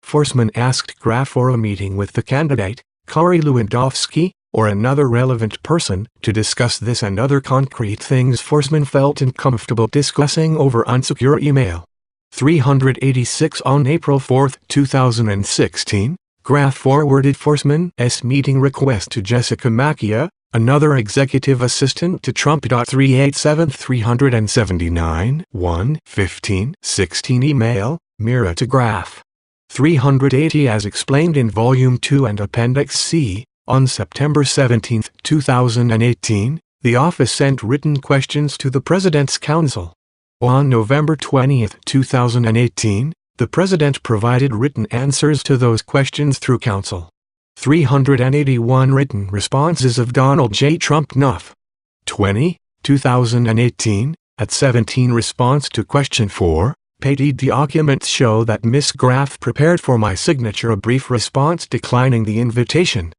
[SPEAKER 2] Forsman asked Graf for a meeting with the candidate, Kari Lewandowski, or another relevant person, to discuss this and other concrete things Forsman felt uncomfortable discussing over unsecure email. 386 On April 4, 2016, Graf forwarded Forsman's meeting request to Jessica Macchia, another executive assistant to Trump. 387 379 1:15:16 email, Mira to Graf. 380 As explained in Volume 2 and Appendix C, on September 17, 2018, the office sent written questions to the President's Counsel. On November 20, 2018, the President provided written answers to those questions through Counsel. 381 Written responses of Donald J. Trump Nuff. 20, 2018, at 17 Response to Question 4, Paid documents show that Ms. Graf prepared for my signature a brief response declining the invitation.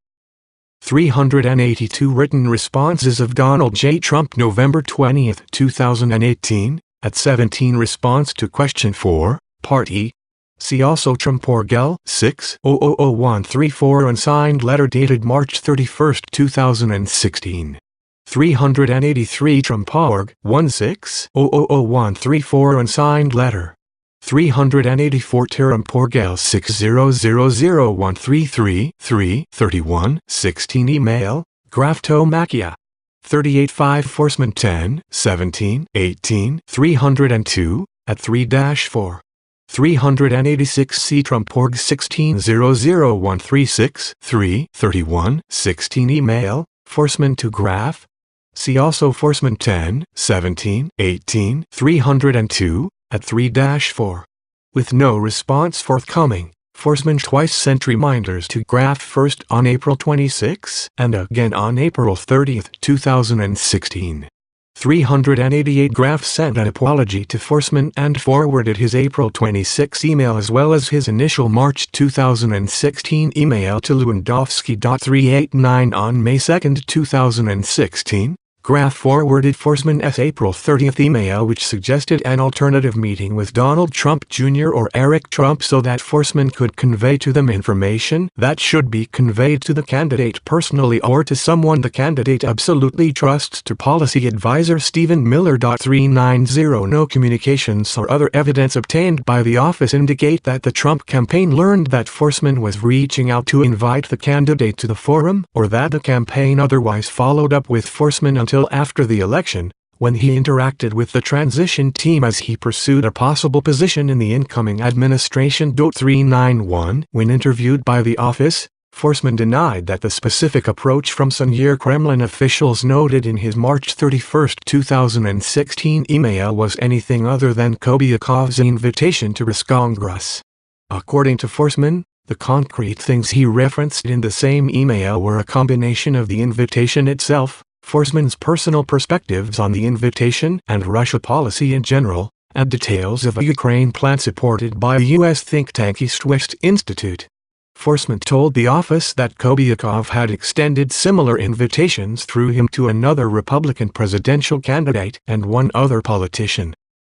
[SPEAKER 2] 382 Written responses of Donald J. Trump November 20, 2018, at 17 Response to Question 4, Part E. See also Trump.org 6000134 Unsigned letter dated March 31, 2016. 383 Trump.org 16000134 Unsigned letter. 384 Trump.org 6000133 email, Graf to Macchia. 385 Forsman 10, 17, 18 302, at 3-4. 386 C. Trump.org 1600136331 email, Forsman to Graf. See also Forsman 10, 17, 18 302, at 3-4. With no response forthcoming, Forsman twice sent reminders to Graf, first on April 26 and again on April 30, 2016. 388 Graf sent an apology to Forsman and forwarded his April 26 email as well as his initial March 2016 email to Lewandowski. 389 On May 2, 2016, Graf forwarded Forsman's April 30th email which suggested an alternative meeting with Donald Trump Jr. or Eric Trump so that Forsman could convey to them information that should be conveyed to the candidate personally or to someone the candidate absolutely trusts, to policy advisor Stephen Mueller. 390 No communications or other evidence obtained by the office indicate that the Trump campaign learned that Forsman was reaching out to invite the candidate to the forum, or that the campaign otherwise followed up with Forsman until after the election, when he interacted with the transition team as he pursued a possible position in the incoming administration. 391 When interviewed by the office, Forsman denied that the specific approach from senior Kremlin officials noted in his March 31, 2016 email was anything other than Kobyakov's invitation to Congress. According to Forsman, the concrete things he referenced in the same email were a combination of the invitation itself, Forsman's personal perspectives on the invitation and Russia policy in general, and details of a Ukraine plan supported by a U.S. think tank East-West Institute. Forsman told the office that Kobyakov had extended similar invitations through him to another Republican presidential candidate and one other politician.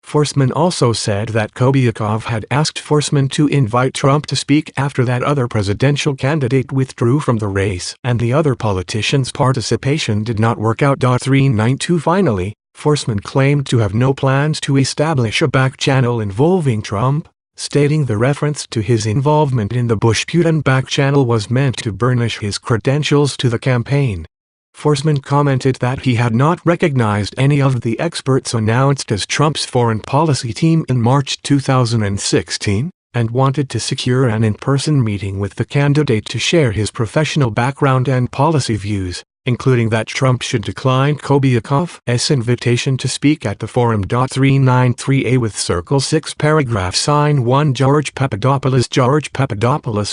[SPEAKER 2] Forsman also said that Kobyakov had asked Forsman to invite Trump to speak after that other presidential candidate withdrew from the race and the other politician's participation did not work out. 392 Finally, Forsman claimed to have no plans to establish a back channel involving Trump, stating the reference to his involvement in the Bush-Putin back channel was meant to burnish his credentials to the campaign. Forsman commented that he had not recognized any of the experts announced as Trump's foreign policy team in March 2016, and wanted to secure an in-person meeting with the candidate to share his professional background and policy views, including that Trump should decline Kobyakov's invitation to speak at the forum. 393A with Circle 6 paragraph sign 1 George Papadopoulos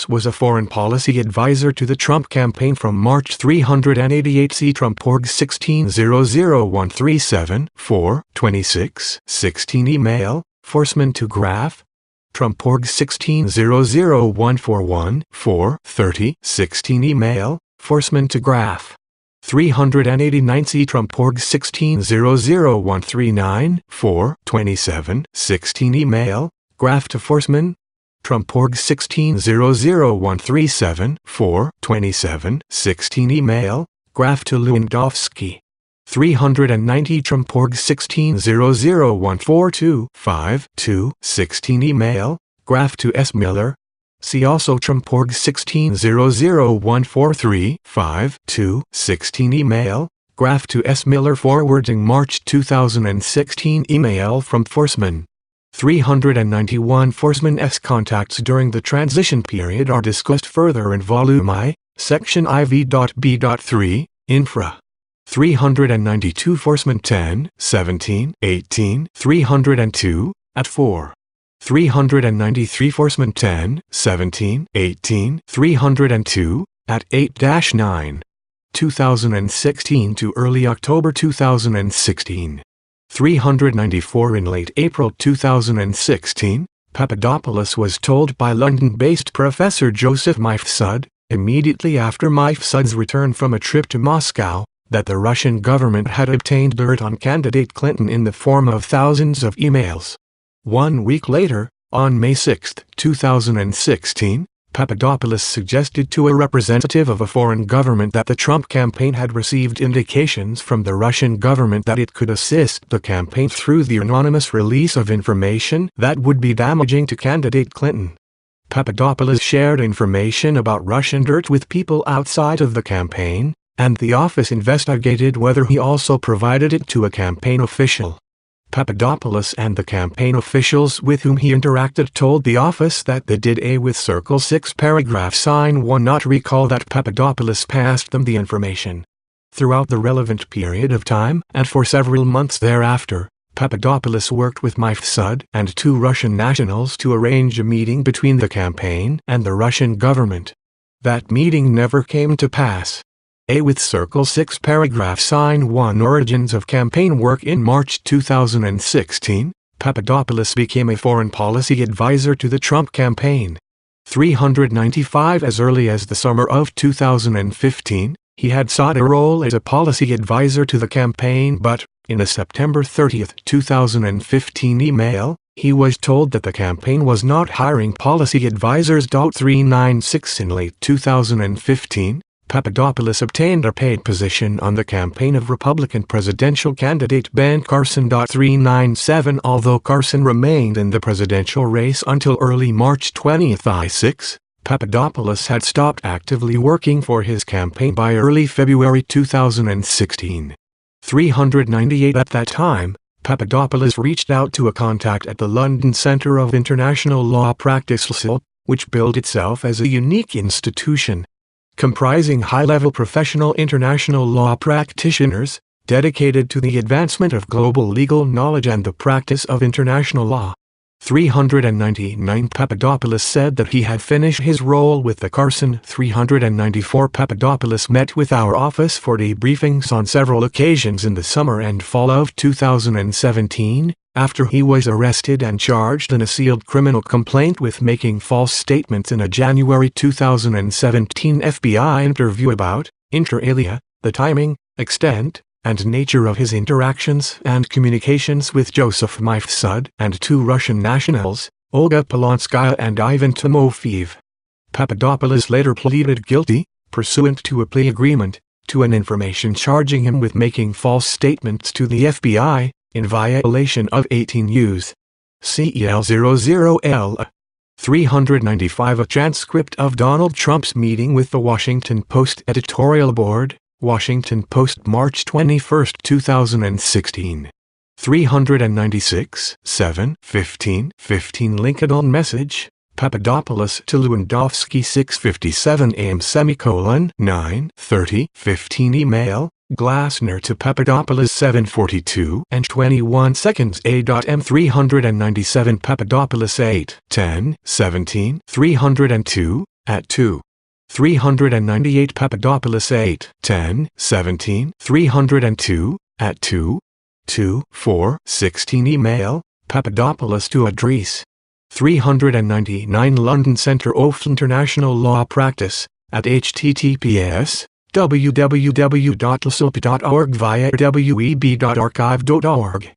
[SPEAKER 2] was a foreign policy advisor to the Trump campaign from March 388 see Trump.org 16000137 4 26 16 email, Forsman to Graf, Trump.org 16000141 4 30 16 email, Forsman to Graf. 389 see Trump.org 16000139 4 27 16 email, Graf to Forsman, Trump.org 16000137 4 27 16 email, Graf to Lewandowski. 390 Trump.org 16000142 5 2 16 email, Graf to S. Mueller. See also Trump.org 16000143 5 2 16 email, Graf to S. Mueller forwarding March 2016 email from Forsman. 391 Forsman's contacts during the transition period are discussed further in Volume I, Section IV.B.3, Infra. 392 Forsman 10, 17, 18, 302, at 4. 393 Forsman 10, 17, 18, 302, at 8-9. 2016 to early October 2016. 394 In late April 2016, Papadopoulos was told by London-based Professor Joseph Mifsud, immediately after Mifsud's return from a trip to Moscow, that the Russian government had obtained dirt on candidate Clinton in the form of thousands of emails. 1 week later, on May 6, 2016, Papadopoulos suggested to a representative of a foreign government that the Trump campaign had received indications from the Russian government that it could assist the campaign through the anonymous release of information that would be damaging to candidate Clinton. Papadopoulos shared information about Russian dirt with people outside of the campaign, and the office investigated whether he also provided it to a campaign official. Papadopoulos and the campaign officials with whom he interacted told the office that they did with Circle 6 paragraph sign 1 not recall that Papadopoulos passed them the information. Throughout the relevant period of time and for several months thereafter, Papadopoulos worked with Mifsud and 2 Russian nationals to arrange a meeting between the campaign and the Russian government. That meeting never came to pass. With Circle 6 paragraph sign 1 Origins of campaign work in March 2016, Papadopoulos became a foreign policy advisor to the Trump campaign. 395 As early as the summer of 2015, He had sought a role as a policy advisor to the campaign, but, in a September 30, 2015 email, he was told that the campaign was not hiring policy advisors. 396 In late 2015, Papadopoulos obtained a paid position on the campaign of Republican presidential candidate Ben Carson. 397 Although Carson remained in the presidential race until early March 2026, Papadopoulos had stopped actively working for his campaign by early February 2016. 398 At that time, Papadopoulos reached out to a contact at the London Centre of International Law Practice (LSIL), which billed itself as a unique institution, comprising high-level professional international law practitioners, dedicated to the advancement of global legal knowledge and the practice of international law. 399 Papadopoulos said that he had finished his role with the Carson. 394 Papadopoulos met with our office for debriefings on several occasions in the summer and fall of 2017, after he was arrested and charged in a sealed criminal complaint with making false statements in a January 2017 FBI interview about, inter alia, the timing, extent, and nature of his interactions and communications with Joseph Mifsud and two Russian nationals, Olga Polonskaya and Ivan Timofeev. Papadopoulos later pleaded guilty, pursuant to a plea agreement, to an information charging him with making false statements to the FBI, in violation of 18 U.S. CEL 00L. 395 A transcript of Donald Trump's meeting with the Washington Post editorial board, Washington Post, March 21, 2016. 396 7:15 LinkedIn message, Papadopoulos to Lewandowski 6:57 a.m. 9:30 email, Glassner to Papadopoulos 7:42 and 21 seconds a.m. 397 Papadopoulos 8:10:17 302 at 2. 398 Papadopoulos 8:10:17 302 at 2. 2:4:16 email, Papadopoulos to Adres. 399 London Centre of International Law Practice, at https www.lsilp.org via web.archive.org.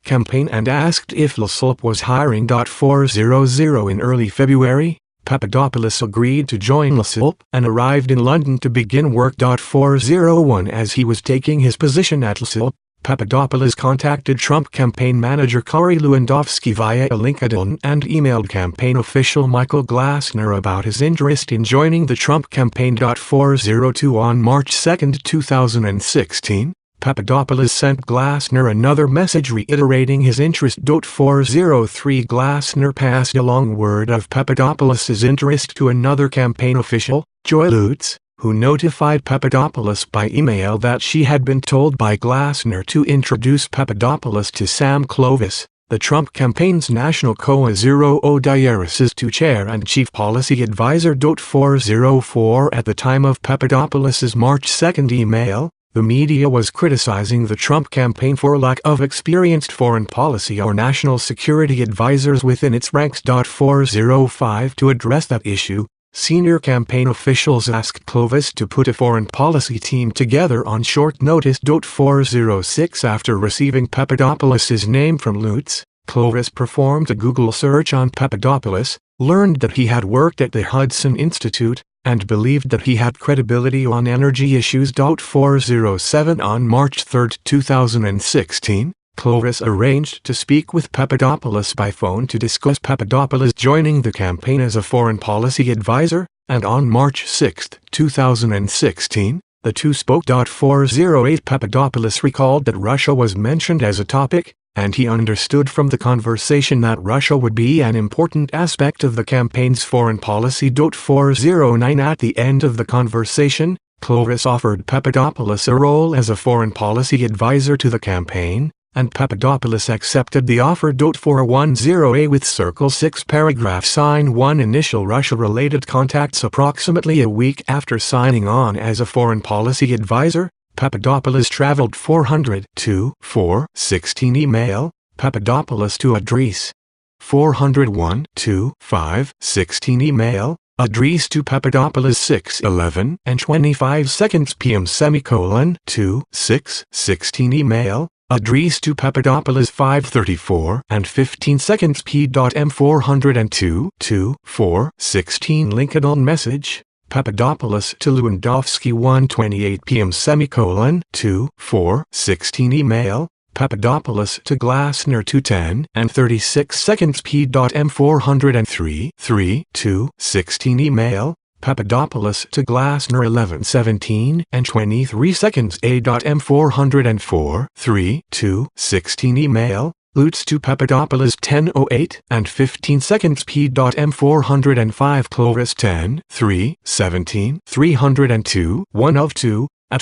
[SPEAKER 2] Campaign and asked if LSILP was hiring. 400 In early February, Papadopoulos agreed to join LSILP and arrived in London to begin work. 401 As he was taking his position at LSILP, Papadopoulos contacted Trump campaign manager Corey Lewandowski via LinkedIn and emailed campaign official Michael Glassner about his interest in joining the Trump campaign. 402 On March 2, 2016, Papadopoulos sent Glassner another message reiterating his interest. 403 Glassner passed along word of Papadopoulos' interest to another campaign official, Joy Lutz, who notified Papadopoulos by email that she had been told by Glassner to introduce Papadopoulos to Sam Clovis, the Trump campaign's national co-diaresis chair and chief policy advisor. 404 At the time of Papadopoulos' March 2 email, the media was criticizing the Trump campaign for lack of experienced foreign policy or national security advisors within its ranks. 405 To address that issue, senior campaign officials asked Clovis to put a foreign policy team together on short notice. 406 After receiving Papadopoulos' name from Lutz, Clovis performed a Google search on Papadopoulos, learned that he had worked at the Hudson Institute, and believed that he had credibility on energy issues. 407 On March 3, 2016, Clovis arranged to speak with Papadopoulos by phone to discuss Papadopoulos joining the campaign as a foreign policy advisor, and on March 6, 2016, the two spoke. 408 Papadopoulos recalled that Russia was mentioned as a topic, and he understood from the conversation that Russia would be an important aspect of the campaign's foreign policy. 409 At the end of the conversation, Clovis offered Papadopoulos a role as a foreign policy advisor to the campaign, and Papadopoulos accepted the offer. 410A with Circle 6 paragraph Sign 1 Initial Russia-related contacts. Approximately a week after signing on as a foreign policy advisor, Papadopoulos traveled 400 to 416 email, Papadopoulos to Adres. 401 to 516 email, Address to Papadopoulos 6:11 and 25 seconds p.m. 2:6:16 email. Address to Papadopoulos 5:34 and 15 seconds p.m. 402 2:4:16 LinkedIn message. Papadopoulos to Lewandowski 1:28 p.m. 2:4:16 email. Papadopoulos to Glasner 2:10 and 36 seconds p.m. 403 3:2:16 email. Papadopoulos to Glasner 11:17 and 23 seconds a.m. 404 3:2:16 email. Lutz to Papadopoulos 10:08 and 15 seconds p.m. 405 Clovis 10:3:17 302 1 of 2 at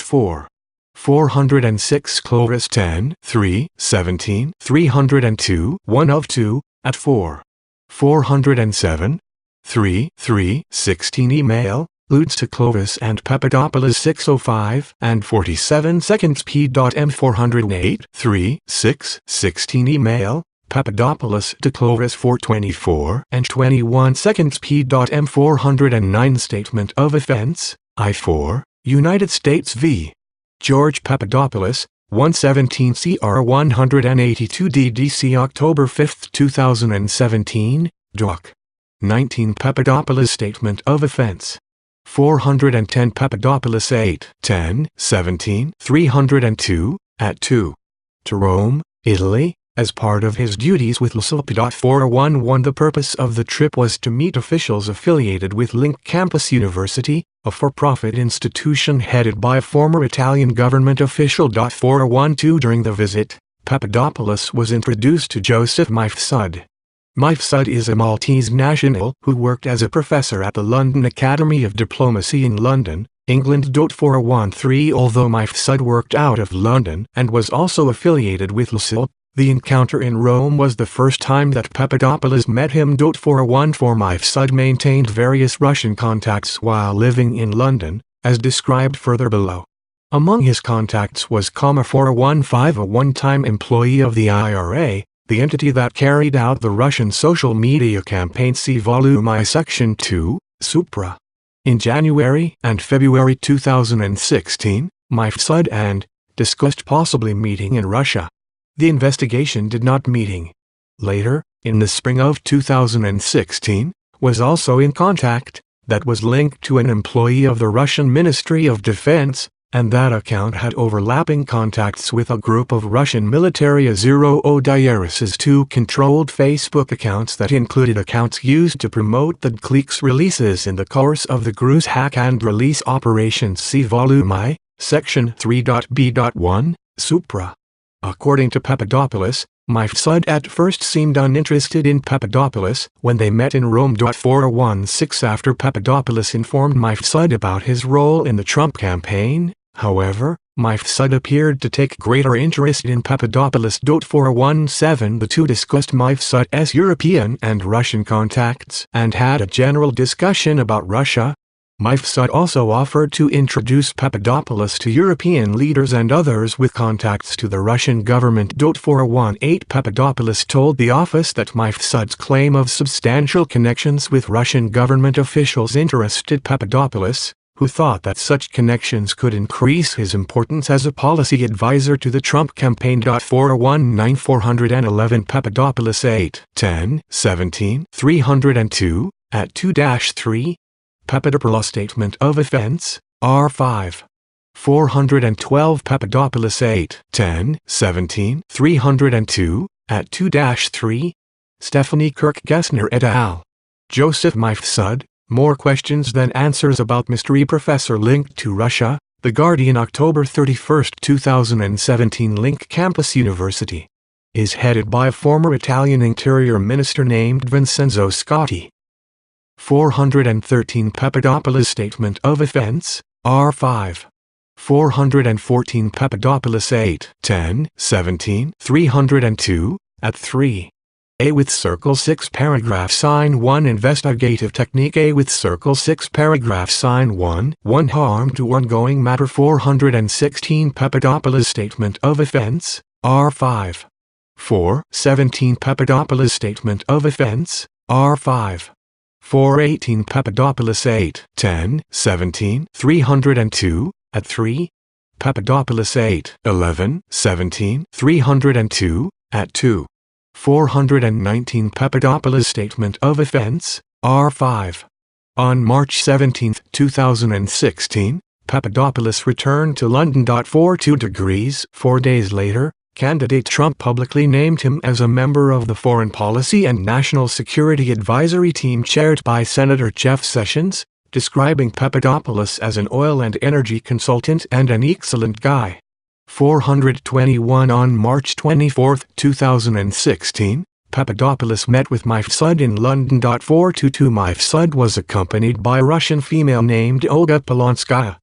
[SPEAKER 2] 406 Clovis 10:3:17 302 1 of 2 at 407 3:3:16 email. Lutz to Clovis and Papadopoulos 6:05 and 47 seconds p.m. 408 3:6:16 email. Papadopoulos to Clovis 4:24 and 21 seconds p.m. 409 statement of offense. I-4, United States v. George Papadopoulos, 117 CR 182 DDC October 5, 2017, Doc. 19 Papadopoulos statement of offense. 410 Papadopoulos 8:10:17 302 at 2. To Rome, Italy, as part of his duties with LSLP. 411 The purpose of the trip was to meet officials affiliated with Link Campus University, a for-profit institution headed by a former Italian government official. 412 During the visit, Papadopoulos was introduced to Joseph Mifsud. Mifsud is a Maltese national who worked as a professor at the London Academy of Diplomacy in London, England. 413 Although Mifsud worked out of London and was also affiliated with LSLP, the encounter in Rome was the first time that Papadopoulos met him. 414 Mifsud maintained various Russian contacts while living in London, as described further below. Among his contacts was 415 a one-time employee of the IRA, the entity that carried out the Russian social media campaign. See Volume I Section 2, Supra. In January and February 2016, Mifsud and discussed possibly meeting in Russia. The investigation did not meeting. Later, in the spring of 2016, was also in contact, that was linked to an employee of the Russian Ministry of Defense, and that account had overlapping contacts with a group of Russian military. 2 controlled Facebook accounts that included accounts used to promote the clique's releases in the course of the GRU's hack and release operations. See Volume I, Section 3.b.1, Supra. According to Papadopoulos, Mifsud at first seemed uninterested in Papadopoulos when they met in Rome. 416 After Papadopoulos informed Mifsud about his role in the Trump campaign, however, Mifsud appeared to take greater interest in Papadopoulos. 417 The two discussed Mifsud's European and Russian contacts and had a general discussion about Russia. Mifsud also offered to introduce Papadopoulos to European leaders and others with contacts to the Russian government. 418 Papadopoulos told the office that Mifsud's claim of substantial connections with Russian government officials interested Papadopoulos, who thought that such connections could increase his importance as a policy advisor to the Trump campaign. 419 411 Papadopoulos 8:10:17 302 at 2-3. Papadopoulos Statement of Offense, R5. 412 Papadopoulos 8:10:17 302 at 2-3. Stephanie Kirk-Gessner et al. Joseph Mifsud, more questions than answers about mystery professor linked to Russia. The Guardian October 31, 2017 Link Campus University is headed by a former Italian Interior Minister named Vincenzo Scotti. 413 Papadopoulos Statement of Offense, R5. 414 Papadopoulos 8:10:17 302 at 3. A with Circle 6 Paragraph Sign 1 Investigative Technique. A with Circle 6 Paragraph Sign 1 Harm to Ongoing Matter. 416 Papadopoulos Statement of Offense, R5. 417 Papadopoulos Statement of Offense, R5. 418 Papadopoulos 8, 10, 17, 302, at 3. Papadopoulos 8, 11, 17, 302, at 2. 419 Papadopoulos Statement of Offense, R5. On March 17, 2016, Papadopoulos returned to London. 42 degrees. 4 days later, candidate Trump publicly named him as a member of the Foreign Policy and National Security Advisory Team chaired by Senator Jeff Sessions, describing Papadopoulos as an oil and energy consultant and an excellent guy. 421 On March 24, 2016, Papadopoulos met with Mifsud in London. 422 Mifsud was accompanied by a Russian female named Olga Polonskaya.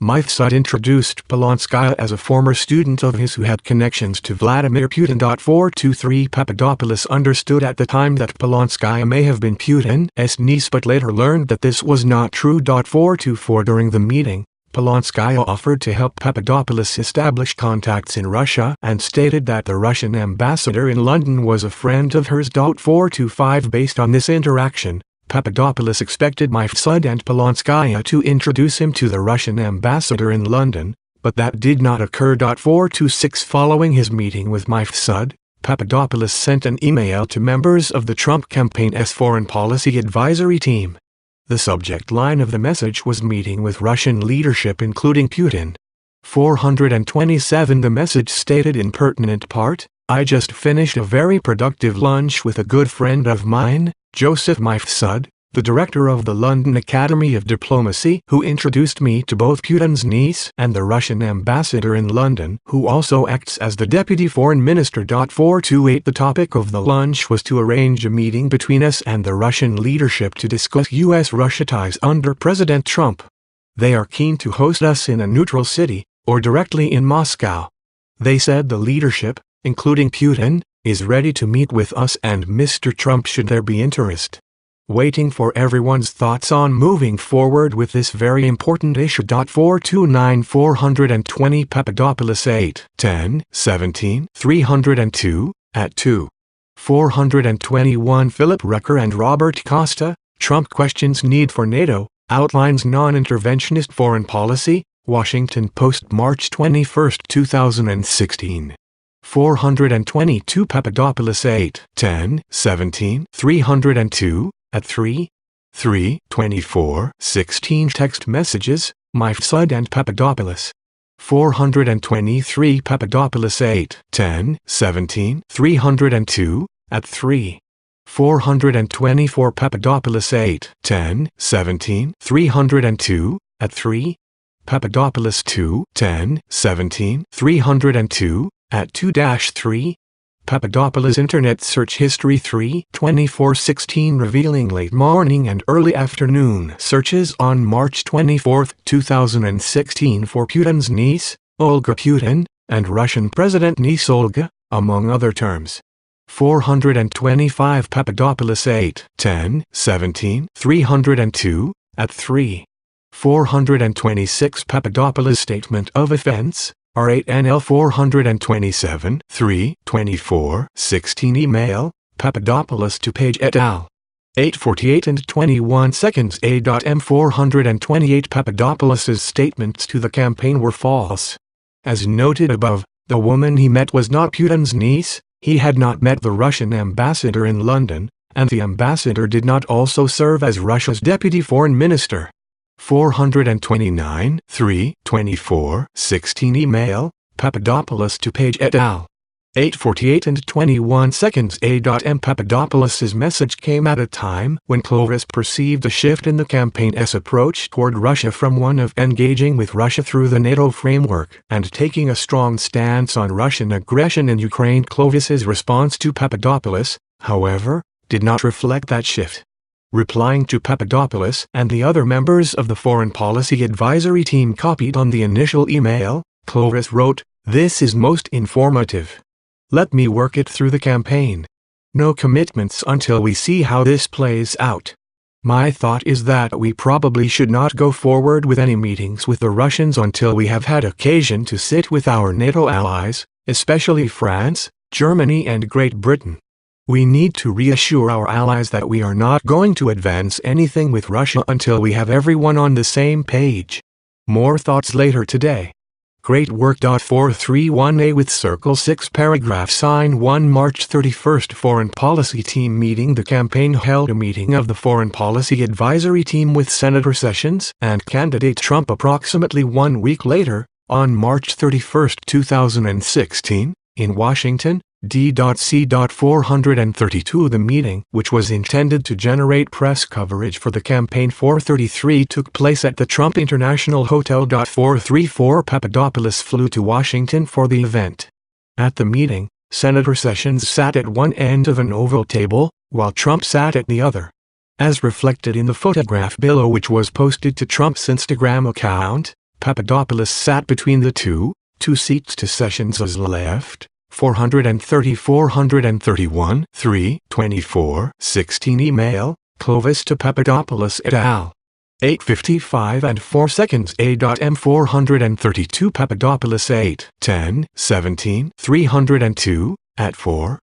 [SPEAKER 2] Mifsud introduced Polonskaya as a former student of his who had connections to Vladimir Putin. 423 Papadopoulos understood at the time that Polonskaya may have been Putin's niece but later learned that this was not true. 424 During the meeting, Polonskaya offered to help Papadopoulos establish contacts in Russia and stated that the Russian ambassador in London was a friend of hers. 425 Based on this interaction, Papadopoulos expected Mifsud and Polonskaya to introduce him to the Russian ambassador in London, but that did not occur. 426 Following his meeting with Mifsud, Papadopoulos sent an email to members of the Trump campaign's Foreign Policy Advisory Team. The subject line of the message was meeting with Russian leadership including Putin. 427 The message stated in pertinent part, "I just finished a very productive lunch with a good friend of mine, Joseph Mifsud, the director of the London Academy of Diplomacy, who introduced me to both Putin's niece and the Russian ambassador in London, who also acts as the deputy foreign minister." 428 The topic of the lunch was to arrange a meeting between us and the Russian leadership to discuss U.S.-Russia ties under President Trump. They are keen to host us in a neutral city, or directly in Moscow. They said the leadership, including Putin, is ready to meet with us and Mr. Trump should there be interest. Waiting for everyone's thoughts on moving forward with this very important issue. 429 420 Papadopoulos 8, 10, 17, 302, at 2. 421 Philip Rucker and Robert Costa, Trump questions need for NATO, outlines non-interventionist foreign policy, Washington Post March 21, 2016. 422 Papadopoulos 8, 10, 17, 302, at 3. 324 16 Text messages, Mifsud and Papadopoulos. 423 Papadopoulos 8, 10, 17, 302, at 3. 424 Papadopoulos 8, 10, 17, 302, at 3. Papadopoulos 2, 10, 17, 302, at 2-3. Papadopoulos Internet Search History 3/24/16 revealing late morning and early afternoon searches on March 24, 2016 for Putin's niece, Olga Putin, and Russian President niece Olga, among other terms. 425 Papadopoulos 8, 10, 17, 302, at 3. 426 Papadopoulos Statement of Offense, R8 NL 427 3/24/16 Email, Papadopoulos to Page et al. 8:48 and 21 seconds A.M. 428 Papadopoulos's statements to the campaign were false. As noted above, the woman he met was not Putin's niece, he had not met the Russian ambassador in London, and the ambassador did not also serve as Russia's deputy foreign minister. 429 3/24/16 Email, Papadopoulos to Page et al. 8:48 and 21 seconds A.M. Papadopoulos's message came at a time when Clovis perceived a shift in the campaign's approach toward Russia from one of engaging with Russia through the NATO framework and taking a strong stance on Russian aggression in Ukraine. Clovis's response to Papadopoulos, however, did not reflect that shift. Replying to Papadopoulos and the other members of the Foreign Policy Advisory Team copied on the initial email, Clovis wrote, "This is most informative. Let me work it through the campaign. No commitments until we see how this plays out. My thought is that we probably should not go forward with any meetings with the Russians until we have had occasion to sit with our NATO allies, especially France, Germany and Great Britain. We need to reassure our allies that we are not going to advance anything with Russia until we have everyone on the same page. More thoughts later today. Great work. 431A with Circle 6 paragraph sign 1 March 31st Foreign Policy Team Meeting. The campaign held a meeting of the Foreign Policy Advisory Team with Senator Sessions and candidate Trump approximately 1 week later, on March 31, 2016, in Washington, D.C. 432. The meeting, which was intended to generate press coverage for the campaign 433, took place at the Trump International Hotel. 434. Papadopoulos flew to Washington for the event. At the meeting, Senator Sessions sat at one end of an oval table, while Trump sat at the other. As reflected in the photograph below, which was posted to Trump's Instagram account, Papadopoulos sat between the two seats to Sessions' left. 430 431 324 16 email, Clovis to Papadopoulos et al. 8:55 and 4 seconds. A.M. 432 Papadopoulos 8 10 17 302 at 4.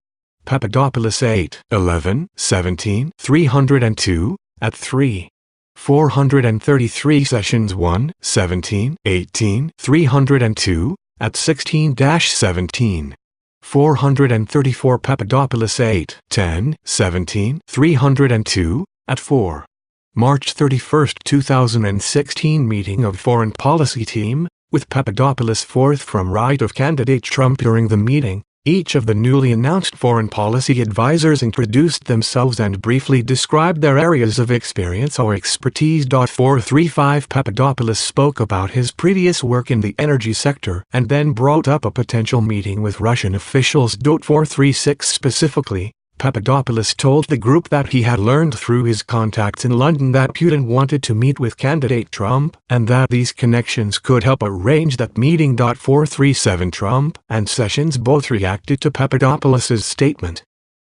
[SPEAKER 2] Papadopoulos 8 11 17 302 at 3. 433 Sessions 1 17 18 302 at 16-17. 434 Papadopoulos 8 10 17 302 at 4. March 31, 2016 meeting of Foreign Policy Team, with Papadopoulos fourth from right of candidate Trump. During the meeting, each of the newly announced foreign policy advisors introduced themselves and briefly described their areas of experience or expertise. 435 Papadopoulos spoke about his previous work in the energy sector and then brought up a potential meeting with Russian officials. 436 Specifically, Papadopoulos told the group that he had learned through his contacts in London that Putin wanted to meet with candidate Trump and that these connections could help arrange that meeting. 437 Trump and Sessions both reacted to Papadopoulos' statement.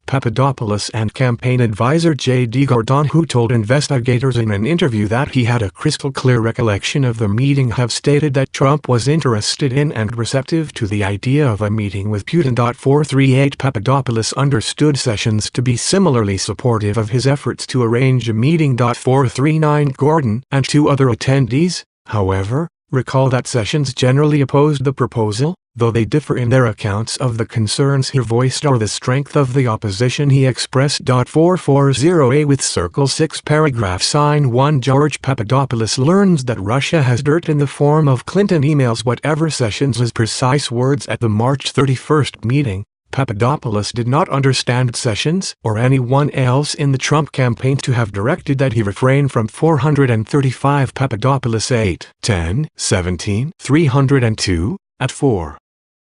[SPEAKER 2] Papadopoulos and campaign advisor J.D. Gordon, who told investigators in an interview that he had a crystal clear recollection of the meeting, have stated that Trump was interested in and receptive to the idea of a meeting with Putin. 438 Papadopoulos understood Sessions to be similarly supportive of his efforts to arrange a meeting. 439 Gordon and two other attendees, however, recall that Sessions generally opposed the proposal, though they differ in their accounts of the concerns he voiced or the strength of the opposition he expressed. 440A with Circle 6 paragraph sign 1 George Papadopoulos learns that Russia has dirt in the form of Clinton emails. Whatever Sessions' precise words at the March 31st meeting, Papadopoulos did not understand Sessions or anyone else in the Trump campaign to have directed that he refrain from. 435 Papadopoulos 8 10 17 302 at 4.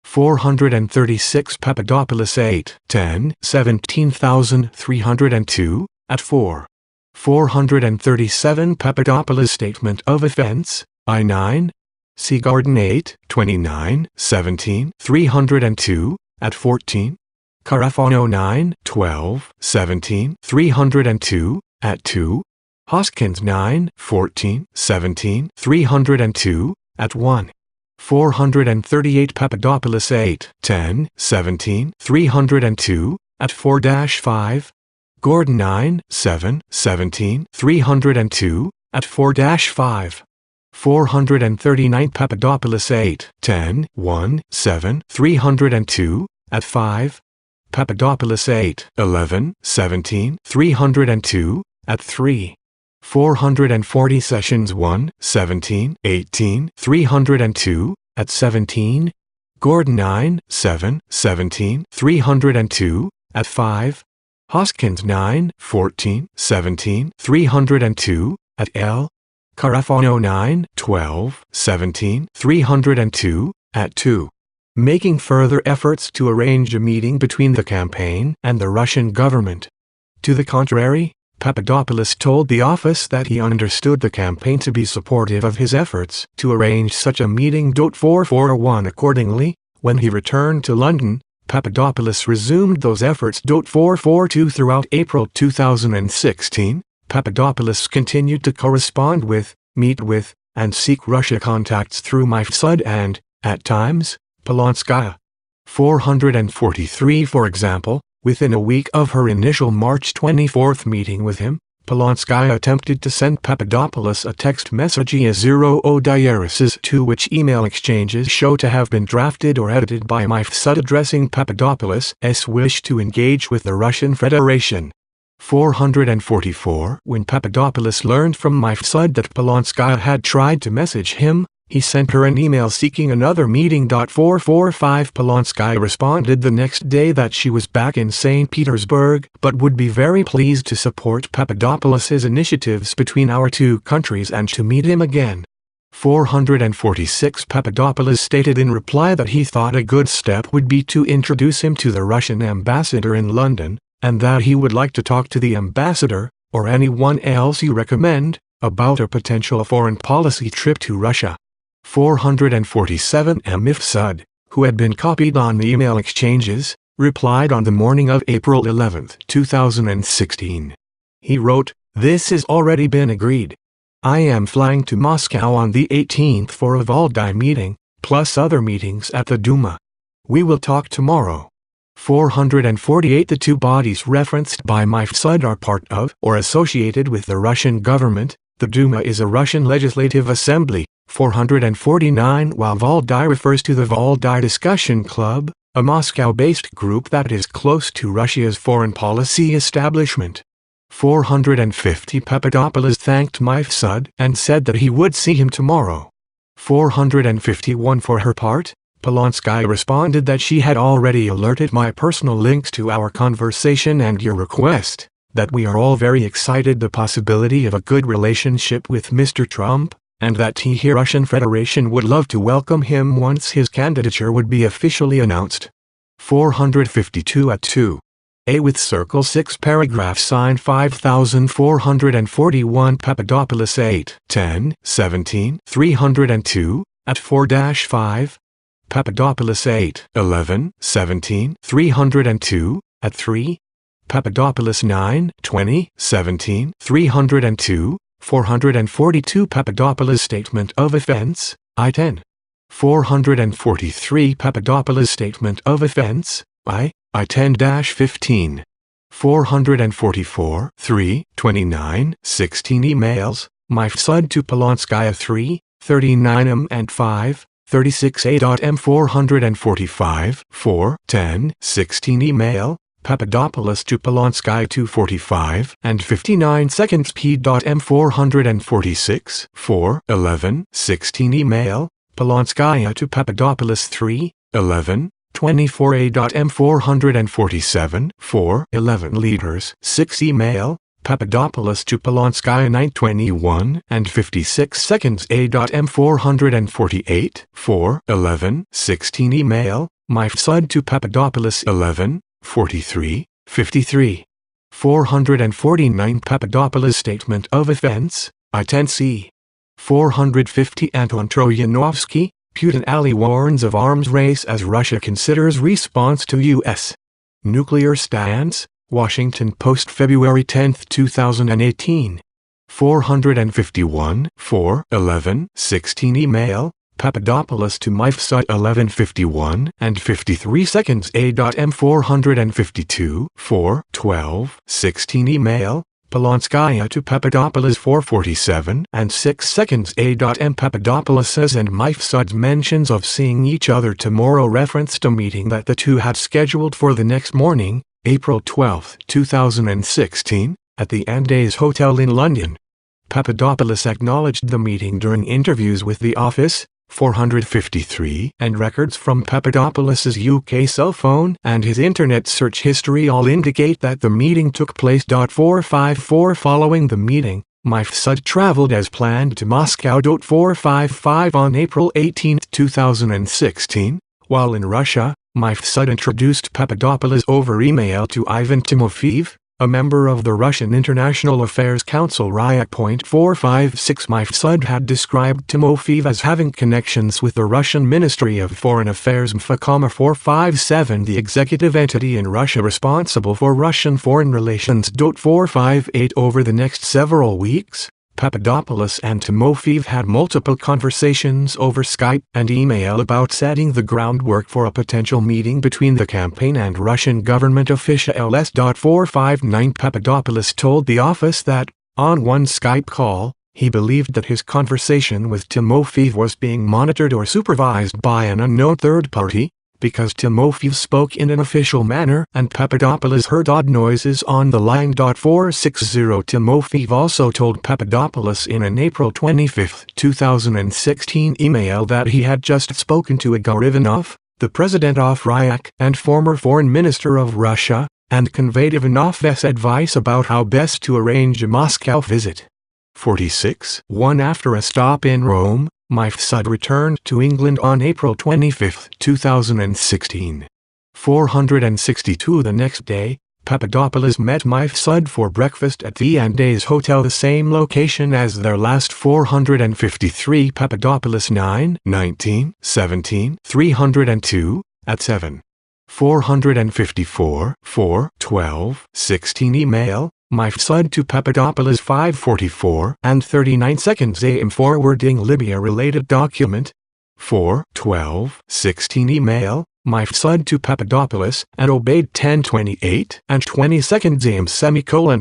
[SPEAKER 2] 436 Papadopoulos 8 10 17,302 at 4. 437 Papadopoulos Statement of Offense, I-9. See Gordon 8 29 17 302 at 14. Carafano 9 12 17 302 at 2. Hoskins 9 14 17 302 at 1. 438 Papadopoulos 8 10 17 302 at 4-5. Gordon 9 7 17 302 at 4-5. 439 Papadopoulos 8 10 1 7 302 at 5. Papadopoulos 8 11 17 302 at 3. 440 Sessions 1 17 18 302 at 17. Gordon 9 7 17 302 at 5. Hoskins 9 14 17 302 at L. Carafano 9 12 17 302 at 2. Making further efforts to arrange a meeting between the campaign and the Russian government. To the contrary, Papadopoulos told the office that he understood the campaign to be supportive of his efforts to arrange such a meeting. 441 Accordingly, when he returned to London, Papadopoulos resumed those efforts. 442 Throughout April 2016, Papadopoulos continued to correspond with, meet with, and seek Russia contacts through Mifsud and, at times, Polonskaya. 443 For example, Within a week of her initial March 24 meeting with him, Polonskaya attempted to send Papadopoulos a text message as 0 diarises to which email exchanges show to have been drafted or edited by Mifsud addressing Papadopoulos' wish to engage with the Russian Federation. 444 When Papadopoulos learned from Mifsud that Polonskaya had tried to message him, he sent her an email seeking another meeting. 445 Polonskaya responded the next day that she was back in St. Petersburg but would be very pleased to support Papadopoulos' initiatives between our two countries and to meet him again. 446 Papadopoulos stated in reply that he thought a good step would be to introduce him to the Russian ambassador in London, and that he would like to talk to the ambassador, or anyone else he recommend, about a potential foreign policy trip to Russia. 447 Mifsud, who had been copied on the email exchanges, replied on the morning of April 11, 2016. He wrote, "This has already been agreed. I am flying to Moscow on the 18th for a Valdai meeting, plus other meetings at the Duma. We will talk tomorrow." 448 The two bodies referenced by Mifsud are part of or associated with the Russian government. The Duma is a Russian legislative assembly. 449 While Valdai refers to the Valdai Discussion Club, a Moscow-based group that is close to Russia's foreign policy establishment. 450 Papadopoulos thanked Mifsud and said that he would see him tomorrow. 451 For her part, Polonskaya responded that she had already alerted my personal links to our conversation and your request, that we are all very excited the possibility of a good relationship with Mr. Trump, and that the Russian Federation would love to welcome him once his candidature would be officially announced. 452 at 2. A with circle 6 paragraph sign 5441 Papadopoulos 8, 10, 17, 302, at 4-5. Papadopoulos 8, 11, 17, 302, at 3. Papadopoulos 9, 20, 17, 302, 442 Papadopoulos Statement of Offense, I-10. 443 Papadopoulos Statement of Offense, I-10-15. 444, 3, 29, 16 emails, Mifsud to Polonskaya 3, 39 and 5, 36a.m 445, 4, 10, 16 email, Papadopoulos to Polonskaya 245 and 59 seconds p.m 446, 4, 11, 16 email, Polonskaya to Papadopoulos 3, 11, 24a.m 447, 4, 11 liters 6 email, Papadopoulos to Polonskaya 921 and 56 seconds a.m 448, 4, 11, 16 email, Mifsud to Papadopoulos 11, 43, 53. 449 Papadopoulos Statement of Offense, I-10C. 450 Anton Troyanovsky, Putin ally warns of arms race as Russia considers response to U.S. nuclear stance, Washington Post February 10, 2018. 451, 4, 11, 16 email, Papadopoulos to Mifsud 1151 and 53 seconds a.m 452, 4, 12, 16 email, Polonskaya to Papadopoulos 447 and 6 seconds a.m Papadopoulos and Mifsud's mentions of seeing each other tomorrow referenced a meeting that the two had scheduled for the next morning, April 12, 2016, at the Andes Hotel in London. Papadopoulos acknowledged the meeting during interviews with The Office, 453, and records from Papadopoulos' UK cell phone and his internet search history all indicate that the meeting took place. 454 Following the meeting, Mifsud traveled as planned to Moscow. 455 On April 18, 2016, while in Russia, Mifsud introduced Papadopoulos over email to Ivan Timofeev, a member of the Russian International Affairs Council. 456 Mifsud had described Timofeev as having connections with the Russian Ministry of Foreign Affairs MFA. 457 The executive entity in Russia responsible for Russian foreign relations. 458 Over the next several weeks, Papadopoulos and Timofeyev had multiple conversations over Skype and email about setting the groundwork for a potential meeting between the campaign and Russian government officials. 459 Papadopoulos told the office that, on one Skype call, he believed that his conversation with Timofeyev was being monitored or supervised by an unknown third party, because Timofeyev spoke in an official manner and Papadopoulos heard odd noises on the line. 460 Timofeyev also told Papadopoulos in an April 25, 2016 email that he had just spoken to Igor Ivanov, the president of RIAC and former foreign minister of Russia, and conveyed Ivanov's advice about how best to arrange a Moscow visit. 46 1 After a stop in Rome, Mifsud returned to England on April 25, 2016. 462 The next day, Papadopoulos met Mifsud for breakfast at the Andes Hotel, the same location as their last. 453 Papadopoulos 9, 19, 17, 302, at 7. 454 4, 12, 16 Email, Mifsud to Papadopoulos 5:44 and 39 seconds AM forwarding Libya-related document. 4, 12, 16 Email, Mifsud to Papadopoulos and Obaid 10:28 and 20 seconds AM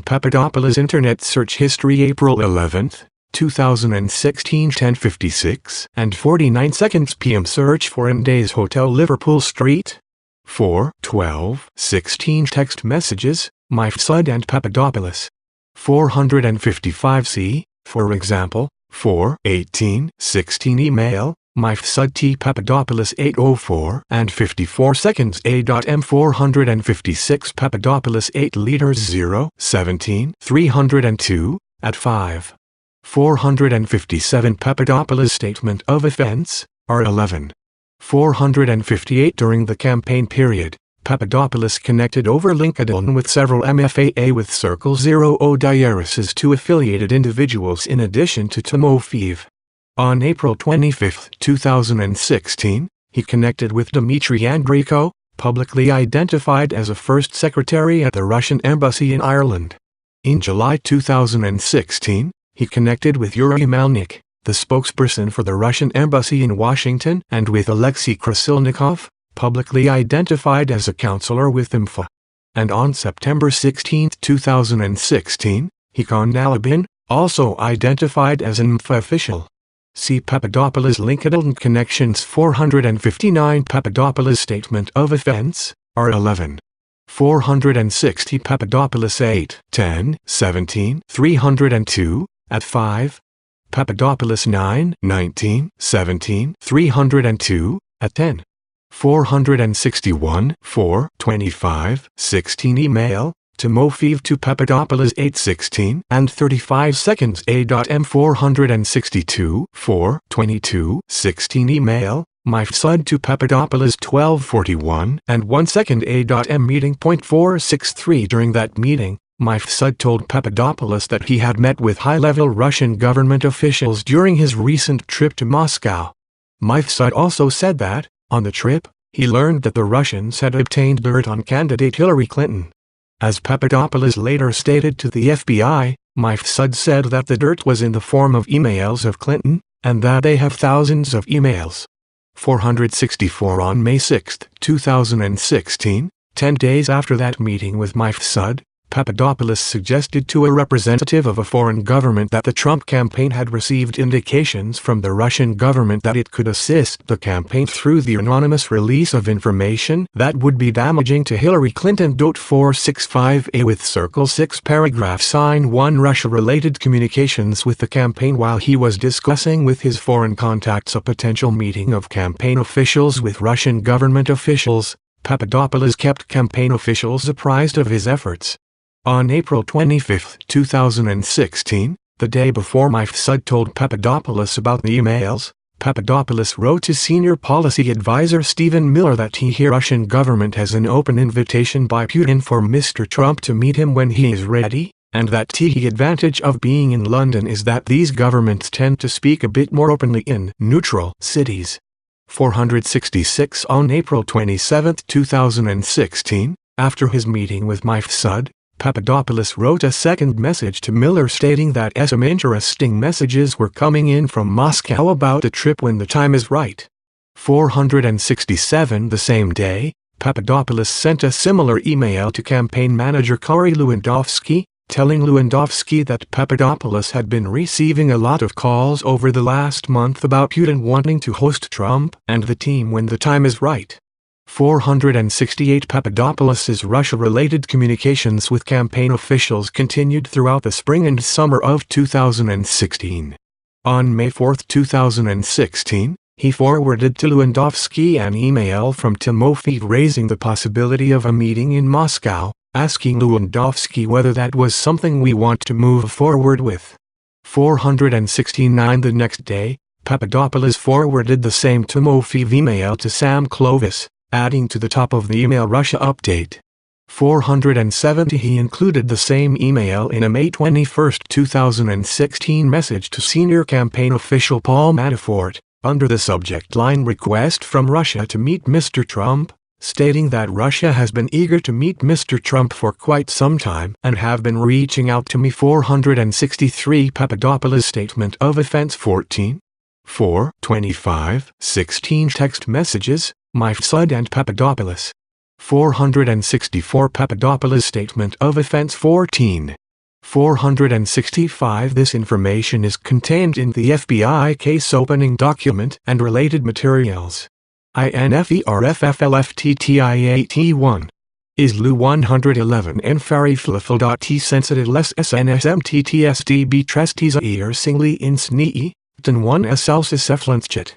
[SPEAKER 2] Papadopoulos Internet search history April 11, 2016 10:56 and 49 seconds PM search for Andes Hotel Liverpool Street. 4, 12, 16 text messages, Mifsud and Papadopoulos. 455 C, for example, 4, 18, 16 Email, Mifsud T Papadopoulos 8:04 and 54 seconds A.M 456 Papadopoulos 8 liters 0, 17, 302, at 5. 457 Papadopoulos Statement of Offense, R11. 458 During the campaign period, Papadopoulos connected over LinkedIn with several MFAA with Circle 0 diarists to affiliated individuals in addition to Timofeyev. On April 25, 2016, he connected with Dmitry Andreyko, publicly identified as a first secretary at the Russian embassy in Ireland. In July 2016, he connected with Yuri Malnik, the spokesperson for the Russian embassy in Washington, and with Alexei Krasilnikov, publicly identified as a counselor with IMFA. And on September 16, 2016, Hikon Alabin, also identified as an IMFA official. See Papadopoulos LinkedIn Connections. 459 Papadopoulos Statement of Offense, R11. 460 Papadopoulos 8, 10, 17, 302, at 5. Papadopoulos 9, 19, 17, 302, at 10. 461 4, 25, 16 Email, Timofeyev to Papadopoulos 8:16 and 35 seconds A.M 462 4, 22, 16 Email, Mifsud to Papadopoulos 12:41 and 1 second A.M Meeting point 463 During that meeting, Mifsud told Papadopoulos that he had met with high-level Russian government officials during his recent trip to Moscow. Mifsud also said that, on the trip, he learned that the Russians had obtained dirt on candidate Hillary Clinton. As Papadopoulos later stated to the FBI, Mifsud said that the dirt was in the form of emails of Clinton, and that they have thousands of emails. 464 On May 6, 2016, 10 days after that meeting with Mifsud, Papadopoulos suggested to a representative of a foreign government that the Trump campaign had received indications from the Russian government that it could assist the campaign through the anonymous release of information that would be damaging to Hillary Clinton. 465A with Circle 6 Paragraph Sign 1 Russia-related communications with the campaign. While he was discussing with his foreign contacts a potential meeting of campaign officials with Russian government officials, Papadopoulos kept campaign officials apprised of his efforts. On April 25, 2016, the day before Mifsud told Papadopoulos about the emails, Papadopoulos wrote to senior policy advisor Stephen Mueller that the Russian government has an open invitation by Putin for Mr. Trump to meet him when he is ready, and that the advantage of being in London is that these governments tend to speak a bit more openly in neutral cities. 466 On April 27, 2016, after his meeting with Mifsud, Papadopoulos wrote a second message to Mueller stating that some interesting messages were coming in from Moscow about the trip when the time is right. 467 The same day, Papadopoulos sent a similar email to campaign manager Corey Lewandowski, telling Lewandowski that Papadopoulos had been receiving a lot of calls over the last month about Putin wanting to host Trump and the team when the time is right. 468 Papadopoulos's Russia-related communications with campaign officials continued throughout the spring and summer of 2016. On May 4, 2016, he forwarded to Lewandowski an email from Timofeyev raising the possibility of a meeting in Moscow, asking Lewandowski whether that was something we want to move forward with. 469 The next day, Papadopoulos forwarded the same Timofeyev email to Sam Clovis, adding to the top of the email Russia update. 470 He included the same email in a May 21, 2016 message to senior campaign official Paul Manafort, under the subject line Request from Russia to meet Mr. Trump, stating that Russia has been eager to meet Mr. Trump for quite some time and have been reaching out to me. 463 Papadopoulos Statement of Offense 14. 425-16 Text messages, Mifsud and Papadopoulos. 464 Papadopoulos Statement of Offense 14. 465 This information is contained in the FBI case opening document and related materials. INFERFFLFTTIAT1. Is Lu 111 and Fariflifl.T sensitive less SNSMTTSDB Trestiza ear singly in SNE, ten 1 Celsius Eflanschit.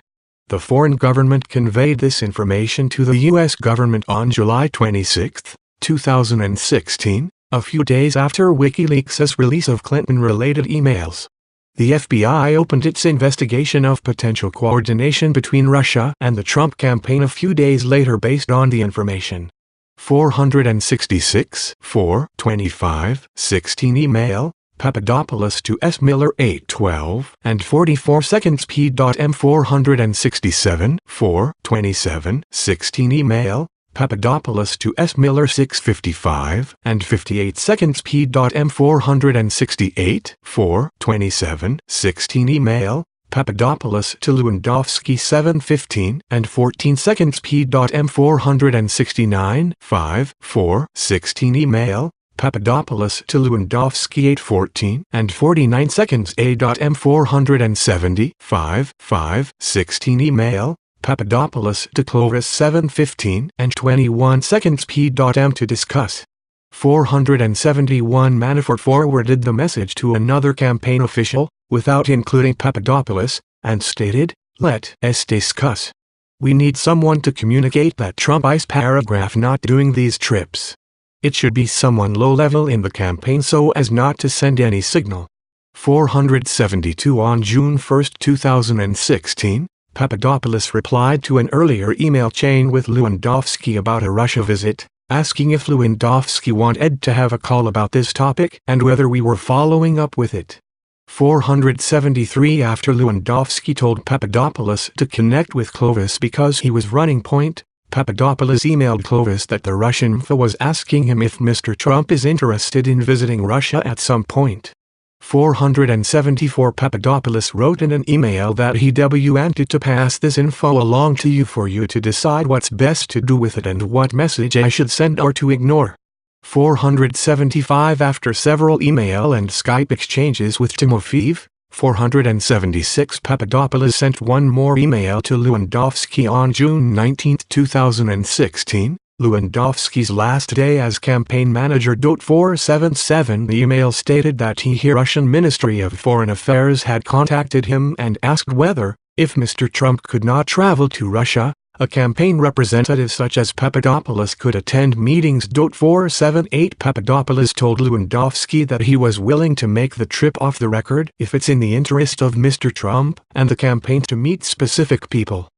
[SPEAKER 2] The foreign government conveyed this information to the U.S. government on July 26, 2016, a few days after WikiLeaks' release of Clinton-related emails. The FBI opened its investigation of potential coordination between Russia and the Trump campaign a few days later based on the information. 466 425-16 Email, Papadopoulos to S. Mueller 8:12 and 44 seconds P.M. 467 427-16 Email, Papadopoulos to S. Mueller 6:55 and 58 seconds P.M. 468 427-16 Email, Papadopoulos to Lewandowski 7:15 and 14 seconds P.M. 469 5/4-16 Email, Papadopoulos to Lewandowski 8:14 and 49 seconds A.M. 470 5/5-16 Email, Papadopoulos to Clovis 7:15 and 21 seconds P.M. to discuss. 471 Manafort forwarded the message to another campaign official, without including Papadopoulos, and stated, "Let us discuss. We need someone to communicate that Trump is paragraph not doing these trips. It should be someone low-level in the campaign so as not to send any signal." 472 On June 1, 2016, Papadopoulos replied to an earlier email chain with Lewandowski about a Russia visit, asking if Lewandowski wanted to have a call about this topic and whether we were following up with it. 473 After Lewandowski told Papadopoulos to connect with Clovis because he was running point, Papadopoulos emailed Clovis that the Russian FA was asking him if Mr. Trump is interested in visiting Russia at some point. 474 Papadopoulos wrote in an email that he wanted to pass this info along to you for you to decide what's best to do with it and what message I should send or to ignore. 475 After several email and Skype exchanges with Timofeyev, 476 Papadopoulos sent one more email to Lewandowski on June 19, 2016, Lewandowski's last day as campaign manager. 477 The email stated that the Russian Ministry of Foreign Affairs had contacted him and asked whether, if Mr. Trump could not travel to Russia, a campaign representative such as Papadopoulos could attend meetings. 478 Papadopoulos told Lewandowski that he was willing to make the trip off the record if it's in the interest of Mr. Trump and the campaign to meet specific people.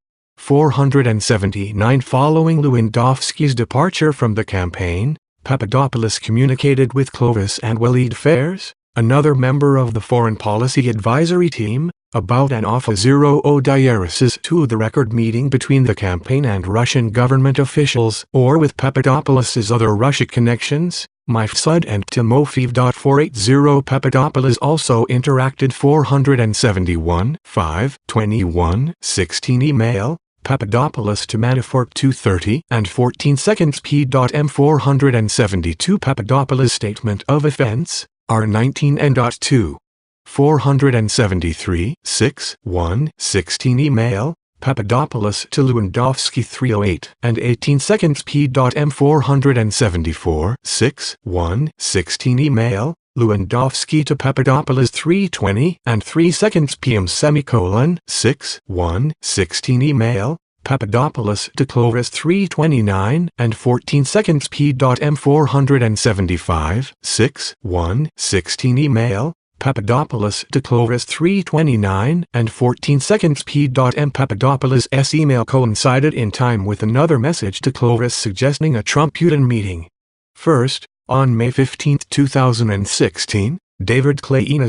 [SPEAKER 2] 479 Following Lewandowski's departure from the campaign, Papadopoulos communicated with Clovis and Walid Fairs, another member of the Foreign Policy Advisory Team, about an off-0 to the record meeting between the campaign and Russian government officials or with Papadopoulos's other Russia connections, Mifsud and Timofeev. 480 Papadopoulos also interacted. 471 5/21 16 email Papadopoulos to Manafort 2:30 and 14 seconds p.m. 472 Papadopoulos statement of offense R19 N.2 473 6/1 16 email Papadopoulos to Lewandowski 3:08 and 18 seconds p.m. 474 6/1 16 email Lewandowski to Papadopoulos 3:20 and 3 seconds p.m. 6/1 16 email Papadopoulos to Clovis 3:29 and 14 seconds p.m. 475 6/1 16 email Papadopoulos to Clovis 3:29 and 14 seconds p.m. Papadopoulos' email coincided in time with another message to Clovis suggesting a Trump-Putin meeting. First, on May 15, 2016, David Kleina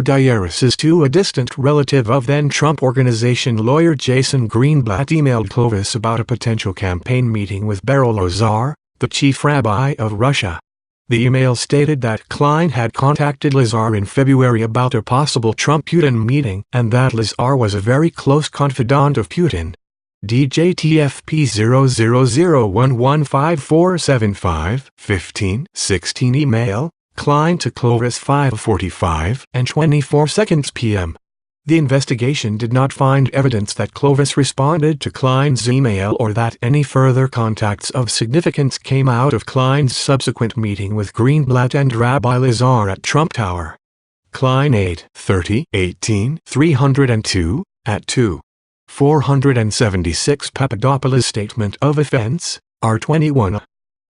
[SPEAKER 2] Diaris to a distant relative of then-Trump Organization lawyer Jason Greenblatt emailed Clovis about a potential campaign meeting with Beryl Lazar, the chief rabbi of Russia. The email stated that Klein had contacted Lazar in February about a possible Trump-Putin meeting and that Lazar was a very close confidant of Putin. DJTFP 000115475 15 16 email Klein to Clovis 5:45 and 24 seconds p.m. The investigation did not find evidence that Clovis responded to Klein's email or that any further contacts of significance came out of Klein's subsequent meeting with Greenblatt and Rabbi Lazar at Trump Tower. Klein 8/30/18 302 at 2. 476 Papadopoulos statement of offense R21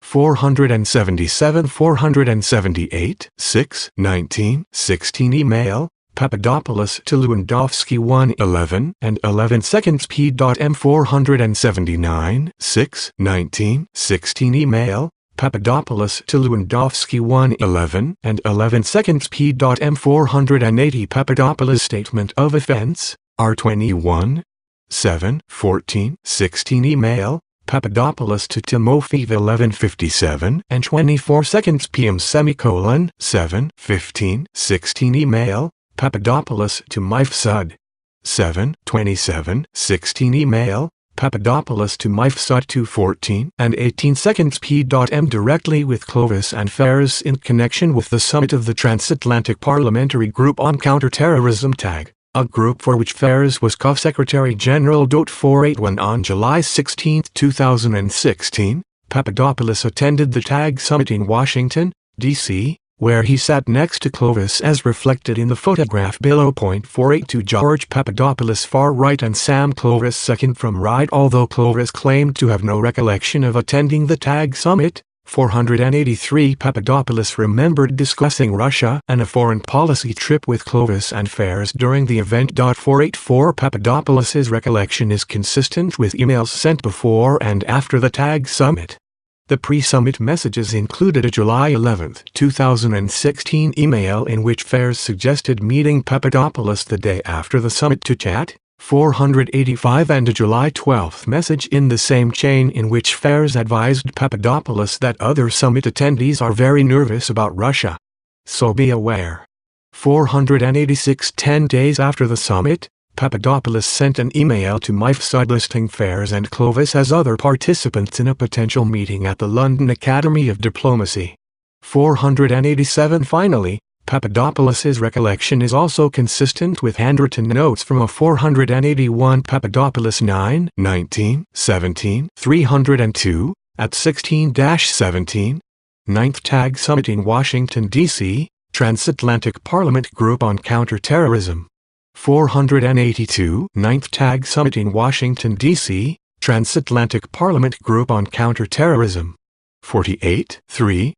[SPEAKER 2] 477 478 6/19 16 email Papadopoulos to Lewandowski 1:11 and 11 seconds p.m. 479 6/19 16 email Papadopoulos to Lewandowski 1:11 and 11 seconds p.m. 480 Papadopoulos statement of offense R21 7/14 16 email Papadopoulos to Timofeev 11:57 and 24 seconds p.m. 7/15 16 email Papadopoulos to Mifsud 7/27 16 email Papadopoulos to Mifsud 2:14 and 18 seconds p.m. directly with Clovis and Fairs in connection with the summit of the Transatlantic Parliamentary Group on Counterterrorism TAG, a group for which Fairs was co-secretary general. 481 On July 16, 2016, Papadopoulos attended the TAG summit in Washington, D.C., where he sat next to Clovis as reflected in the photograph below. 482 George Papadopoulos far right and Sam Clovis second from right. Although Clovis claimed to have no recollection of attending the TAG summit, 483 Papadopoulos remembered discussing Russia and a foreign policy trip with Clovis and Fairs during the event. 484 Papadopoulos's recollection is consistent with emails sent before and after the TAG summit. The pre-summit messages included a July 11, 2016 email in which Fairs suggested meeting Papadopoulos the day after the summit to chat, 485 and a July 12 message in the same chain in which Fairs advised Papadopoulos that other summit attendees are very nervous about Russia. So be aware. 486 10 days after the summit, Papadopoulos sent an email to Mifsud listing Fairs and Clovis as other participants in a potential meeting at the London Academy of Diplomacy. 487 Finally, Papadopoulos's recollection is also consistent with handwritten notes from a 481 Papadopoulos 9/19 17 302 at 16-17 9th TAG Summit in Washington, D.C., Transatlantic Parliament Group on Counterterrorism. 482 9th TAG Summit in Washington, D.C., Transatlantic Parliament Group on Counterterrorism. 48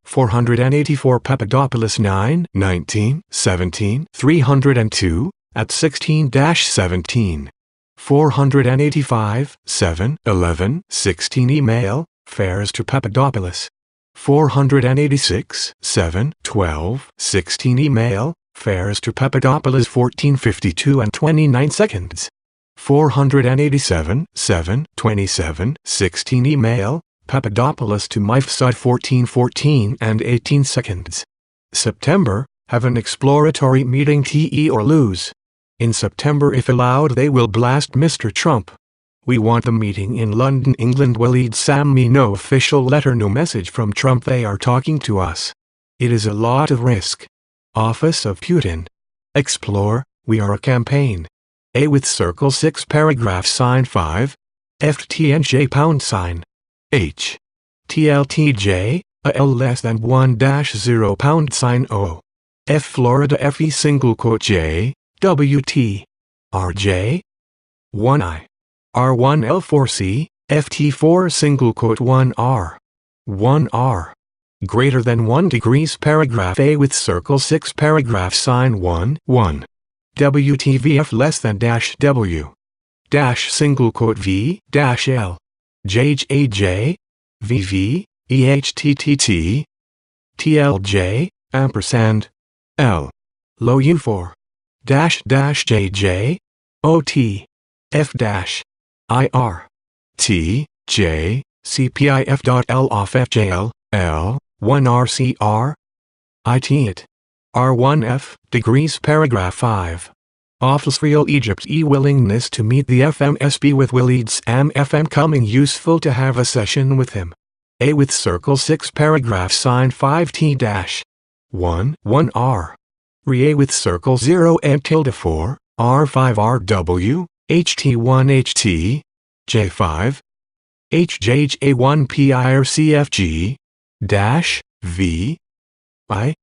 [SPEAKER 2] 484 Papadopoulos 9/19 17 302 at 16-17 485 7/11 16 email Fairs to Papadopoulos. 486 7/12 16 email Fairs to Papadopoulos 14:52 and 29 seconds. 487 7/27 16 email Papadopoulos to Mifsud 14:14 and 18 seconds. September, have an exploratory meeting TE or lose. In September if allowed they will blast Mr. Trump. We want the meeting in London, England. Walid Sammi. No official letter, no message from Trump. They are talking to us. It is a lot of risk. Office of Putin. Explore, we are a campaign. A with circle 6 paragraph sign 5. FTNJ £. H. TLTJ, a L less than 1-0 $O. F Florida FE single quote J, WT. RJ. 1I. R1L4C, FT4 single quote 1R. 1R. Greater than 1 degrees paragraph A with circle 6 paragraph sign 1, 1. WTVF less than dash W. Dash single quote V, dash L. JHAJ, VV, EHTTT. TLJ, ampersand. L. Low U4. Dash dash JJ. OT. F dash. IR. T, J, CPIF.L off FJL, L, 1RCR. IT it. R1F, degrees paragraph 5. Official Egypt willingness to meet the FMSP with Walid Sam FM coming useful to have a session with him. A with circle 6 paragraph sign 5T dash. 1, 1R. Re with circle 0 and tilde 4, R5RW, HT1HT, J5, HJJ1PIRCFG, dash, V, I,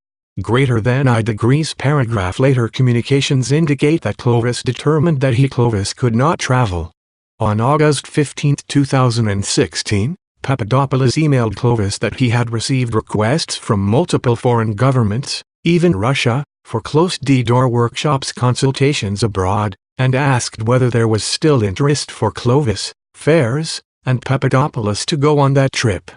[SPEAKER 2] greater than I degrees paragraph later communications indicate that Clovis determined that Clovis could not travel. On August 15, 2016, Papadopoulos emailed Clovis that he had received requests from multiple foreign governments, even Russia, for closed-door workshops consultations abroad, and asked whether there was still interest for Clovis, Fairs, and Papadopoulos to go on that trip.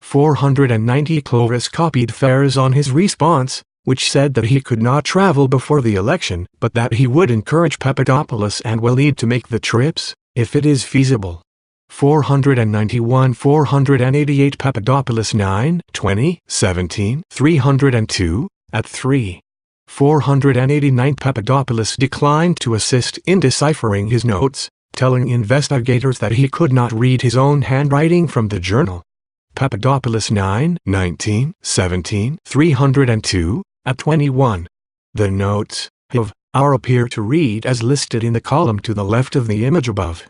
[SPEAKER 2] 490 Clovis copied Fairs on his response, which said that he could not travel before the election but that he would encourage Papadopoulos and Walid to make the trips, if it is feasible. 491 488 Papadopoulos 9 20 17 302, at 3. 489 Papadopoulos declined to assist in deciphering his notes, telling investigators that he could not read his own handwriting from the journal. Papadopoulos 9 19 17 302, at 21. The notes, appear to read as listed in the column to the left of the image above.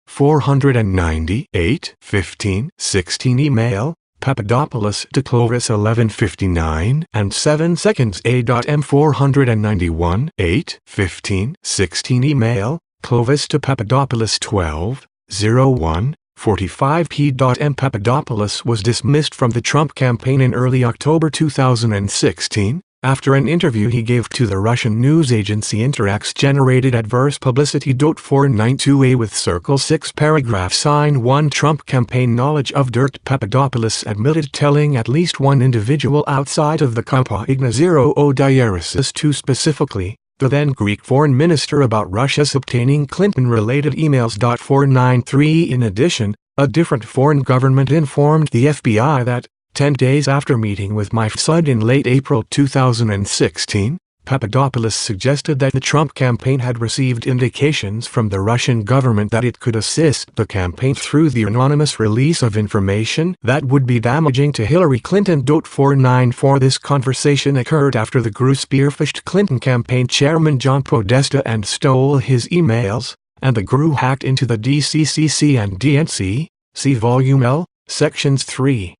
[SPEAKER 2] 498 15 16 email, Papadopoulos to Clovis 11:59 and 7 seconds A.M. 491 8 15 16 email, Clovis to Papadopoulos 12:01 45 p.m. Papadopoulos was dismissed from the Trump campaign in early October 2016, after an interview he gave to the Russian news agency Interax generated adverse publicity. 492A with circle 6 paragraph sign 1 Trump campaign knowledge of dirt. Papadopoulos admitted telling at least one individual outside of the Kampa Ignaziro Diaresis to specifically, the then Greek foreign minister, about Russia's obtaining Clinton-related emails. 493 In addition, a different foreign government informed the FBI that, 10 days after meeting with Mifsud in late April 2016, Papadopoulos suggested that the Trump campaign had received indications from the Russian government that it could assist the campaign through the anonymous release of information that would be damaging to Hillary Clinton. 494 This conversation occurred after the GRU spearphished Clinton campaign chairman John Podesta and stole his emails, and the GRU hacked into the DCCC and DNC, see Volume L, Sections 3A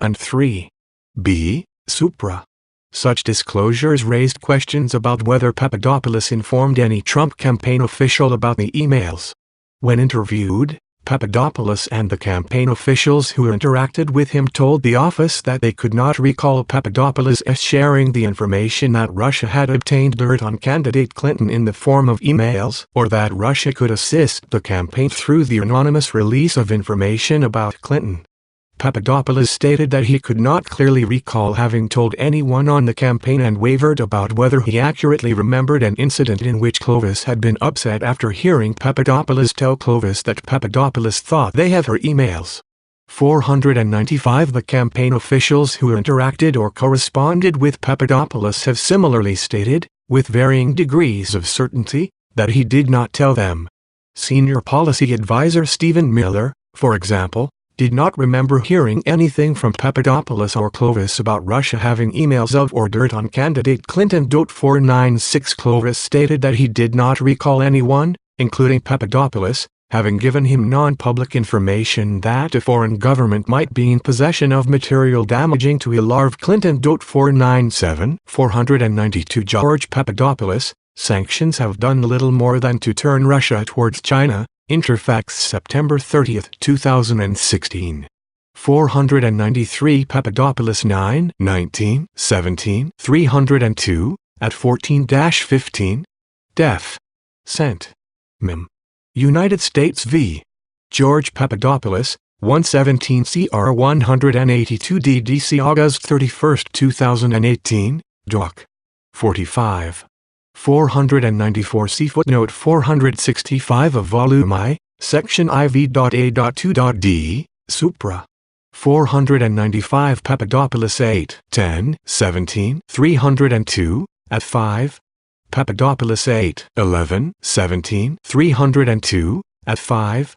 [SPEAKER 2] and 3B, Supra. Such disclosures raised questions about whether Papadopoulos informed any Trump campaign official about the emails. When interviewed, Papadopoulos and the campaign officials who interacted with him told the office that they could not recall Papadopoulos sharing the information that Russia had obtained dirt on candidate Clinton in the form of emails, or that Russia could assist the campaign through the anonymous release of information about Clinton. Papadopoulos stated that he could not clearly recall having told anyone on the campaign and wavered about whether he accurately remembered an incident in which Clovis had been upset after hearing Papadopoulos tell Clovis that Papadopoulos thought they had her emails. 495 The campaign officials who interacted or corresponded with Papadopoulos have similarly stated, with varying degrees of certainty, that he did not tell them. Senior policy advisor Stephen Mueller, for example, did not remember hearing anything from Papadopoulos or Clovis about Russia having emails of or dirt on candidate Clinton. 496 Clovis stated that he did not recall anyone, including Papadopoulos, having given him non-public information that a foreign government might be in possession of material damaging to Hillary Clinton. 492 George Papadopoulos, sanctions have done little more than to turn Russia towards China. Interfax September 30, 2016. 493 Papadopoulos 9, 19, 17, 302, at 14-15. Def. Cent. Mem. United States v. George Papadopoulos, 117 CR 182 DDC August 31, 2018, Doc. 45. 494 See footnote 465 of Volume I, Section IV.A.2.D, Supra. 495 Papadopoulos 8, 10, 17, 302, at 5. Papadopoulos 8, 11, 17, 302, at 5.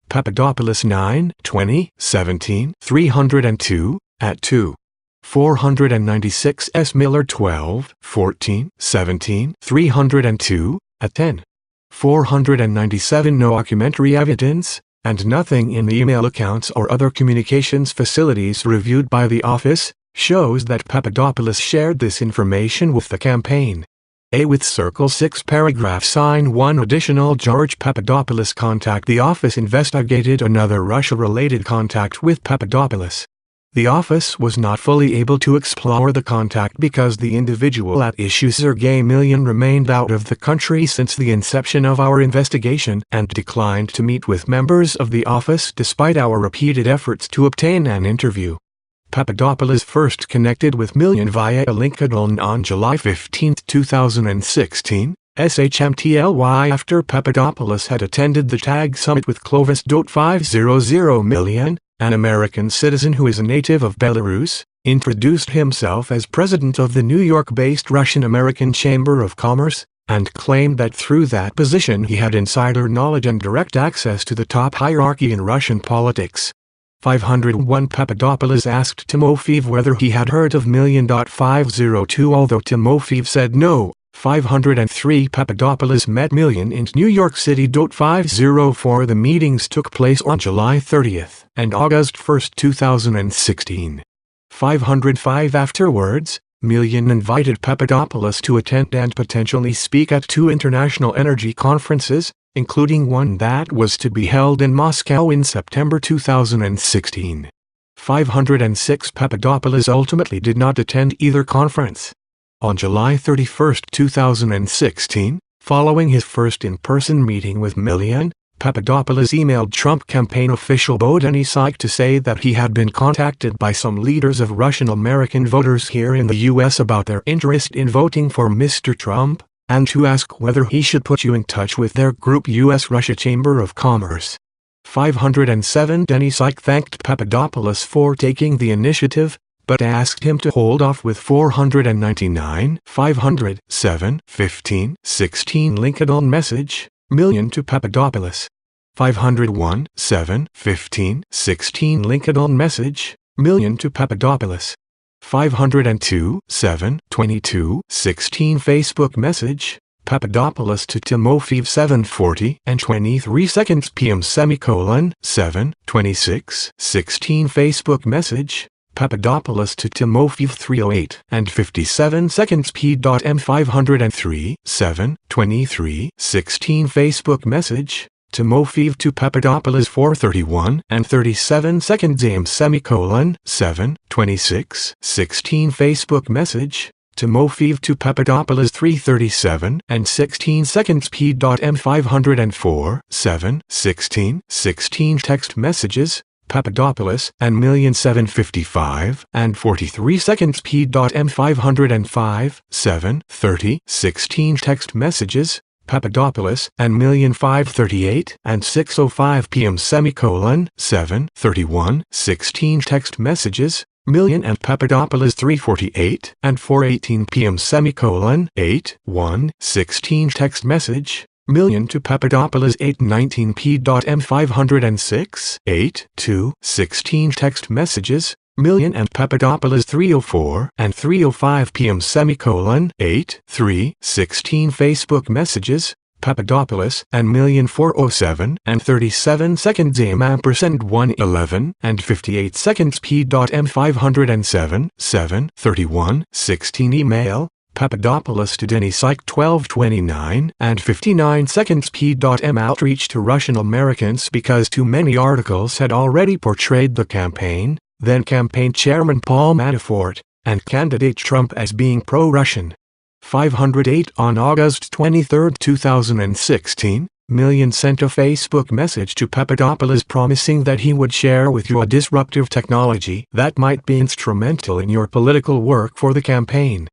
[SPEAKER 2] Papadopoulos 9, 20, 17, 302, at 2. 496 S. Miller 12, 14, 17, 302, at 10. 497 No documentary evidence, and nothing in the email accounts or other communications facilities reviewed by the office, shows that Papadopoulos shared this information with the campaign. A. With Circle 6 paragraph sign 1 additional George Papadopoulos contact. The office investigated another Russia-related contact with Papadopoulos. The office was not fully able to explore the contact because the individual at issue Sergei Milyan remained out of the country since the inception of our investigation and declined to meet with members of the office despite our repeated efforts to obtain an interview. Papadopoulos first connected with Milyan via a LinkedIn on July 15, 2016, SHMTLY after Papadopoulos had attended the TAG summit with Clovis. 500 Milyan, an American citizen who is a native of Belarus, introduced himself as president of the New York-based Russian-American Chamber of Commerce, and claimed that through that position he had insider knowledge and direct access to the top hierarchy in Russian politics. 501 Papadopoulos asked Timofeev whether he had heard of Milyan. 502 Although Timofeev said no. 503 Papadopoulos met Milyan in New York City. 504 The meetings took place on July 30 and August 1, 2016. 505 Afterwards, Milyan invited Papadopoulos to attend and potentially speak at 2 international energy conferences, including one that was to be held in Moscow in September 2016. 506 Papadopoulos ultimately did not attend either conference. On July 31, 2016, following his first in-person meeting with Milyan, Papadopoulos emailed Trump campaign official Bohdany Sykes to say that he had been contacted by some leaders of Russian-American voters here in the U.S. about their interest in voting for Mr. Trump, and to ask whether he should put you in touch with their group U.S.-Russia Chamber of Commerce. 507 Bohdany Sykes thanked Papadopoulos for taking the initiative, but asked him to hold off with 499 507 15 16 LinkedIn message, Milyan to Papadopoulos. 501 7 15 16 LinkedIn message, Milyan to Papadopoulos. 502 7 22 16 Facebook message, Papadopoulos to Timofeev 7:40 and 23 seconds PM ; 7 26 16 Facebook message, Papadopoulos to Timofeev 3:08 and 57 seconds p.m. 503 7 23 16 Facebook message, Timofeev to Papadopoulos 4:31 and 37 seconds AM ; 7 26 16 Facebook message, Timofeev to Papadopoulos 3:37 and 16 seconds p.m. 504 7 16 16 text messages, Papadopoulos and Milyan 7:55 and 43 seconds p.m. 505 7 30 16 text messages, Papadopoulos, and 5:38 and 6:05 p.m. 7:31:16 text messages, and Papadopoulos 3:48 and 4:18 p.m. 8:16 text message, to Papadopoulos 8:19 p.m. 506 8:16 text messages, and Papadopoulos 3:04 and 3:05 p.m. 8:16 Facebook messages, Papadopoulos, and 4:07 and 37 seconds am ampersand 1:11 and 58 seconds p.m. 507 7:31:16 email, Papadopoulos to Denny Psych 12:29 and 59 seconds p.m. outreach to Russian Americans because too many articles had already portrayed the campaign, then campaign chairman Paul Manafort, and candidate Trump as being pro-Russian. 508 on August 23, 2016, sent a Facebook message to Papadopoulos promising that he would share with you a disruptive technology that might be instrumental in your political work for the campaign.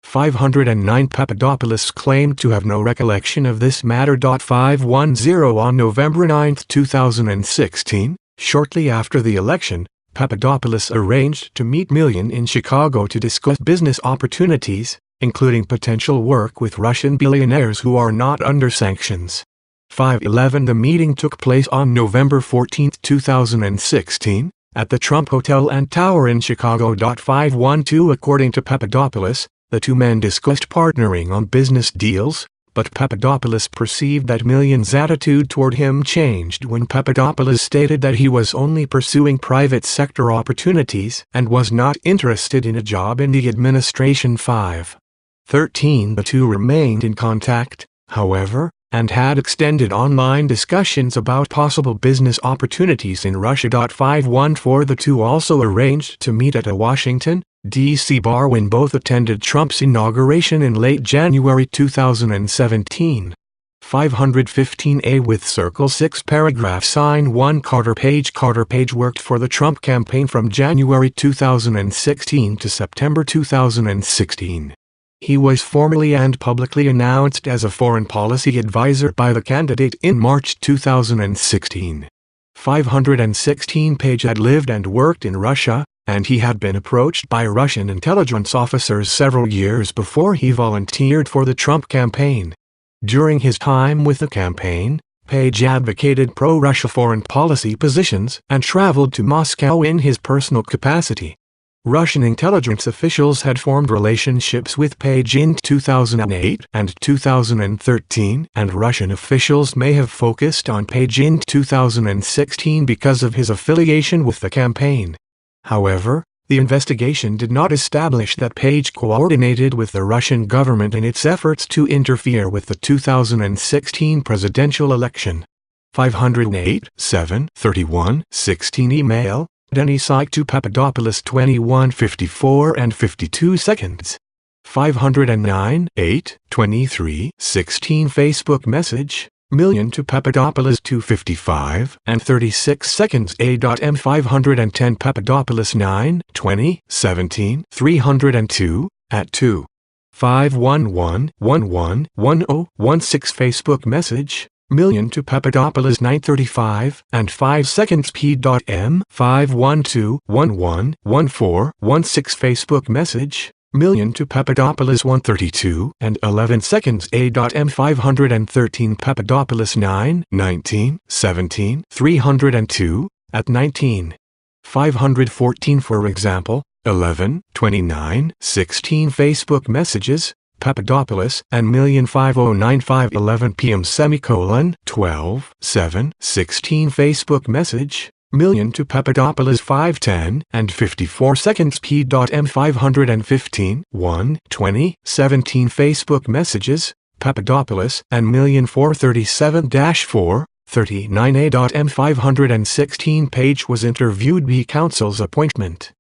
[SPEAKER 2] 509 Papadopoulos claimed to have no recollection of this matter. 510 on November 9, 2016, shortly after the election, Papadopoulos arranged to meet in Chicago to discuss business opportunities, including potential work with Russian billionaires who are not under sanctions. 511 The meeting took place on November 14, 2016, at the Trump Hotel and Tower in Chicago. 512 According to Papadopoulos, the two men discussed partnering on business deals, but Papadopoulos perceived that Million's attitude toward him changed when Papadopoulos stated that he was only pursuing private sector opportunities and was not interested in a job in the administration. 513 The two remained in contact, however, and had extended online discussions about possible business opportunities in Russia. 514 The two also arranged to meet at a Washington, D.C. bar when both attended Trump's inauguration in late January 2017. 515A with Circle 6 paragraph sign 1 Carter Page worked for the Trump campaign from January 2016 to September 2016. He was formally and publicly announced as a foreign policy advisor by the candidate in March 2016. 516 Page had lived and worked in Russia, and he had been approached by Russian intelligence officers several years before he volunteered for the Trump campaign. During his time with the campaign, Page advocated pro-Russia foreign policy positions and traveled to Moscow in his personal capacity. Russian intelligence officials had formed relationships with Page in 2008 and 2013, and Russian officials may have focused on Page in 2016 because of his affiliation with the campaign. However, the investigation did not establish that Page coordinated with the Russian government in its efforts to interfere with the 2016 presidential election. 508 7:31:16 email, Denny Psych to Papadopoulos 21:54 and 52 seconds. 509 8:23:16 Facebook message, to Papadopoulos 2:55 and 36 seconds a.m. 510 Papadopoulos 9:20:17 302 at 2. 511-11-10-16 Facebook message, to Papadopoulos 9:35 and 5 seconds p.m. 512-11-14-16 Facebook message, to Papadopoulos 1:32 and 11 seconds a.m. 513 Papadopoulos 9:19-17 302 at 19. 514 For example, 11:29:16 Facebook messages, Papadopoulos and 509-511 p.m. 12:7:16 Facebook message, to Papadopoulos 5:10 and 54 seconds p.m. 515 1:20:17 Facebook messages, Papadopoulos and 437-4:39 a.m. 516 Page was interviewed by Counsel's appointment.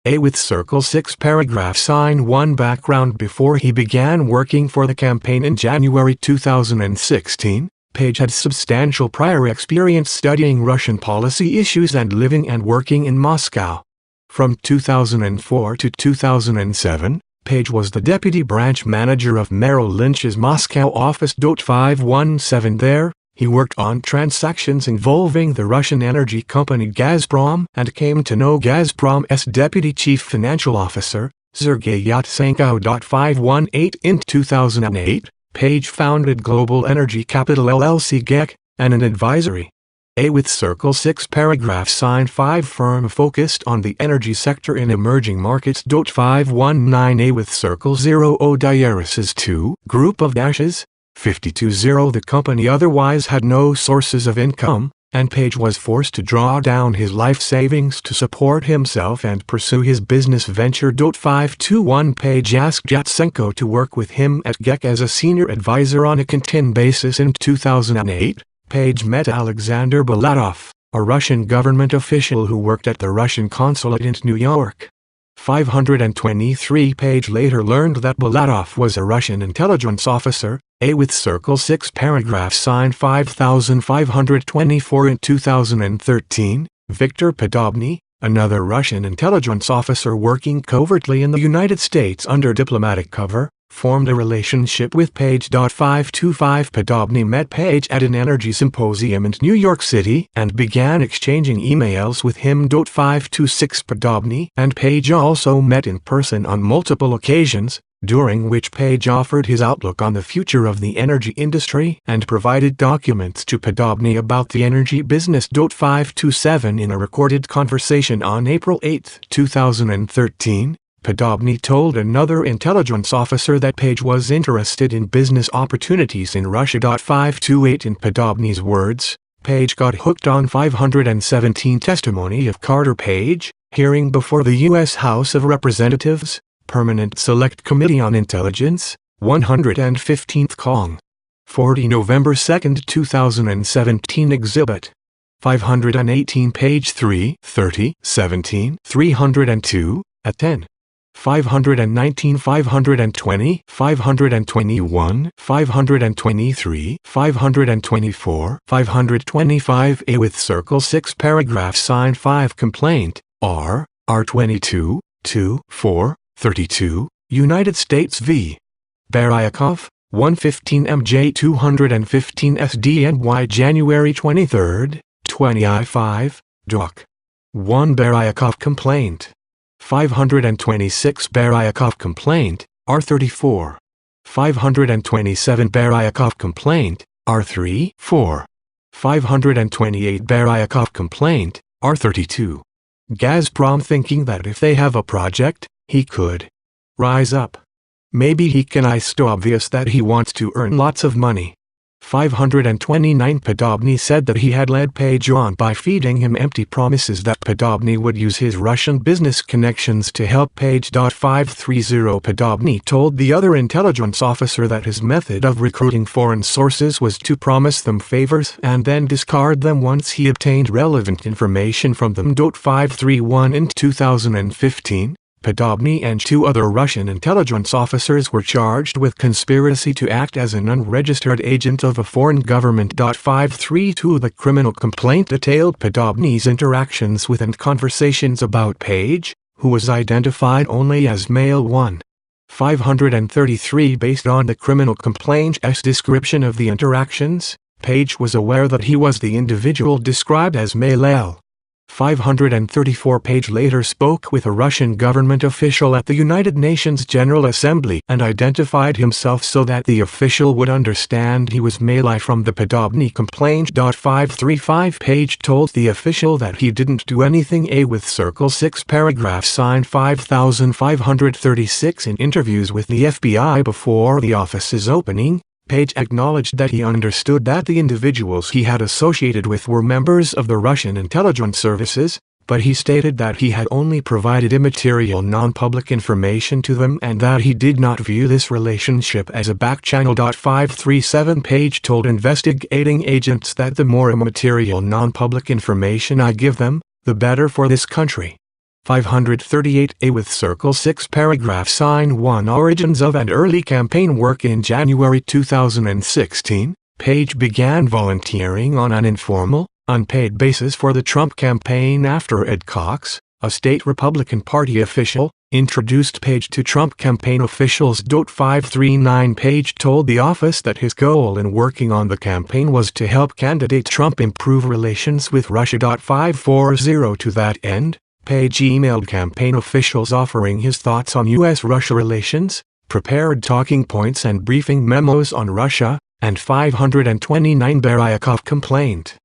[SPEAKER 2] A with Circle 6 paragraph sign 1 background Before he began working for the campaign in January 2016, Page had substantial prior experience studying Russian policy issues and living and working in Moscow. From 2004 to 2007, Page was the deputy branch manager of Merrill Lynch's Moscow office. 517 there, he worked on transactions involving the Russian energy company Gazprom and came to know Gazprom's deputy chief financial officer, Sergei Yatsenko. 518 in 2008, Page founded Global Energy Capital LLC GEC, and an advisory with Circle 6 paragraph sign 5 firm focused on the energy sector in emerging markets. 519 with Circle 0 Dialysis 2 group of dashes 520. The company otherwise had no sources of income, and Page was forced to draw down his life savings to support himself and pursue his business venture. 521 Page asked Yatsenko to work with him at GEC as a senior advisor on a contingent basis. In 2008, Page met Alexander Balatov, a Russian government official who worked at the Russian consulate in New York. 523 Page later learned that Balatov was a Russian intelligence officer, with Circle 6 paragraph sign 5524. In 2013, Viktor Podobny, another Russian intelligence officer working covertly in the United States under diplomatic cover, formed a relationship with Page. 525 Podobny met Page at an energy symposium in New York City and began exchanging emails with him. 526 Podobny and Page also met in person on multiple occasions, during which Page offered his outlook on the future of the energy industry and provided documents to Podobny about the energy business. 527 in a recorded conversation on April 8, 2013, Podobny told another intelligence officer that Page was interested in business opportunities in Russia. 528 in Podobny's words, Page got hooked on 517 testimony of Carter Page, hearing before the U.S. House of Representatives, Permanent Select Committee on Intelligence, 115th Cong. 40 November 2, 2017 Exhibit 518 Page 3, 30, 17, 302, at 10. 519 520 521 523 524 525 with Circle 6 paragraph sign 5 complaint, R22, 2, 4, 32, United States v. Baryakov, 115 MJ 215 SDNY January 23, 20I5, Doc. 1 Baryakov complaint. 526 Baryakov complaint, R34. 527 Baryakov complaint, R3, 4. 528 Baryakov complaint, R32. Gazprom thinking that if they have a project, he could rise up. Maybe he can. It's so obvious that he wants to earn lots of money. 529 Podobny said that he had led Page on by feeding him empty promises that Podobny would use his Russian business connections to help Page. 530 Podobny told the other intelligence officer that his method of recruiting foreign sources was to promise them favors and then discard them once he obtained relevant information from them. 531 in 2015, Podobny and 2 other Russian intelligence officers were charged with conspiracy to act as an unregistered agent of a foreign government. 532 The criminal complaint detailed Podobny's interactions with and conversations about Page, who was identified only as Male 1. 533 Based on the criminal complaint's description of the interactions, Page was aware that he was the individual described as Male L. 534 Page later spoke with a Russian government official at the United Nations General Assembly and identified himself so that the official would understand he was Male I from the Podobny complaint. 535 Page told the official that he didn't do anything with Circle 6 paragraph sign 5536 in interviews with the FBI before the office's opening. Page acknowledged that he understood that the individuals he had associated with were members of the Russian intelligence services, but he stated that he had only provided immaterial non-public information to them and that he did not view this relationship as a backchannel. 537 Page told investigating agents that the more immaterial non-public information I give them, the better for this country. 538 with Circle 6 paragraph sign 1 Origins of and early campaign work. In January 2016, Page began volunteering on an informal, unpaid basis for the Trump campaign after Ed Cox, a state Republican Party official, Introduced page to Trump campaign officials. 539 page told the office that his goal in working on the campaign was to help candidate Trump improve relations with Russia. 540 to that end, Page emailed campaign officials offering his thoughts on U.S.-Russia relations, prepared talking points and briefing memos on Russia, and 529 Baryakov complaint.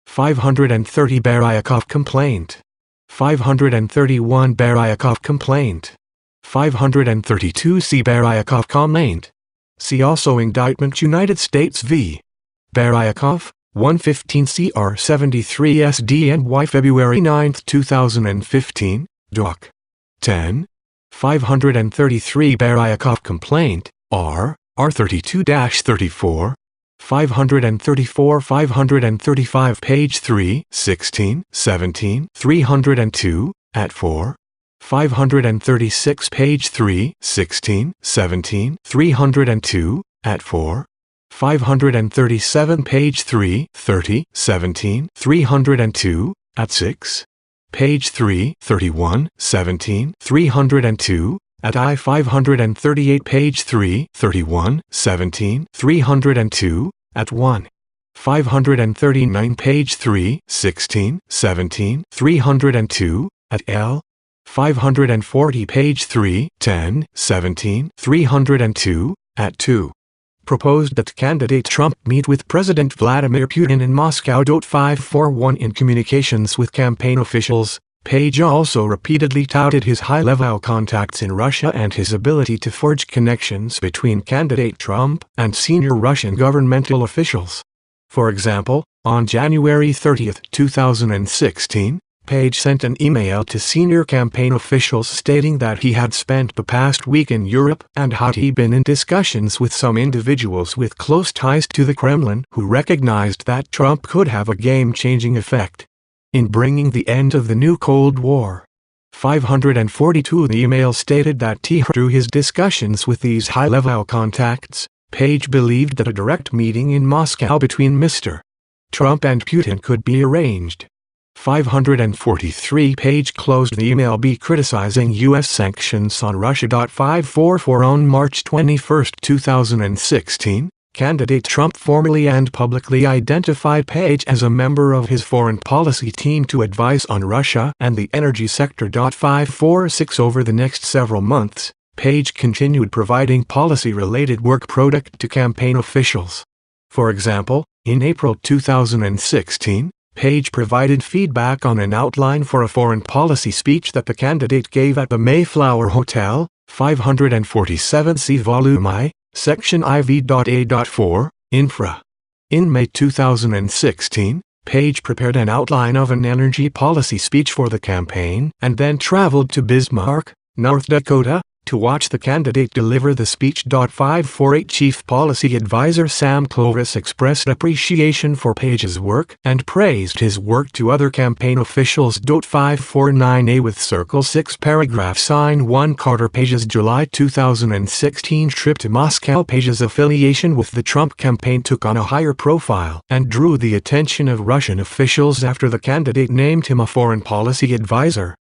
[SPEAKER 2] 530 Baryakov complaint. 531 Baryakov complaint. 532 C. Baryakov complaint. See also Indictment United States v. Baryakov, 115 CR 73 SDNY February 9, 2015, Doc. 10. 533 Baryakov complaint, R. R32-34. 534 535 page 3, 16, 17, 302, at 4. 536 page 3, 16, 17, 302, at 4. 537 page 3, 30, 17, 302, at 6. Page 3, 31, 17, 302, at I. 538 page 3, 31, 17, 302, at 1. 539 page 3, 16, 17, 302, at L. 540 page 3, 10, 17, 302, at 2. Proposed that candidate Trump meet with President Vladimir Putin in Moscow. 541 in communications with campaign officials, Page also repeatedly touted his high-level contacts in Russia and his ability to forge connections between candidate Trump and senior Russian governmental officials. For example, on January 30, 2016, Page sent an email to senior campaign officials stating that he had spent the past week in Europe and had been in discussions with some individuals with close ties to the Kremlin who recognized that Trump could have a game-changing effect in bringing the end of the new Cold War. 542 The email stated that through his discussions with these high-level contacts, Page believed that a direct meeting in Moscow between Mr. Trump and Putin could be arranged. 543 Page closed the email B criticizing U.S. sanctions on Russia. 544 On March 21, 2016, candidate Trump formally and publicly identified Page as a member of his foreign policy team to advise on Russia and the energy sector. 546 Over the next several months, Page continued providing policy-related work product to campaign officials. For example, in April 2016, Page provided feedback on an outline for a foreign policy speech that the candidate gave at the Mayflower Hotel, 547 See Volume I, Section IV.A.4, Infra. In May 2016, Page prepared an outline of an energy policy speech for the campaign and then traveled to Bismarck, North Dakota, to watch the candidate deliver the speech. 548 Chief Policy Advisor Sam Clovis expressed appreciation for Page's work and praised his work to other campaign officials. 549A with Circle 6 paragraph Sign 1 Carter Page's July 2016 trip to Moscow. Page's affiliation with the Trump campaign took on a higher profile and drew the attention of Russian officials after the candidate named him a foreign policy advisor.